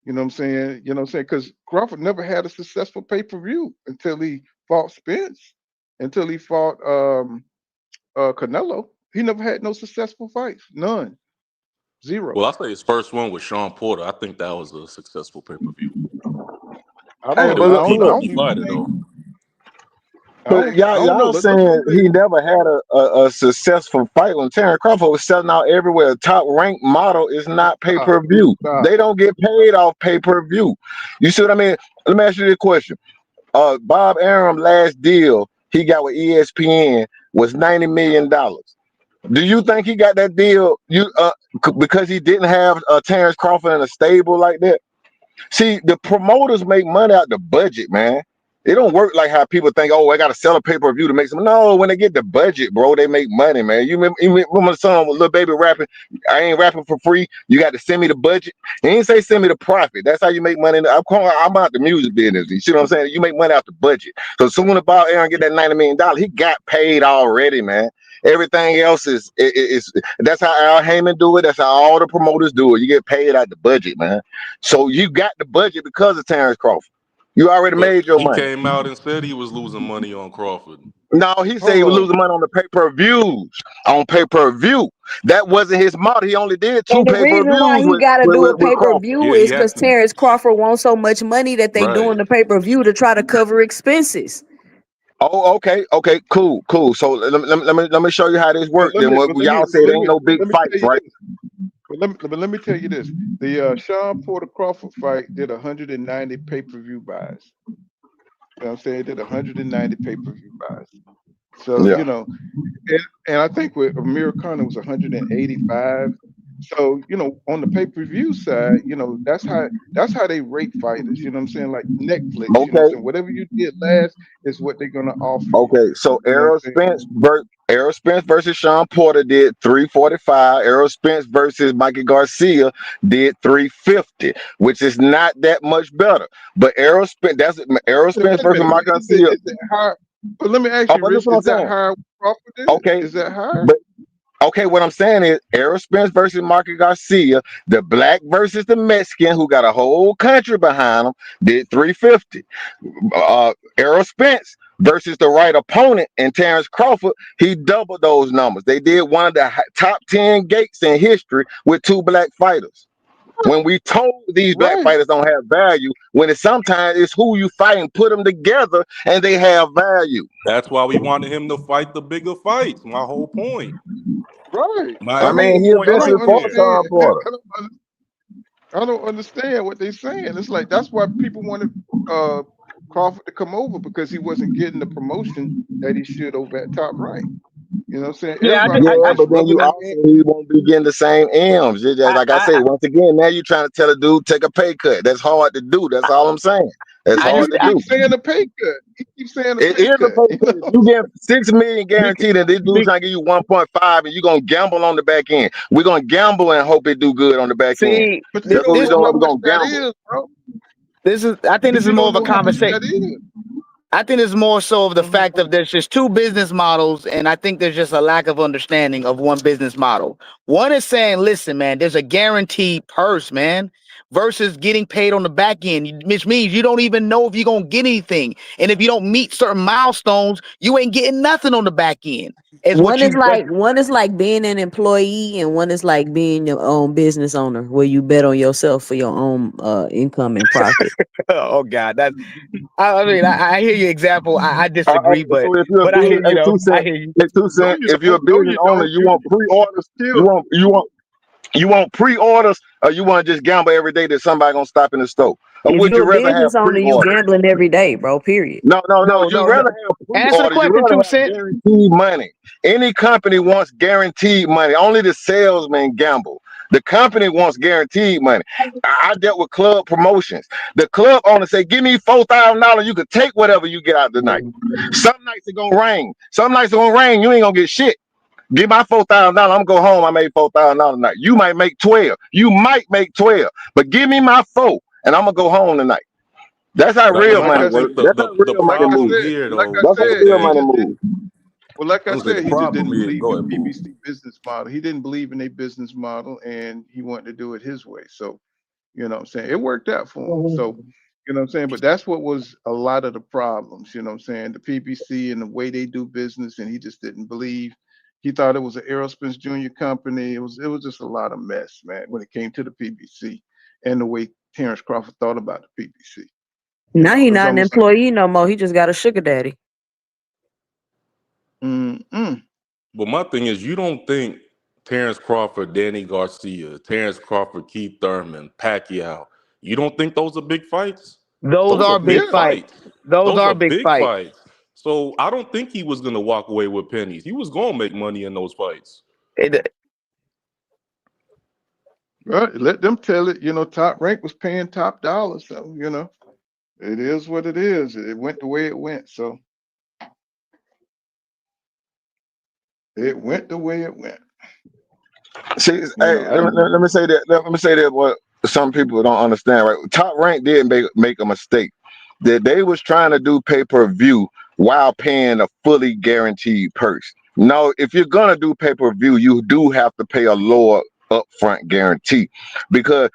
You know what I'm saying? You know what I'm saying? Because Crawford never had a successful pay-per-view until he fought Spence, until he fought Canelo. He never had no successful fights. None. Zero. Well, I say his first one with Sean Porter. I think that was a successful pay-per-view. Y'all saying he never had a successful fight when Terrence Crawford was selling out everywhere. Top ranked model is not pay-per-view. They don't get paid off pay-per-view. You see what I mean? Let me ask you this question. Bob Arum last deal he got with ESPN was $90 million. Do you think he got that deal because he didn't have Terrence Crawford in a stable like that? See, the promoters make money out the budget, man. It don't work like how people think, oh, I got to sell a pay-per-view to make some. No, when they get the budget, bro, they make money, man. You remember the song with Lil Baby rapping, I ain't rapping for free. You got to send me the budget. He ain't say send me the profit. That's how you make money. I'm out the music business. You see what I'm saying? You make money out the budget. So soon as Bob Arum get that $90 million, he got paid already, man. Everything else is that's how Al Heyman do it. That's how all the promoters do it. You get paid out the budget, man. So you got the budget because of Terrence Crawford. You already made your money. He came out and said he was losing money on Crawford. No, he said he was losing money on the pay-per-views. On pay-per-view. That wasn't his model. He only did 2 pay-per-views. The reason why he got to do a pay-per-view is because Terrence Crawford wants so much money that they doing the pay-per-view to try to cover expenses. Oh, okay, cool. So let me show you how this works. Then y'all say there ain't no big fights, right? Let me tell you this: the Sean Porter Crawford fight did 190 pay-per-view buys. You know what I'm saying? It did 190 pay-per-view buys. So you know, and I think with Amir Khan it was 185. So you know, on the pay-per-view side, you know, that's how they rate fighters. You know what I'm saying? Like Netflix. Okay. You know what I'm saying? Whatever you did last is what they're gonna offer. Okay, so Errol Spence versus Sean Porter did 345. Errol Spence versus Mikey Garcia did 350, which is not that much better. But Errol Spence versus Mikey Garcia. But let me ask you, Rich, is that higher Crawford did? Okay, is that higher? Okay, what I'm saying is Errol Spence versus Mikey Garcia, the black versus the Mexican, who got a whole country behind him, did 350. Errol Spence versus the right opponent and Terrence Crawford, he doubled those numbers. They did one of the top 10 gates in history with 2 black fighters. When we told these black fighters don't have value, when sometimes it's who you fight and put them together and they have value. That's why we wanted him to fight the bigger fights. My whole point. Right. I mean, he eventually fought Sean Porter. I don't understand what they're saying. It's like that's why people wanted Crawford to come over because he wasn't getting the promotion that he should over at Top Rank. You know what I'm saying? But then you also he won't be getting the same M's. Like I said, once again, now you're trying to tell a dude take a pay cut. That's hard to do. That's all I'm saying. That's hard to do. He keeps saying a pay cut. He keeps saying a pay cut. It is a pay cut. You get $6 million guaranteed, and this dude's trying to give you 1.5, and you're gonna gamble on the back end. We're gonna gamble and hope it do good on the back end. But that's what we're gonna gamble. Is, bro. I think this is You more don't of a know how much conversation. that is. I think it's more so of the fact of there's just two business models, and I think there's just a lack of understanding of one business model. One is saying, listen, man, there's a guaranteed purse, man, versus getting paid on the back end, which means you don't even know if you're going to get anything. And if you don't meet certain milestones, you ain't getting nothing on the back end. One is like being an employee, and one is like being your own business owner, where you bet on yourself for your own income and profit. Oh God, I mean, I hear your example. I disagree, but So if you're a I hear business, you though. I cent, hear you. cent, You if you're a don't. No, business you owner, don't. you want pre-orders, you want pre-orders, or you want to just gamble every day that somebody gonna stop in the store, or If would you you're a rather have business owner, you pre-orders? gambling every day, bro. Period. No. No, You no, no. rather have Answer the pre-orders. You question, rather 2 have cent. guaranteed money. Any company wants guaranteed money. Only the salesman gamble. The company wants guaranteed money. I dealt with club promotions. The club owner say, "Give me $4,000. You could take whatever you get out the night." Some nights it gonna rain. Some nights it gonna rain. You ain't gonna get shit. Give my $4,000. I'm gonna go home. I made $4,000 a night. You might make 12. You might make 12. But give me my 4, and I'm gonna go home tonight. That's how But real I, money I works. think That's how the real money Like I problem moves. said, here like I though, That's how said, real he boxingday. money just didn't. moves. Well, like I I'm gonna say said, the he just problem didn't here. believe Go in ahead, boo. PBC business model. He didn't believe in a business model, and he wanted to do it his way. So, you know what I'm saying? It worked out for him. So, you know what I'm saying? But that's what was a lot of the problems, you know what I'm saying? The PBC and the way they do business, and he just didn't believe. He thought it was an Aerospace Junior company. It was just a lot of mess, man, when it came to the PBC and the way Terrence Crawford thought about the PBC. You Now know, he it was not an almost like, employee no more. He just got a sugar daddy. mm-mm. But my thing is, you don't think Terrence Crawford, Danny Garcia, Terrence Crawford, Keith Thurman, Pacquiao, you don't think those are big fights? Those Those are are big big Yeah. fights. fights. Those Those are are big big fights. fights. So I don't think he was gonna walk away with pennies. He was gonna make money in those fights. Well, let them tell it. You know, Top Rank was paying top dollar, so you know, it is what it is. It went the way it went, so it went the way it went. See, You hey, know, I let me say that. Let me say that. What some people don't understand, right? Top Rank did make a mistake. That they was trying to do pay-per-view while paying a fully guaranteed purse. No, if you're gonna do pay-per-view, you do have to pay a lower upfront guarantee, because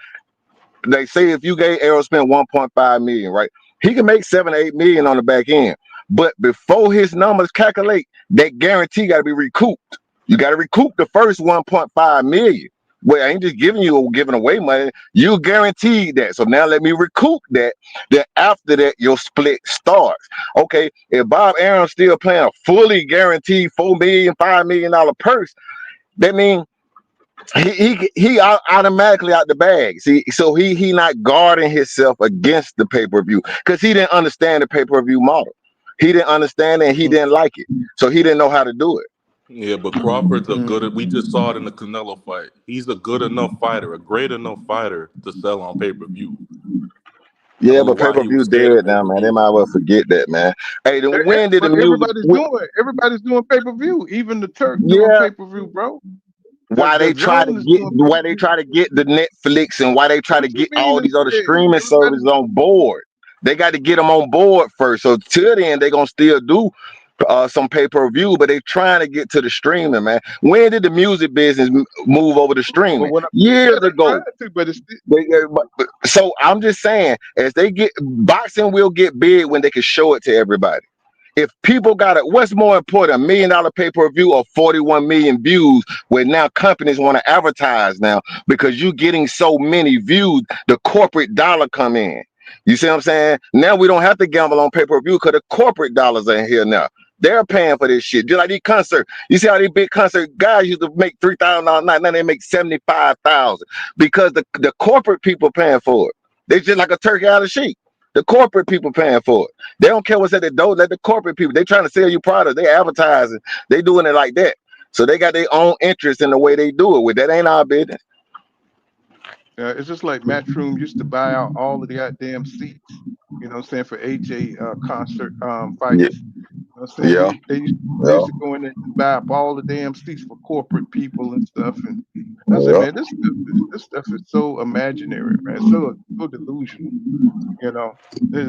they say if you gave Aerosmith 1.5 million, right, he can make 7 or 8 million on the back end. But before his numbers calculate, that guarantee got to be recouped. You got to recoup the first 1.5 million. Well, I ain't just giving away money. You guaranteed that. So now let me recoup that. Then after that, your split starts. Okay, if Bob Aaron's still playing a fully guaranteed $4 million, $5 million purse, that means he automatically out the bag. See, so he not guarding himself against the pay-per-view, because he didn't understand the pay-per-view model. He didn't understand it, and he didn't like it, so he didn't know how to do it. Yeah, but Crawford's a mm, good. We just saw it in the Canelo fight. He's a good enough fighter, a great enough fighter to sell on pay-per-view. I Yeah, don't know but why he was pay-per-view scared of dead now, man. They pay-per-view. might well forget that, man. Hey, when did the but music? everybody's doing pay per view. Even the Turk doing Yeah, pay per view, bro. The why drone is doing pay per they view. try to get the Netflix, and why they try to What you get mean? all these other streaming Everybody's services on board. They got to get them on board first. So till then, they gonna still do some pay-per-view, but they trying to get to the streaming, man. When did the music business move over to but streaming? what? Yeah, Years they ago. tried to, but it's still, So I'm just saying, as they get, boxing will get big when they can show it to everybody. If people got it, what's more important, $1 million pay-per-view or 41 million views, where now companies want to advertise now because you getting so many views, the corporate dollar come in. You see what I'm saying? Now we don't have to gamble on pay-per-view because the corporate dollars are in here now. They're paying for this shit. Just like these concerts. You see how these big concert guys used to make $3,000 a night, now they make 75,000 because the corporate people paying for it. They just like a turkey out of sheep. The corporate people paying for it. They don't care what's at the door. Let the corporate people. They trying to sell you product. They advertising. They doing it like that. So they got their own interest in the way they do it. With that ain't our business. it's just like Matchroom used to buy out all of the goddamn seats. You know what I'm saying, for AJ concert Yeah, fights. You know what I'm saying? yeah, They used yeah. to go in there and buy up all the damn seats for corporate people and stuff. And I say, Yeah. man, this stuff is so imaginary, man, so delusional, you know.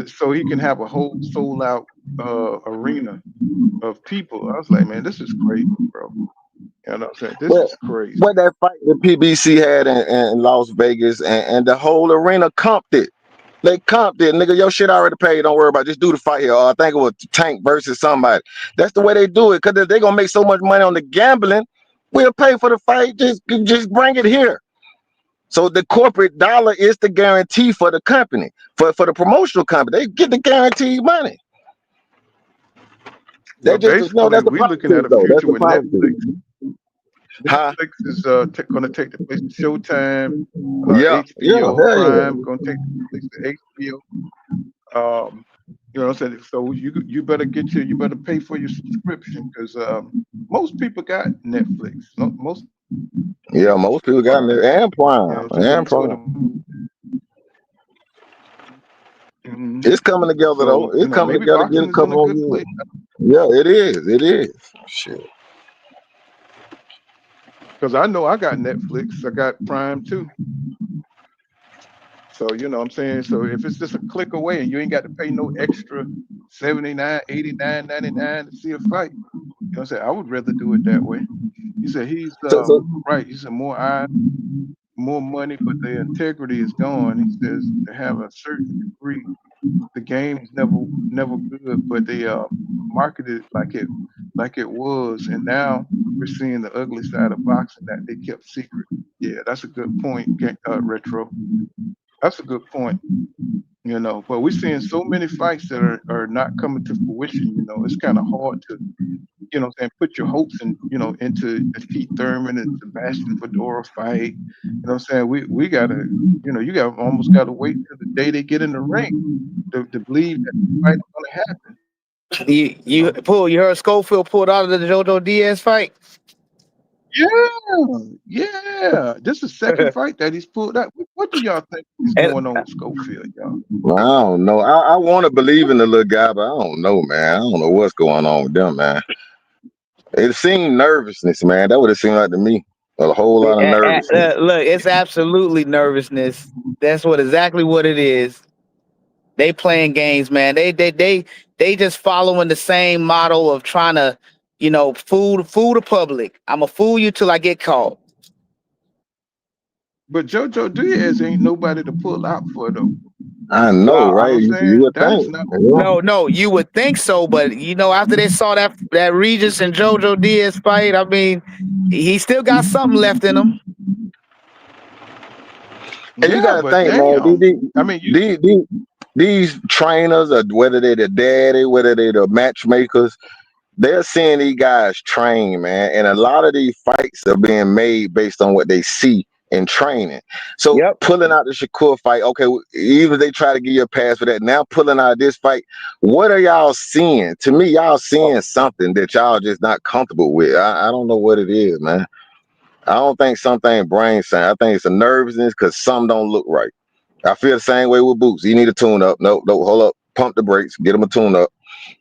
So he can have a whole sold out arena of people. I was like, man, this is crazy, bro. You know what I'm saying? This But is crazy. what that fight that PBC had in Las Vegas and the whole arena comped it. They comped it, nigga. Your shit already paid. Don't worry about it. Just do the fight here. Or I think it was Tank versus somebody. That's the way they do it. Cause they're gonna make so much money on the gambling. We'll pay for the fight. Just bring it here. So the corporate dollar is the guarantee for the company, for the promotional company. They get the guaranteed money. Well, That's basically, the we're looking at politics a though. That's future the with Netflix. politics. Huh? Netflix is going to take the place of Showtime. Yeah, HBO hell yeah. Prime going to take the place of HBO. You know what I'm saying? So you better you better pay for your subscription because most people got Netflix. No, most Yeah, most people got it. And you Prime. know, so And that's where Prime. the It's coming together though. so It's coming maybe together. Get a boxing is in couple a more good years. place Yeah, it is. It is. Shit. because I know I got Netflix. I got Prime too. So you know what I'm saying? So if it's just a click away and you ain't got to pay no extra 79, 89, 99 to see a fight, you know what I'm saying? I would rather do it that way. He said he's So right. He said more eyes, more money, but the integrity is gone. He says to have a certain degree, the game is never good, but they marketed like it was, and now we're seeing the ugly side of boxing that they kept secret. Yeah, that's a good point, Retro. That's a good point. You know, but we're seeing so many fights that are not coming to fruition. You know, it's kind of hard to, you know, and put your hopes in, you know, into the Keith Thurman and Sebastian Fedora fight. You know what I'm saying? We gotta, you know, you got almost gotta wait till the day they get in the ring to believe that the fight is gonna happen. You know? You heard Schofield pulled out of the JoJo Diaz fight? Yeah. This is the second fight that he's pulled out. What do y'all think is And going on with Schofield, y'all? I don't know. I want to believe in the little guy, but I don't know, man. I don't know what's going on with them, man. It seemed nervousness, man. That would have seemed like to me a whole lot of nervousness. look, it's absolutely nervousness. That's exactly what it is. They playing games, man. They just following the same model of trying to, you know, fool the public. I'ma fool you till I get caught. But JoJo Diaz ain't nobody to pull out for though. I You know, know what right? I'm You saying? would That is think. not. Yeah. No, you would think so, but you know, after they saw that Regis and JoJo Diaz fight, I mean, he still got something left in him. And you Yeah, gotta but think, man. damn. I mean, These trainers, or whether they're the daddy, whether they're the matchmakers, they're seeing these guys train, man. And a lot of these fights are being made based on what they see in training. So Yep. pulling out the Shakur fight, okay, even they try to give you a pass for that. Now pulling out this fight, what are y'all seeing? To me, y'all seeing something that y'all just not comfortable with. I don't know what it is, man. I don't think something brain science. I think it's a nervousness because some don't look right. I feel the same way with Boots. He need a tune up. No, hold up. Pump the brakes. Get him a tune up.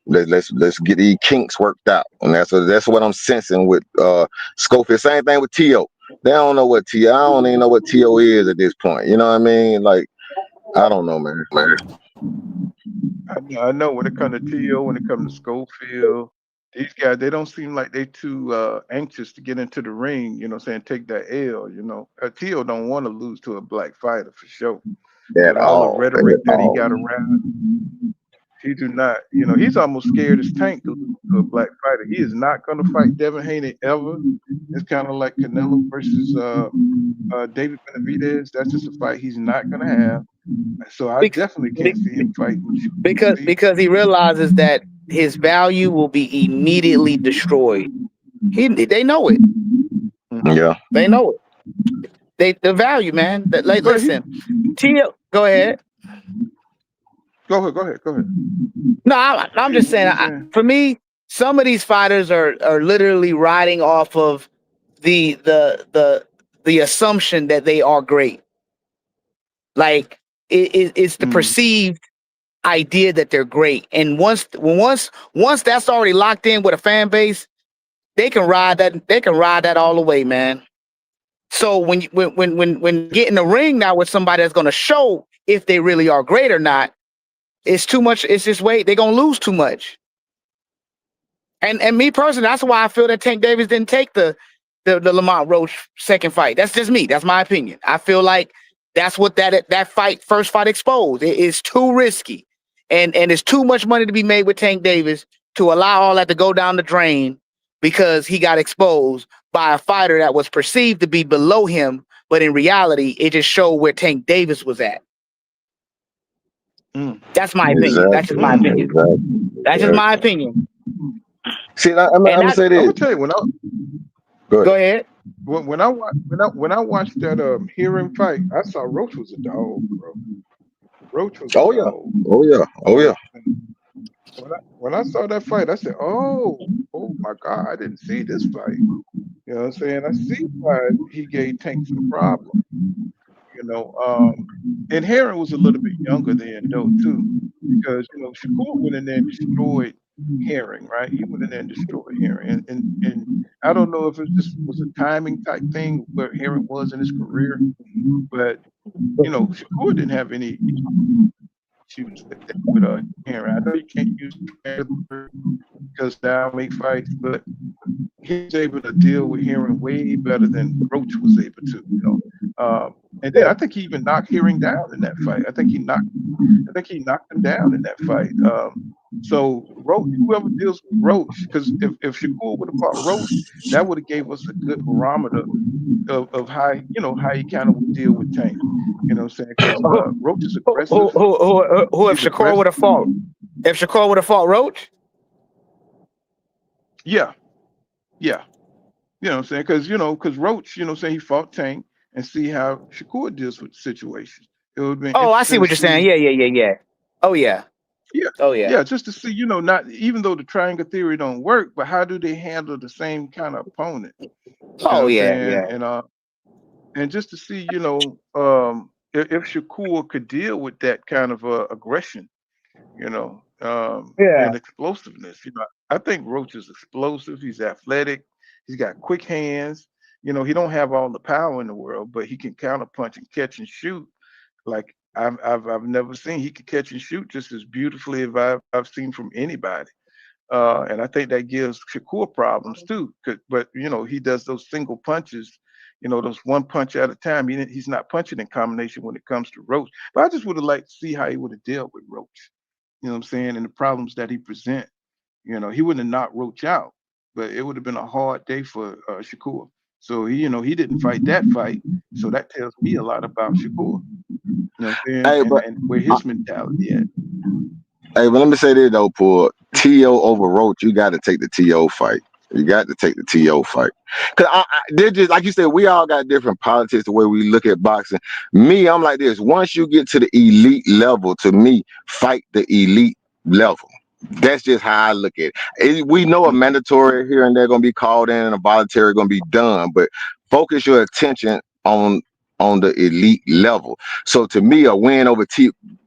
Let's get these kinks worked out. And that's what I'm sensing with Schofield. Same thing with T.O. They don't know what T.O. I don't even know what T.O. is at this point. You know what I mean? Like, I don't know, man. I know when it comes to T.O., when it comes to Schofield, these guys, they don't seem like they too anxious to get into the ring, you know what I'm saying, take that L, you know. T.O. don't want to lose to a black fighter for sure. At With all the all. rhetoric At that he all. got around, he do not, you know, he's almost scared as Tank to lose to a black fighter. He is not going to fight Devin Haney ever. It's kind of like Canelo versus David Benavidez. That's just a fight he's not going to have. So I definitely can't see him fighting Steve. Because he realizes that his value will be immediately destroyed. They know it. Yeah. They know it. The value, man. Like, listen, T.O. Go ahead. Go ahead. No, I'm just saying. For me, some of these fighters are literally riding off of the assumption that they are great. Like it's the perceived idea that they're great, and once that's already locked in with a fan base, they can ride that all the way, man. So when get in the ring now with somebody that's gonna show if they really are great or not, it's too much. It's just wait, they're gonna lose too much. And me personally, that's why I feel that Tank Davis didn't take the Lamont Roach second fight. That's just me. That's my opinion. I feel like that's what that first fight exposed. It is too risky, and it's too much money to be made with Tank Davis to allow all that to go down the drain because he got exposed by a fighter that was perceived to be below him, but in reality, it just showed where Tank Davis was at. That's my opinion. That's just my opinion. That's just my opinion. See, I'm gonna say this. I'm gonna tell you Go ahead. When I watched that Hearing fight, I saw Roach was a dog, bro. Roach was a dog. Oh yeah. When I saw that fight, I said, oh my God, I didn't see this fight. You know what I'm saying? I see why he gave Tank some problem. You know, and Heron was a little bit younger then though too, because Shakur went in there and destroyed Herring, right? He went in there and destroyed Herring, and I don't know if it just was a timing type thing where Herring was in his career, but Shakur didn't have any issues with Herring. I know you can't use because now make fights, but he was able to deal with Herring way better than Roach was able to. And then I think he even knocked Herring down in that fight. I think he knocked him down in that fight. So Roach, whoever deals with Roach, because if Shakur would have fought Roach, that would have gave us a good barometer of how he kind of would deal with Tank. You know what I'm saying? Because Roach is aggressive. Who if Shakur would have fought? If Shakur would have fought Roach? Yeah. You know what I'm saying? Because Roach, he fought Tank and see how Shakur deals with situations. It would have been I see what you're saying. Yeah. Oh yeah. Yeah, just to see, not even though the triangle theory don't work, but how do they handle the same kind of opponent? Yeah. And just to see, if Shakur could deal with that kind of aggression, and explosiveness. I think Roach is explosive. He's athletic. He's got quick hands. He don't have all the power in the world, but he can counterpunch and catch and shoot. Like I've never seen. He can catch and shoot just as beautifully as I've seen from anybody. And I think that gives Shakur problems too. But he does those single punches. Those one punch at a time. He's not punching in combination when it comes to Roach. But I just would have liked to see how he would have dealt with Roach. You know what I'm saying? And the problems that he present. He wouldn't have knocked Roach out, but it would have been a hard day for Shakur. So he didn't fight that fight. So that tells me a lot about Shakur. You know what I'm saying? And where his mentality at. Hey, but let me say this though, Paul. T.O. over Roach, you got to take the T.O. fight. You got to take the T.O. fight. Because they're just, like you said, we all got different politics, the way we look at boxing. Me, I'm like this. Once you get to the elite level, to me, fight the elite level. That's just how I look at it. We know a mandatory here and there going to be called in and a voluntary going to be done, but focus your attention on the elite level. So to me, a win over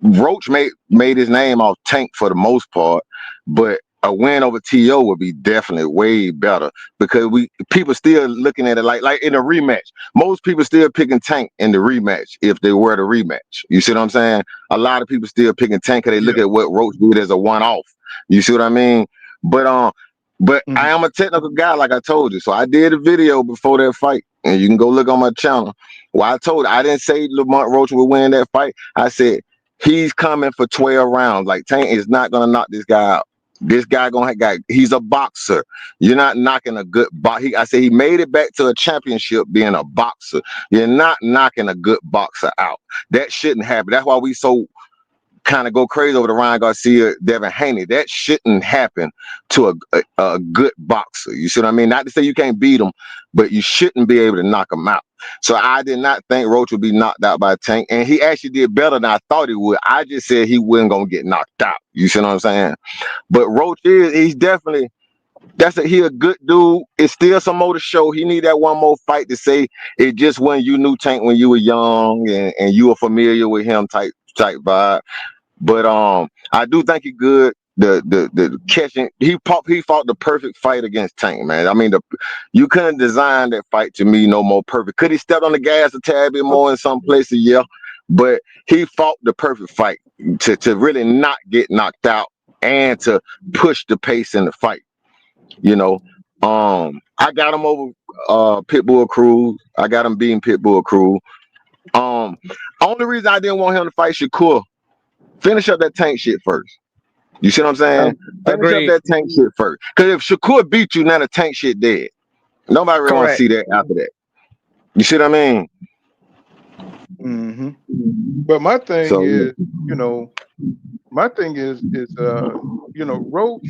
Roach made his name off Tank for the most part, but a win over T.O. would be definitely way better because people still looking at it like in a rematch. Most people still picking Tank in the rematch if they were the rematch. You see what I'm saying? A lot of people still picking Tank because they look at what Roach did as a one-off. You see what I mean? But I am a technical guy, like I told you. So I did a video before that fight, and you can go look on my channel. Well, I didn't say Lamont Roach would win that fight. I said he's coming for 12 rounds. Like Tank is not gonna knock this guy out. This guy he's a boxer. You're not knocking a good box. I said he made it back to a championship being a boxer. You're not knocking a good boxer out. That shouldn't happen. That's why we so kind of go crazy over the Ryan Garcia, Devin Haney. That shouldn't happen to a good boxer. You see what I mean? Not to say you can't beat him, but you shouldn't be able to knock him out. So I did not think Roach would be knocked out by Tank, and he actually did better than I thought he would. I just said he wasn't gonna get knocked out. You see what I'm saying? But Roach he's definitely he a good dude. It's still some more to show. He need that one more fight to say it just when you knew Tank when you were young and you were familiar with him type vibe. But I do think he's good. the catching. He fought the perfect fight against Tank, man. I mean, you couldn't design that fight to me no more perfect. Could he step on the gas a tad bit more in some places? Yeah, but he fought the perfect fight to really not get knocked out and to push the pace in the fight. You know, I got him over Pitbull Cruz. I got him beating Pitbull Cruz. Only reason I didn't want him to fight Shakur, finish up that Tank shit first. You see what I'm saying? Finish up Agreed. that Tank shit first. Because if Shakur beat you, now the Tank shit dead. Nobody really want to Correct. see that after that. You see what I mean? Mm-hmm. But my thing So is, you know, Roach,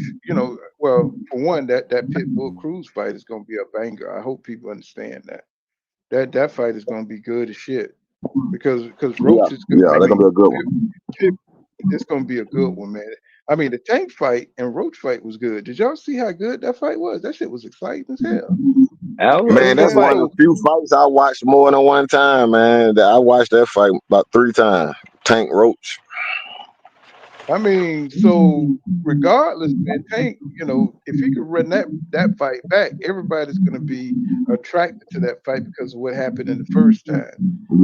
well, for one, that Pitbull Cruz fight is gonna be a banger. I hope people understand that. That fight is gonna be good as shit. Because Roach is good. yeah, I that's gonna be mean, a good one. it's gonna be a good one, man. I mean, the Tank fight and Roach fight was good. Did y'all see how good that fight was? That shit was exciting as hell. That was Man, a good that's fight. one of the few fights I watched more than one time, man. I watched that fight about 3 times. Tank Roach. I mean, so regardless, man, Tank, if he could run that fight back, everybody's gonna be attracted to that fight because of what happened in the first time.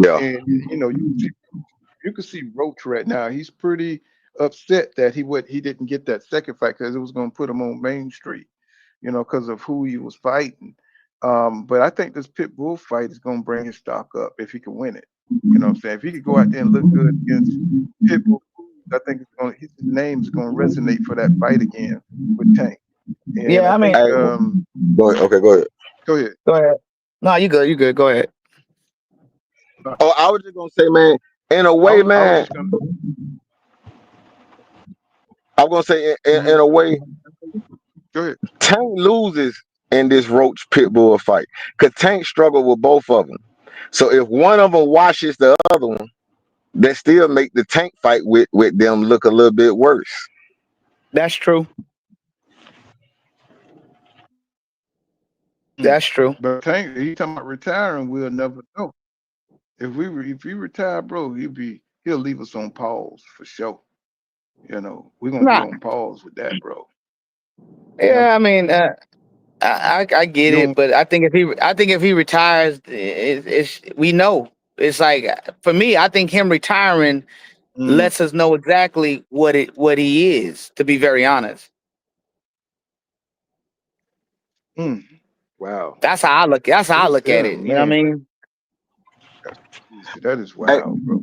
Yeah. And you can see Roach right now. He's pretty upset that he didn't get that second fight because it was gonna put him on Main Street, because of who he was fighting. But I think this Pitbull fight is gonna bring his stock up if he can win it. You know what I'm saying? If he could go out there and look good against Pitbull, I think his name is gonna resonate for that fight again with Tank. And Yeah, I I mean, think Hey, go ahead. Okay, go ahead. go ahead. go ahead. No, you good. You good. Go ahead. Oh, I was just gonna say, man, in a I way, was man, just gonna I was gonna say mhm. in a way, Go ahead. Tank loses in this Roach Pitbull fight. Cause Tank struggled with both of them. So if one of them washes the other one, that still make the Tank fight with them look a little bit worse. That's true. That's true. But Tank, he talking about retiring, we'll never know. If he retire, bro, he'll leave us on pause for sure. We're gonna be Nah. on pause with that, bro. Yeah, I mean, I get You it, don't, but I think if he retires, we know. It's like for me, I think him retiring lets us know exactly what he is. To be very honest, wow. that's how I look. That's how I look at Oh it. You know what I man, mean? that is Hey, wild, bro.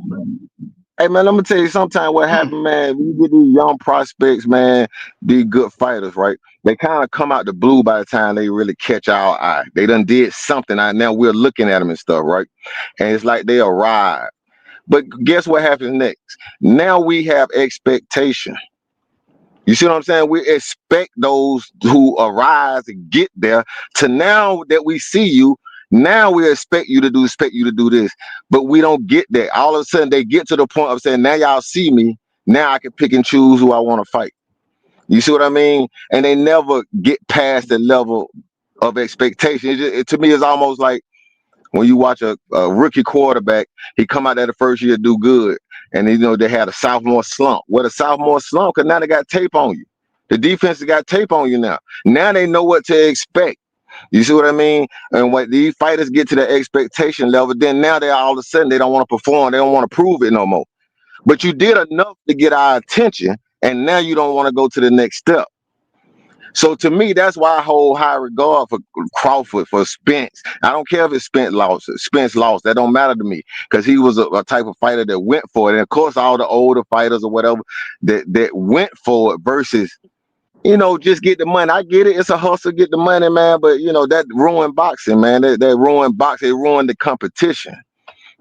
hey man, let me tell you sometimes what happened, man. When you get these young prospects, man, these good fighters, right? They kind of come out the blue by the time they really catch our eye. They done did something. Now we're looking at them and stuff, right? And it's like they arrive. But guess what happens next? Now we have expectation. You see what I'm saying? We expect those who arise and get there to now that we see you. Now we expect you to do this, but we don't get that. All of a sudden, they get to the point of saying, "Now y'all see me. Now I can pick and choose who I want to fight." You see what I mean? And they never get past the level of expectation. To me, it's almost like when you watch a rookie quarterback, he come out there the first year do good, and they had a sophomore slump. What a sophomore slump? Because now they got tape on you. The defense has got tape on you now. Now they know what to expect. You see what I mean? And when these fighters get to the expectation level, then now they all of a sudden they don't want to perform. They don't want to prove it no more. But you did enough to get our attention, and now you don't want to go to the next step. So to me, that's why I hold high regard for Crawford, for Spence. I don't care if it's Spence lost. That don't matter to me because he was a type of fighter that went for it. And of course, all the older fighters or whatever that went for it versus, just get the money. I get it. It's a hustle, get the money, man. But, that ruined boxing, man. That ruined boxing. It ruined the competition.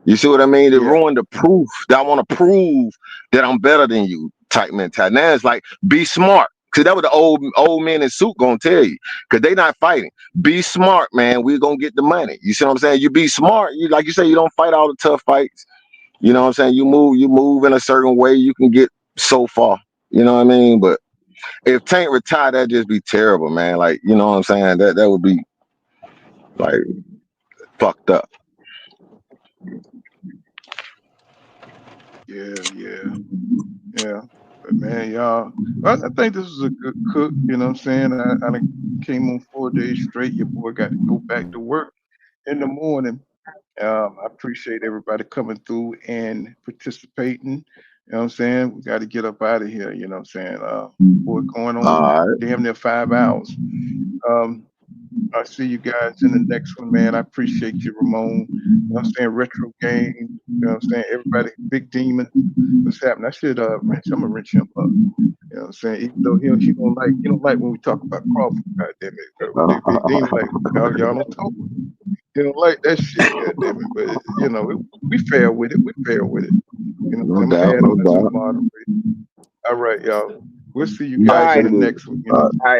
You see what I mean? It Yeah. ruined the proof that I want to prove that I'm better than you type mentality. Now it's like, be smart. Cause that what the old men in suit gonna tell you. Cause they not fighting. Be smart, man. We're gonna get the money. You see what I'm saying? You be smart. You like you say, you don't fight all the tough fights. You know what I'm saying? You move in a certain way, you can get so far. You know what I mean? But if Tank retired, that'd just be terrible, man. Like, you know what I'm saying? That would be like fucked up. Yeah. But man, y'all, I think this was a good cook. You know what I'm saying? I done came on 4 days straight. Your boy got to go back to work in the morning. I appreciate everybody coming through and participating. You know what I'm saying? We got to get up out of here. You know what I'm saying? We're going on damn near 5 hours. I see you guys in the next one, man. I appreciate you, Ramon. You know what I'm saying? Retro game. You know what I'm saying? Everybody, Big Demon. What's happening? I should I'm gonna wrench him up. You know what I'm saying? Even though he don't like when we talk about Crawford, God damn it. Big Demon like y'all don't talk. He don't like that shit, God damn it. But you know, we fair with it. We fair with it. You know, I'm gonna add him as a moderator. All right, y'all. We'll see you guys in the next one. You know. All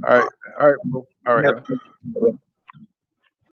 right, bro. All right, y'all.